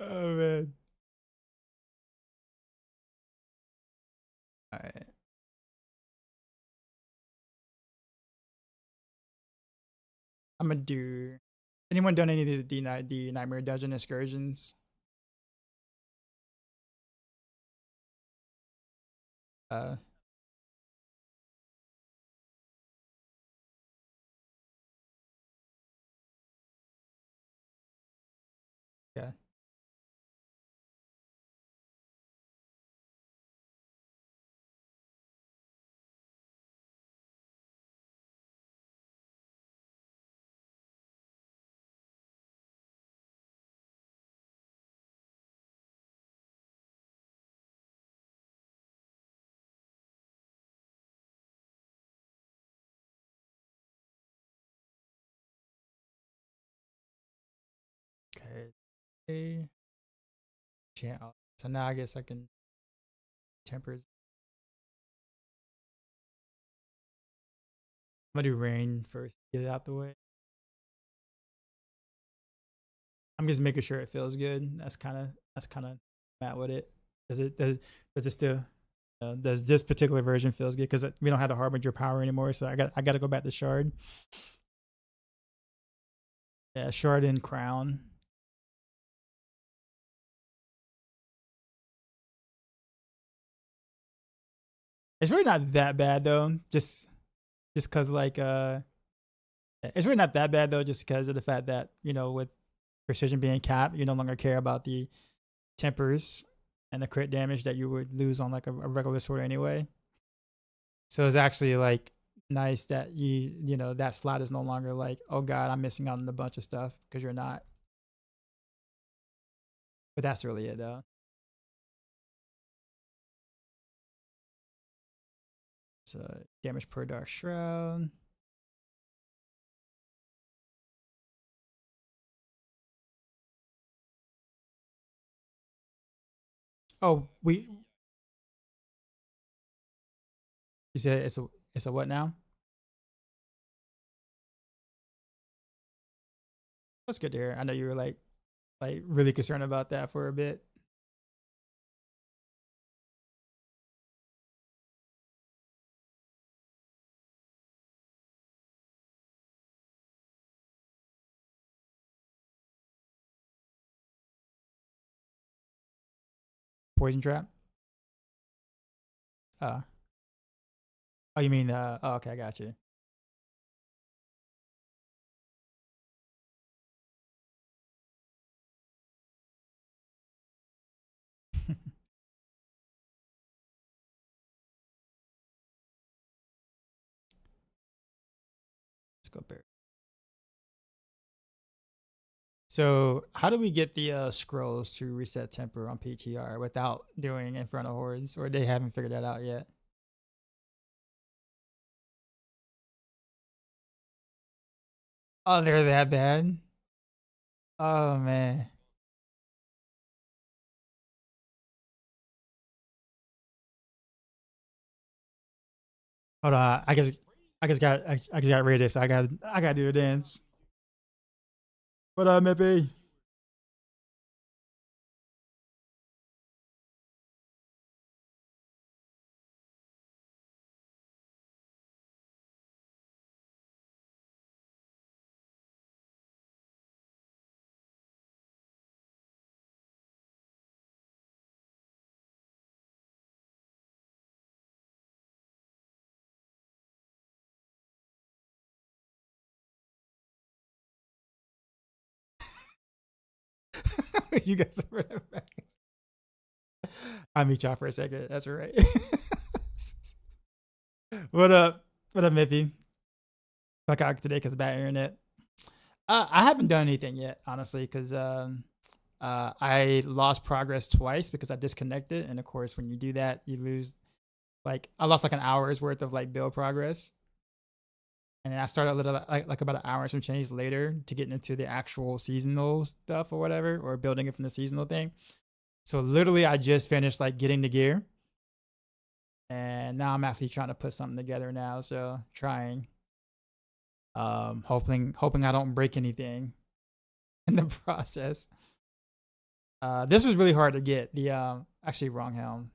Oh man. All right. I'm gonna do. Anyone done any of the Nightmare Dungeon excursions? Uh, yeah. Okay. So now I guess I can tempers. I'm gonna do rain first. Get it out the way. I'm just making sure it feels good. That's kind of mad with it. Does it still does this particular version feels good because we don't have the harbinger power anymore? So I got to go back to shard. Yeah, shard and crown. It's really not that bad though. Just because like it's really not that bad though. Just because of the fact that with precision being capped, you no longer care about the tempers and the crit damage that you would lose on like a regular sword anyway. So it's actually like nice that that slot is no longer like, oh god, I'm missing out on a bunch of stuff because you're not. But that's really it though. So damage per dark shroud. Oh, you said it's a what now? That's good to hear. I know you were like really concerned about that for a bit. Poison trap. Uh oh, you mean oh, okay, I got you. Let's go bear. So how do we get the scrolls to reset temper on PTR without doing in front of hordes, or they haven't figured that out yet? Oh, they're that bad. Oh man. Hold on. I just got rid of this. I got to do a dance. What up, Mippy? You guys are right back. I'll meet y'all for a second. That's right. What up? What up, Mippy? Back out today because bad internet. I haven't done anything yet, honestly, because I lost progress twice because I disconnected, and of course, when you do that, you lose. Like I lost like an hour's worth of like build progress, and then I started a little like about an hour and some change later to get into the actual seasonal stuff or whatever, or building it from the seasonal thing. So literally, I just finished like getting the gear, and now I'm actually trying to put something together now. So trying, hoping I don't break anything in the process. This was really hard to get. The actually wrong helm.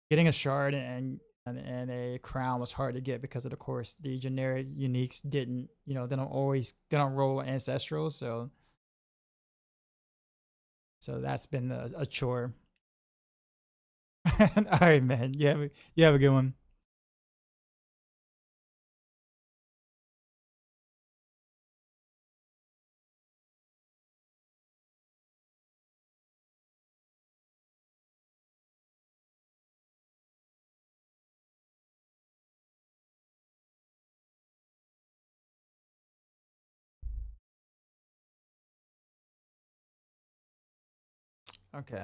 Getting a shard and a crown was hard to get because of course the generic uniques didn't, they don't roll ancestral, so that's been a chore. All right, man. You have a good one. Okay.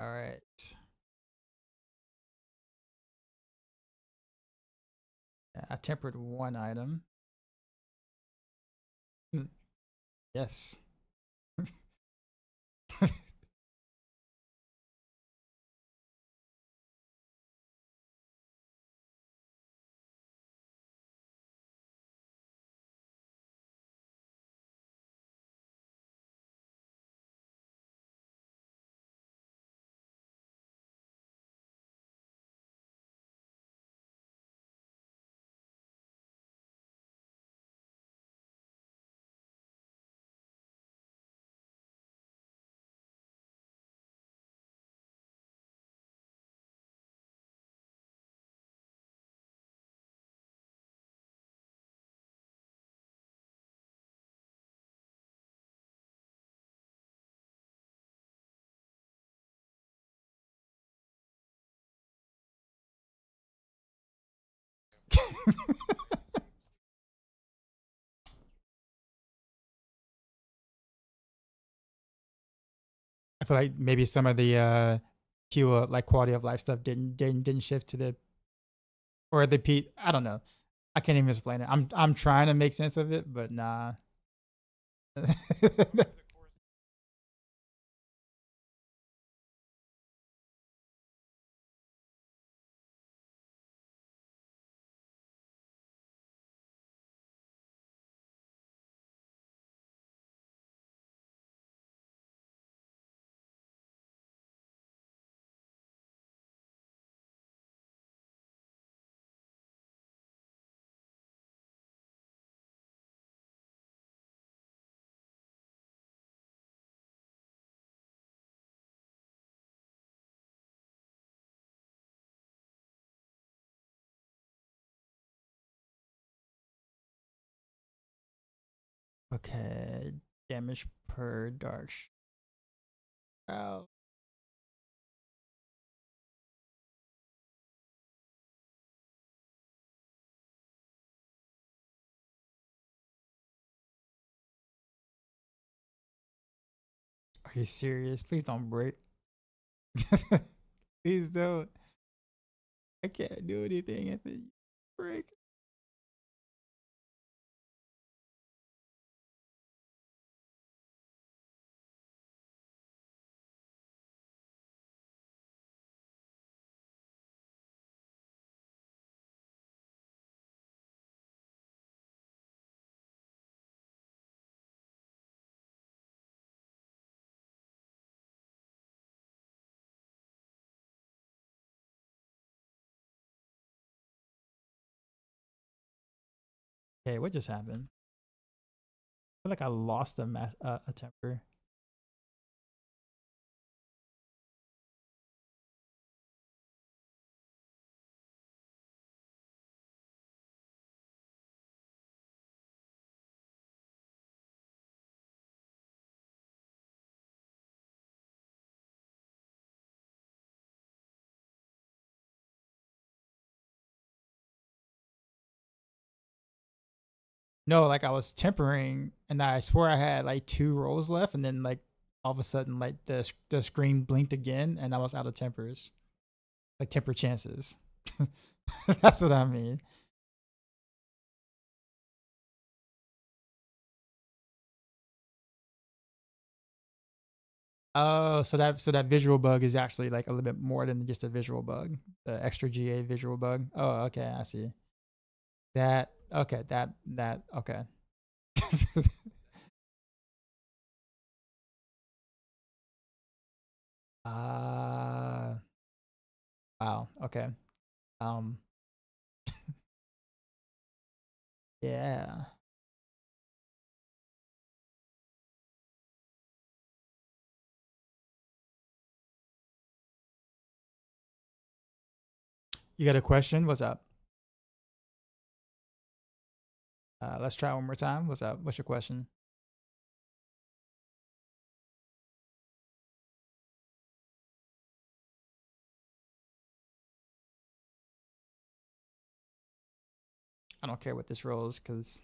All right. I tempered one item. Mm, yes. I feel like maybe some of the Q like quality of life stuff didn't shift to the, or the Pete. I don't know. I can't even explain it. I'm trying to make sense of it, but nah. Okay, damage per dark shroud. you serious? Please don't break. Please don't. I can't do anything if it breaks. Okay, what just happened? I feel like I lost a temper. No, like I was tempering, and I swear I had like 2 rolls left, and then like all of a sudden, like the screen blinked again, and I was out of tempers, like temper chances. That's what I mean. Oh, so that visual bug is actually like a little bit more than just a visual bug. The extra GA visual bug. Oh, okay, I see. That okay, that okay. uh wow, okay. Um yeah. You got a question? What's up? Let's try one more time. What's up? What's your question? I don't care what this rolls because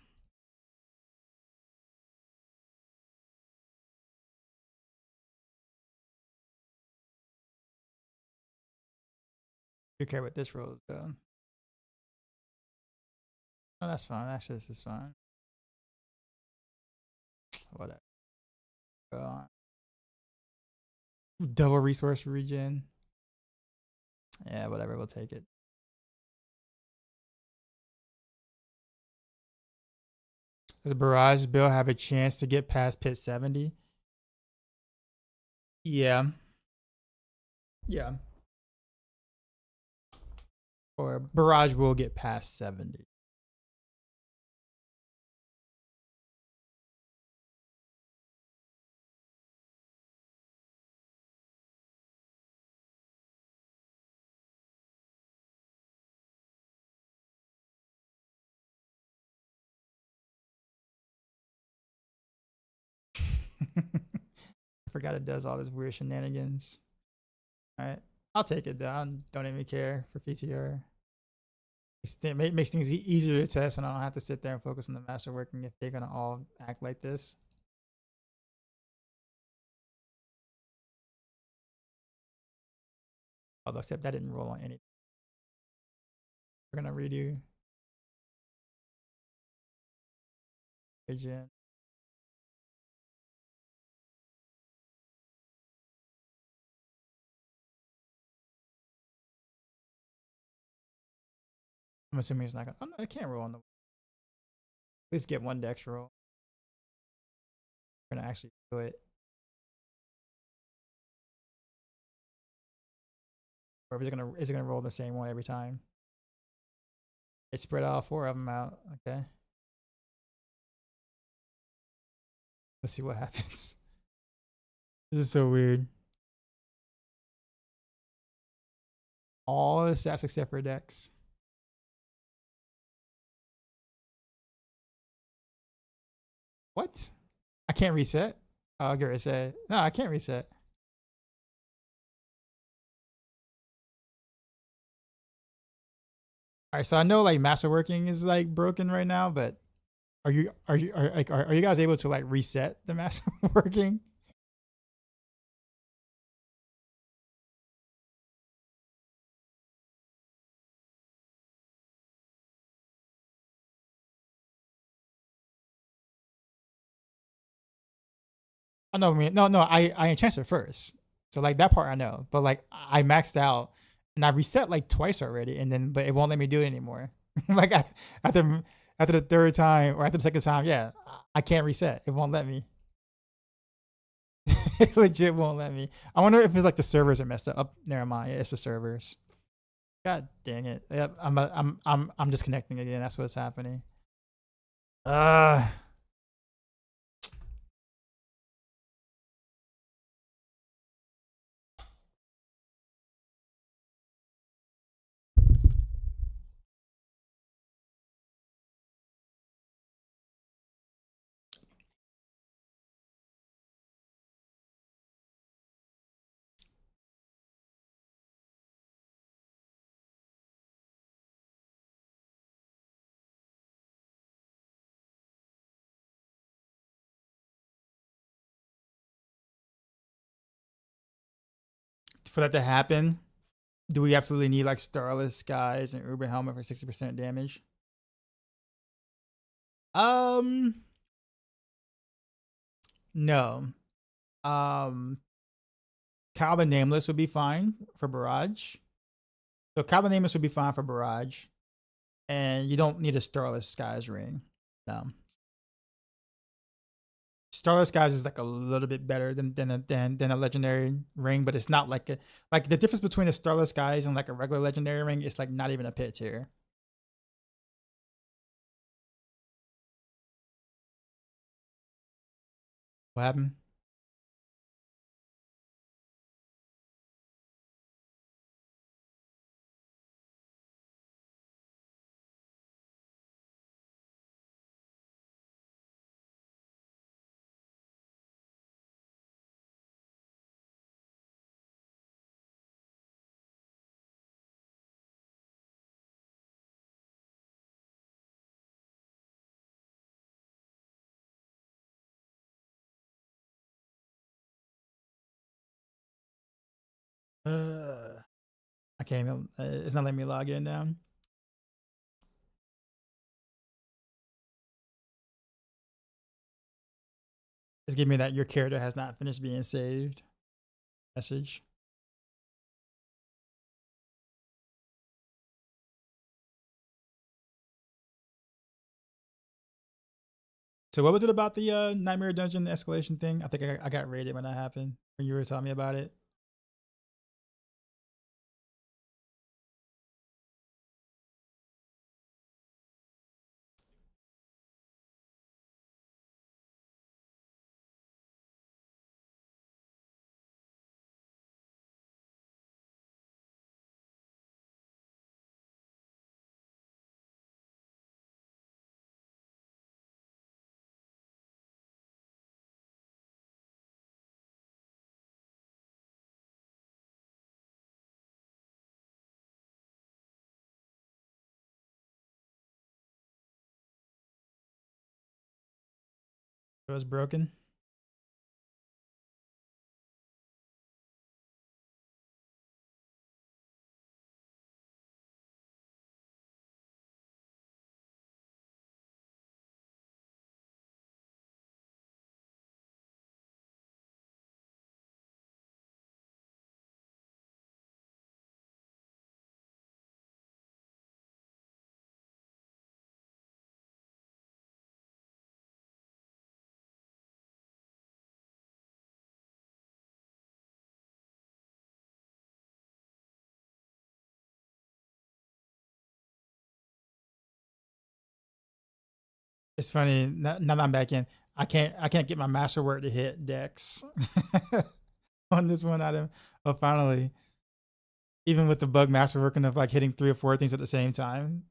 you care what this rolls though. Oh, that's fine. Actually, this is fine. Whatever. Go on. Double resource regen. Yeah, whatever. We'll take it. Does Barrage Bill have a chance to get past pit 70? Yeah. Yeah. Or Barrage will get past 70. I forgot it does all this weird shenanigans. All right. I'll take it though. I don't even care for PTR. Makes things easier to test when I don't have to sit there and focus on the masterworking if they're going to all act like this. Although, except that didn't roll on any. We're going to redo. Regen. I'm assuming it's not going to. Oh, no, it can't roll on the. At least get one dex roll. We're going to actually do it. Or is it gonna roll the same one every time? It spread all 4 of them out. Okay. Let's see what happens. This is so weird. All the stats except for dex. What? I can't reset? Oh, I get reset. No, I can't reset. All right, so I know like Masterworking is like broken right now, but are you guys able to like reset the Masterworking? Oh no, I mean, no. I enchanted it first, so like that part I know. But like I maxed out and I reset like twice already, and then but it won't let me do it anymore. like after after the third time or after the second time, yeah, I can't reset. It won't let me. It legit won't let me. I wonder if it's like the servers are messed up. Oh, never mind. It's the servers. God dang it. Yep, I'm disconnecting again. That's what's happening. Uh for that to happen, do we absolutely need like Starless Skies and Uber Helmet for 60% damage? Um, no. Um, Calvin Nameless would be fine for Barrage. So Calvin Nameless would be fine for Barrage, and you don't need a Starless Skies ring. No. Starless Skies is like a little bit better than a legendary ring, but it's not like a like the difference between a Starless Skies and like a regular legendary ring. It's like not even a pit tier. What happened? I can't even. It's not letting me log in now. It's giving me that your character has not finished being saved message. So what was it about the Nightmare Dungeon escalation thing? I think I got raided when that happened. When you were telling me about it. It was broken. It's funny. Now that I'm back in, I can't get my masterwork to hit Dex on this one item. Oh, finally, even with the bug masterworking of like hitting 3 or 4 things at the same time,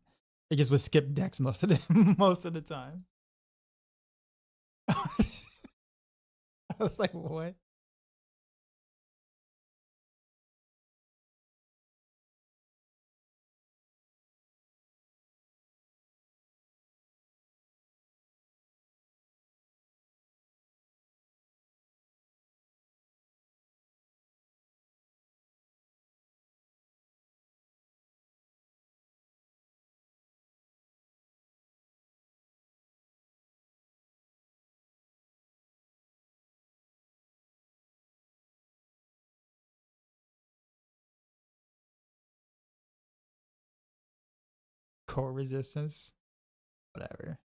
it just would skip Dex most of the most of the time. I was like, what? Core resistance. Whatever.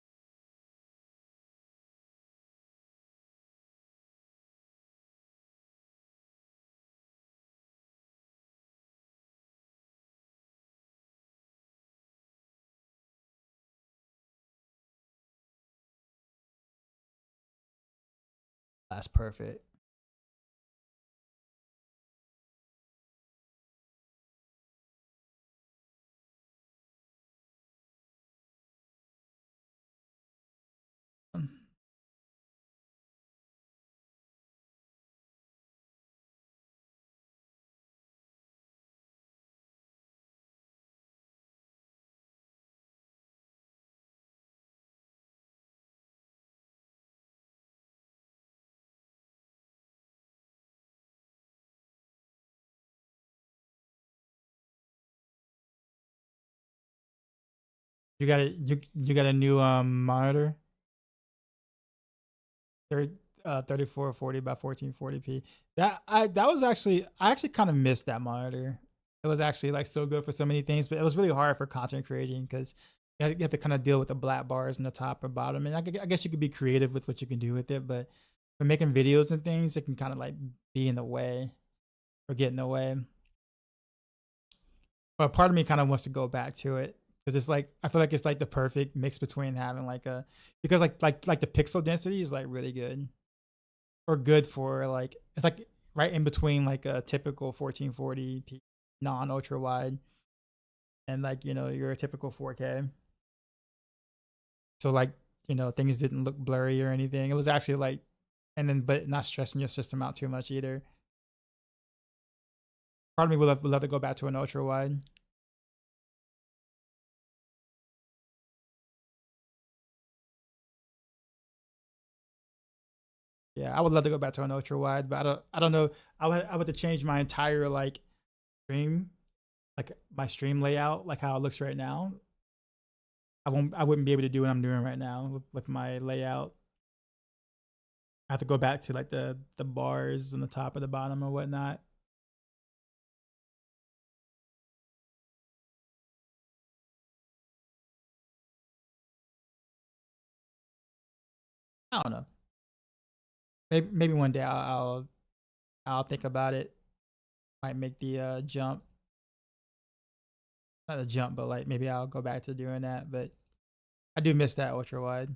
That's perfect. You got a you got a new monitor. 3440 by 1440p. That was actually I actually kind of missed that monitor. It was actually like so good for so many things, but it was really hard for content creating because you have to kind of deal with the black bars in the top or bottom. And I guess you could be creative with what you can do with it, but for making videos and things, it can kind of like be in the way or get in the way. But part of me kind of wants to go back to it because it's like I feel like it's like the perfect mix between having like a because like the pixel density is like really good or good for like it's like right in between like a typical 1440p non ultra wide and like your typical 4K. So like things didn't look blurry or anything. It was actually like and then but not stressing your system out too much either. Part of me would love to go back to an ultra wide. Yeah, I would love to go back to an ultra wide, but I don't know. I would have to change my entire like stream, like my stream layout, like how it looks right now. I wouldn't be able to do what I'm doing right now with my layout. I have to go back to like the bars on the top and the bottom or whatnot. I don't know. Maybe one day I'll think about it. Might make the jump. Not a jump, but like maybe I'll go back to doing that. But I do miss that ultra wide.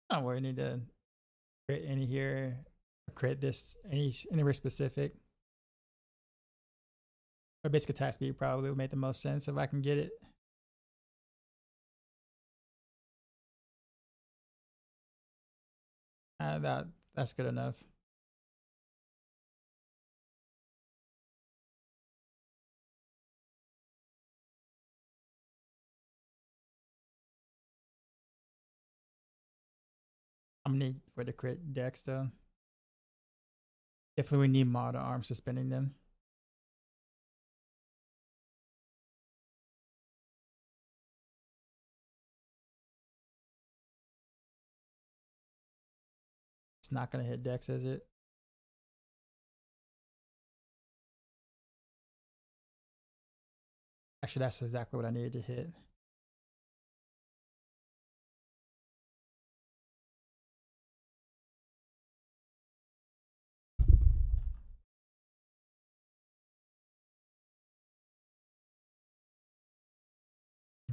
I don't worry, need to create any here, create this anywhere specific. Or basic attack speed probably would make the most sense if I can get it. That's good enough. I'm gonna need for the crit decks though. Definitely we need model arms suspending them. It's not gonna hit decks, is it? Actually, that's exactly what I needed to hit.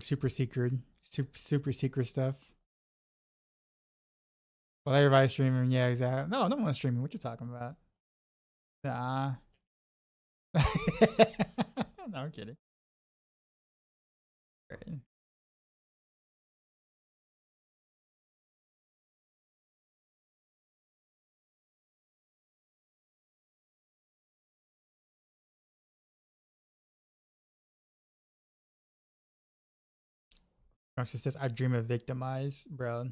Super secret, super secret stuff. Well, everybody's streaming. Yeah, exactly. No, no one's streaming. What you talking about? Nah. No, I'm kidding. Right. Roxy says, I dream of victimize, bro.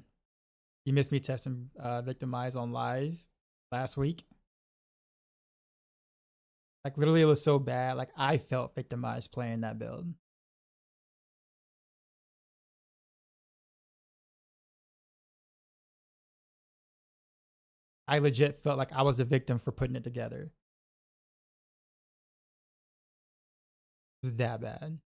You missed me testing victimize on live last week. Like literally, it was so bad. Like I felt victimized playing that build. I legit felt like I was the victim for putting it together. It's that bad.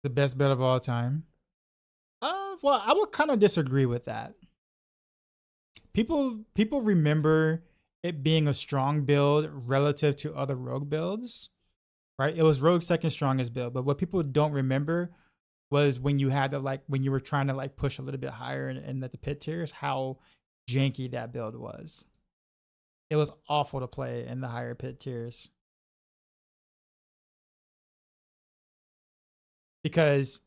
The best build of all time. Well, I would kind of disagree with that. People remember it being a strong build relative to other Rogue builds, right? It was Rogue's second strongest build, but what people don't remember was when you had to like when you were trying to like push a little bit higher in the pit tiers, how janky that build was. It was awful to play in the higher pit tiers because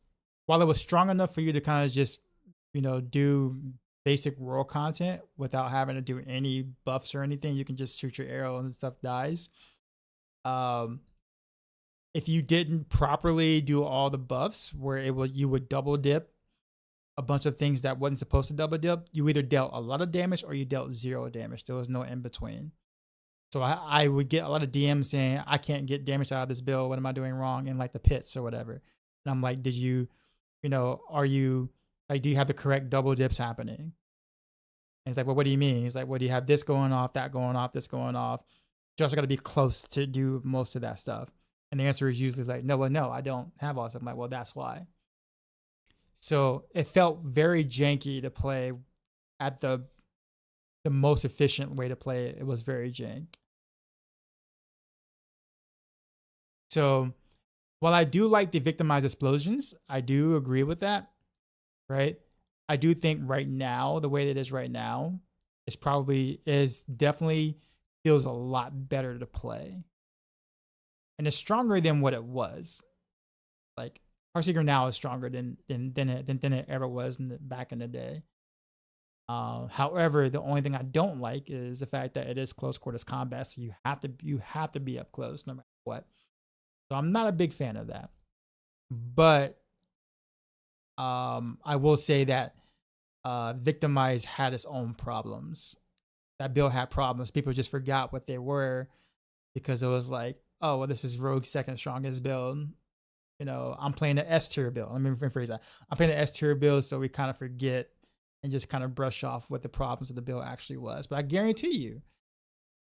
while it was strong enough for you to kind of just do basic world content without having to do any buffs or anything, you can just shoot your arrow and stuff dies. Um, if you didn't properly do all the buffs, where you would double dip a bunch of things that wasn't supposed to double dip, you either dealt a lot of damage or you dealt zero damage. There was no in between. So I would get a lot of DMs saying I can't get damage out of this build. What am I doing wrong in like the pits or whatever? And I'm like, did you, are you like, do you have the correct double dips happening? And it's like, well, what do you mean? He's like, well, do you have this going off, that going off, this going off? You also got to be close to do most of that stuff. And the answer is usually like, no, well, no, I don't have all this. I'm like, well, that's why. So it felt very janky to play at the most efficient way to play it. It was very jank. So while I do like the victimized explosions, I do agree with that, right? I do think right now, the way it is right now, is definitely feels a lot better to play. And it's stronger than what it was. Like Heartseeker now is stronger than it ever was back in the day. However, the only thing I don't like is the fact that it is close quarters combat, so you have to be up close no matter what. So I'm not a big fan of that. But I will say that Victimize had its own problems. That build had problems. People just forgot what they were because it was like, oh, well, this is Rogue's second strongest build. I'm playing an S tier build. Let me rephrase that. I'm playing an S tier build, so we kind of forget and just kind of brush off what the problems of the build actually was. But I guarantee you,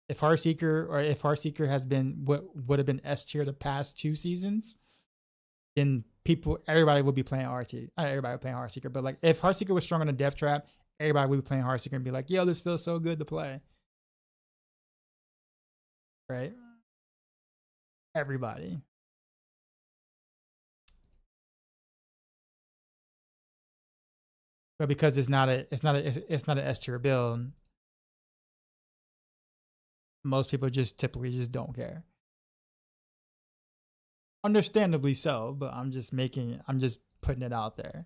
if Heartseeker has been what would have been S tier the past 2 seasons, then everybody would be playing RT. Not everybody would playing Heartseeker, but like if Heartseeker was strong on the Death Trap, everybody would be playing Heartseeker and be like, yo, this feels so good to play. Right? Everybody. But because it's not an S tier build, most people just typically just don't care. Understandably so, but I'm just putting it out there.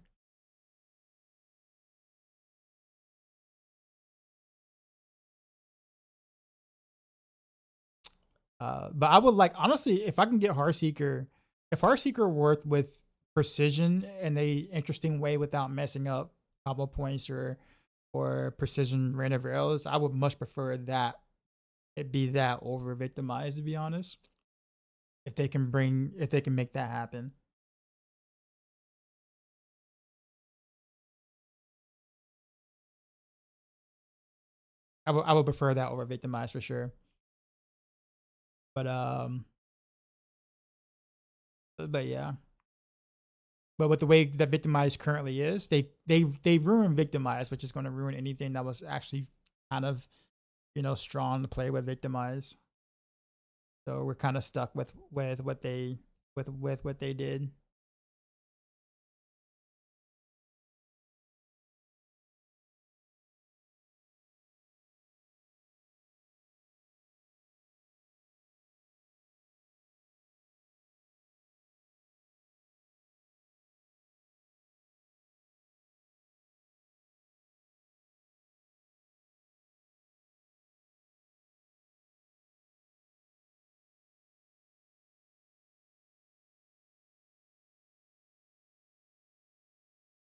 But I would like, honestly, if I can get Heartseeker, if Heartseeker worked with precision in a interesting way without messing up combo points or precision random arrows, I would much prefer that it be that over victimized, to be honest. If they can make that happen. I would prefer that over victimized for sure. But but yeah. But with the way that victimized currently is, they ruined victimized, which is going to ruin anything that was actually kind of strong to play with victimize. So we're kind of stuck with what they did.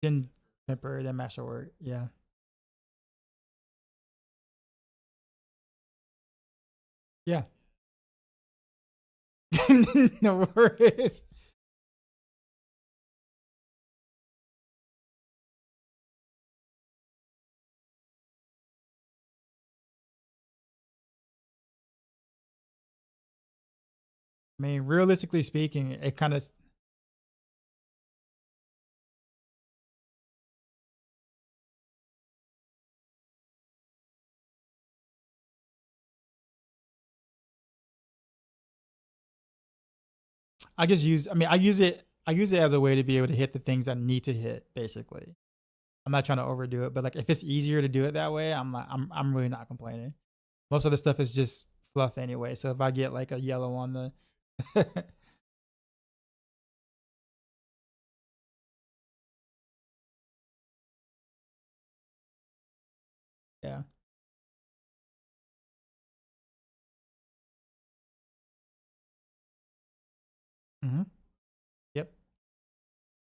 Then temporary, then masterwork. Yeah. Yeah. No worries. I mean, realistically speaking, it kind of. I just use. I mean, I use it. I use it as a way to be able to hit the things I need to hit. Basically, I'm not trying to overdo it, but like if it's easier to do it that way, I'm not. I'm really not complaining. Most of the stuff is just fluff anyway. So if I get like a yellow on the, yeah. Hmm. Yep.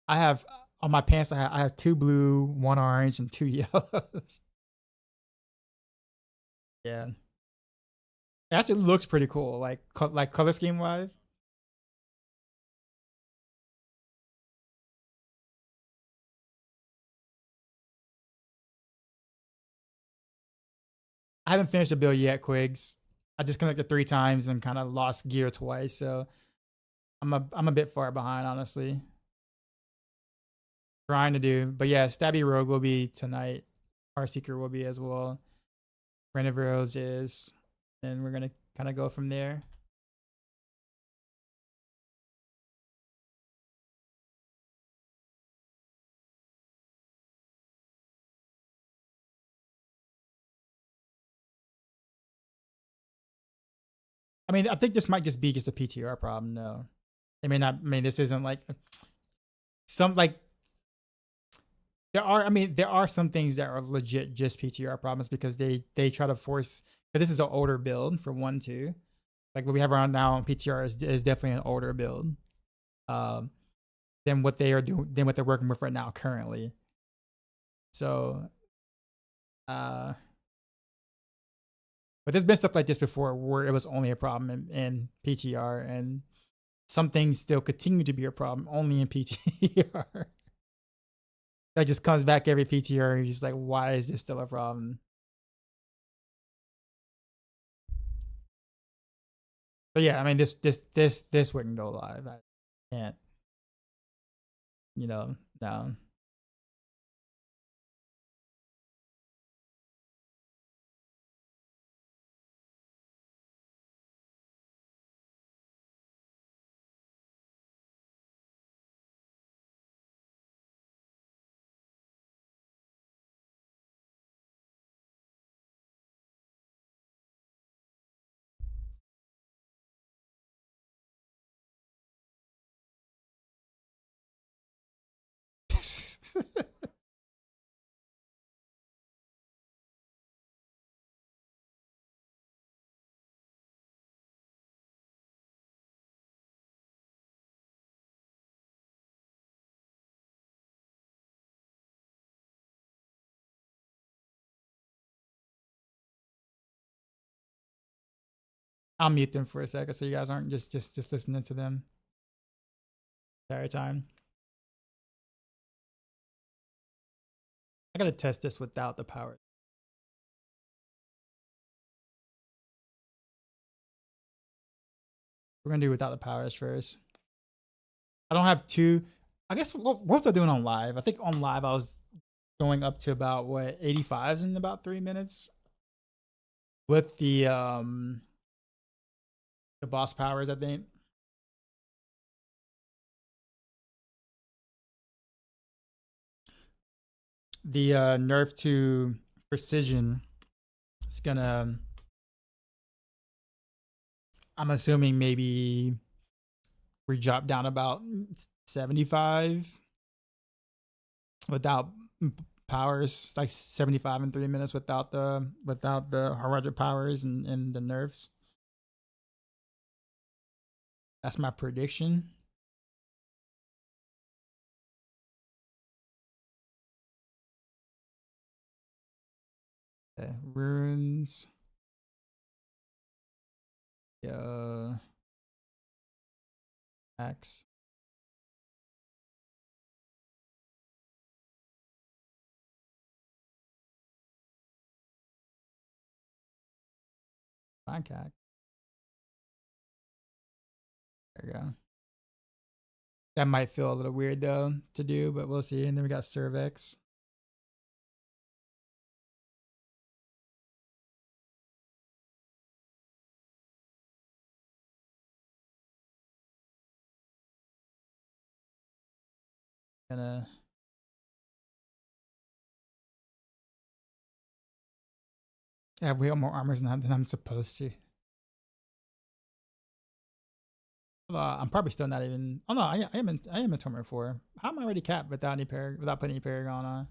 I have on my pants. I have two blue, one orange, and two yellows. Yeah. It actually looks pretty cool. Like like color scheme wise. I haven't finished the build yet, Quigs. I just connected 3 times and kind of lost gear twice, so I'm a bit far behind, honestly. Trying to do, but yeah, Stabby Rogue will be tonight. Heartseeker will be as well. Brand of Arrows is, and we're gonna kind of go from there. I mean, I think this might just be just a PTR problem. No, I mean, not. I mean, this isn't like some like there are. I mean, there are some things that are legit just PTR problems because they try to force. But this is an older build for one too. Like what we have around now on PTR is definitely an older build. Um, than what they are doing than what they're working with right now currently. So, uh, but there's been stuff like this before where it was only a problem in PTR, and some things still continue to be a problem only in PTR. That just comes back every PTR, and you're just like, why is this still a problem? But yeah, I mean, this wouldn't go live. I can't, no. I'll mute them for a second so you guys aren't just listening to them the entire time. I gotta test this without the power. We're gonna do without the powers first. I don't have two. I guess what was I doing on live? I think on live I was going up to about what 85s in about 3 minutes with the boss powers. I think the nerf to precision is gonna. I'm assuming maybe we drop down about 75 without powers. It's like 75 in 3 minutes without the 100 powers and the nerfs. That's my prediction. Okay, runes. X. Contact. There we go. That might feel a little weird though to do, but we'll see. And then we got cervix. Gonna have way more armors than I'm supposed to. I'm probably still not even. Oh no, I am in tournament 4. How am I already capped without without putting any Paragon on?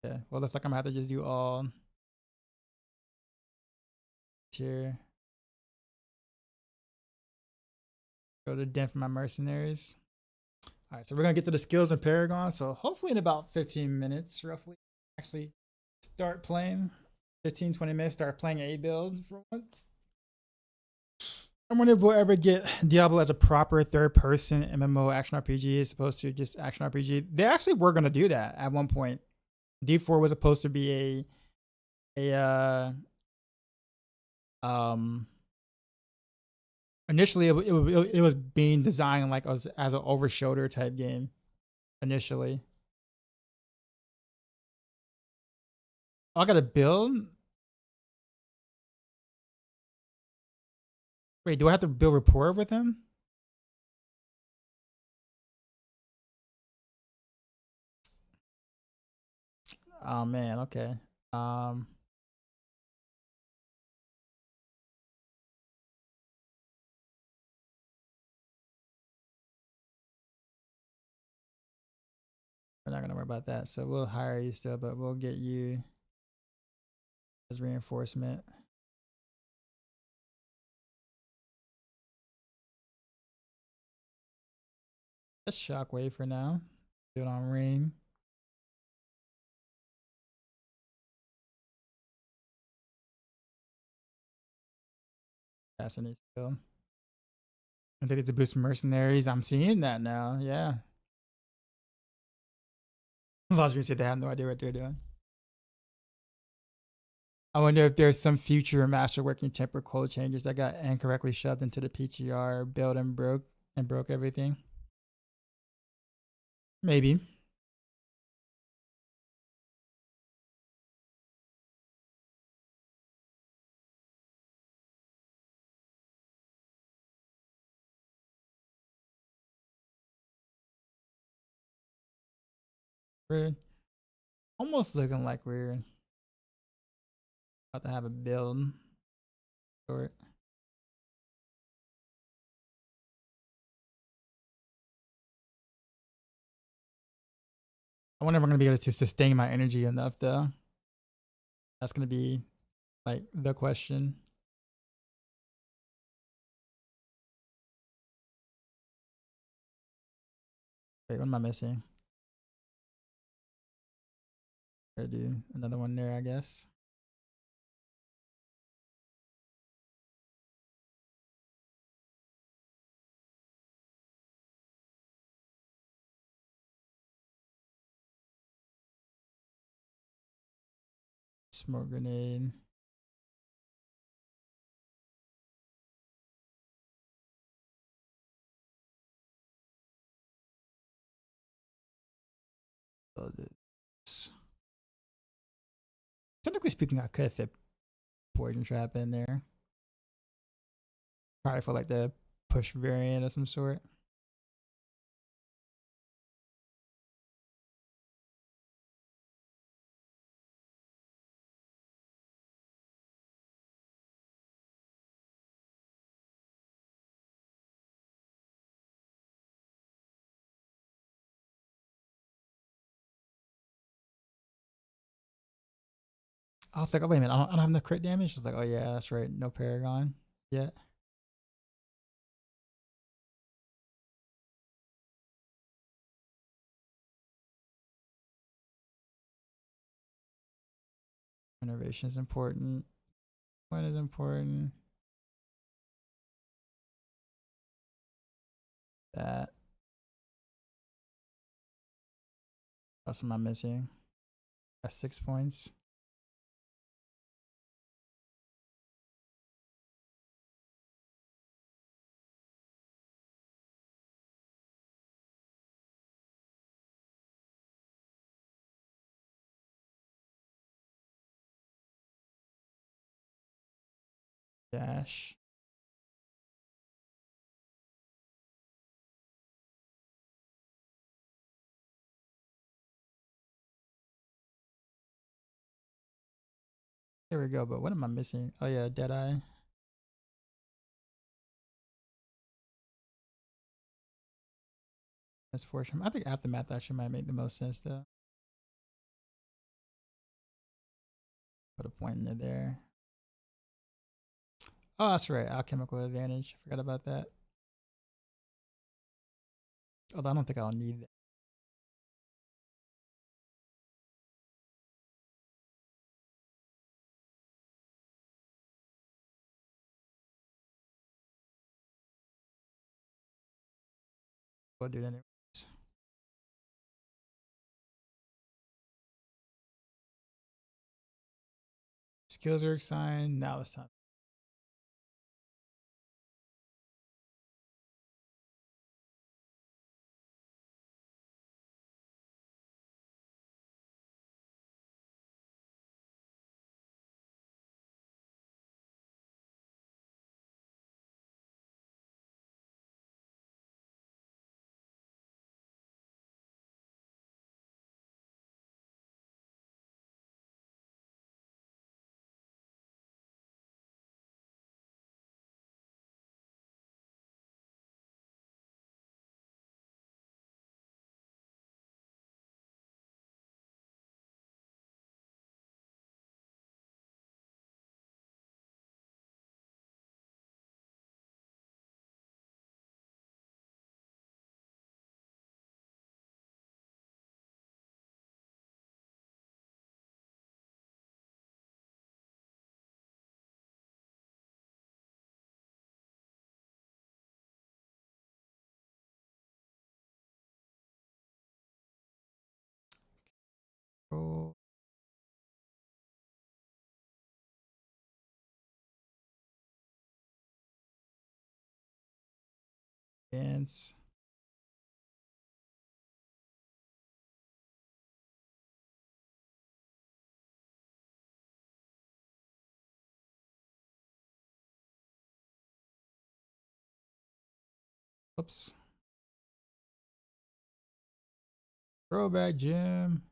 Yeah. Well, looks like I'm gonna have to just do all tier. Go to den for my mercenaries. All right, so we're gonna get to the skills in Paragon. So hopefully in about 15 minutes, roughly, actually start playing. 15, 20 minutes, start playing A build for once. I wonder if we'll ever get Diablo as a proper third-person MMO action RPG as opposed to just action RPG. They actually were gonna do that at one point. D4 was supposed to be initially it was being designed like as an over shoulder type game initially. I got to build. Wait, do I have to build rapport with him? Oh man, okay. We're not gonna worry about that. So we'll hire you still, but we'll get you as reinforcement. That's Shockwave for now. Do it on ring. Assassinate skill. I think it's a boost mercenaries. I'm seeing that now. Yeah. I was gonna say they have no idea what they're doing. I wonder if there's some future Masterworking temper code changes that got incorrectly shoved into the PTR build and broke everything. Maybe. We're almost looking like we're about to have a build short. I wonder if I'm gonna be able to sustain my energy enough though. That's gonna be like the question. Wait, what am I missing? I do another one there, I guess. Smoke grenade. Oh, this. Technically speaking, I could fit poison trap in there. Probably for like the push variant of some sort. I was like, oh wait a minute, I don't have no crit damage. I was like, oh yeah, that's right, no Paragon yet. Innovation is important. What is important? That. What else am I missing? Got 6 points. Dash. There we go, but what am I missing? Oh yeah, Deadeye. Misfortune. I think Aftermath actually might make the most sense though. Put a point in there. Oh, that's right. Alchemical advantage. Forgot about that. Although I don't think I'll need that. We'll do that anyways. Skills are assigned. Now it's time. Roll. Dance. Oops. Throwback gym.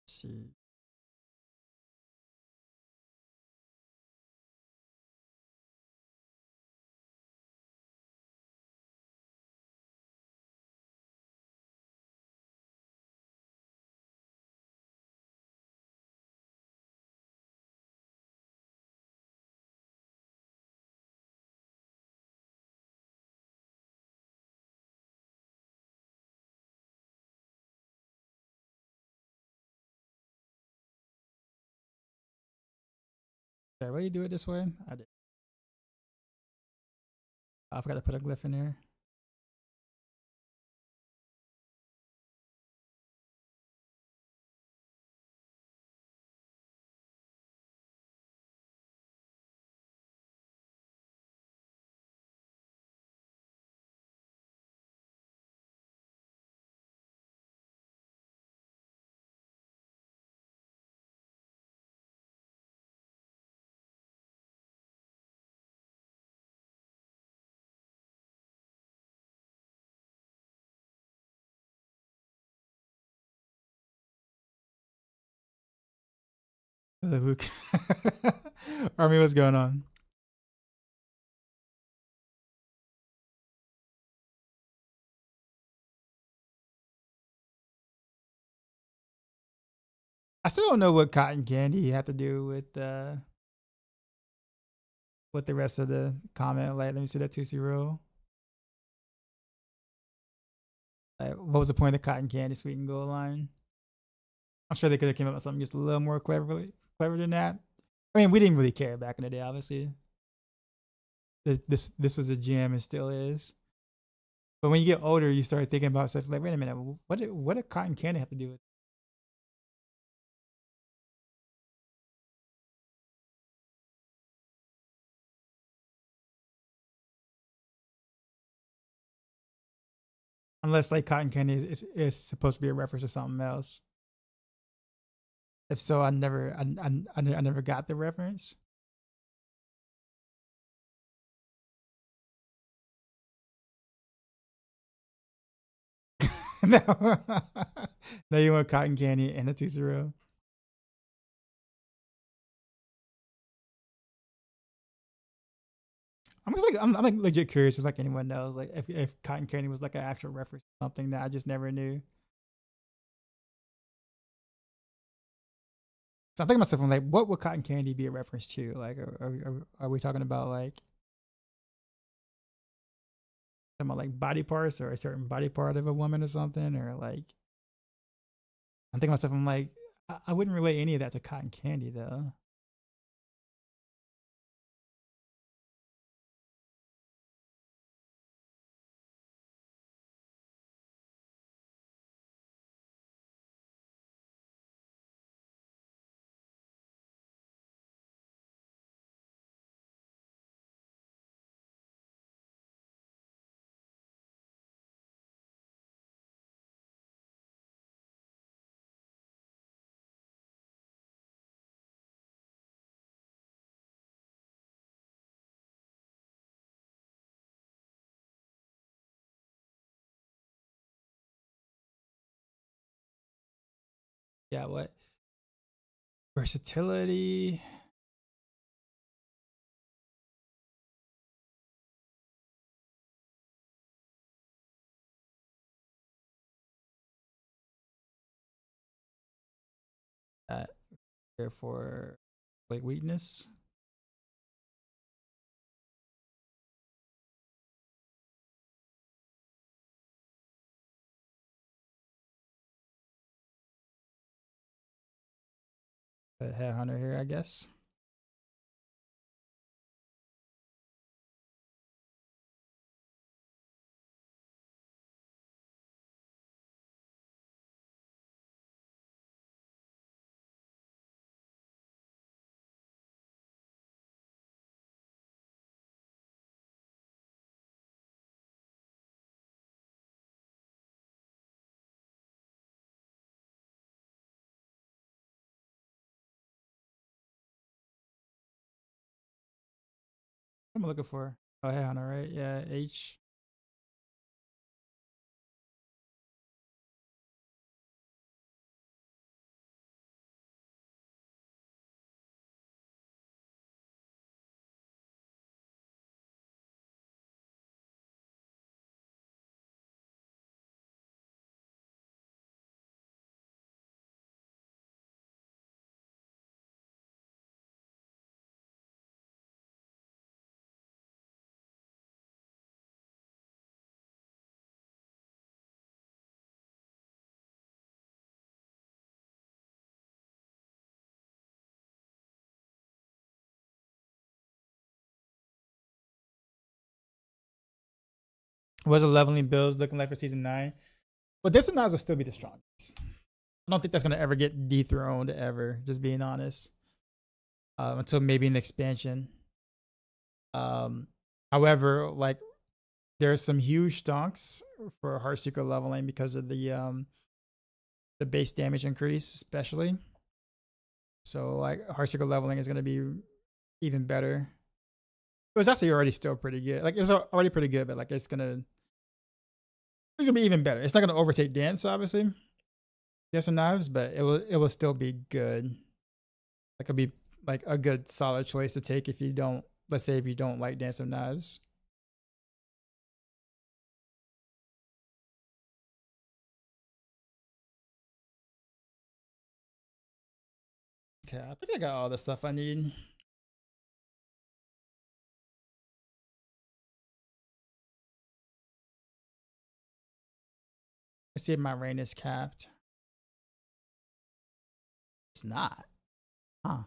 Let's see. Did I really do it this way? I did. I forgot to put a glyph in here. Army, what's going on? I still don't know what cotton candy had to do with the rest of the comment. Like, let me see that 2-0. Like, what was the point of the cotton candy sweet and gold line? I'm sure they could have came up with something just a little more clever than that. I mean, we didn't really care back in the day, obviously. This was a gem and still is. But when you get older, you start thinking about stuff like, wait a minute, what did cotton candy have to do with it? Unless like cotton candy is supposed to be a reference to something else. If so, I never got the reference. No, no, you want cotton candy and a 2-0. I'm like legit curious if like anyone knows like if cotton candy was like an actual reference to something that I just never knew. So I'm thinking to myself, I'm like, what would cotton candy be a reference to? Like, are we talking about like body parts or a certain body part of a woman or something? Or like, I'm thinking to myself, I'm like, I wouldn't relate any of that to cotton candy though. Yeah, what versatility? That therefore like weakness. Headhunter here, I guess. What am I looking for? Oh, Headhunter, right? Yeah, H. What's the leveling builds looking like for season 9? But this one will still be the strongest. I don't think that's gonna ever get dethroned ever. Just being honest, until maybe an expansion. Um, However, like there's some huge stonks for Heartseeker leveling because of the base damage increase, especially. So like Heartseeker leveling is gonna be even better. It was actually already still pretty good. Like it was already pretty good, but like it's gonna be even better. It's not gonna overtake Dance, obviously. Yes and Knives, but it will still be good. That could be like a good solid choice to take if you don't, let's say if you don't like Dance of Knives. Okay, I think I got all the stuff I need. Let's see if my rain is capped. It's not. Huh.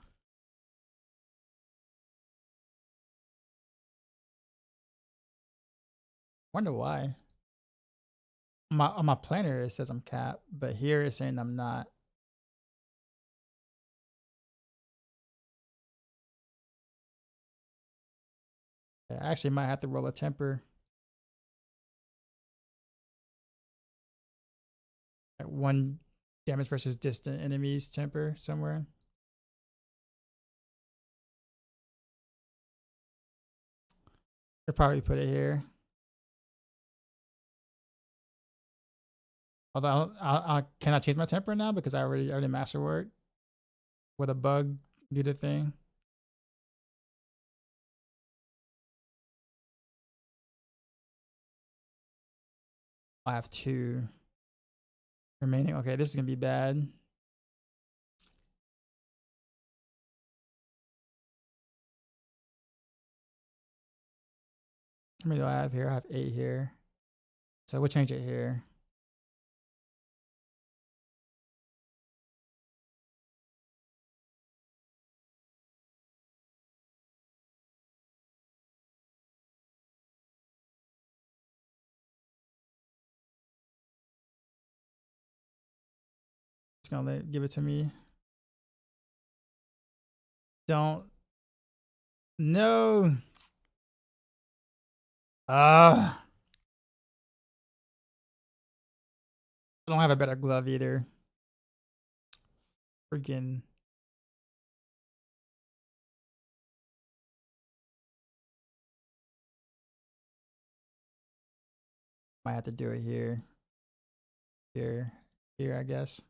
Wonder why. On my planner it says I'm capped, but here it's saying I'm not. I actually might have to roll a temper. Like 1 damage versus distant enemies temper somewhere. I'll probably put it here. Although can I change my temper now because I already masterwork? Would a bug do the thing? I have 2 remaining. Okay, this is gonna be bad. How many do I have here? I have 8 here. So we'll change it here. Just gonna give it to me. Don't. No. I don't have a better glove either. Freaking. Might have to do it here. Here, I guess.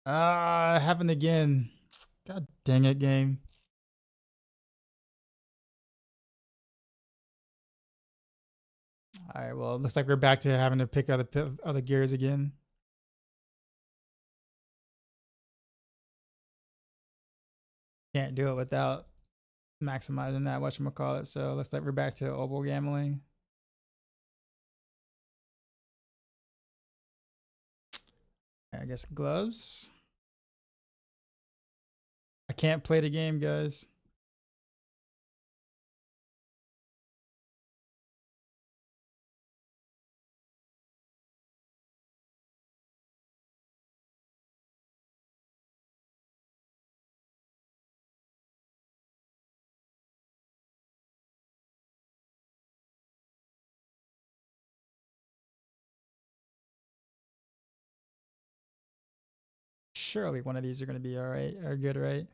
Happened again. God dang it, game. All right, well, looks like we're back to having to pick other gears again. Can't do it without maximizing that whatchamacallit. So looks like we're back to oval gambling. I guess gloves. I can't play the game, guys. Surely one of these are going to be all right or good, right?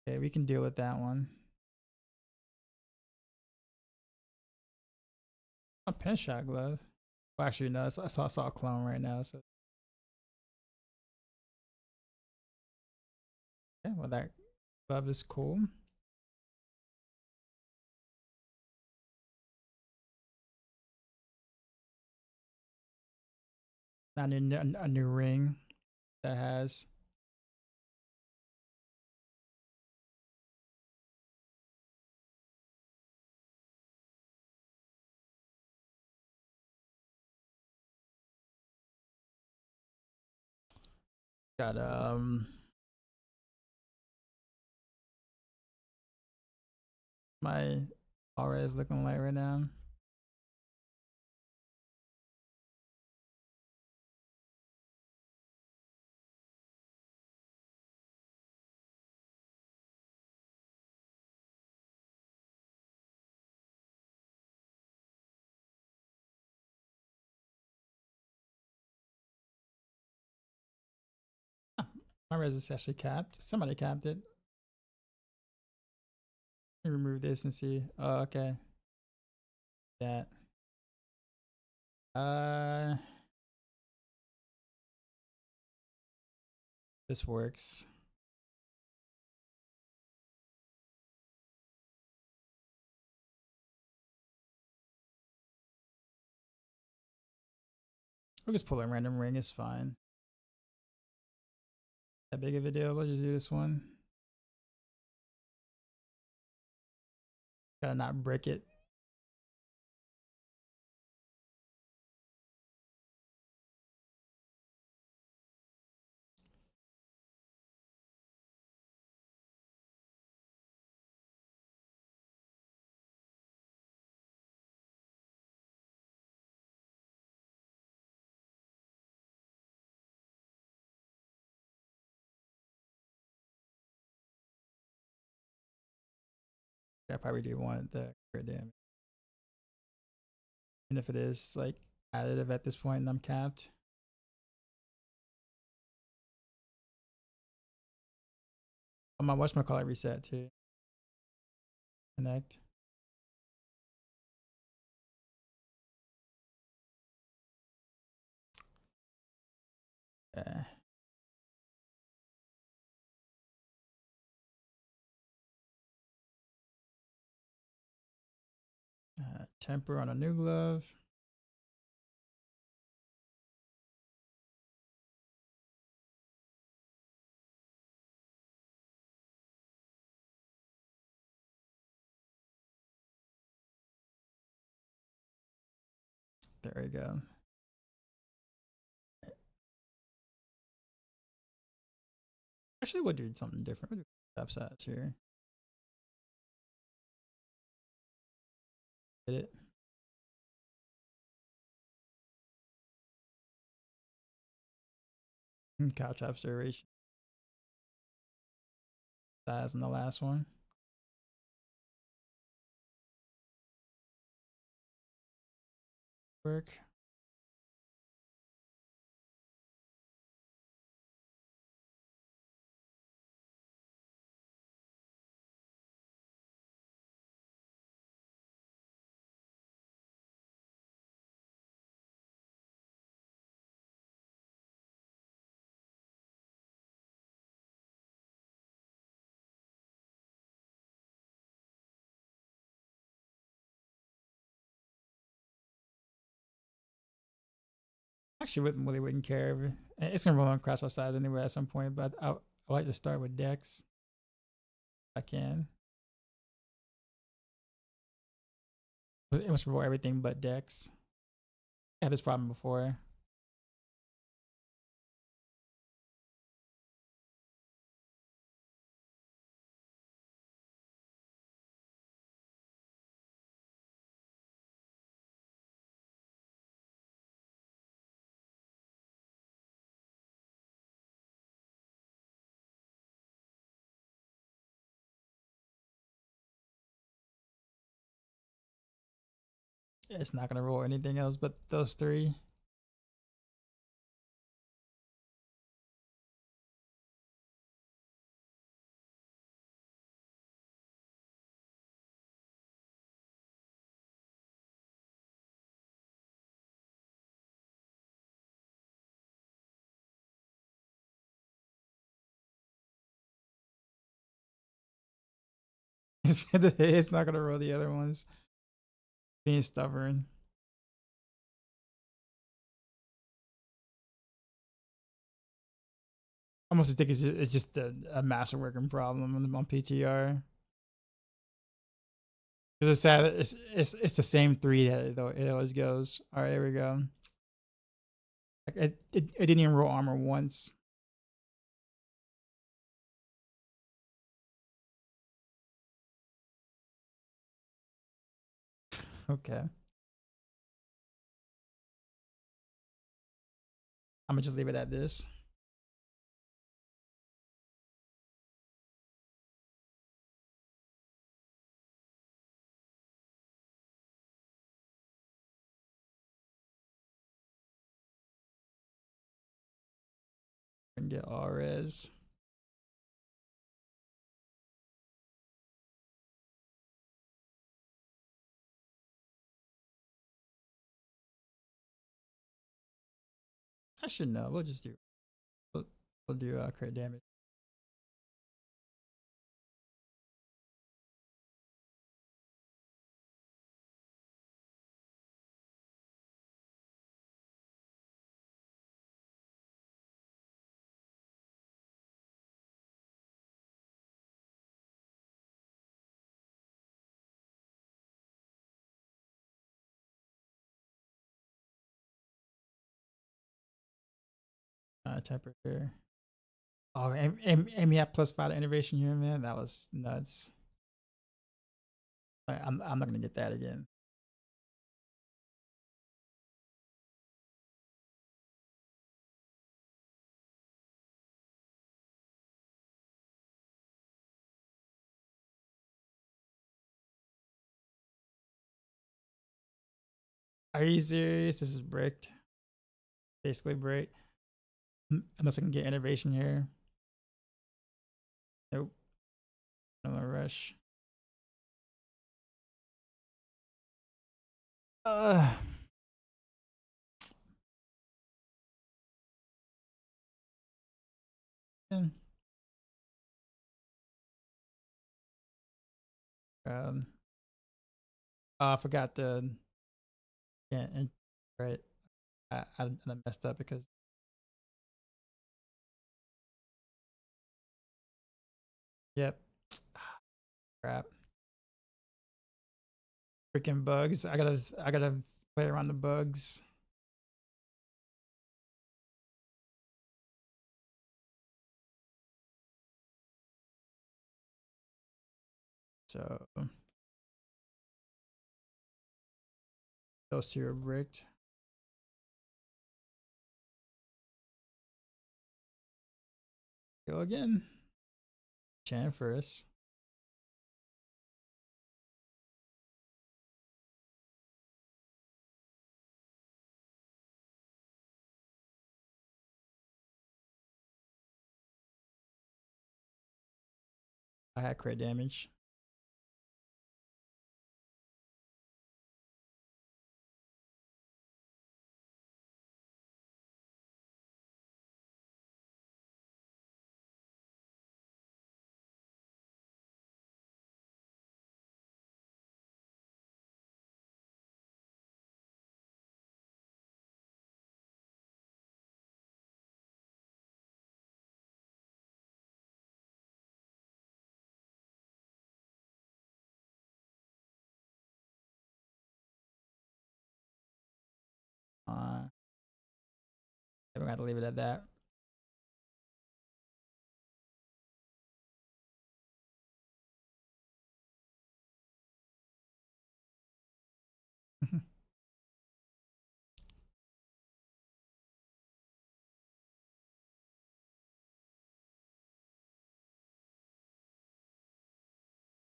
Okay, we can deal with that one. A Pinshot glove. Well, actually, no, I saw a clone right now. So, yeah, well, that glove is cool. Not a new ring that has. Got my aura is looking light right now. My res is actually capped. Somebody capped it. Remove this and see. Oh, okay. That. This works. We'll just pull a random ring, it's fine. That big of a deal, we'll just do this one. Gotta not break it. I probably do want the crit damage. And if it is like additive at this point and I'm capped. Oh, my whatchamacallit reset too. Connect. Temper on a new glove. There we go. Actually, we'll do something different. We'll do upsets here. Hit it. Couch observation. Size in the last one. Work. Actually, wouldn't care. It's gonna roll on crash off size anyway at some point, but I like to start with decks. If I can. But it must roll everything but decks. I had this problem before. It's not gonna roll anything else but those three. It's not gonna roll the other ones. Being stubborn. I almost think it's just a Masterworking problem on PTR. Because it's sad. It's the same three that it always goes. All right, there we go. Like it didn't even roll armor once. Okay. I'm gonna just leave it at this. And get RS. Actually, no. We'll just do. We'll do crit damage. Temperature. Oh, and we have +5 to innovation here, man. That was nuts. I'm not gonna get that again. Are you serious? This is bricked. Basically bricked. Unless I can get innovation here. Nope. No rush. Um, I forgot the right. I messed up because yep. Crap. Freaking bugs. I gotta play around the bugs. So those two are bricked. Go again. Chan first. I had crit damage. We're gonna have to leave it at that.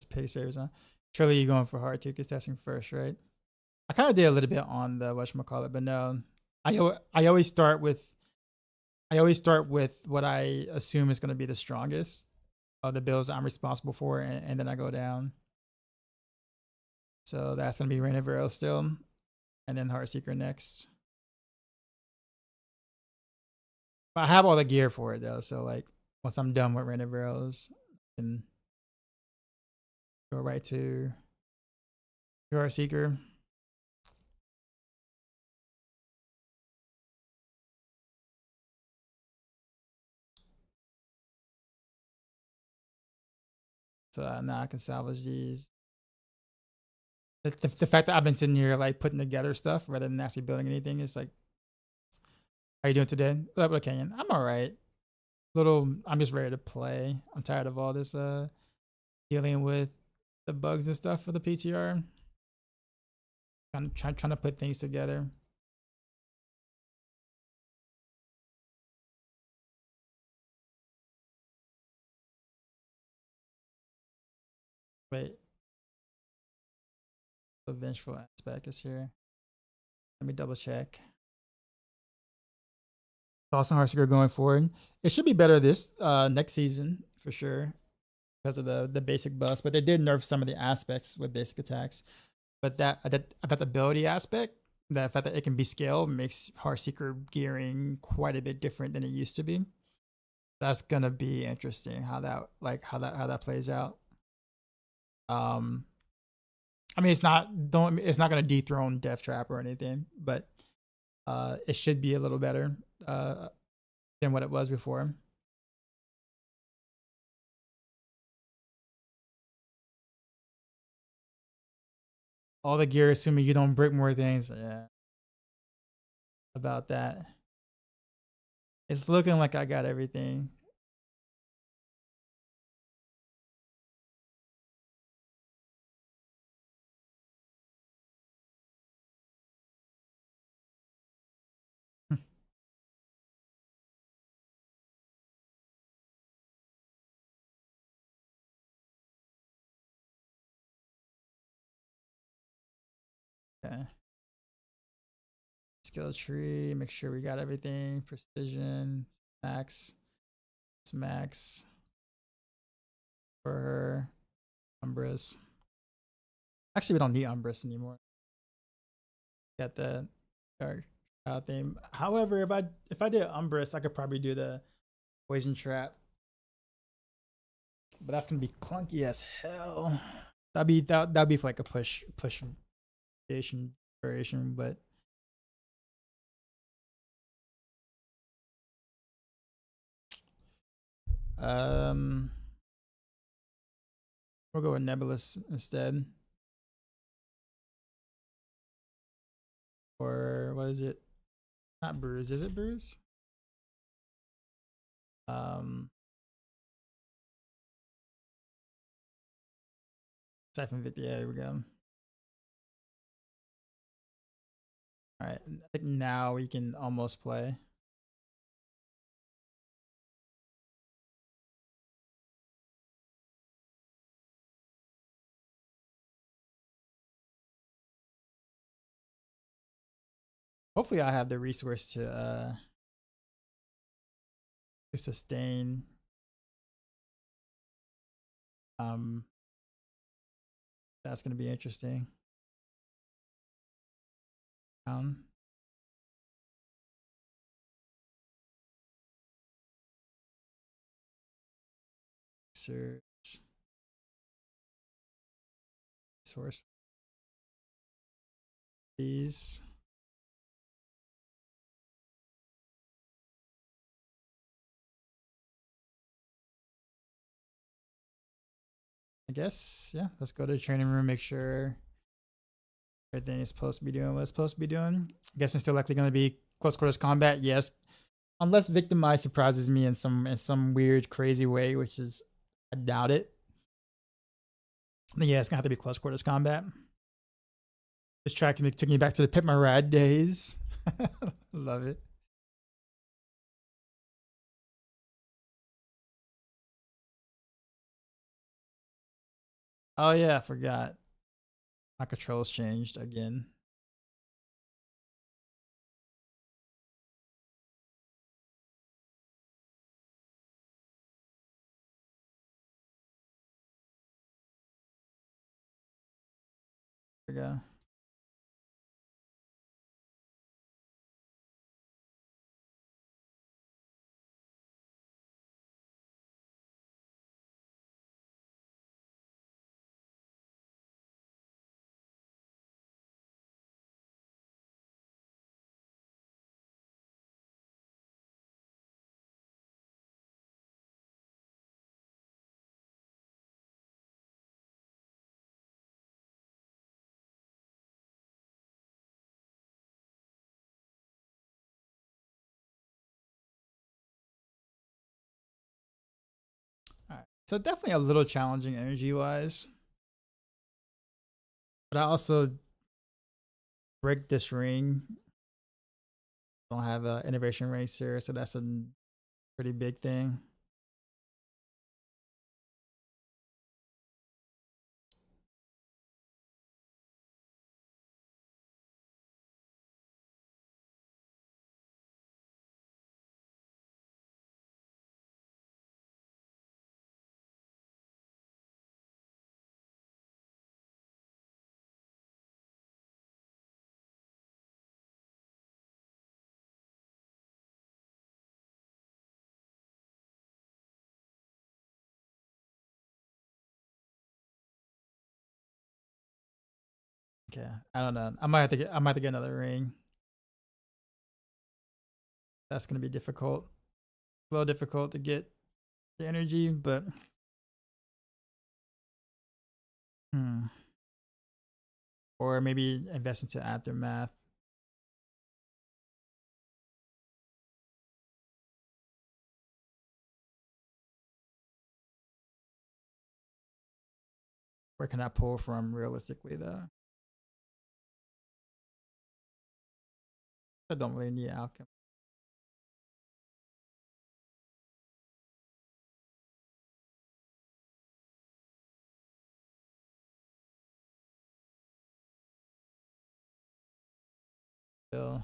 Pace favors, huh? Surely you're going for Heartseeker testing first, right? I kind of did a little bit on the whatchamacallit, but no. I always start with what I assume is going to be the strongest of the builds I'm responsible for, and then I go down. So that's going to be Rain of Arrows still, and then Heartseeker next. But I have all the gear for it though, so like once I'm done with Rain of Arrows, I can go right to Heartseeker. So now I can salvage these. The fact that I've been sitting here like putting together stuff rather than actually building anything is like, how you doing today? What Kenyon? I'm all right. I'm just ready to play. I'm tired of all this dealing with the bugs and stuff for the PTR. Trying to put things together. Wait. The vengeful aspect is here. Let me double check. Awesome Heartseeker going forward. It should be better this next season for sure because of the basic buffs, but they did nerf some of the aspects with basic attacks. But that ability aspect The fact that it can be scaled makes Heartseeker gearing quite a bit different than it used to be. That's gonna be interesting how that plays out. I mean, it's not gonna dethrone Death Trap or anything, but it should be a little better than what it was before. All the gear, assuming you don't break more things. Yeah, about that. It's looking like I got everything. Okay. Skill tree, make sure we got everything. Precision, max. It's max. For her. Umbris. Actually, we don't need Umbris anymore. Got the dark thing. However, if I did Umbris, I could probably do the poison trap. But that's gonna be clunky as hell. That'd be for like a push variation, but we'll go with Nebulous instead. Or what is it? Not Bruise, is it Bruise? Siphon 50, yeah, here we go. Alright, I think now we can almost play. Hopefully I have the resource to sustain that's gonna be interesting. Source these. I guess, yeah, let's go to the training room, make sure everything is supposed to be doing what it's supposed to be doing. I guess it's still likely going to be close quarters combat, yes. Unless Victimize surprises me in some weird, crazy way, which is, I doubt it. Then yeah, it's going to have to be close quarters combat. This track took me back to the Pit My Rad days. Love it. Oh yeah, I forgot. My controls changed again. There we go. All right. So definitely a little challenging energy wise. But I also break this ring. Don't have an innovation racer, so that's a pretty big thing. Okay, I don't know. I might have to get another ring. That's gonna be difficult. A little difficult to get the energy, but or maybe invest into aftermath. Where can I pull from realistically though? I don't really need alchemy. Still.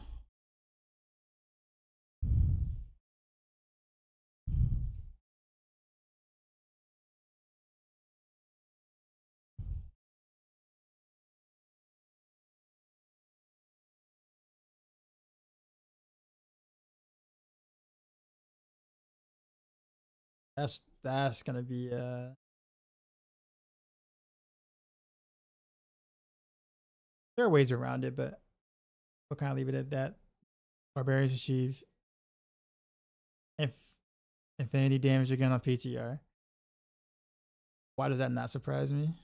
That's gonna be there are ways around it, but we'll kind of leave it at that. Barbarians achieve if infinity damage again on PTR. Why does that not surprise me?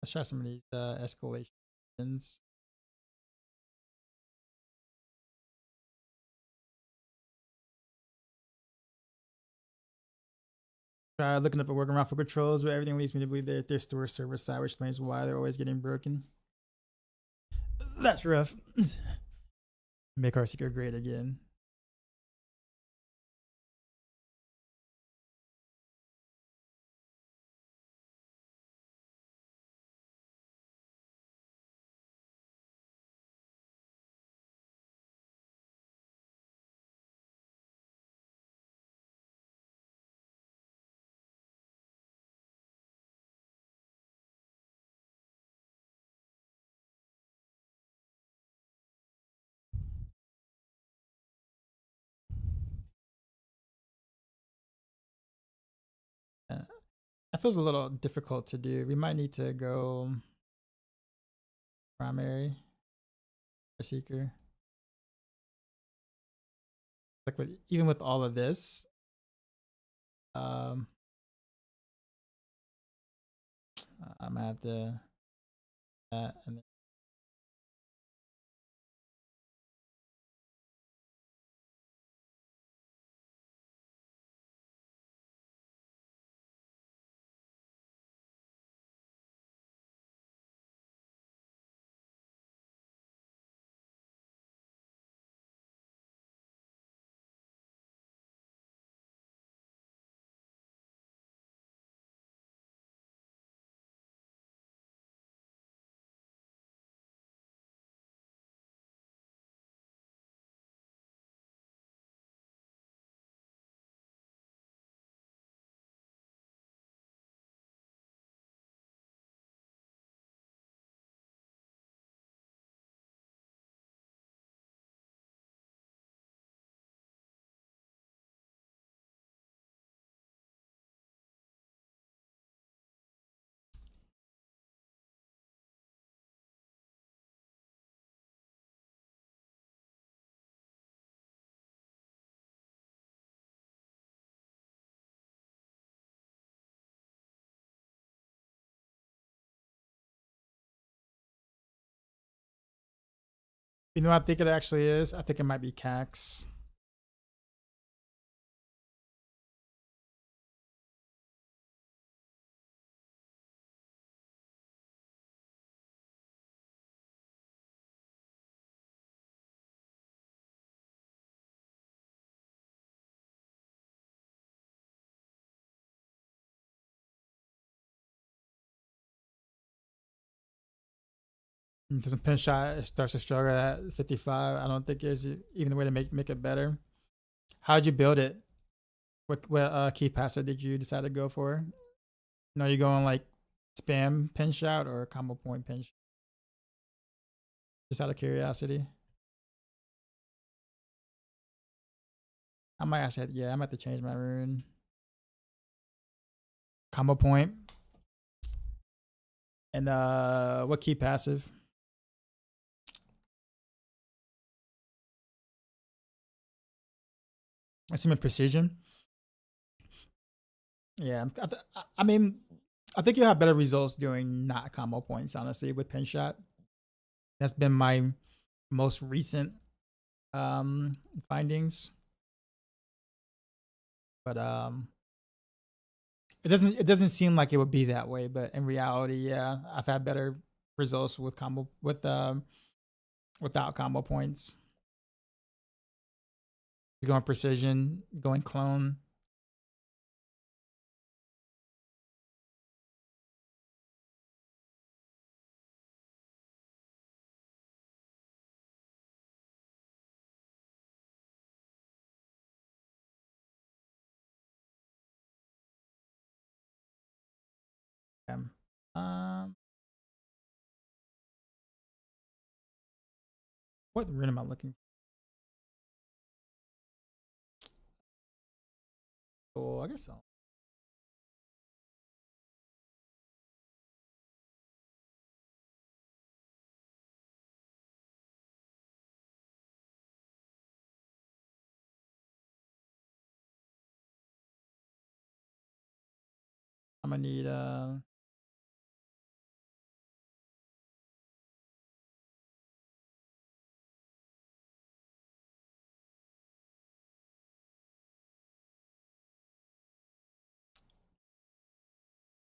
Let's try some of these escalations. Try looking up a workaround for controls, but everything leads me to believe that they're store server side, which explains why they're always getting broken. That's rough. Make Heartseeker great again. That feels a little difficult to do. We might need to go primary or seeker. Like even with all of this, I'm gonna have to and then you know what I think it actually is? I think it might be Cax. Because in Pinshot, it starts to struggle at 55. I don't think there's even a way to make it better. How'd you build it? What key passive did you decide to go for? You know, you going like spam Pinshot or combo point Pinshot? Just out of curiosity. I might actually, yeah, I might have to change my rune. Combo point. And what key passive? Assuming precision. Yeah, I mean, I think you have better results doing not combo points, honestly, with Pinshot. That's been my most recent findings. But it doesn't seem like it would be that way, but in reality, yeah, I've had better results with without combo points. Going precision, going clone. Um, what rune am I looking for? I guess so. I'm gonna need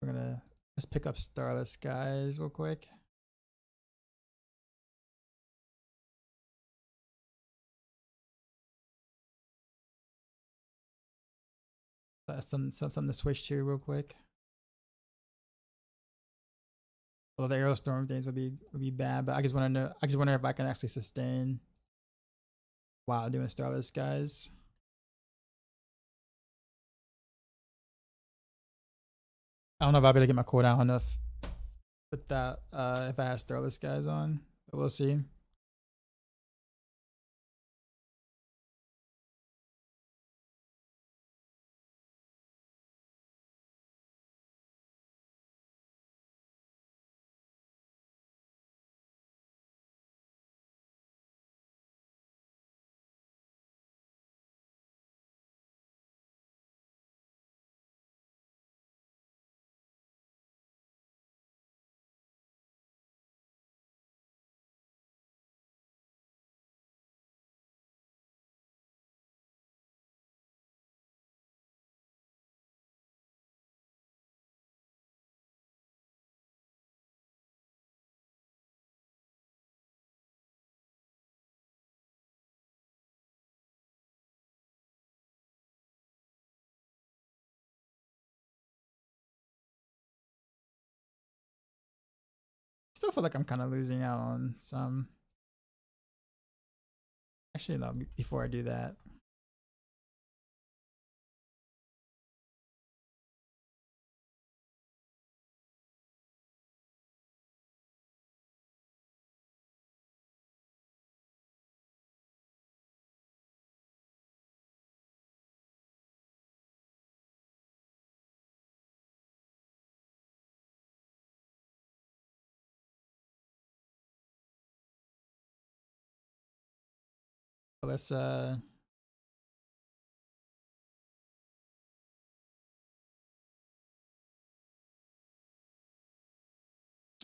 we're gonna let's pick up Starless Skies real quick. Something to switch to real quick. Well, the Aerostorm things would be bad, but I just want to know. I just wonder if I can actually sustain while doing Starless Skies. I don't know if I'll be able to get my cooldown enough with that if I have Starless Skies on, but we'll see. Still feel like I'm kind of losing out on some. Actually, no. Before I do that, let's I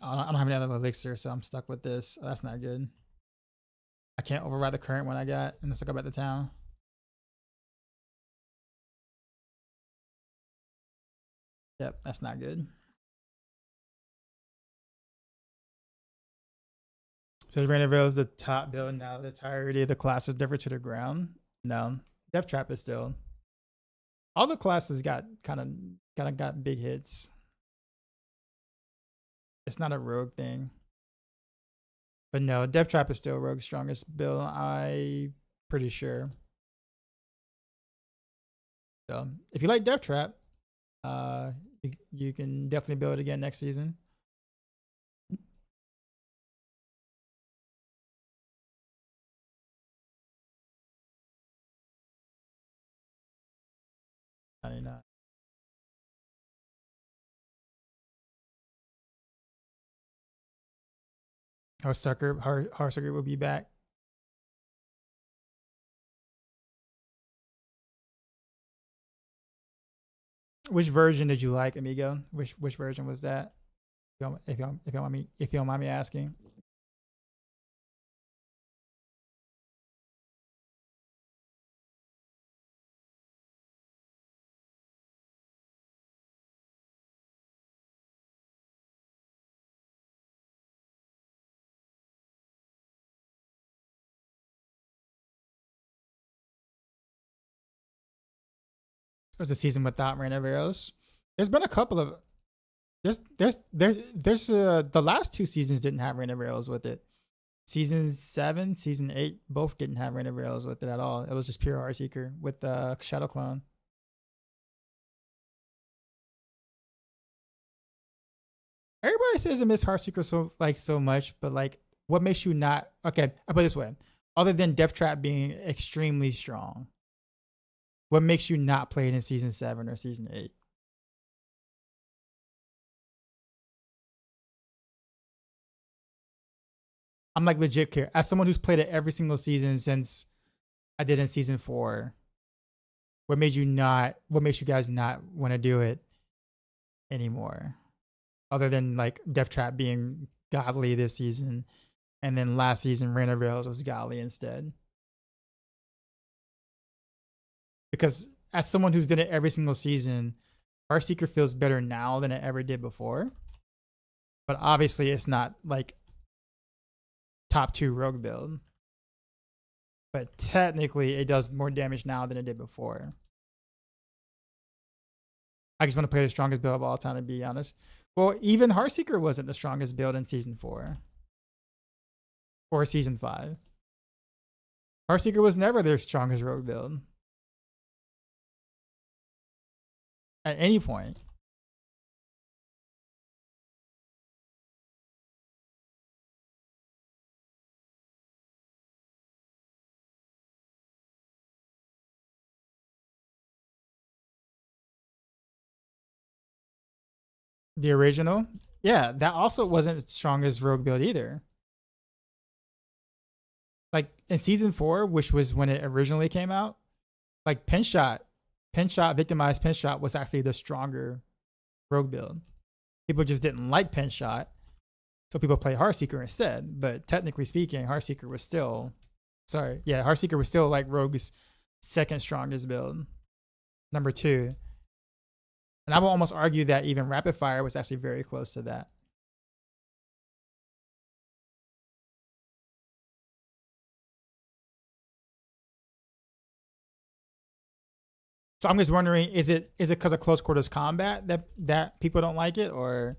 don't have any other elixir, so I'm stuck with this. That's not good. I can't override the current one I got unless I go back to town. Yep, that's not good. So Rainaville is the top build now. The entirety of the class is different to the ground. No, Death Trap is still. All the classes got kind of got big hits. It's not a rogue thing. But no, Death Trap is still Rogue's strongest build. I'm pretty sure. So if you like Death Trap, you can definitely build it again next season. $99. Heartseeker will be back. Which version did you like, amigo? Which version was that? If you don't mind me asking. It was a season without Rain of Arrows. There's been a couple of the last two seasons didn't have Rain of Arrows with it. Season 7, season 8 both didn't have Rain of Arrows with it at all. It was just pure Heartseeker with the Shadow Clone. Everybody says I miss Heartseeker so much, but like, what makes you not okay? I'll put it this way: other than Death Trap being extremely strong, what makes you not play it in season 7 or season 8? I'm like legit care. As someone who's played it every single season since I did in season 4, what made you not? What makes you guys not want to do it anymore? Other than like Death Trap being godly this season, and then last season Rain of Rails was godly instead. Because as someone who's done it every single season, Heartseeker feels better now than it ever did before. But obviously it's not like top 2 rogue build. But technically it does more damage now than it did before. I just want to play the strongest build of all time, to be honest. Well, even Heartseeker wasn't the strongest build in season 4 or season 5. Heartseeker was never their strongest rogue build at any point. The original, yeah, that also wasn't the strongest rogue build either. Like in season 4, which was when it originally came out, like Pinshot, victimized Pinshot was actually the stronger rogue build. People just didn't like Pinshot, so people play Heartseeker instead. But technically speaking, Heartseeker was still like Rogue's second strongest build, number 2. And I will almost argue that even Rapid Fire was actually very close to that. So I'm just wondering, is it because of close quarters combat that people don't like it, or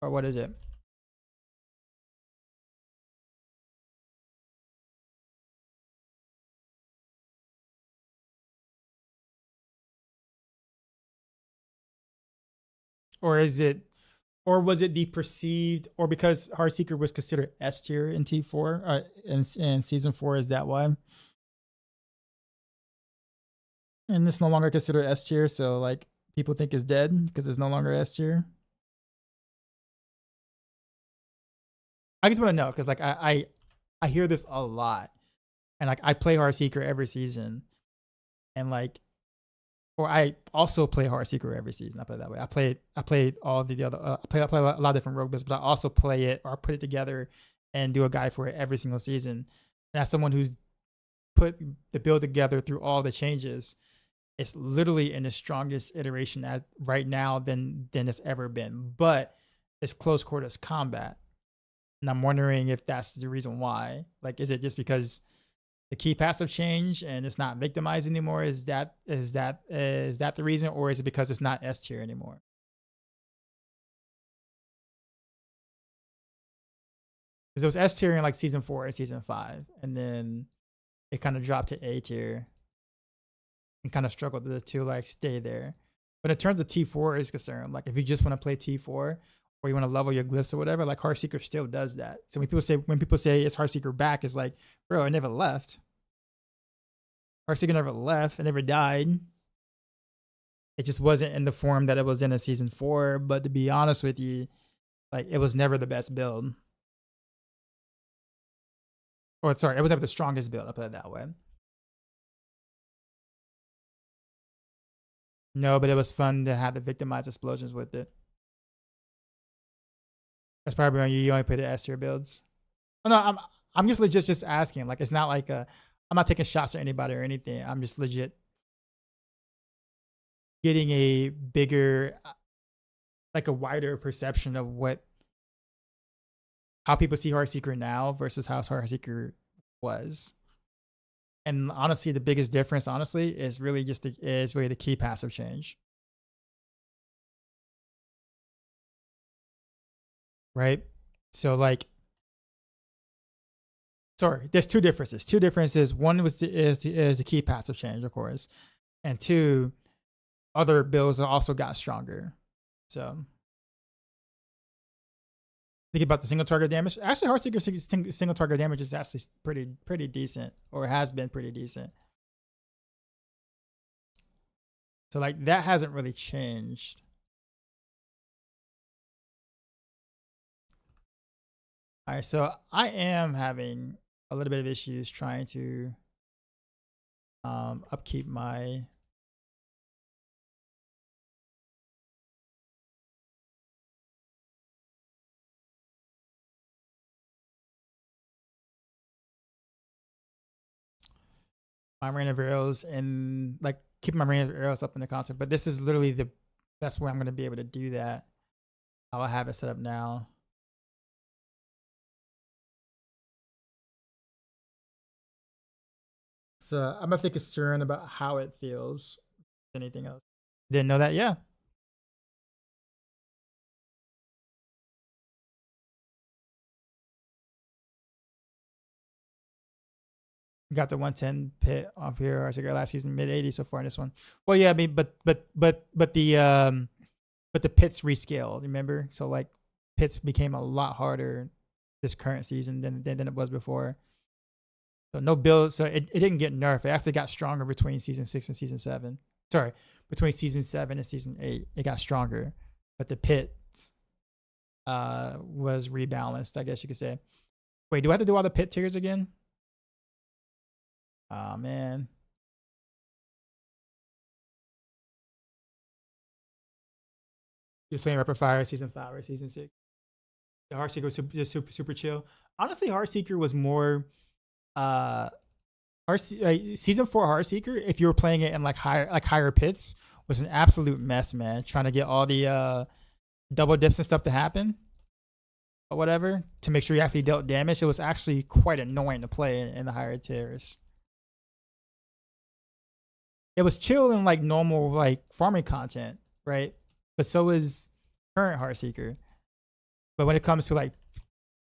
what is it? Or is it, or was it the perceived, or because Heartseeker was considered S tier in T4 in season 4, is that why? And it's no longer considered S tier, so like people think it's dead because it's no longer S tier. I just want to know because like I hear this a lot, and like I play Heartseeker every season, and like, or I also play Heartseeker every season. I put it that way. I played all the other. I play a lot of different rogue builds, but I also play it or put it together and do a guide for it every single season. And as someone who's put the build together through all the changes, it's literally in the strongest iteration at right now than it's ever been. But it's close quarters combat, and I'm wondering if that's the reason why. Like, is it just because the key passive change and it's not victimized anymore? Is that the reason, or is it because it's not S tier anymore? Because it was S tier in like season 4 and season 5, and then it kind of dropped to A tier and kind of struggled to like stay there. But in terms of T4 is concerned, like if you just want to play T4 or you want to level your glyphs or whatever, like Heartseeker still does that. So when people say it's Heartseeker back, it's like, bro, it never left. Heartseeker never left. It never died. It just wasn't in the form that it was in season 4. But to be honest with you, like it was never the best build. Or sorry, it was never the strongest build. I'll put it that way. No, but it was fun to have the victimized explosions with it. That's probably when you only play the S tier builds. Oh, no, I'm just legit just asking. Like it's not like I'm not taking shots at anybody or anything. I'm just legit getting a bigger, like a wider perception of how people see Heartseeker now versus how Heartseeker was. And honestly, the biggest difference, honestly, is really just the key passive change. Right? So like, sorry, there's two differences. One is the key passive change, of course, and two, other builds also got stronger. So think about the single target damage. Actually, Heartseeker single target damage is actually pretty decent, or has been pretty decent. So like that hasn't really changed. All right, so I am having a little bit of issues trying to upkeep my rain of arrows and like keep my rain of arrows up in the concept. But this is literally the best way I'm going to be able to do that. I'll have it set up now. So I'm a bit concerned about how it feels. Anything else? Didn't know that. Yeah. Got the 110 pit off here. I think last season mid 80 so far in this one. Well, yeah, I mean, but the pits rescaled. Remember, so like pits became a lot harder this current season than it was before. So no build. So it didn't get nerfed. It actually got stronger between season 6 and season 7. Sorry, between season 7 and season 8, it got stronger. But the pits was rebalanced, I guess you could say. Wait, do I have to do all the pit tiers again? Oh man. You're playing Rapid Fire season 5 or season 6. The Heartseeker was just super chill. Honestly, Heartseeker was more season 4 Heartseeker, if you were playing it in like higher pits, was an absolute mess, man. Trying to get all the double dips and stuff to happen or whatever to make sure you actually dealt damage. It was actually quite annoying to play in the higher tiers. It was chill in like normal like farming content, right? But so is current Heartseeker. But when it comes to like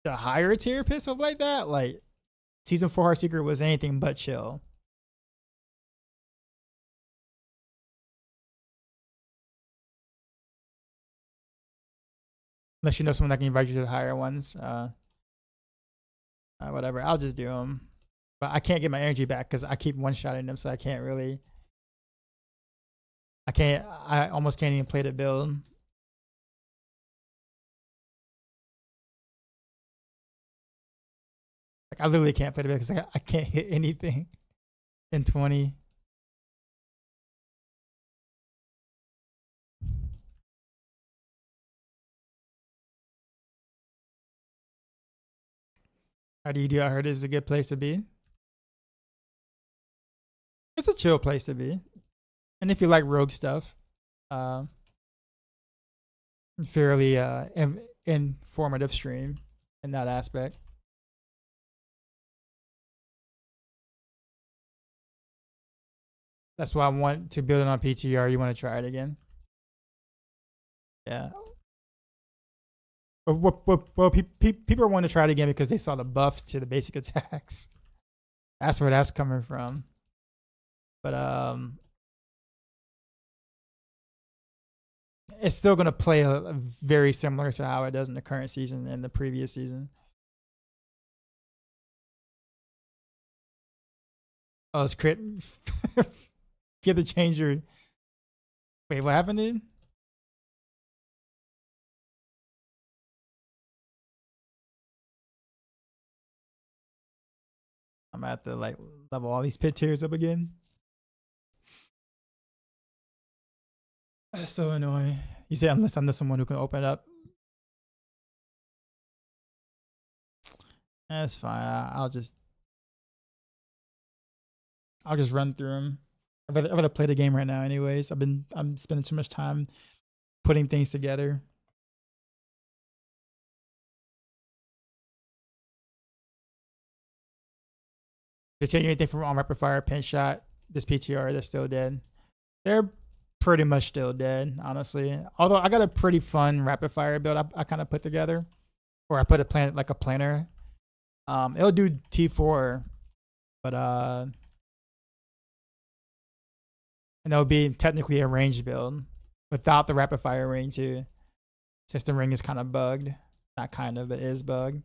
the higher tier pit stuff like that, like season 4 Heartseeker was anything but chill. Unless you know someone that can invite you to the higher ones. Whatever, I'll just do them. But I can't get my energy back because I keep one-shotting them, so I can't really. I almost can't even play the build. Like I literally can't play the build because I can't hit anything in 20. How do you do? I heard it's a good place to be. It's a chill place to be. And if you like rogue stuff, fairly informative stream in that aspect. That's why I want to build it on PTR. You want to try it again? Yeah. Well, people want to try it again because they saw the buffs to the basic attacks. That's where that's coming from. But it's still gonna play very similar to how it does in the current season and the previous season. Oh, it's crit. Get the changer. Wait, what happened, dude? I'm gonna have to like level all these pit tiers up again. That's so annoying. You say unless I'm the someone who can open it up. That's fine. I'll just run through them. I'd rather play the game right now, anyways. I'm spending too much time putting things together. To change anything from on rapid fire, Pinshot, this PTR, they're still dead. They're pretty much still dead, honestly. Although I got a pretty fun rapid fire build I kind of put together, or I put a plan like a planner. It'll do T4, but and it'll be technically a ranged build without the rapid fire ring too, since the ring is kind of bugged. Not kind of, it is bugged.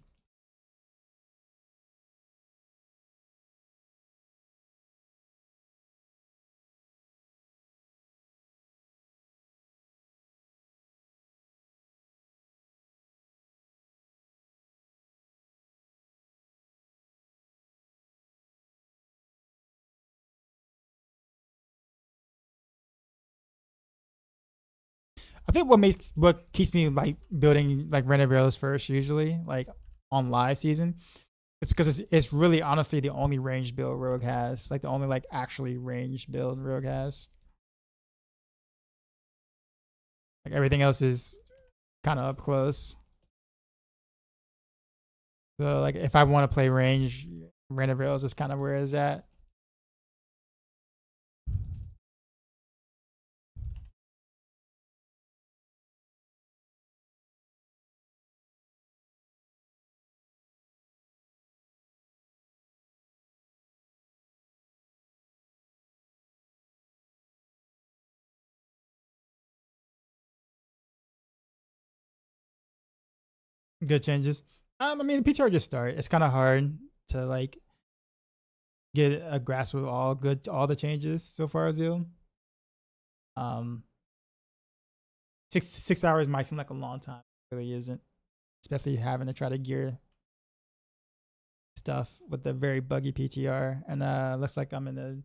I think what keeps me like building like Renovaros first usually like on live season is because it's really honestly the only range build Rogue has, like the only like actually range build Rogue has. Like everything else is kind of up close. So like if I want to play range, Renovaros is kind of where it's at. Good changes. I mean, PTR just start. It's kind of hard to like get a grasp of all the changes so far, Zeal. Um, 6 hours might seem like a long time. It really isn't, especially having to try to gear stuff with the very buggy PTR. And looks like I'm in the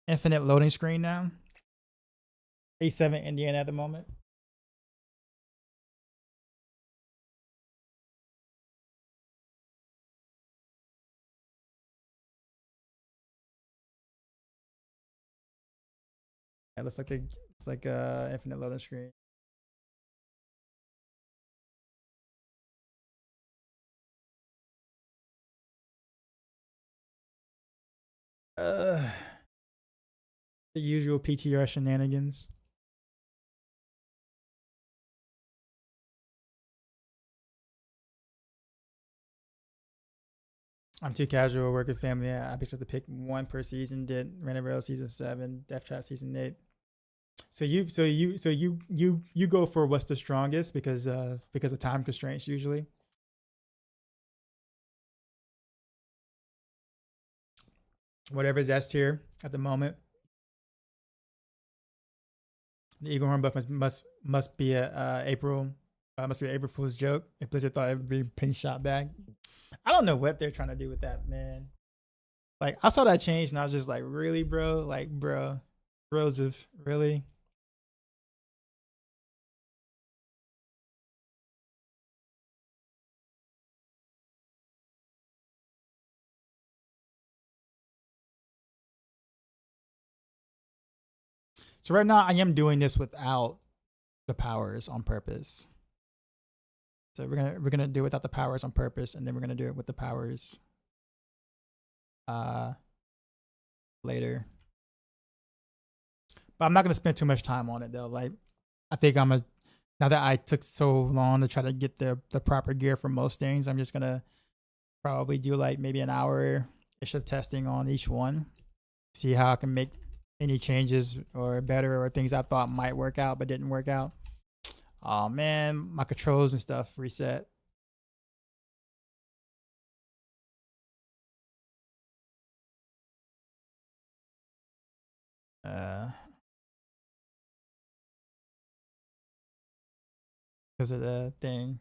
infinite loading screen now. A7 Indian at the moment. It looks like it's like a infinite loading screen. Uh, the usual PTR shenanigans. I'm too casual, working family. I just have to pick one per season. Did Renovaros season 7, Death Trap season 8. So you go for what's the strongest because of time constraints usually. Whatever's S tier at the moment. The Eagle Horn buff must be a April must be an April Fool's joke. If Blizzard thought it would be Pinshot back, I don't know what they're trying to do with that, man. Like I saw that change and I was just like, really, bro? Like, bro, Joseph, really? So right now I am doing this without the powers on purpose. So we're gonna do it without the powers on purpose, and then we're gonna do it with the powers uh later. But I'm not gonna spend too much time on it though. Like I think I'm Now that I took so long to try to get the proper gear for most things, I'm just gonna probably do like maybe an hour ish of testing on each one, see how I can make any changes or better or things I thought might work out but didn't work out. Oh man, my controls and stuff reset. Because of the thing.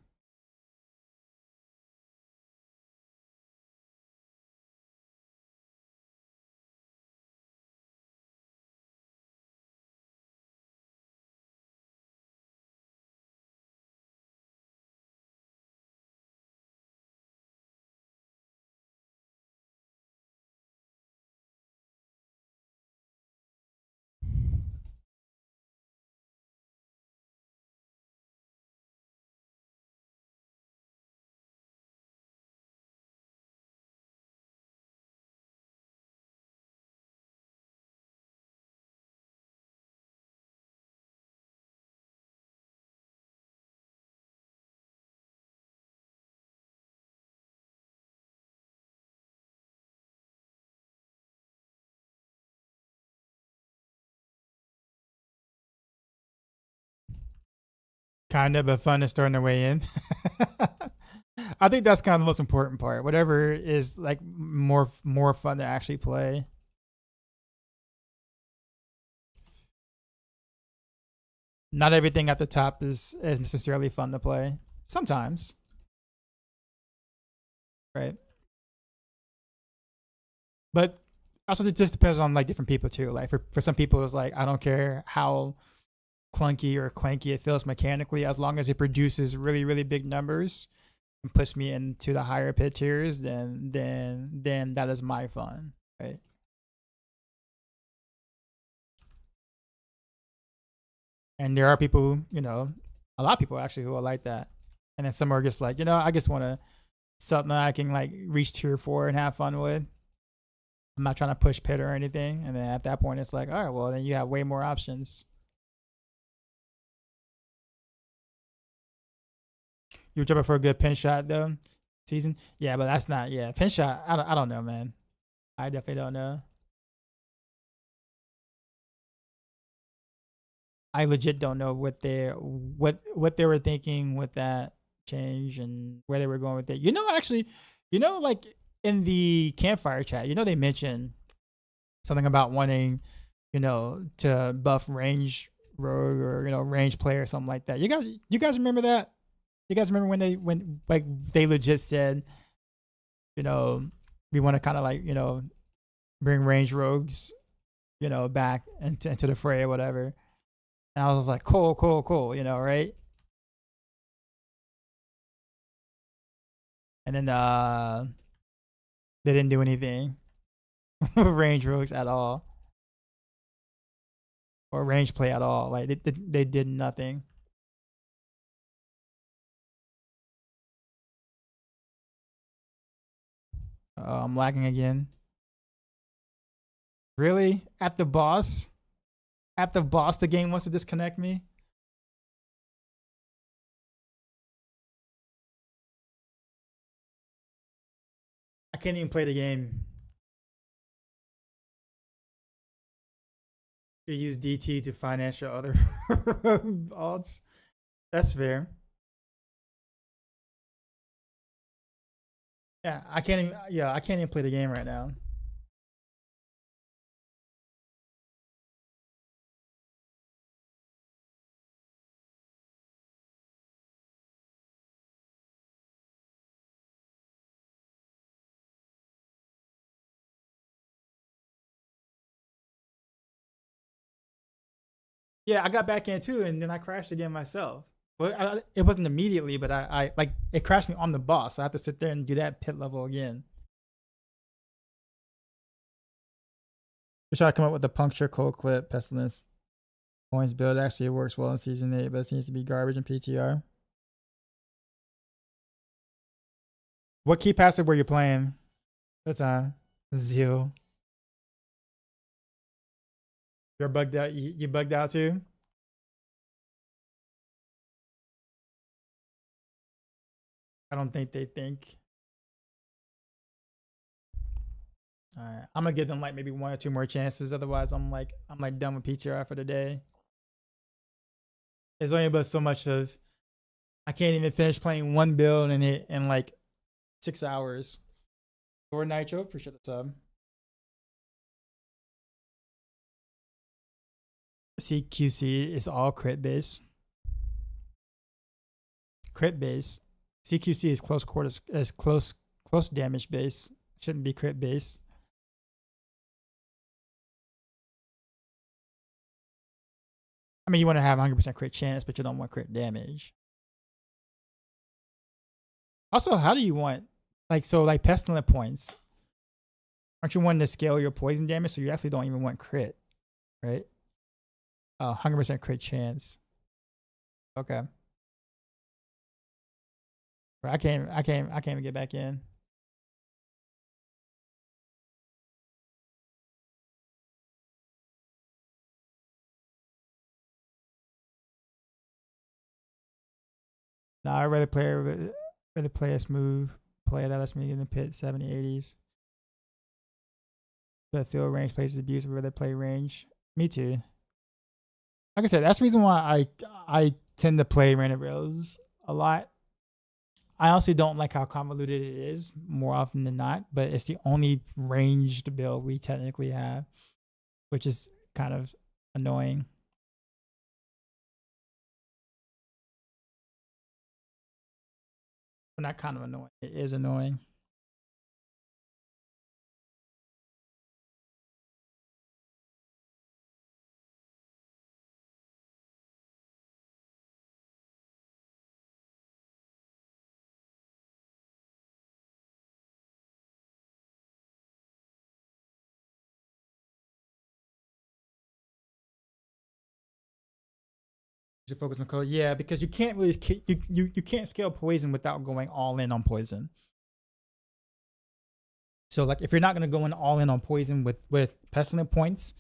Kind of, but fun is starting to weigh in. I think that's kind of the most important part. Whatever is like more fun to actually play. Not everything at the top is necessarily fun to play. Sometimes, right? But also it just depends on like different people too. Like for some people, it's like I don't care how clunky or clanky it feels mechanically, as long as it produces really big numbers and puts me into the higher pit tiers, then that is my fun, right? And there are people who, a lot of people actually who are like that. And then some are just like, I just want to something I can like reach tier 4 and have fun with. I'm not trying to push pit or anything. And then at that point, it's like, all right, well, then you have way more options. You were jumping for a good pin shot though, season. Yeah, but that's not. Yeah, pin shot. I don't know, man. I definitely don't know. I legit don't know what they were thinking with that change and where they were going with it. Actually, like in the campfire chat, they mentioned something about wanting, to buff range rogue or range player or something like that. You guys remember that? You guys remember when like they legit said, we want to kind of like bring range rogues, back into the fray or whatever. And I was like, cool, right? And then they didn't do anything with range rogues at all, or range play at all. Like they did nothing. I'm lagging again. Really? At the boss? At the boss, the game wants to disconnect me? I can't even play the game. You use DT to finance your other odds. That's fair. Yeah, I can't even. Yeah, I can't even play the game right now. Yeah, I got back in too, and then I crashed again myself. Well, it wasn't immediately, but I like it crashed me on the boss. So I have to sit there and do that pit level again. We try to come up with a puncture cold clip pestilence points build. Actually, it works well in season 8, but it seems to be garbage in PTR. What key passive were you playing? The time Zeal. You're bugged out. You bugged out too. I don't think they think. Alright, I'm gonna give them like maybe 1 or 2 more chances. Otherwise, I'm like done with PTR for the day. There's only but so much of. I can't even finish playing one build in like 6 hours. Or Nitro, appreciate the sub. CQC is all crit base. Crit base. CQC is close quarters, as close damage base. Shouldn't be crit base. I mean, you want to have 100% crit chance, but you don't want crit damage. Also, how do you want, like, so like pestilent points? Aren't you wanting to scale your poison damage? So you actually don't even want crit, right? 100% crit chance. Okay. I can't even get back in. Nah, I'd rather play a smooth player that lets me in the pit 70, 80s. But field range plays abuse, I'd rather play range. Me too. Like I said, that's the reason why I tend to play random rails a lot. I honestly don't like how convoluted it is more often than not, but it's the only ranged build we technically have, which is kind of annoying. But not kind of annoying. It is annoying. To focus on code, yeah, because you can't really you can't scale poison without going all in on poison. So like if you're not gonna go in all in on poison with pestilent points,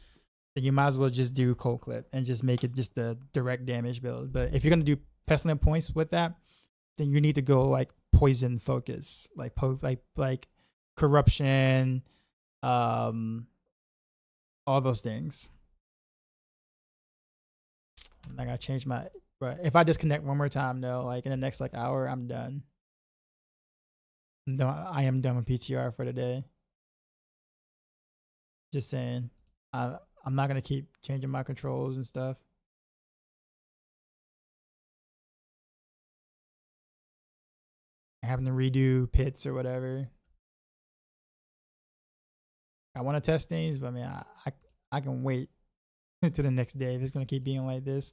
then you might as well just do cold clip and just make it just the direct damage build. But if you're gonna do pestilent points with that, then you need to go like poison focus, like like corruption, all those things. I gotta change my. But if I disconnect one more time, though, like in the next like hour, I'm done. No, I am done with PTR for the day. Just saying, I'm not gonna keep changing my controls and stuff. Having to redo pits or whatever. I want to test things, but I mean, I can wait to the next day if it's gonna keep being like this.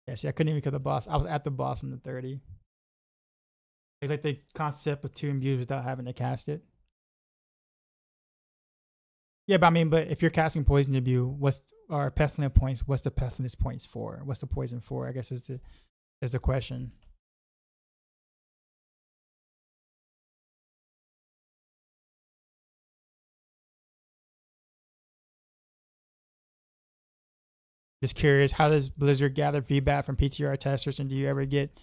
Yeah, see, I couldn't even kill the boss. I was at the boss in the 30. It's like the concept of 2 imbued without having to cast it. Yeah, but I mean, but if you're casting poison imbue, or pestilent points? What's the pestilence points for? What's the poison for? I guess is the question. Just curious, how does Blizzard gather feedback from PTR testers, and do you ever get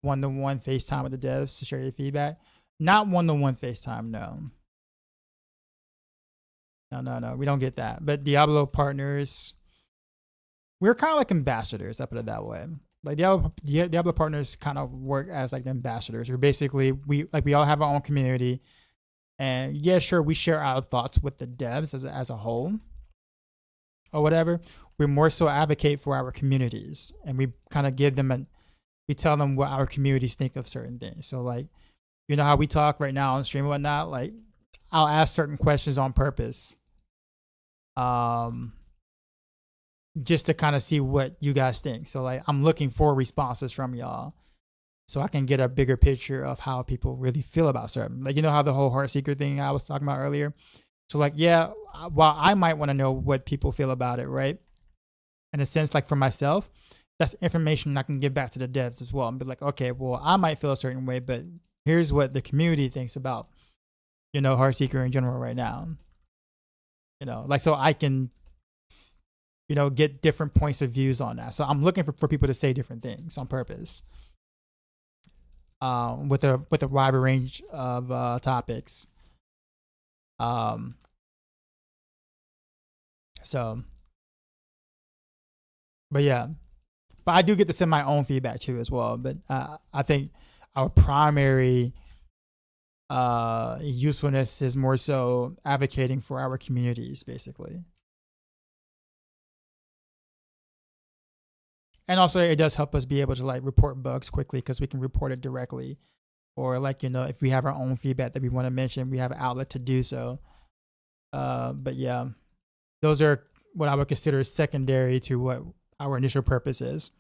one-to-one FaceTime with the devs to share your feedback? Not one-to-one FaceTime, no. No. We don't get that. But Diablo partners, we're kind of like ambassadors, I put it that way. Like Diablo partners kind of work as like ambassadors. We're basically we all have our own community, and yeah, sure, we share our thoughts with the devs as a whole or whatever. We more so advocate for our communities, and we kind of give them we tell them what our communities think of certain things. So like, you know how we talk right now on stream and whatnot, like I'll ask certain questions on purpose, just to kind of see what you guys think. So like I'm looking for responses from y'all so I can get a bigger picture of how people really feel about certain, like, you know how the whole Heartseeker thing I was talking about earlier. So like, yeah, while I might want to know what people feel about it, right? In a sense, like for myself, that's information I can give back to the devs as well and be like, okay, well, I might feel a certain way, but here's what the community thinks about, you know, Heartseeker in general right now. You know, like, so I can get different points of views on that. So I'm looking for people to say different things on purpose. With a wide range of topics. So, but yeah, but I do get to send my own feedback too as well. But I think our primary usefulness is more so advocating for our communities, basically. And also, it does help us be able to like report bugs quickly because we can report it directly, or like if we have our own feedback that we want to mention, we have an outlet to do so. But yeah, those are what I would consider secondary to what our initial purpose is.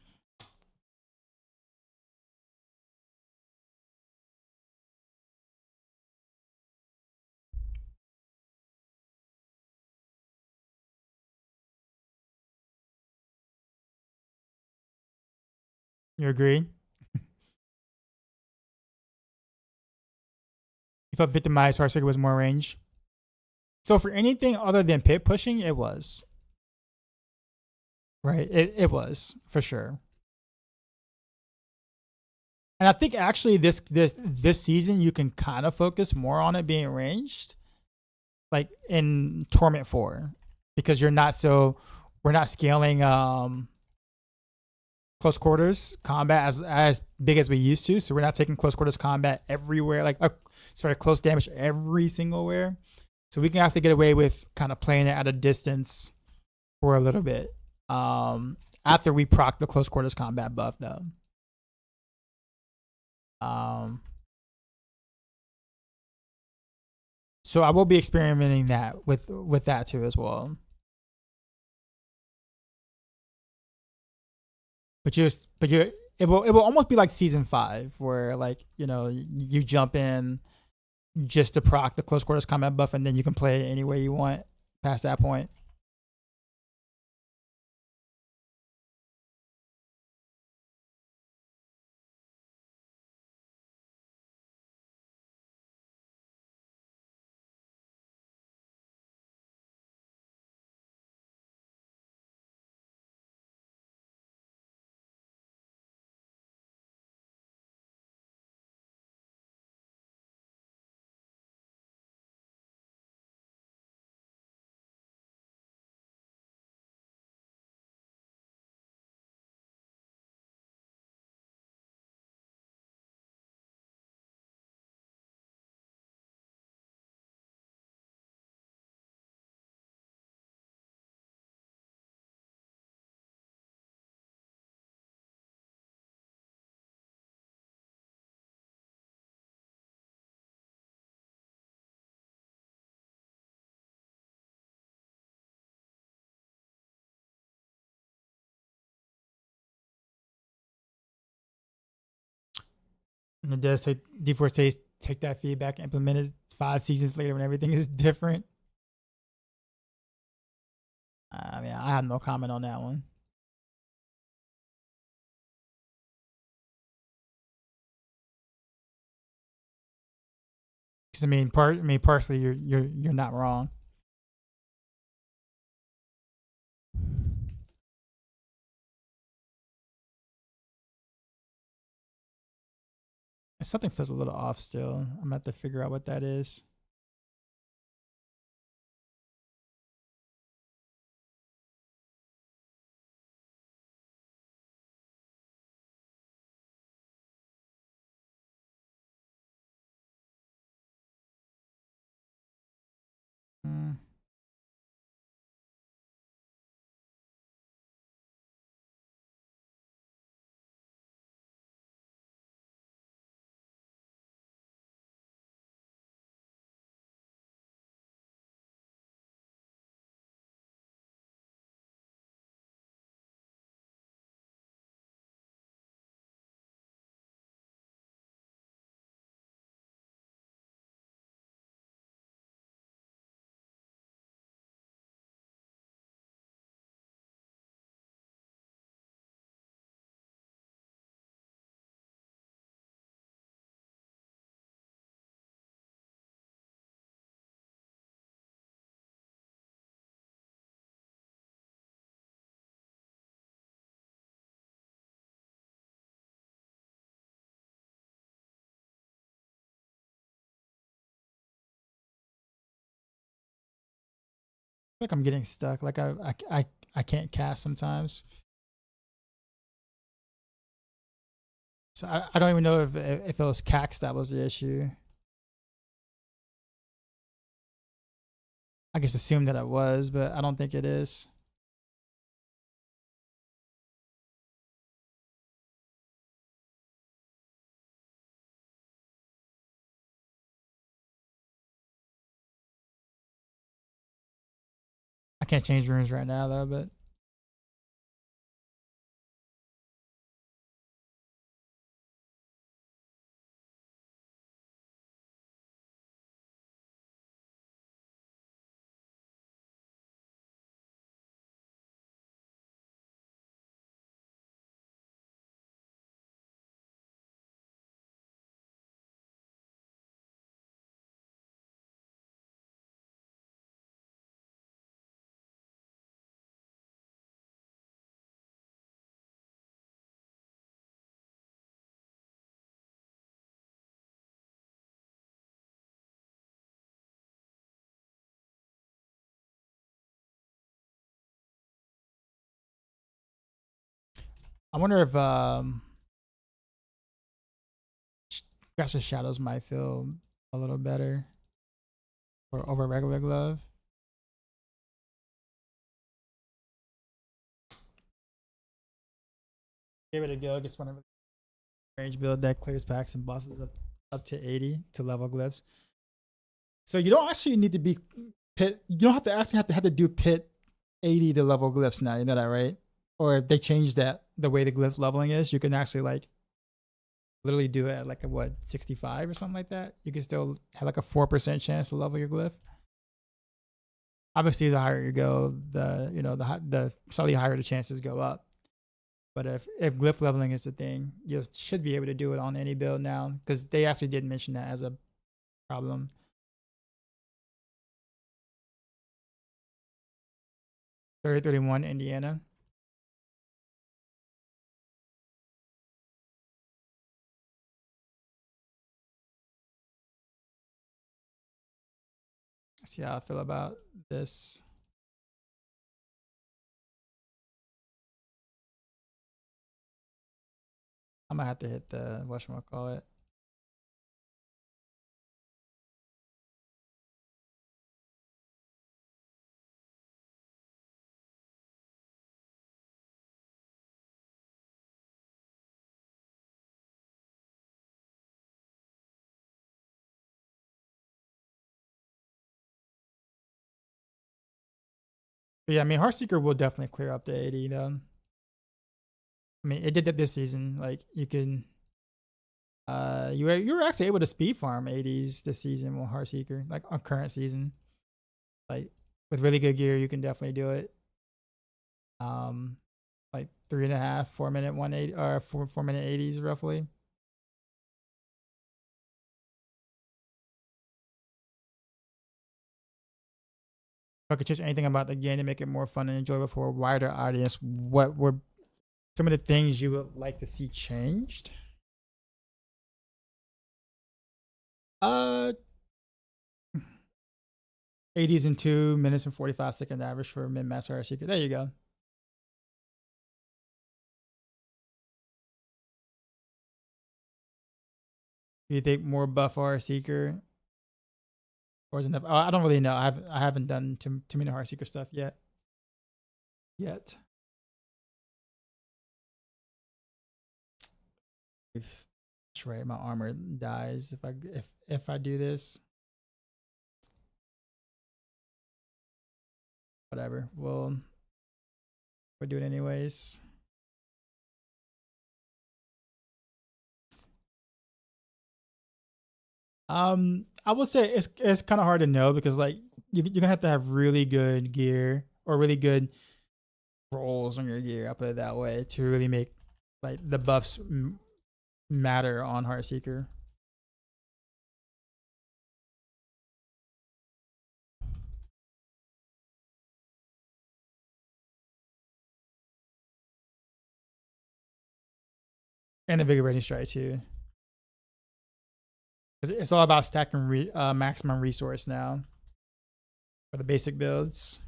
You agree? You felt victimized, Heartseeker was more range. So for anything other than pit pushing, it was. Right. It was, for sure. And I think actually this season you can kind of focus more on it being ranged. Like in Torment 4. Because we're not scaling close quarters combat as big as we used to. So we're not taking close quarters combat everywhere, like close damage every single where. So we can actually get away with kind of playing it at a distance for a little bit. After we proc the close quarters combat buff though. So I will be experimenting that with that too as well. But it will almost be like season 5 where like you jump in just to proc the close quarters combat buff and then you can play it any way you want past that point. And it does take D4 take that feedback and implement it 5 seasons later when everything is different. I mean, I have no comment on that one. Because partially you're not wrong. Something feels a little off still. I'm gonna have to figure out what that is. Mm. Like I'm getting stuck. Like I can't cast sometimes. So I don't even know if it was cax that was the issue. I guess assume that it was, but I don't think it is. I can't change rooms right now though, but I wonder if Grassless Shadows might feel a little better or over regular glove. Give it a go. Just whenever range build that clears packs and bosses up to 80 to level glyphs. So you don't actually need to be pit. You don't have to actually have to do pit 80 to level glyphs now. You know that, right? Or if they change that the way the glyph leveling is, you can actually like literally do it at like a what 65 or something like that. You can still have like a 4% chance to level your glyph. Obviously, the higher you go, the slightly higher the chances go up. But if glyph leveling is the thing, you should be able to do it on any build now because they actually did mention that as a problem. 3031 Indiana. See how I feel about this. I'm gonna have to hit the whatchamacallit. But yeah, I mean, Heartseeker will definitely clear up the 80 though. I mean, it did that this season. Like you can, you were actually able to speed farm 80s this season with Heartseeker, like on current season. Like with really good gear, you can definitely do it. Like 3.5, 4 minute 180 or 4 minute 80s roughly. If I could change anything about the game to make it more fun and enjoyable for a wider audience, what were some of the things you would like to see changed? 80s in 2 minutes and 45-second average for mid master Heartseeker. There you go. Do you think more buff Heartseeker or is enough? I don't really know. I haven't done too many Heartseeker stuff yet. If that's right, my armor dies if I do this. Whatever. We'll do it anyways. I would say it's kind of hard to know because like you're gonna have to have really good gear or really good rolls on your gear. I'll put it that way to really make like the buffs matter on Heartseeker. And invigorating strike too. It's all about stacking maximum resource now for the basic builds.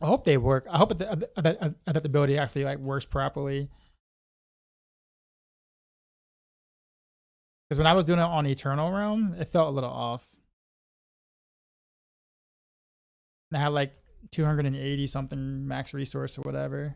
I hope they work. I hope that the adaptability actually like works properly. Because when I was doing it on Eternal Realm, it felt a little off. And I had like 280 something max resource or whatever.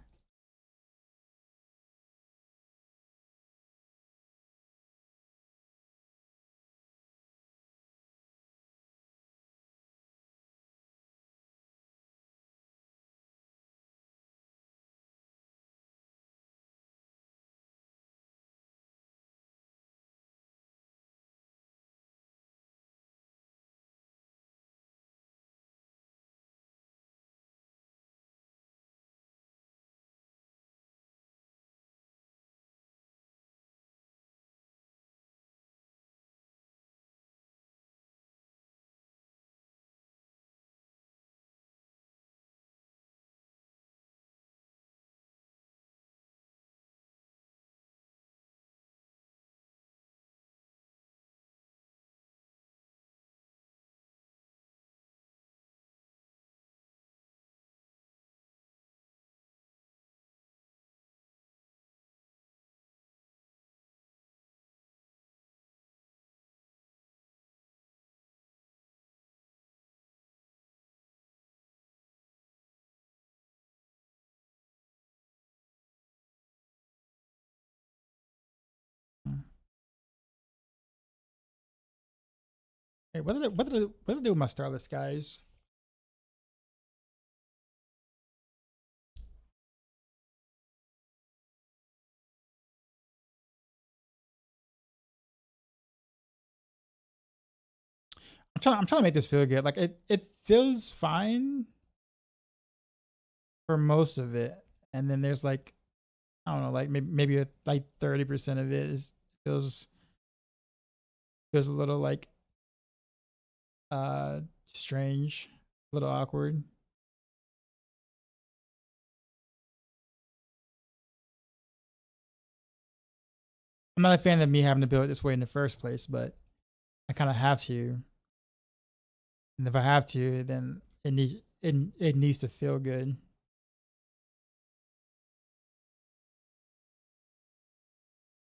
Hey, what did they do with my Starless guys? I'm trying to make this feel good. Like it feels fine for most of it, and then there's like I don't know, like maybe like 30% of it is feels feels a little like strange, a little awkward. I'm not a fan of me having to build it this way in the first place, but I kind of have to. And if I have to, then it needs to feel good.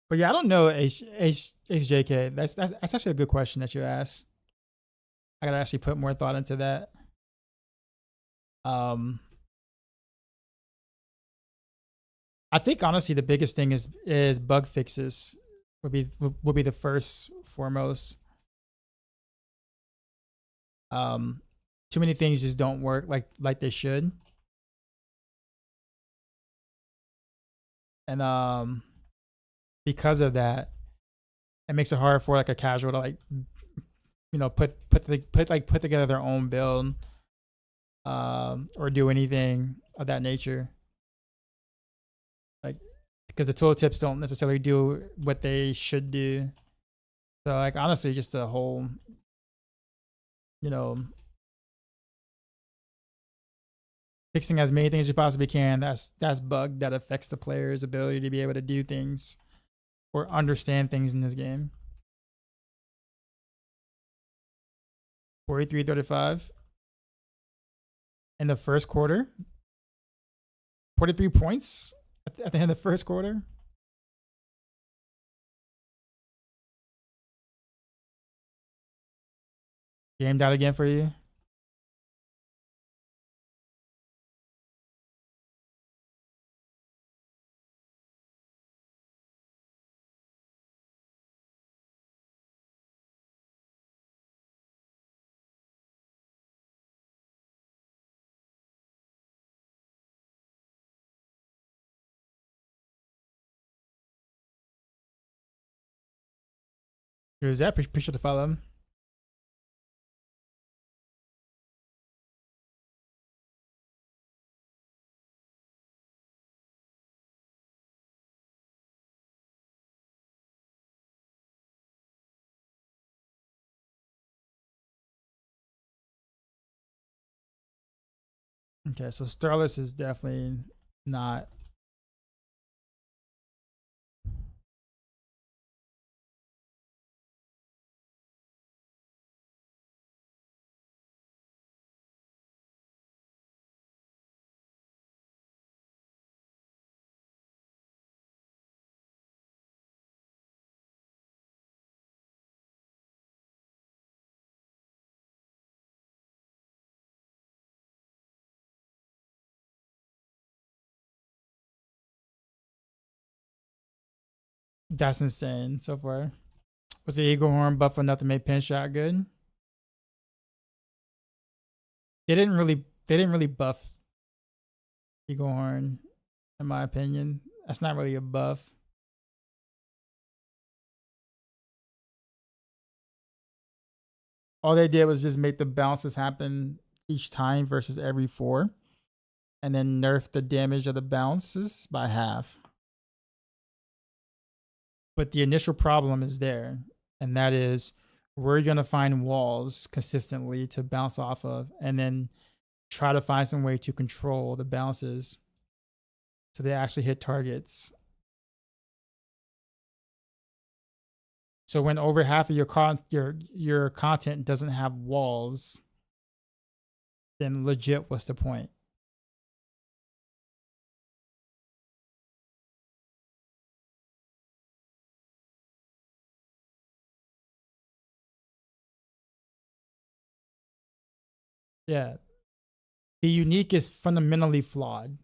But yeah, I don't know HJK. That's actually a good question that you asked. I gotta actually put more thought into that. Um, I think honestly the biggest thing is bug fixes would be the first foremost. Um, Too many things just don't work like they should, and because of that, it makes it hard for like a casual to like put together their own build or do anything of that nature. Like because the tooltips don't necessarily do what they should do. So like honestly, just a whole you know fixing as many things as you possibly can. That's bug that affects the player's ability to be able to do things or understand things in this game. 43-35 in the first quarter. 43 points at the end of the first quarter. Gamed out again for you. Here's that. Appreciate the follow. Okay, so Starless is definitely not. That's insane so far. Was the Eagle Horn buff enough to make Pinshot good? They didn't really buff Eagle Horn, in my opinion. That's not really a buff. All they did was just make the bounces happen each time versus every 4, and then nerf the damage of the bounces by half. But the initial problem is there, and that is where you're gonna find walls consistently to bounce off of, and then try to find some way to control the bounces so they actually hit targets. So when over half of your content doesn't have walls, then legit, what's the point? Yeah, the unique is fundamentally flawed,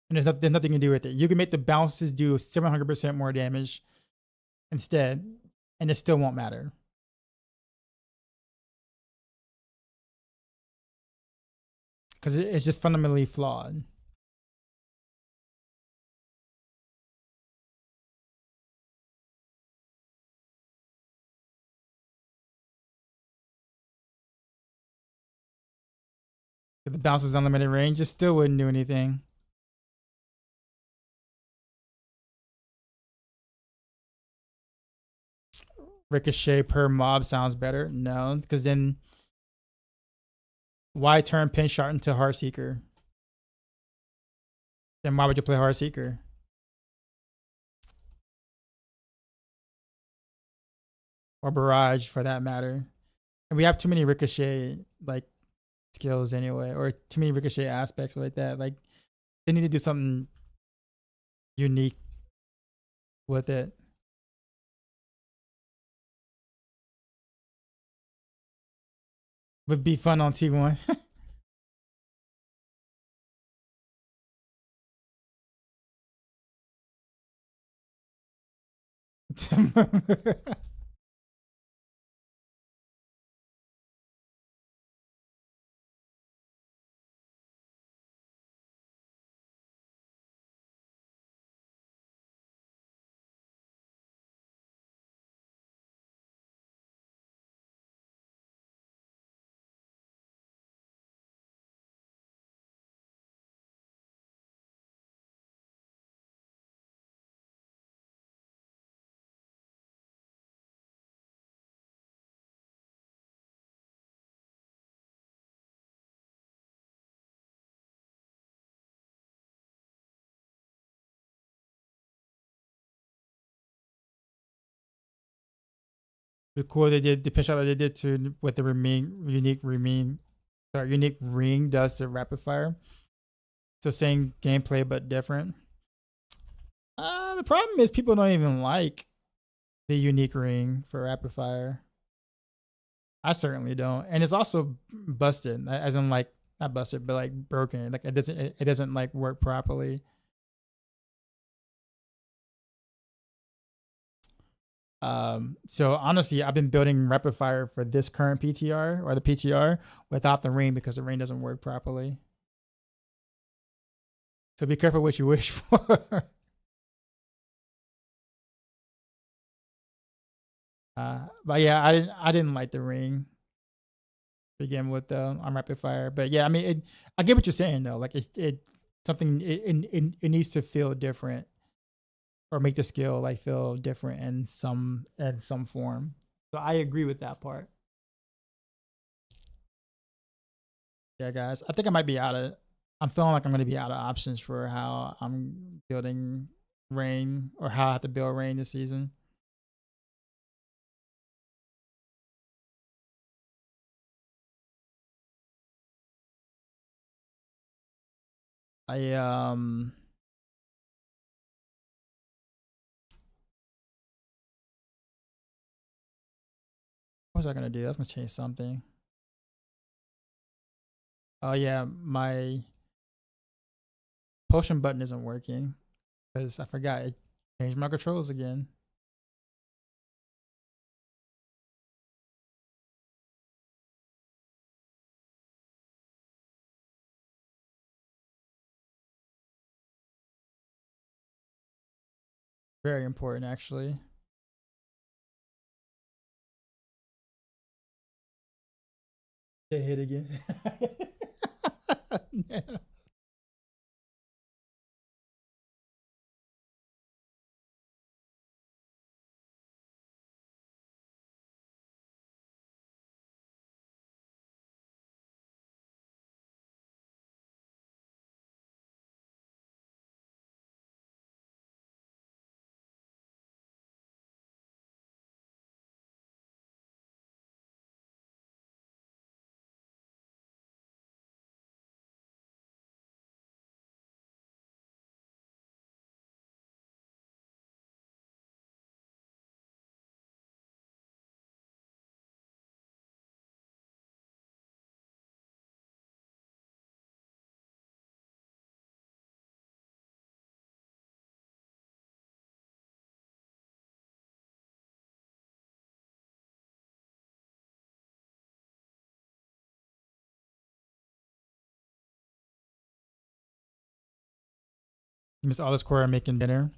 and there's nothing you can do with it. You can make the bounces do 700% more damage instead, and it still won't matter. Because it's just fundamentally flawed. If the bounce is unlimited range, it still wouldn't do anything. Ricochet per mob sounds better. No, because then why turn Pinshot into Heartseeker? Then why would you play Heartseeker? Or Barrage for that matter. And we have too many Ricochet like skills anyway, or too many Ricochet aspects like that. Like they need to do something unique with it. Would be fun on T1. The cool they did the pitch out they did to what the unique ring does to rapid fire. So same gameplay but different. The problem is people don't even like the unique ring for rapid fire. I certainly don't, and it's also busted, as in like not busted, but like broken. Like it doesn't like work properly. So honestly, I've been building rapid fire for this current PTR or the PTR without the ring because the ring doesn't work properly. So be careful what you wish for. But yeah, I didn't like the ring to begin with though on rapid fire. But yeah, I mean, I get what you're saying though. Like it something it needs to feel different or make the skill like feel different in some form. So I agree with that part. Yeah, guys, I think I might be out of. I'm feeling like I'm going to be out of options for how I'm building rain or how I have to build rain this season. I what was I gonna do? I was gonna change something. Oh yeah, my potion button isn't working. because I forgot it changed my controls again. Very important, actually. They hit again. Yeah. Miss Alice Cora making dinner.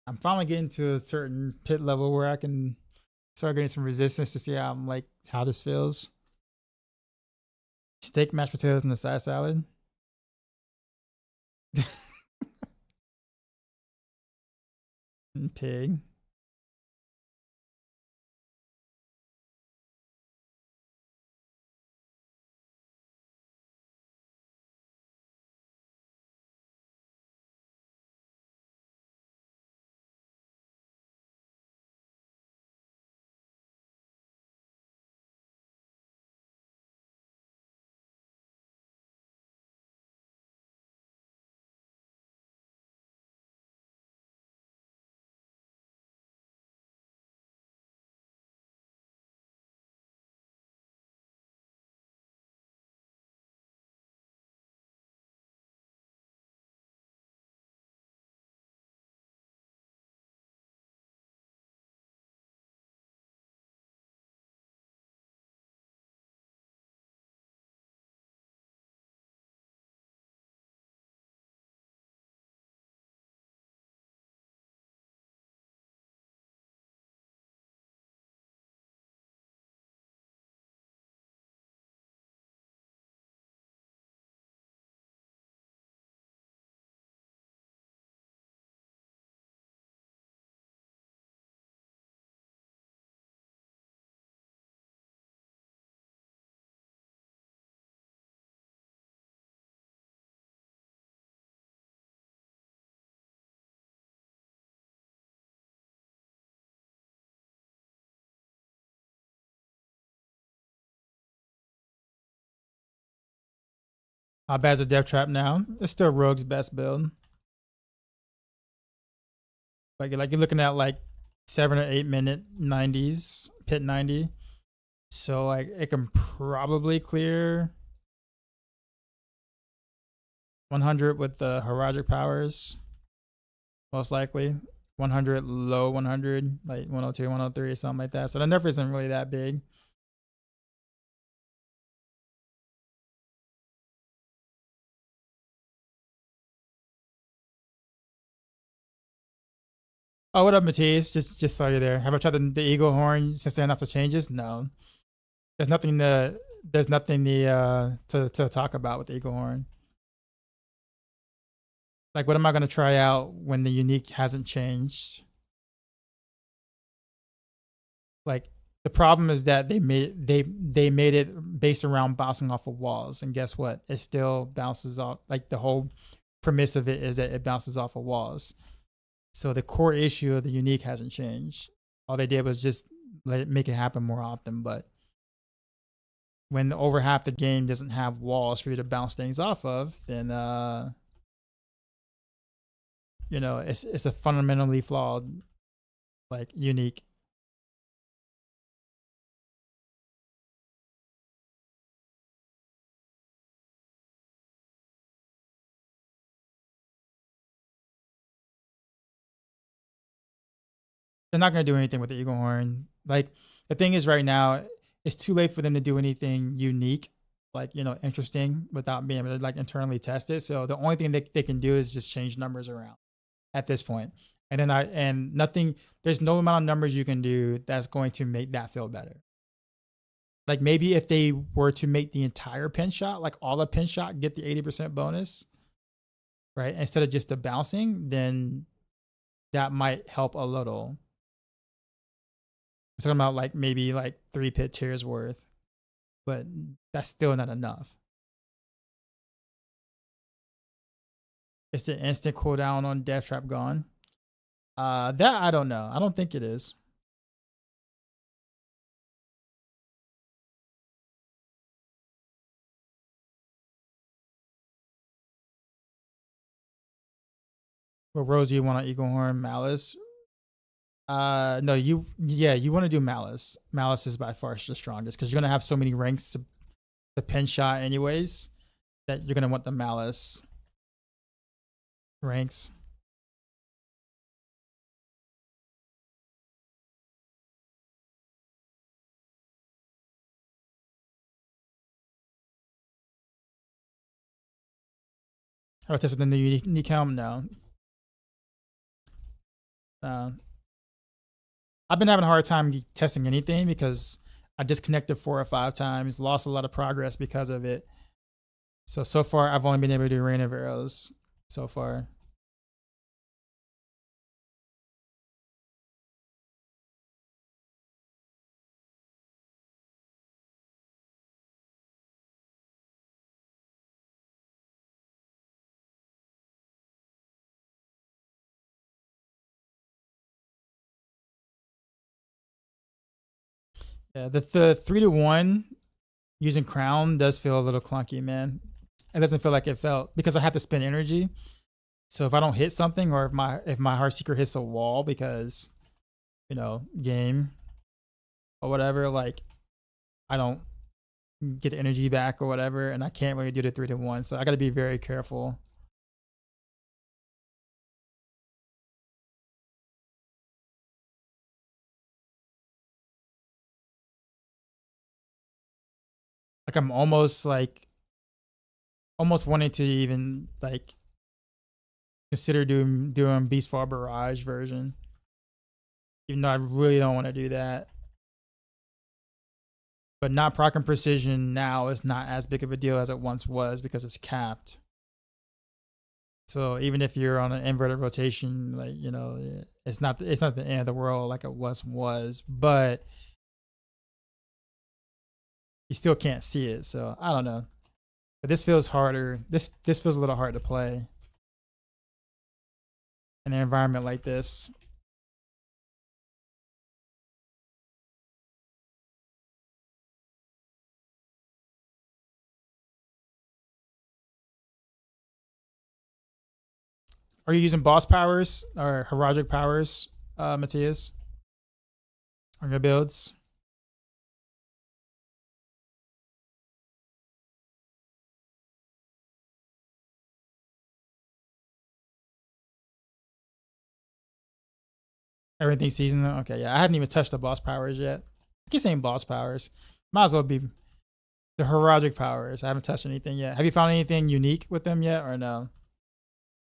I'm finally getting to a certain pit level where I can start getting some resistance to see how I'm like how this feels. Steak, mashed potatoes, and a side salad. And pig. How bad's the death trap now? It's still Rogue's best build. Like you're looking at like 7 or 8 minute 90s, pit 90. So like it can probably clear 100 with the Haragic powers, most likely. 100 low 100, like 102, 103 or something like that. So the nerf isn't really that big. Oh, what up, Matthias? Just saw you there. Have I tried the Eagle Horn since they announced the changes? No. There's nothing to talk about with the Eagle Horn. Like, what am I gonna try out when the unique hasn't changed? Like, the problem is that they made it based around bouncing off of walls, and guess what? It still bounces off. Like the whole premise of it is that it bounces off of walls. So the core issue of the unique hasn't changed. All they did was just make it happen more often. But when over half the game doesn't have walls for you to bounce things off of, then it's a fundamentally flawed like unique. They're not gonna do anything with the Eagle Horn. Like the thing is, right now, it's too late for them to do anything unique, like interesting, without being able to like internally test it. So the only thing they can do is just change numbers around at this point. And nothing. There's no amount of numbers you can do that's going to make that feel better. Like maybe if they were to make the entire pin shot, like all the pin shot, get the 80% bonus, right? Instead of just the bouncing, then that might help a little. I'm talking about like maybe like 3 pit tiers worth, but that's still not enough. Is the instant cooldown on Death Trap gone? That I don't know. I don't think it is. What Rose you want on Eagle Horn Malice? No, you want to do Malice. Malice is by far the strongest because you're gonna have so many ranks to pin shot anyways that you're gonna want the Malice ranks. I tested the new unique helm now. Uh, I've been having a hard time testing anything because I disconnected 4 or 5 times, lost a lot of progress because of it. So far, I've only been able to do Rain of Arrows so far. Yeah, the 3-to-1 using Crown does feel a little clunky, man. It doesn't feel like it felt because I have to spend energy. So if I don't hit something, or if my Heartseeker hits a wall because game or whatever, like I don't get energy back or whatever, and I can't really do the 3-to-1. So I got to be very careful. Like I'm almost wanting to even like consider doing Beast Fall Barrage version, even though I really don't want to do that. But not proc and precision now is not as big of a deal as it once was because it's capped. So even if you're on an inverted rotation, like it's not the end of the world like it was, but you still can't see it. So I don't know. But this feels harder. This feels a little hard to play in an environment like this. Are you using boss powers or heroic powers, Matthias, on your builds? Everything seasonal? Okay, yeah. I haven't even touched the boss powers yet. I keep saying boss powers. Might as well be the heroic powers. I haven't touched anything yet. Have you found anything unique with them yet, or no?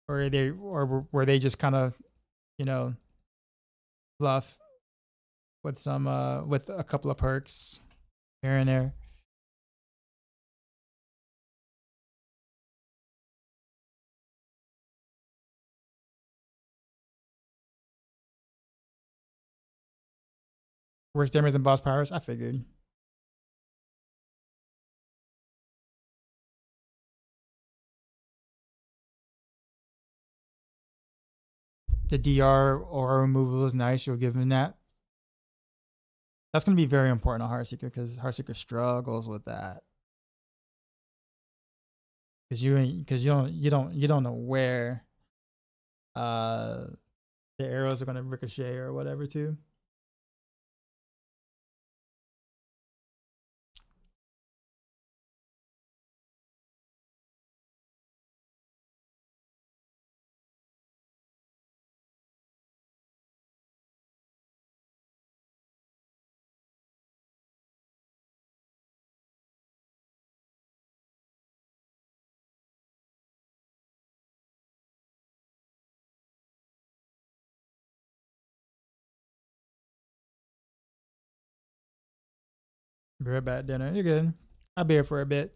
Or were they just kind of, you know, fluff with some with a couple of perks here and there? Worse damage than boss powers? I figured. The DR aura removal is nice. You'll give him that. That's gonna be very important on Heartseeker because Heartseeker struggles with that. Because you don't know where uh the arrows are gonna ricochet or whatever too. Be right back, dinner. You're good. I'll be here for a bit.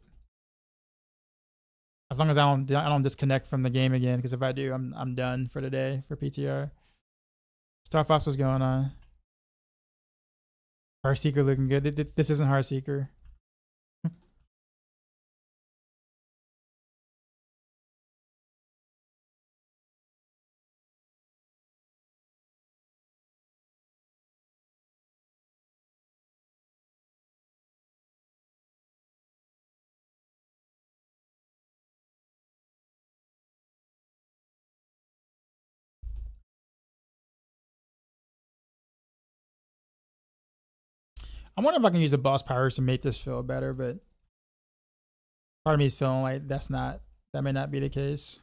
As long as I don't disconnect from the game again, because if I do, I'm done for the day for PTR. Star Fox, what's going on? Heartseeker looking good. This isn't Heartseeker. I wonder if I can use the boss powers to make this feel better, but part of me is feeling like that may not be the case.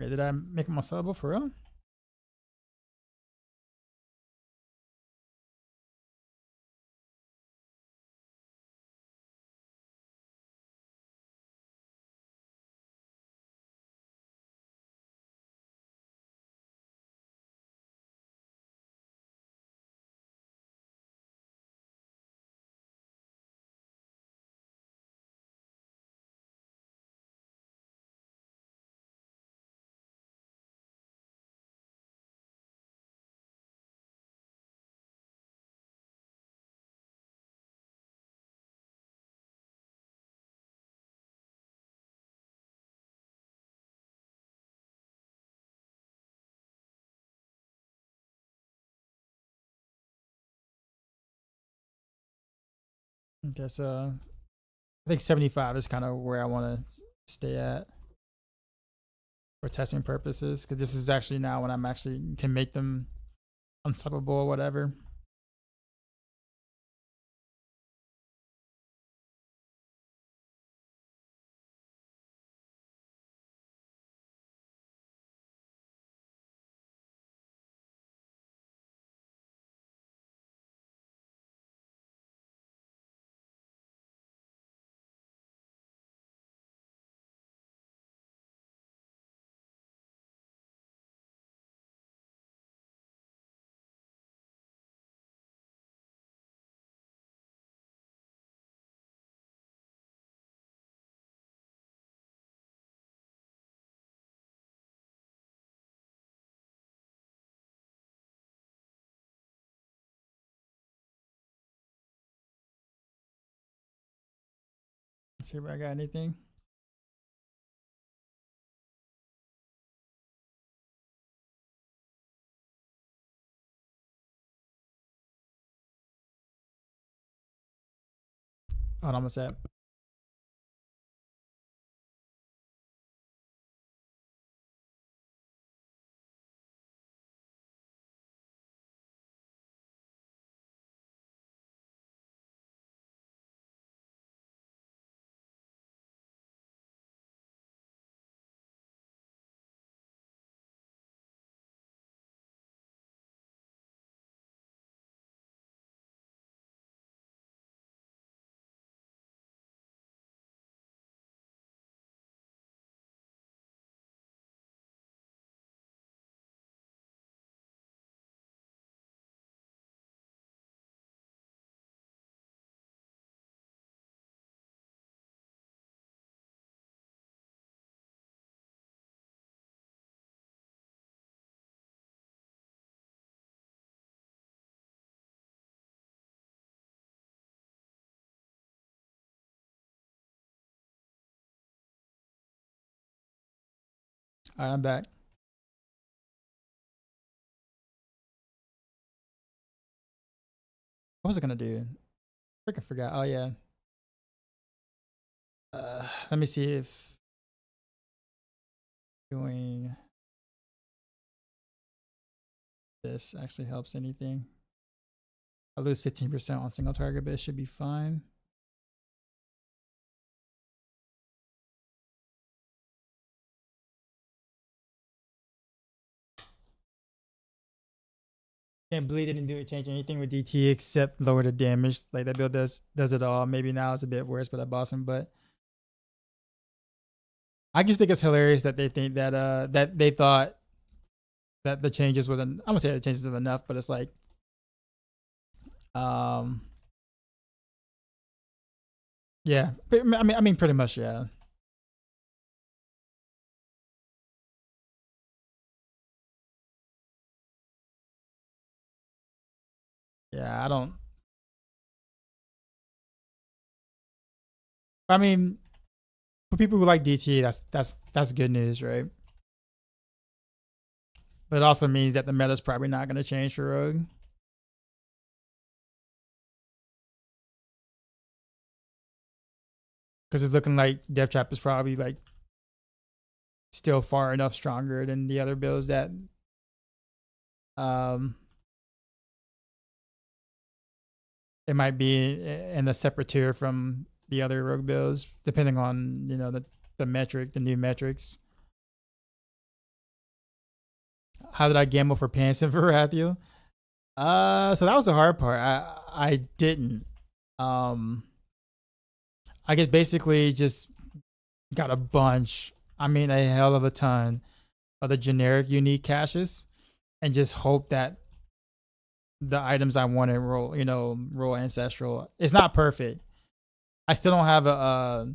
Okay, did I make him unsellable for real? Okay, so I think 75 is kind of where I want to stay at for testing purposes, because this is actually now when I'm actually can make them unstoppable or whatever. See if I got anything. Hold on, what's that? All right, I'm back. What was I gonna do? Freaking forgot. Oh yeah. Let me see if doing this actually helps anything. I lose 15% on single target, but it should be fine. Can't believe it didn't change anything with DT except lower the damage. Like that build does it all. Maybe now it's a bit worse, but I bought him. But I just think it's hilarious that they think that that they thought that the changes wasn't. I'm gonna say the changes was enough, but it's like yeah. I mean pretty much yeah. Yeah, I don't. I mean, for people who like DT, that's good news, right? But it also means that the meta's probably not going to change for Rogue. Because it's looking like Death Trap is probably like still far enough stronger than the other builds that it might be in a separate tier from the other Rogue builds, depending on, you know, the metric, the new metrics. How did I gamble for Pants and Varathio? So that was the hard part. I didn't. I guess basically just got a bunch. I mean, a hell of a ton of the generic unique caches, and just hope that the items I wanted roll, you know, roll ancestral. It's not perfect. I still don't have a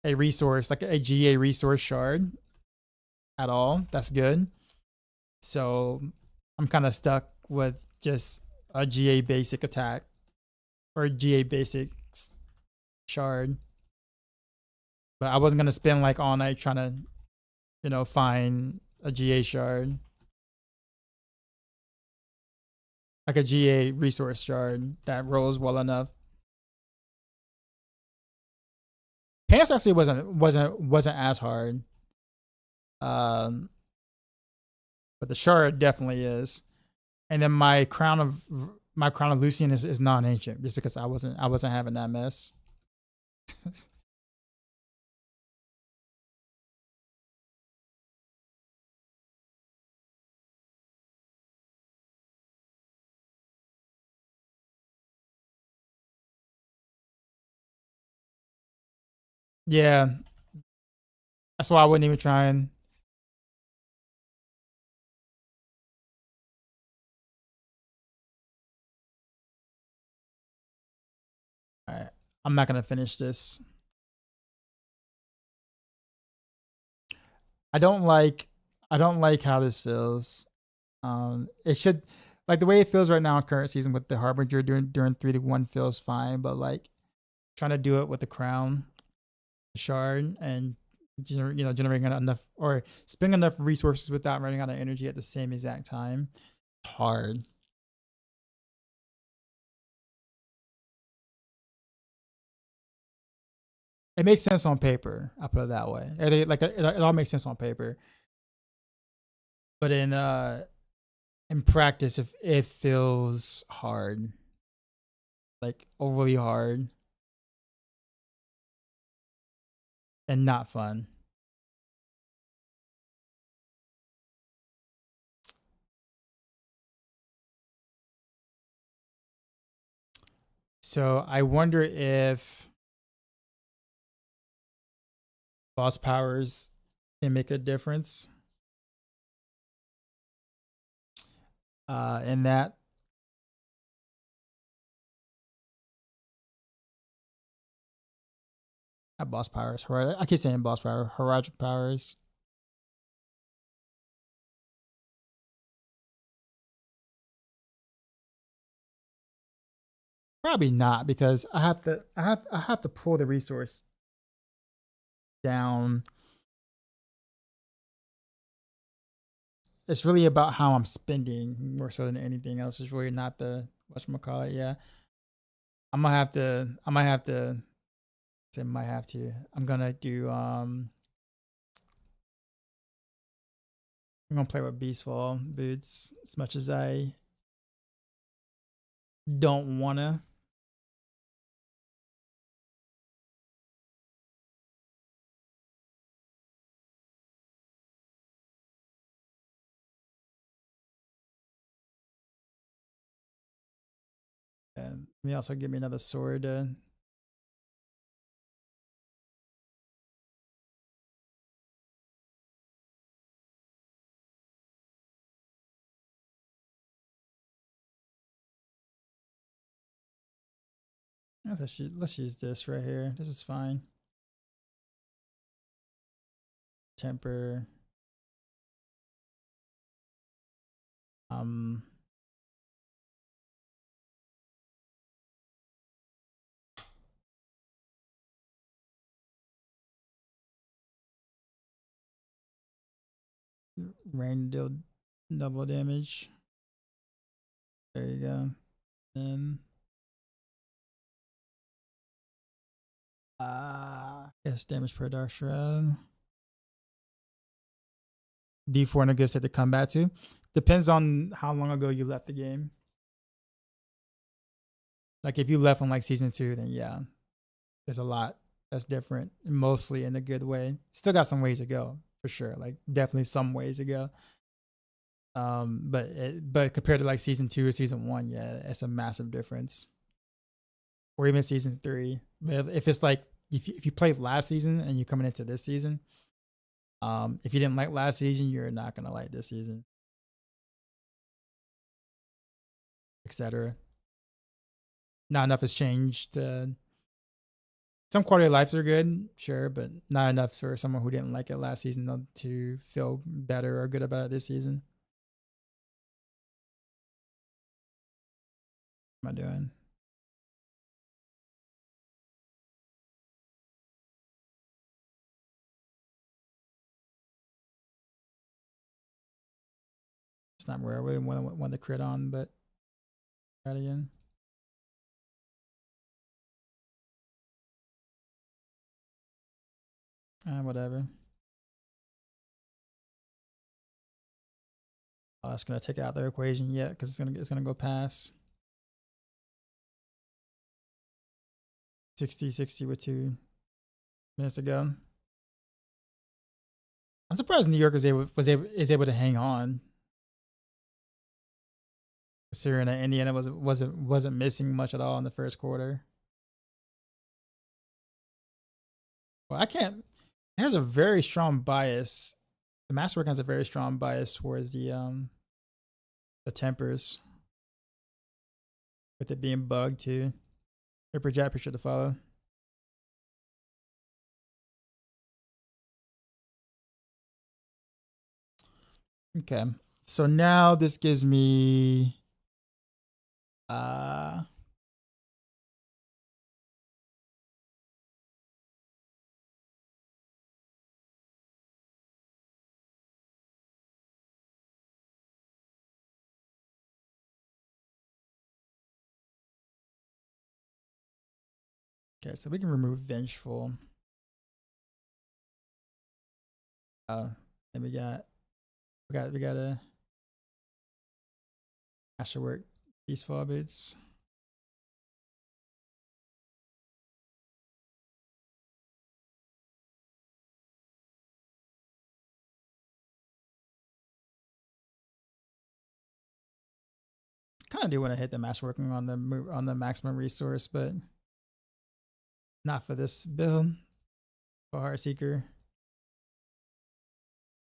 resource like a GA resource shard at all. That's good. So I'm kind of stuck with just a GA basic attack or GA basic shard. But I wasn't gonna spend like all night trying to, you know, find a GA shard. Like a GA resource shard that rolls well enough. Pants actually wasn't as hard. But the shard definitely is. And then my crown of Lucian is non-ancient just because I wasn't having that mess. Yeah. That's why I wouldn't even try and Alright. I'm not gonna finish this. I don't like how this feels. It should, like the way it feels right now in current season with the Harbinger during 3-1 feels fine, but like trying to do it with the crown shard and generating enough or spending enough resources without running out of energy at the same exact time. Hard. It makes sense on paper. I put it that way. It all makes sense on paper, but in practice, if it feels hard, like overly hard, and not fun. So I wonder if boss powers can make a difference. In that, not boss powers. I keep saying boss power. Heroic powers. Probably not, because I have to pull the resource down. It's really about how I'm spending more so than anything else. It's really not the whatchamacallit. Yeah. I might have to say might have to. I'm gonna do I'm gonna play with Beastfall boots as much as I don't wanna. And may also give me another sword. Let's use this right here. This is fine. Temper. Rain deal double damage. There you go. And yes, damage per dark shroud. D4 and a good set to combat to. Depends on how long ago you left the game. Like if you left on like season 2, then yeah, there's a lot that's different, mostly in a good way. Still got some ways to go for sure. Like definitely some ways to go. But compared to like season 2 or season 1, yeah, it's a massive difference. Or even season 3. But if it's like if you played last season and you're coming into this season, if you didn't like last season, you're not gonna like this season, etc. Not enough has changed. Some quality of lives are good, sure, but not enough for someone who didn't like it last season to feel better or good about it this season. What am I doing? It's not where I really want to crit on, but try it again. Whatever. Oh, it's gonna take out the equation yet because it's gonna go past 60 with 2 minutes ago. I'm surprised New York is able to hang on. Considering that Indiana wasn't missing much at all in the first quarter. Well, I can't. It has a very strong bias. The Masterworking has a very strong bias towards the tempers, with it being bugged too. Paper Jack picture to follow. Okay, so now this gives me Okay, so we can remove Vengeful. Then we got a Masterwork Peaceful Boots. Kind of do want to hit the Masterworking on the maximum resource, but not for this build. For Heartseeker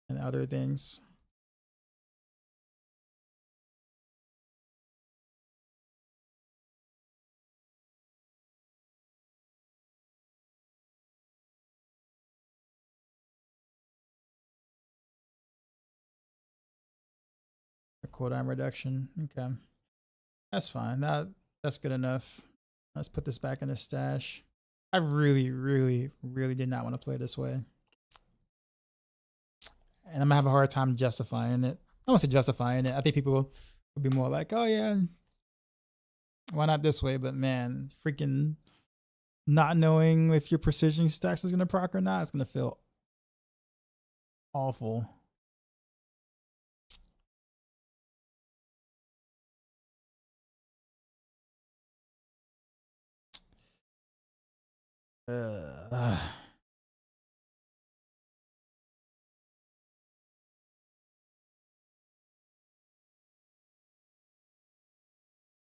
and other things. A cooldown reduction. Okay. That's fine. That's good enough. Let's put this back in the stash. I really, really, really did not want to play this way. And I'm gonna have a hard time justifying it. I won't say justifying it. I think people would be more like, oh yeah, why not this way? But man, freaking not knowing if your precision stacks is gonna proc or not, it's gonna feel awful. Uh,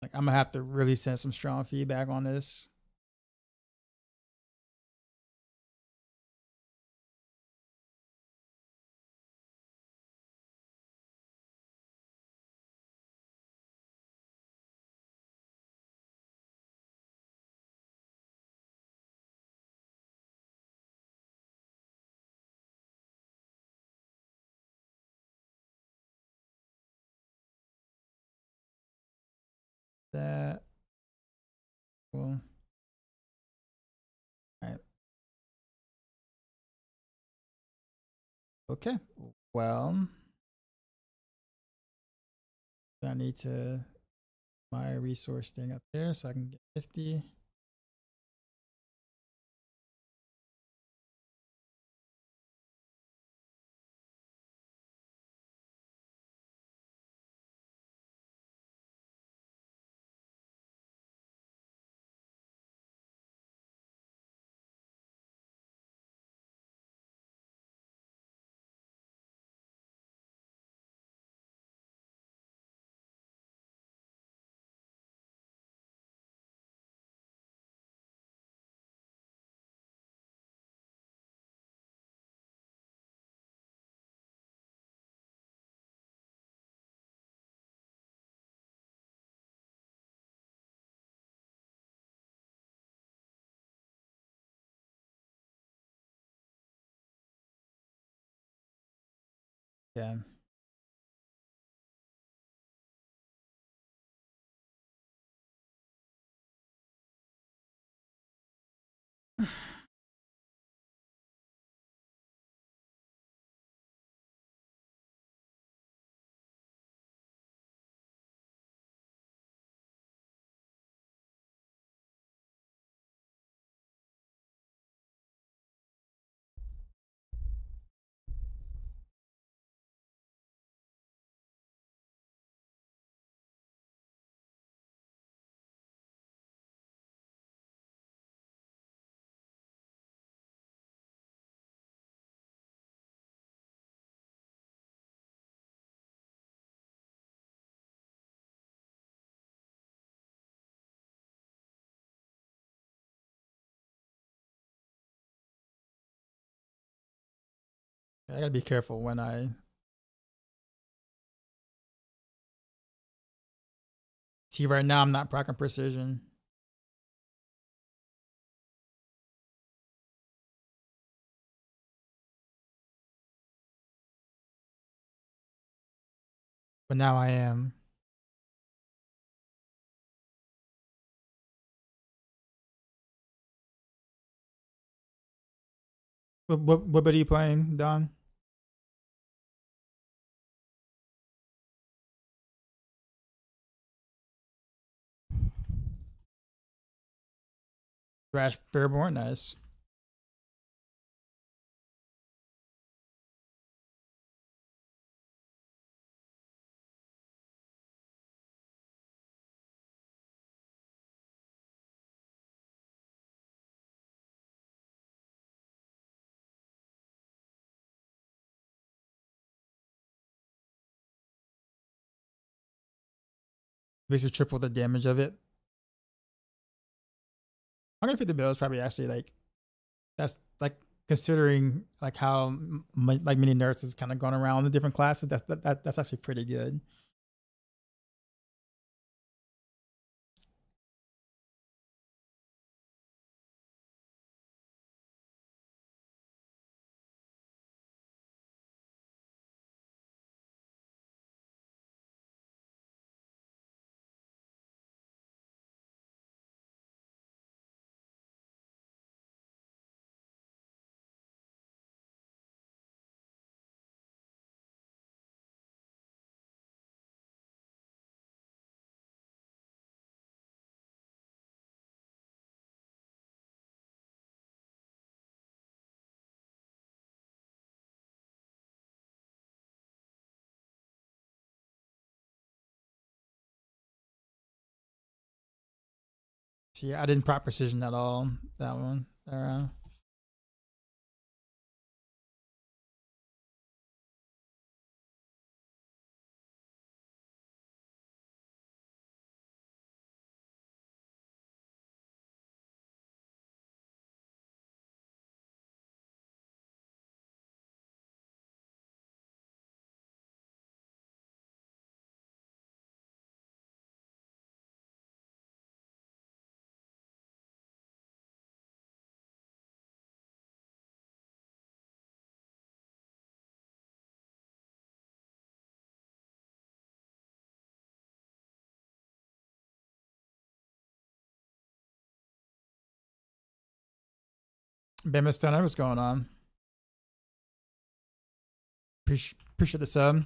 like I'm gonna have to really send some strong feedback on this. That cool. All right. Okay. Well, I need to my resource thing up there so I can get 50. Yeah. I gotta be careful when I see right now I'm not proccing precision. But now I am. What are you playing, Don? Thrash Bearborn, nice. Basically triple the damage of it. 150 bill is probably actually like, that's like, considering like how like many nerfs has kind of gone around the different classes, that's actually pretty good. See, I didn't prop precision at all. That one. Bama Stunner, what's going on? Appreciate the sub.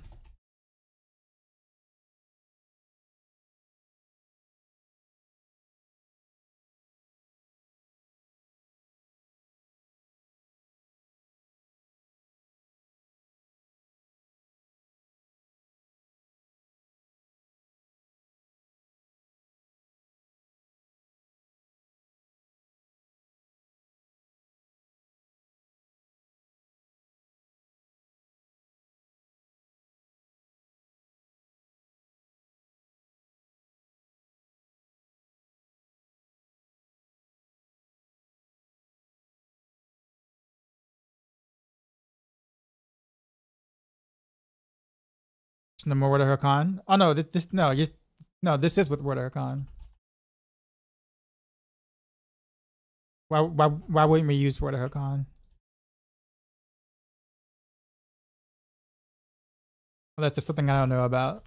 No more Word of Hakan. Oh no, this no, no, this is with Word of Hakan. Why wouldn't we use Word of Hakan? Well, that's just something I don't know about.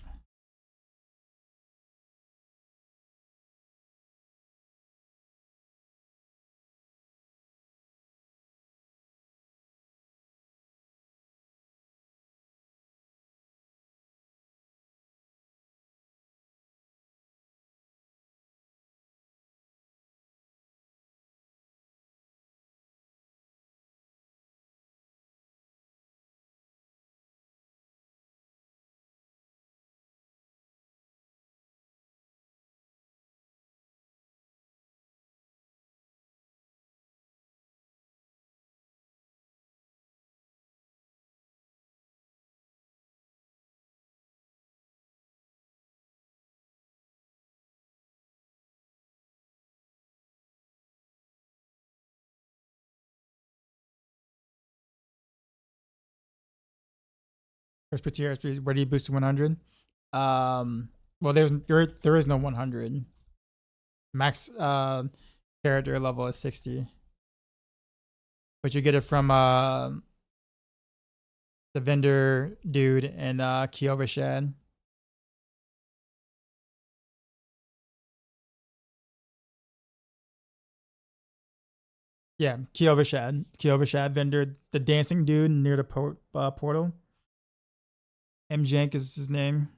First PTR, where do you boost to 100? Well, there is no 100. Max character level is 60, but you get it from the vendor dude and Kiovashad. Yeah, Kiovashad vendor, the dancing dude near the portal. M Jank is his name.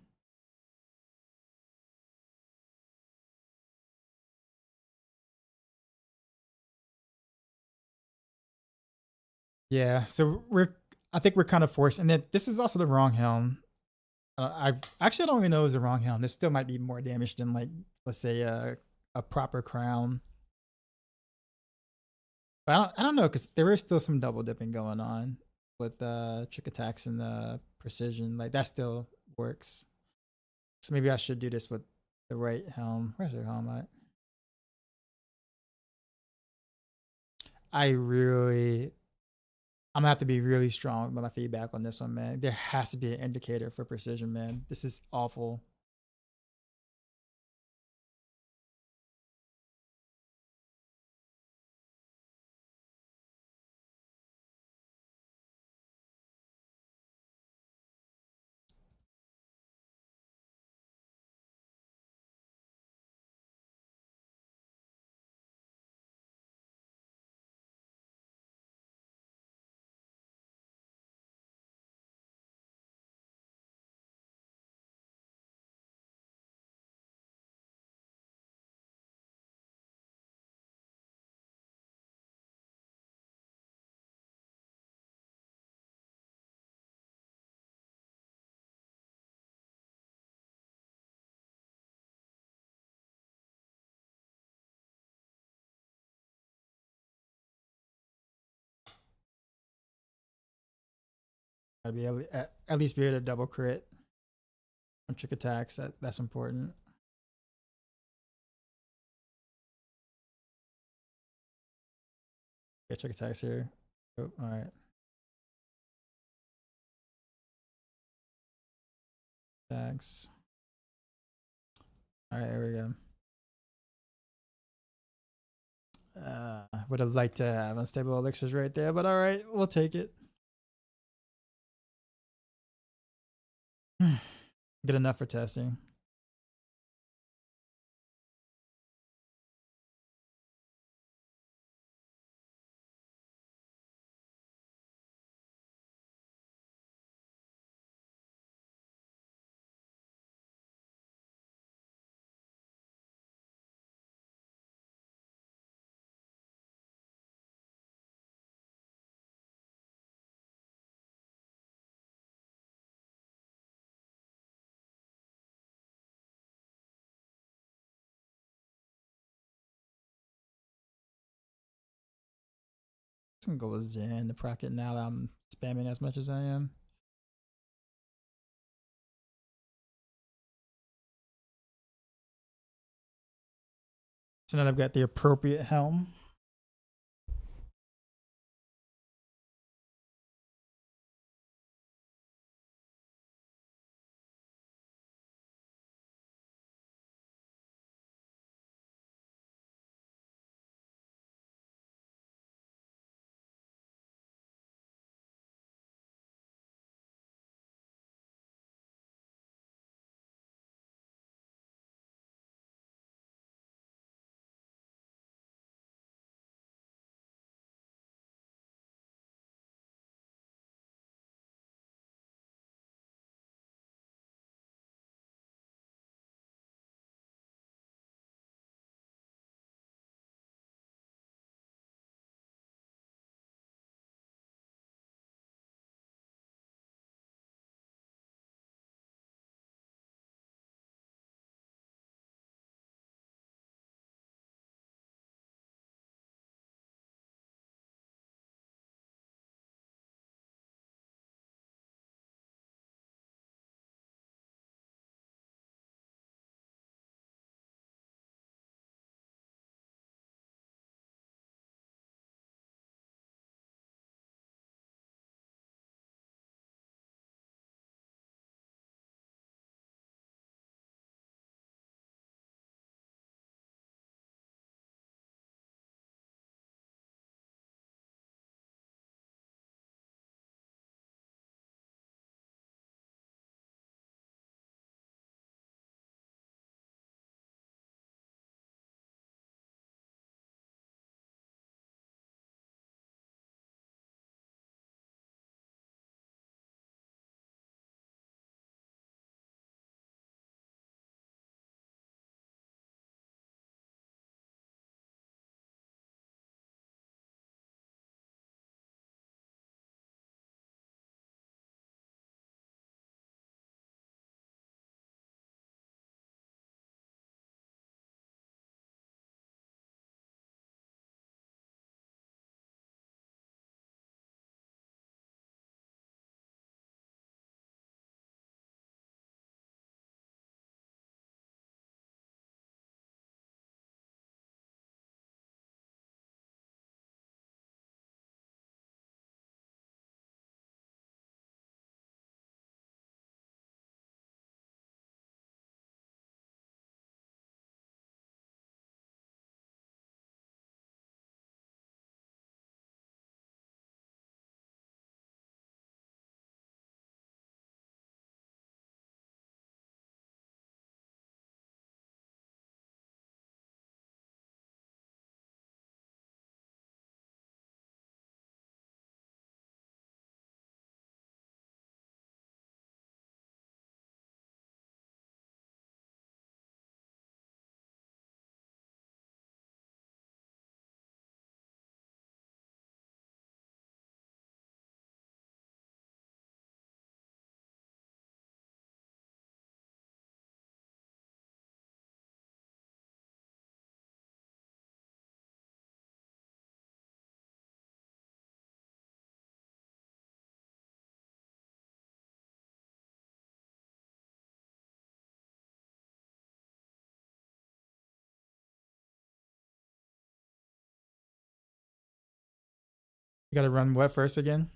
Yeah, so I think we're kind of forced, and then this is also the wrong helm. I actually I don't even know it's the wrong helm. This still might be more damage than like let's say a proper crown. But I don't know because there is still some double dipping going on with trick attacks and precision. Like that still works. So maybe I should do this with the right helm. Where's the helm at? I really I'm gonna have to be really strong with my feedback on this one, man. There has to be an indicator for precision, man. This is awful. Gotta be at least be able to double crit on trick attacks. That's important. Yeah, trick attacks here. Oh, all right. Attacks. All right, here we go. Would have liked to have unstable elixirs right there, but all right, we'll take it. Good enough for testing. I'm gonna go with Zen to proc it now that I'm spamming as much as I am. So now I've got the appropriate helm. gotta run what first again?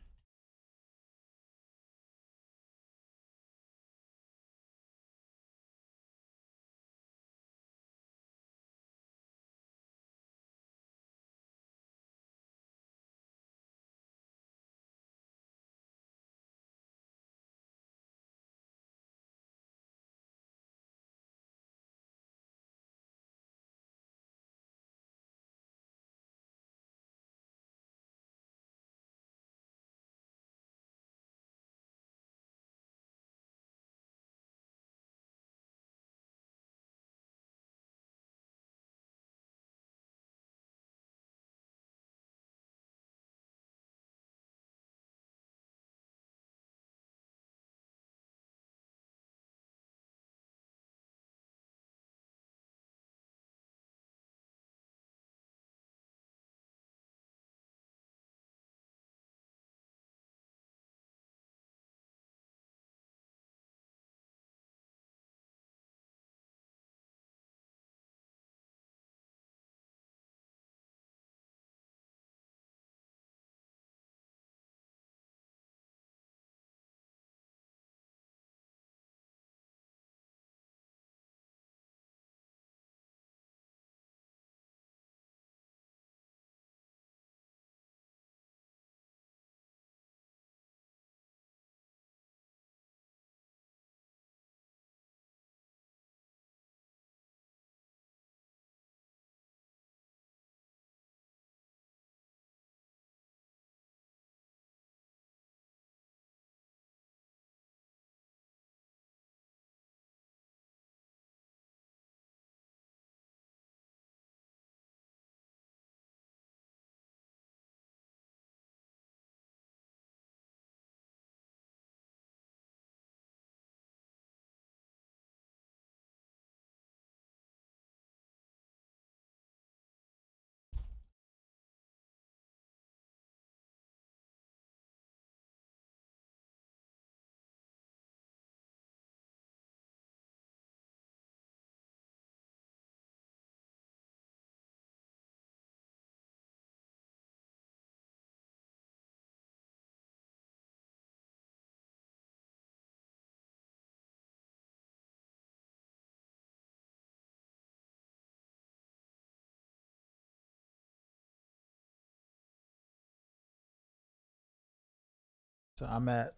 So I'm at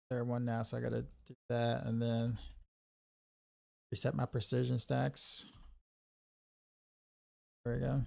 third one now, so I gotta do that and then reset my precision stacks. There we go.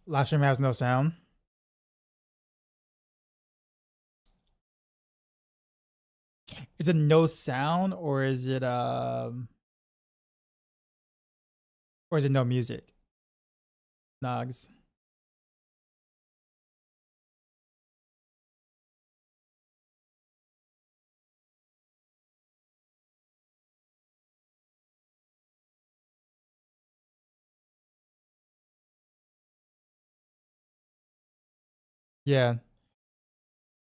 Live stream has no sound. Is it no sound or is it no music? Nogs. Yeah.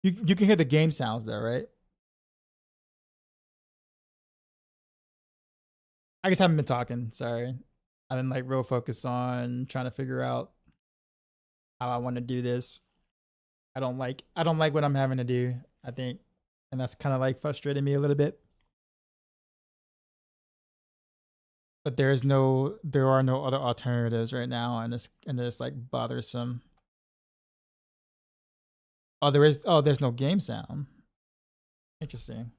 You can hear the game sounds though, right? I guess I haven't been talking. Sorry. I've been like real focused on trying to figure out how I want to do this. I don't like what I'm having to do, I think. And that's kind of like frustrating me a little bit. But there are no other alternatives right now, and it's like bothersome. There's no game sound. Interesting.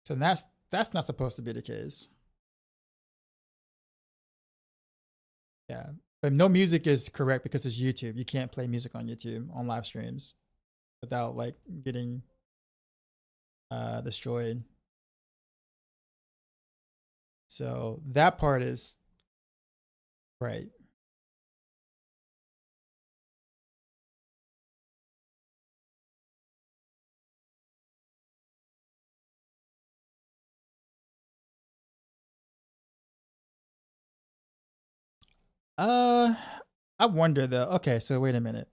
So that's not supposed to be the case. Yeah. But no music is correct because it's YouTube. You can't play music on YouTube on live streams without like getting destroyed. So that part is right. Uh I wonder though. Okay, so wait a minute.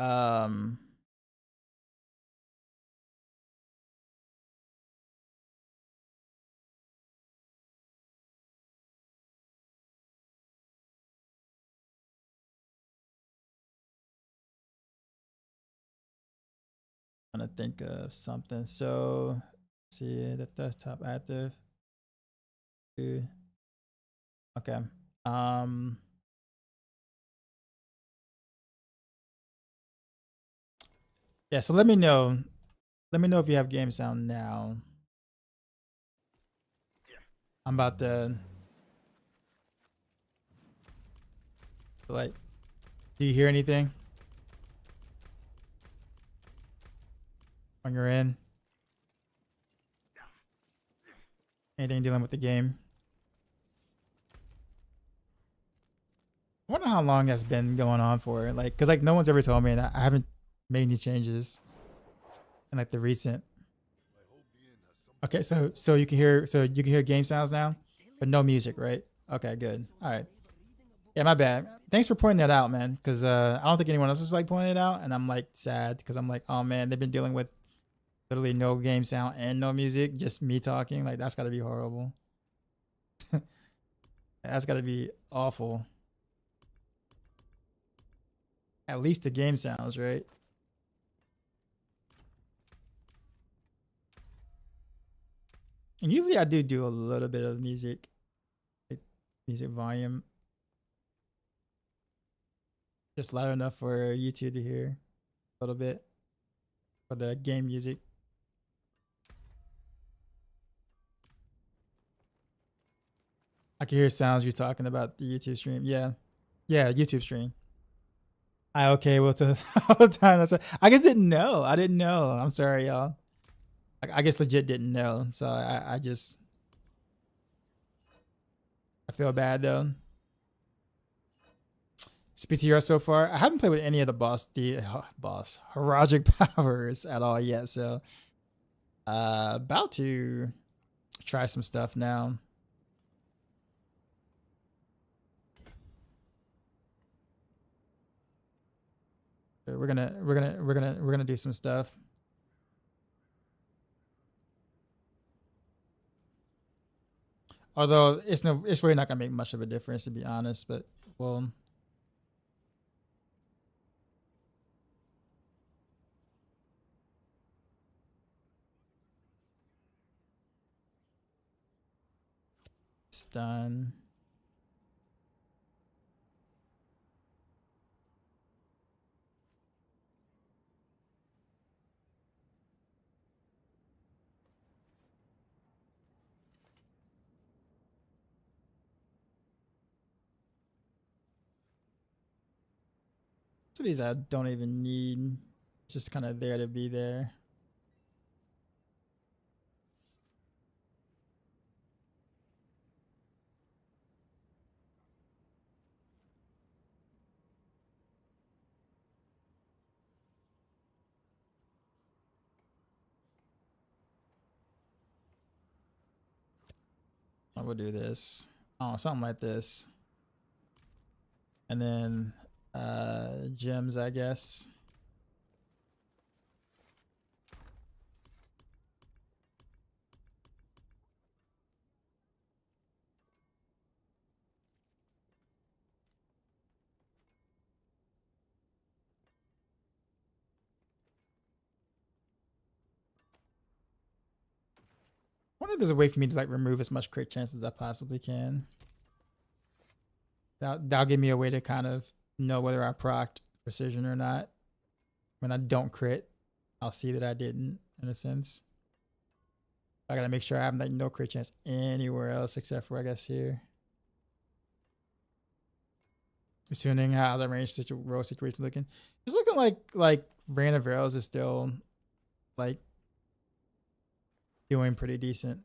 Um I'm trying to think of something. So see the desktop active. Okay. Um yeah, so let me know. Let me know if you have game sound now. I'm about to like do you hear anything when you're in? Anything dealing with the game? I wonder how long that's been going on for. Like, cause like no one's ever told me, and I haven't made any changes in like the recent. Okay, so you can hear game sounds now, but no music, right? Okay, good. All right. Yeah, my bad. Thanks for pointing that out, man. Cause I don't think anyone else is like pointing it out, and I'm like sad because I'm like, oh man, they've been dealing with literally no game sound and no music, just me talking. Like that's got to be horrible. That's got to be awful. At least the game sounds right. And usually I do a little bit of music, like music volume, just loud enough for YouTube to hear a little bit for the game music. I can hear sounds you're talking about the YouTube stream. Yeah, yeah, YouTube stream. I okay with the all the time. I guess didn't know. I didn't know. I'm sorry, y'all. I guess legit didn't know. So I just I feel bad though. PTR so far. I haven't played with any of the boss Haragic powers at all yet. So about to try some stuff now. So we're gonna do some stuff. Although it's really not gonna make much of a difference to be honest. But well, it's done. So these I don't even need. It's just kind of there to be there. I will do this. Oh, something like this. And then gems, I guess. I wonder if there's a way for me to like remove as much crit chance as I possibly can. That'll give me a way to kind of know whether I procced precision or not. When I don't crit, I'll see that I didn't, in a sense. I gotta make sure I have like no crit chance anywhere else except for I guess here. Assuming how the range row situation looking. It's looking like Rain of Rails is still like doing pretty decent.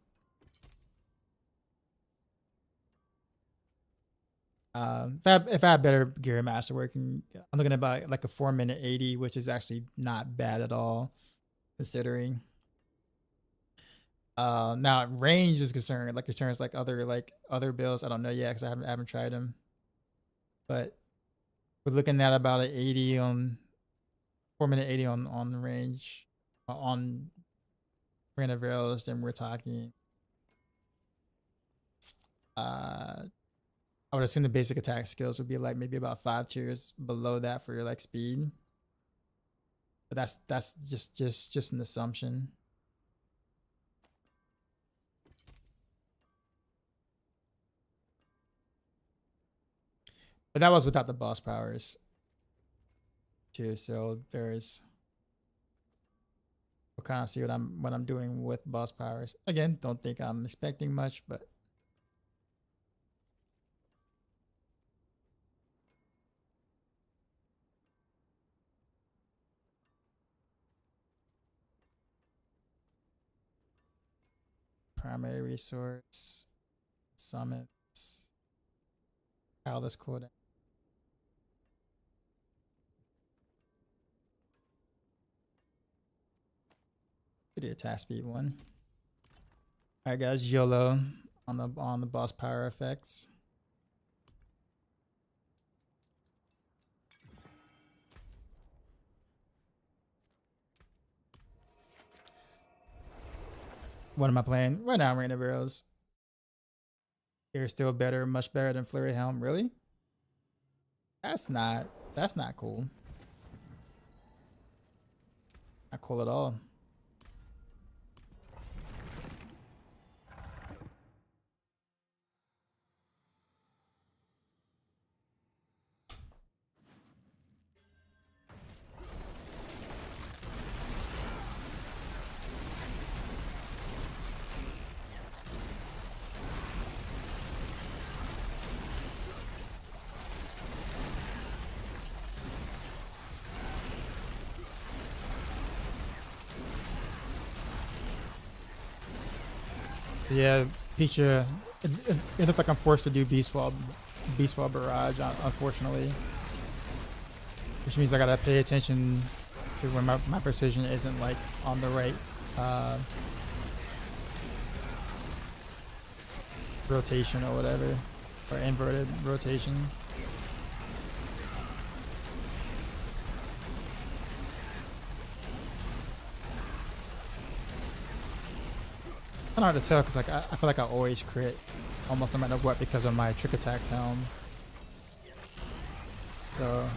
If I have better gear and Masterworking, I'm looking at about like a 4-minute 80, which is actually not bad at all, considering. Now range is concerned, like concerns like other builds. I don't know yet because I haven't tried them. But we're looking at about an 80 on 4-minute 80 on the range on Rain of Rails. Then we're talking. I would assume the basic attack skills would be like maybe about 5 tiers below that for your like speed. But that's just an assumption. But that was without the boss powers too. So we'll kind of see what I'm doing with boss powers. Again, don't think I'm expecting much, but primary resource, summons, Palace cooldown. Could do a task speed one. All right, guys, YOLO on the boss power effects. What am I playing right now? Rain of Arrows. They're still better, much better than Flurry Helm. Really? That's not cool. Not cool at all. Yeah, Picha. It looks like I'm forced to do Beastfall Barrage, unfortunately. Which means I gotta pay attention to when my precision isn't like on the right rotation or whatever. Or inverted rotation. Kind of hard to tell because like I feel like I always crit almost no matter what because of my trick attacks helm. So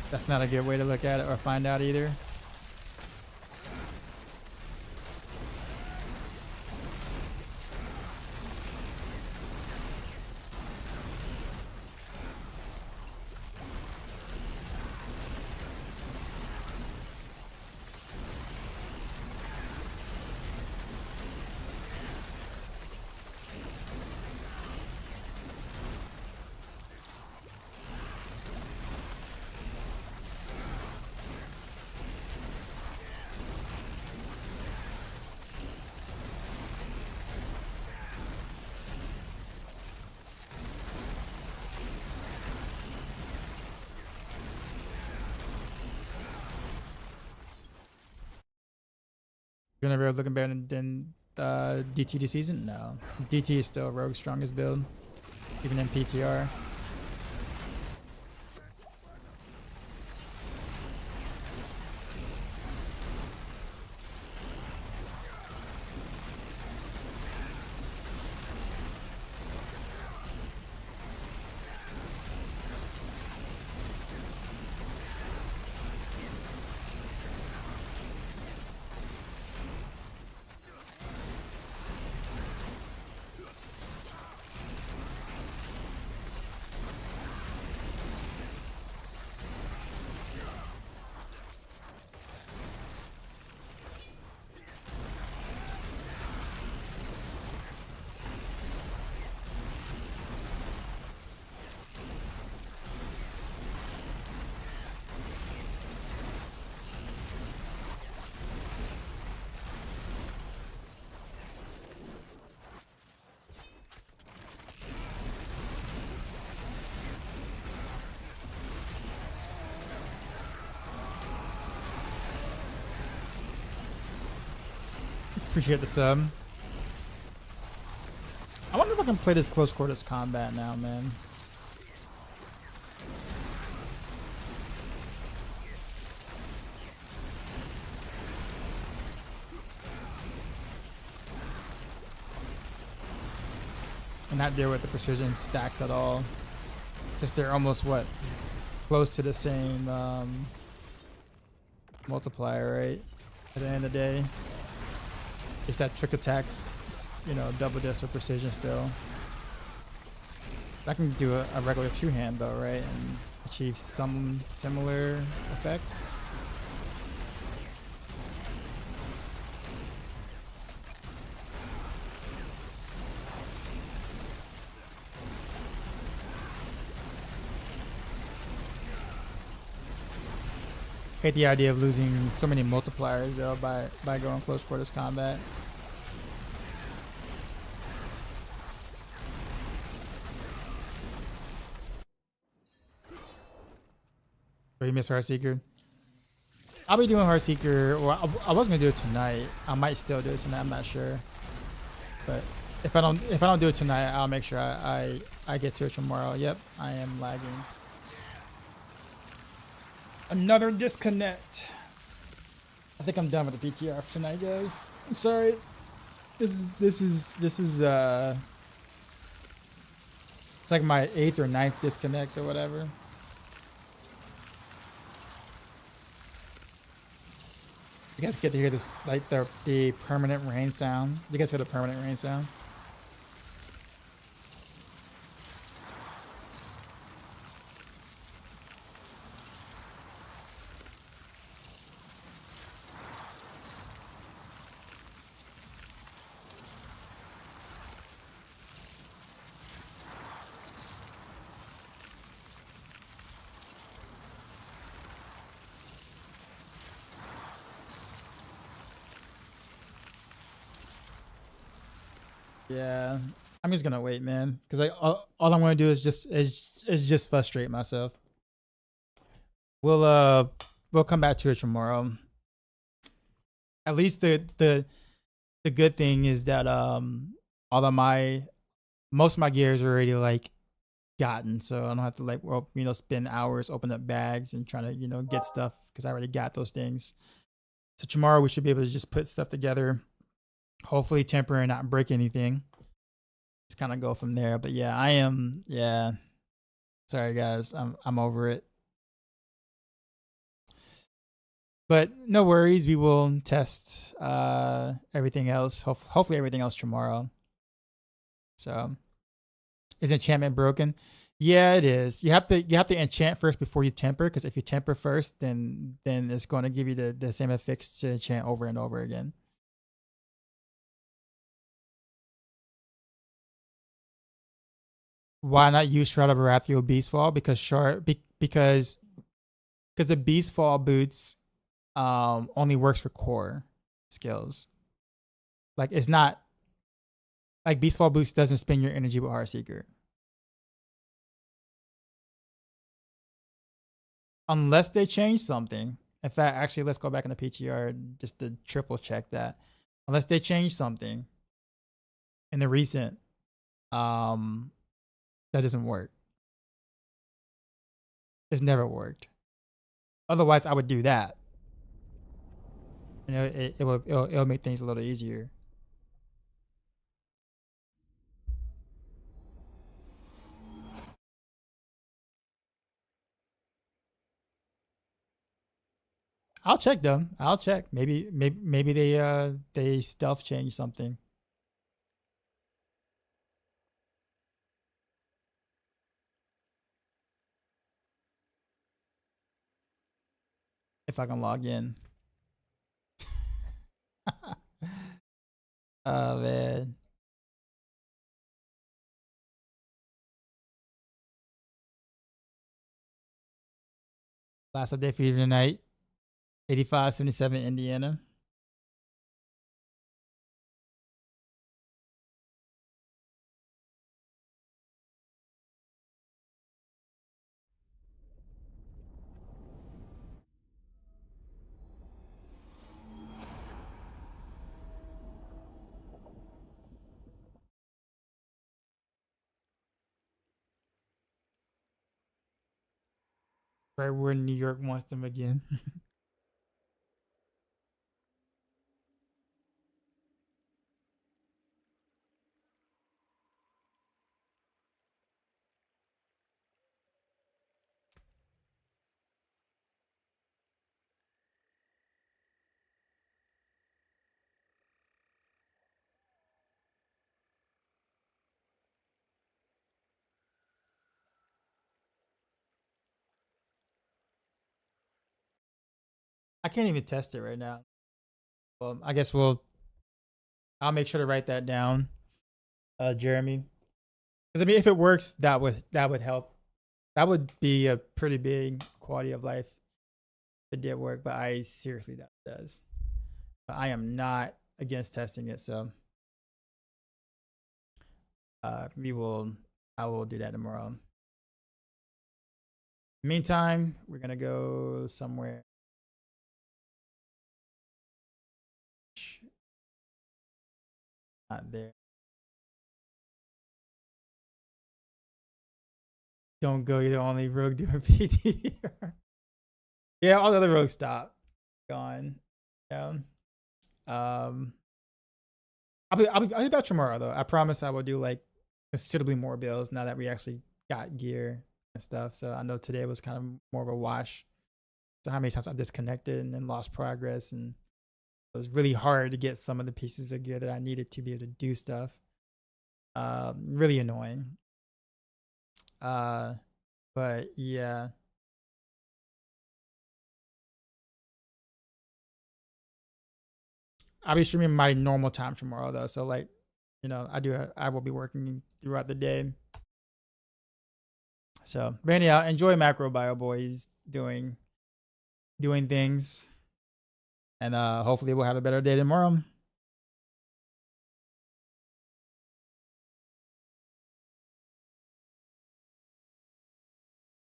that's not a good way to look at it or find out either. Gonna be looking better than DT this season? No. DT is still Rogue's strongest build, even in PTR. Appreciate the sub. I wonder if I can play this close quarters combat now, man. And not deal with the precision stacks at all. Just they're almost what? Close to the same multiplier, right? At the end of the day. Just that trick attacks, you know, double disc with precision still. I can do a regular two-hand though, right? And achieve some similar effects. Hate the idea of losing so many multipliers though by going close quarters combat. Oh, you missed Heartseeker? I'll be doing Heartseeker, or I was gonna do it tonight. I might still do it tonight. I'm not sure, but if I don't do it tonight, I'll make sure I get to it tomorrow. Yep, I am lagging. Another disconnect. I think I'm done with the PTR for tonight, guys. I'm sorry. This is it's like my 8th or 9th disconnect or whatever. You guys get to hear this, like the permanent rain sound. You guys hear the permanent rain sound? Yeah, I'm just gonna wait, man, because all I'm gonna do is just frustrate myself. We'll come back to it tomorrow. At least the good thing is that all of most of my gears are already like gotten, so I don't have to like spend hours open up bags and trying to get stuff because I already got those things. So tomorrow we should be able to just put stuff together. Hopefully temper and not break anything. Just kind of go from there. But yeah, I am. Yeah, sorry guys, I'm over it. But no worries. We will test everything else. Hopefully everything else tomorrow. So, is enchantment broken? Yeah, it is. You have to enchant first before you temper, because if you temper first, then it's going to give you the same effects to enchant over and over again. Why not use Shroud of Arathio Beastfall? Because the Beastfall boots only works for core skills. Like it's not like Beastfall boots doesn't spend your energy with Heartseeker. Unless they change something. In fact, actually, let's go back in the PTR just to triple check that. unless they change something in the recent, that doesn't work. It's never worked. Otherwise, I would do that. You know, it'll make things a little easier. I'll check them. I'll check. Maybe they stealth change something. If I can log in. Oh man. Last update for you tonight. 8577 Indiana. Right where New York wants them again. I can't even test it right now. Well, I guess I'll make sure to write that down, Jeremy. Because I mean, if it works, that would help. That would be a pretty big quality of life if it did work. But I seriously doubt it does. But I am not against testing it, so I will do that tomorrow. Meantime, we're gonna go somewhere. Not there. Don't go. You're the only rogue doing PTR. Yeah, all the other rogues stop. Gone. Yeah. I'll be back tomorrow though. I promise I will do like considerably more builds now that we actually got gear and stuff. So I know today was kind of more of a wash. So how many times I disconnected and then lost progress, and it was really hard to get some of the pieces of gear that I needed to be able to do stuff. Really annoying. But yeah. I'll be streaming my normal time tomorrow though. So like, you know, I will be working throughout the day. So, but anyhow, enjoy Macro Bio Boys doing things, and hopefully we'll have a better day tomorrow.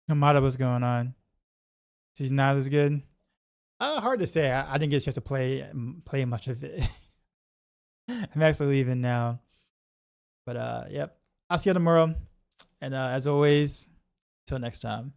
Hamada, what's going on? She's not as good. Hard to say. I didn't get a chance to play much of it. I'm actually leaving now. But yep. I'll see you tomorrow. And as always, till next time.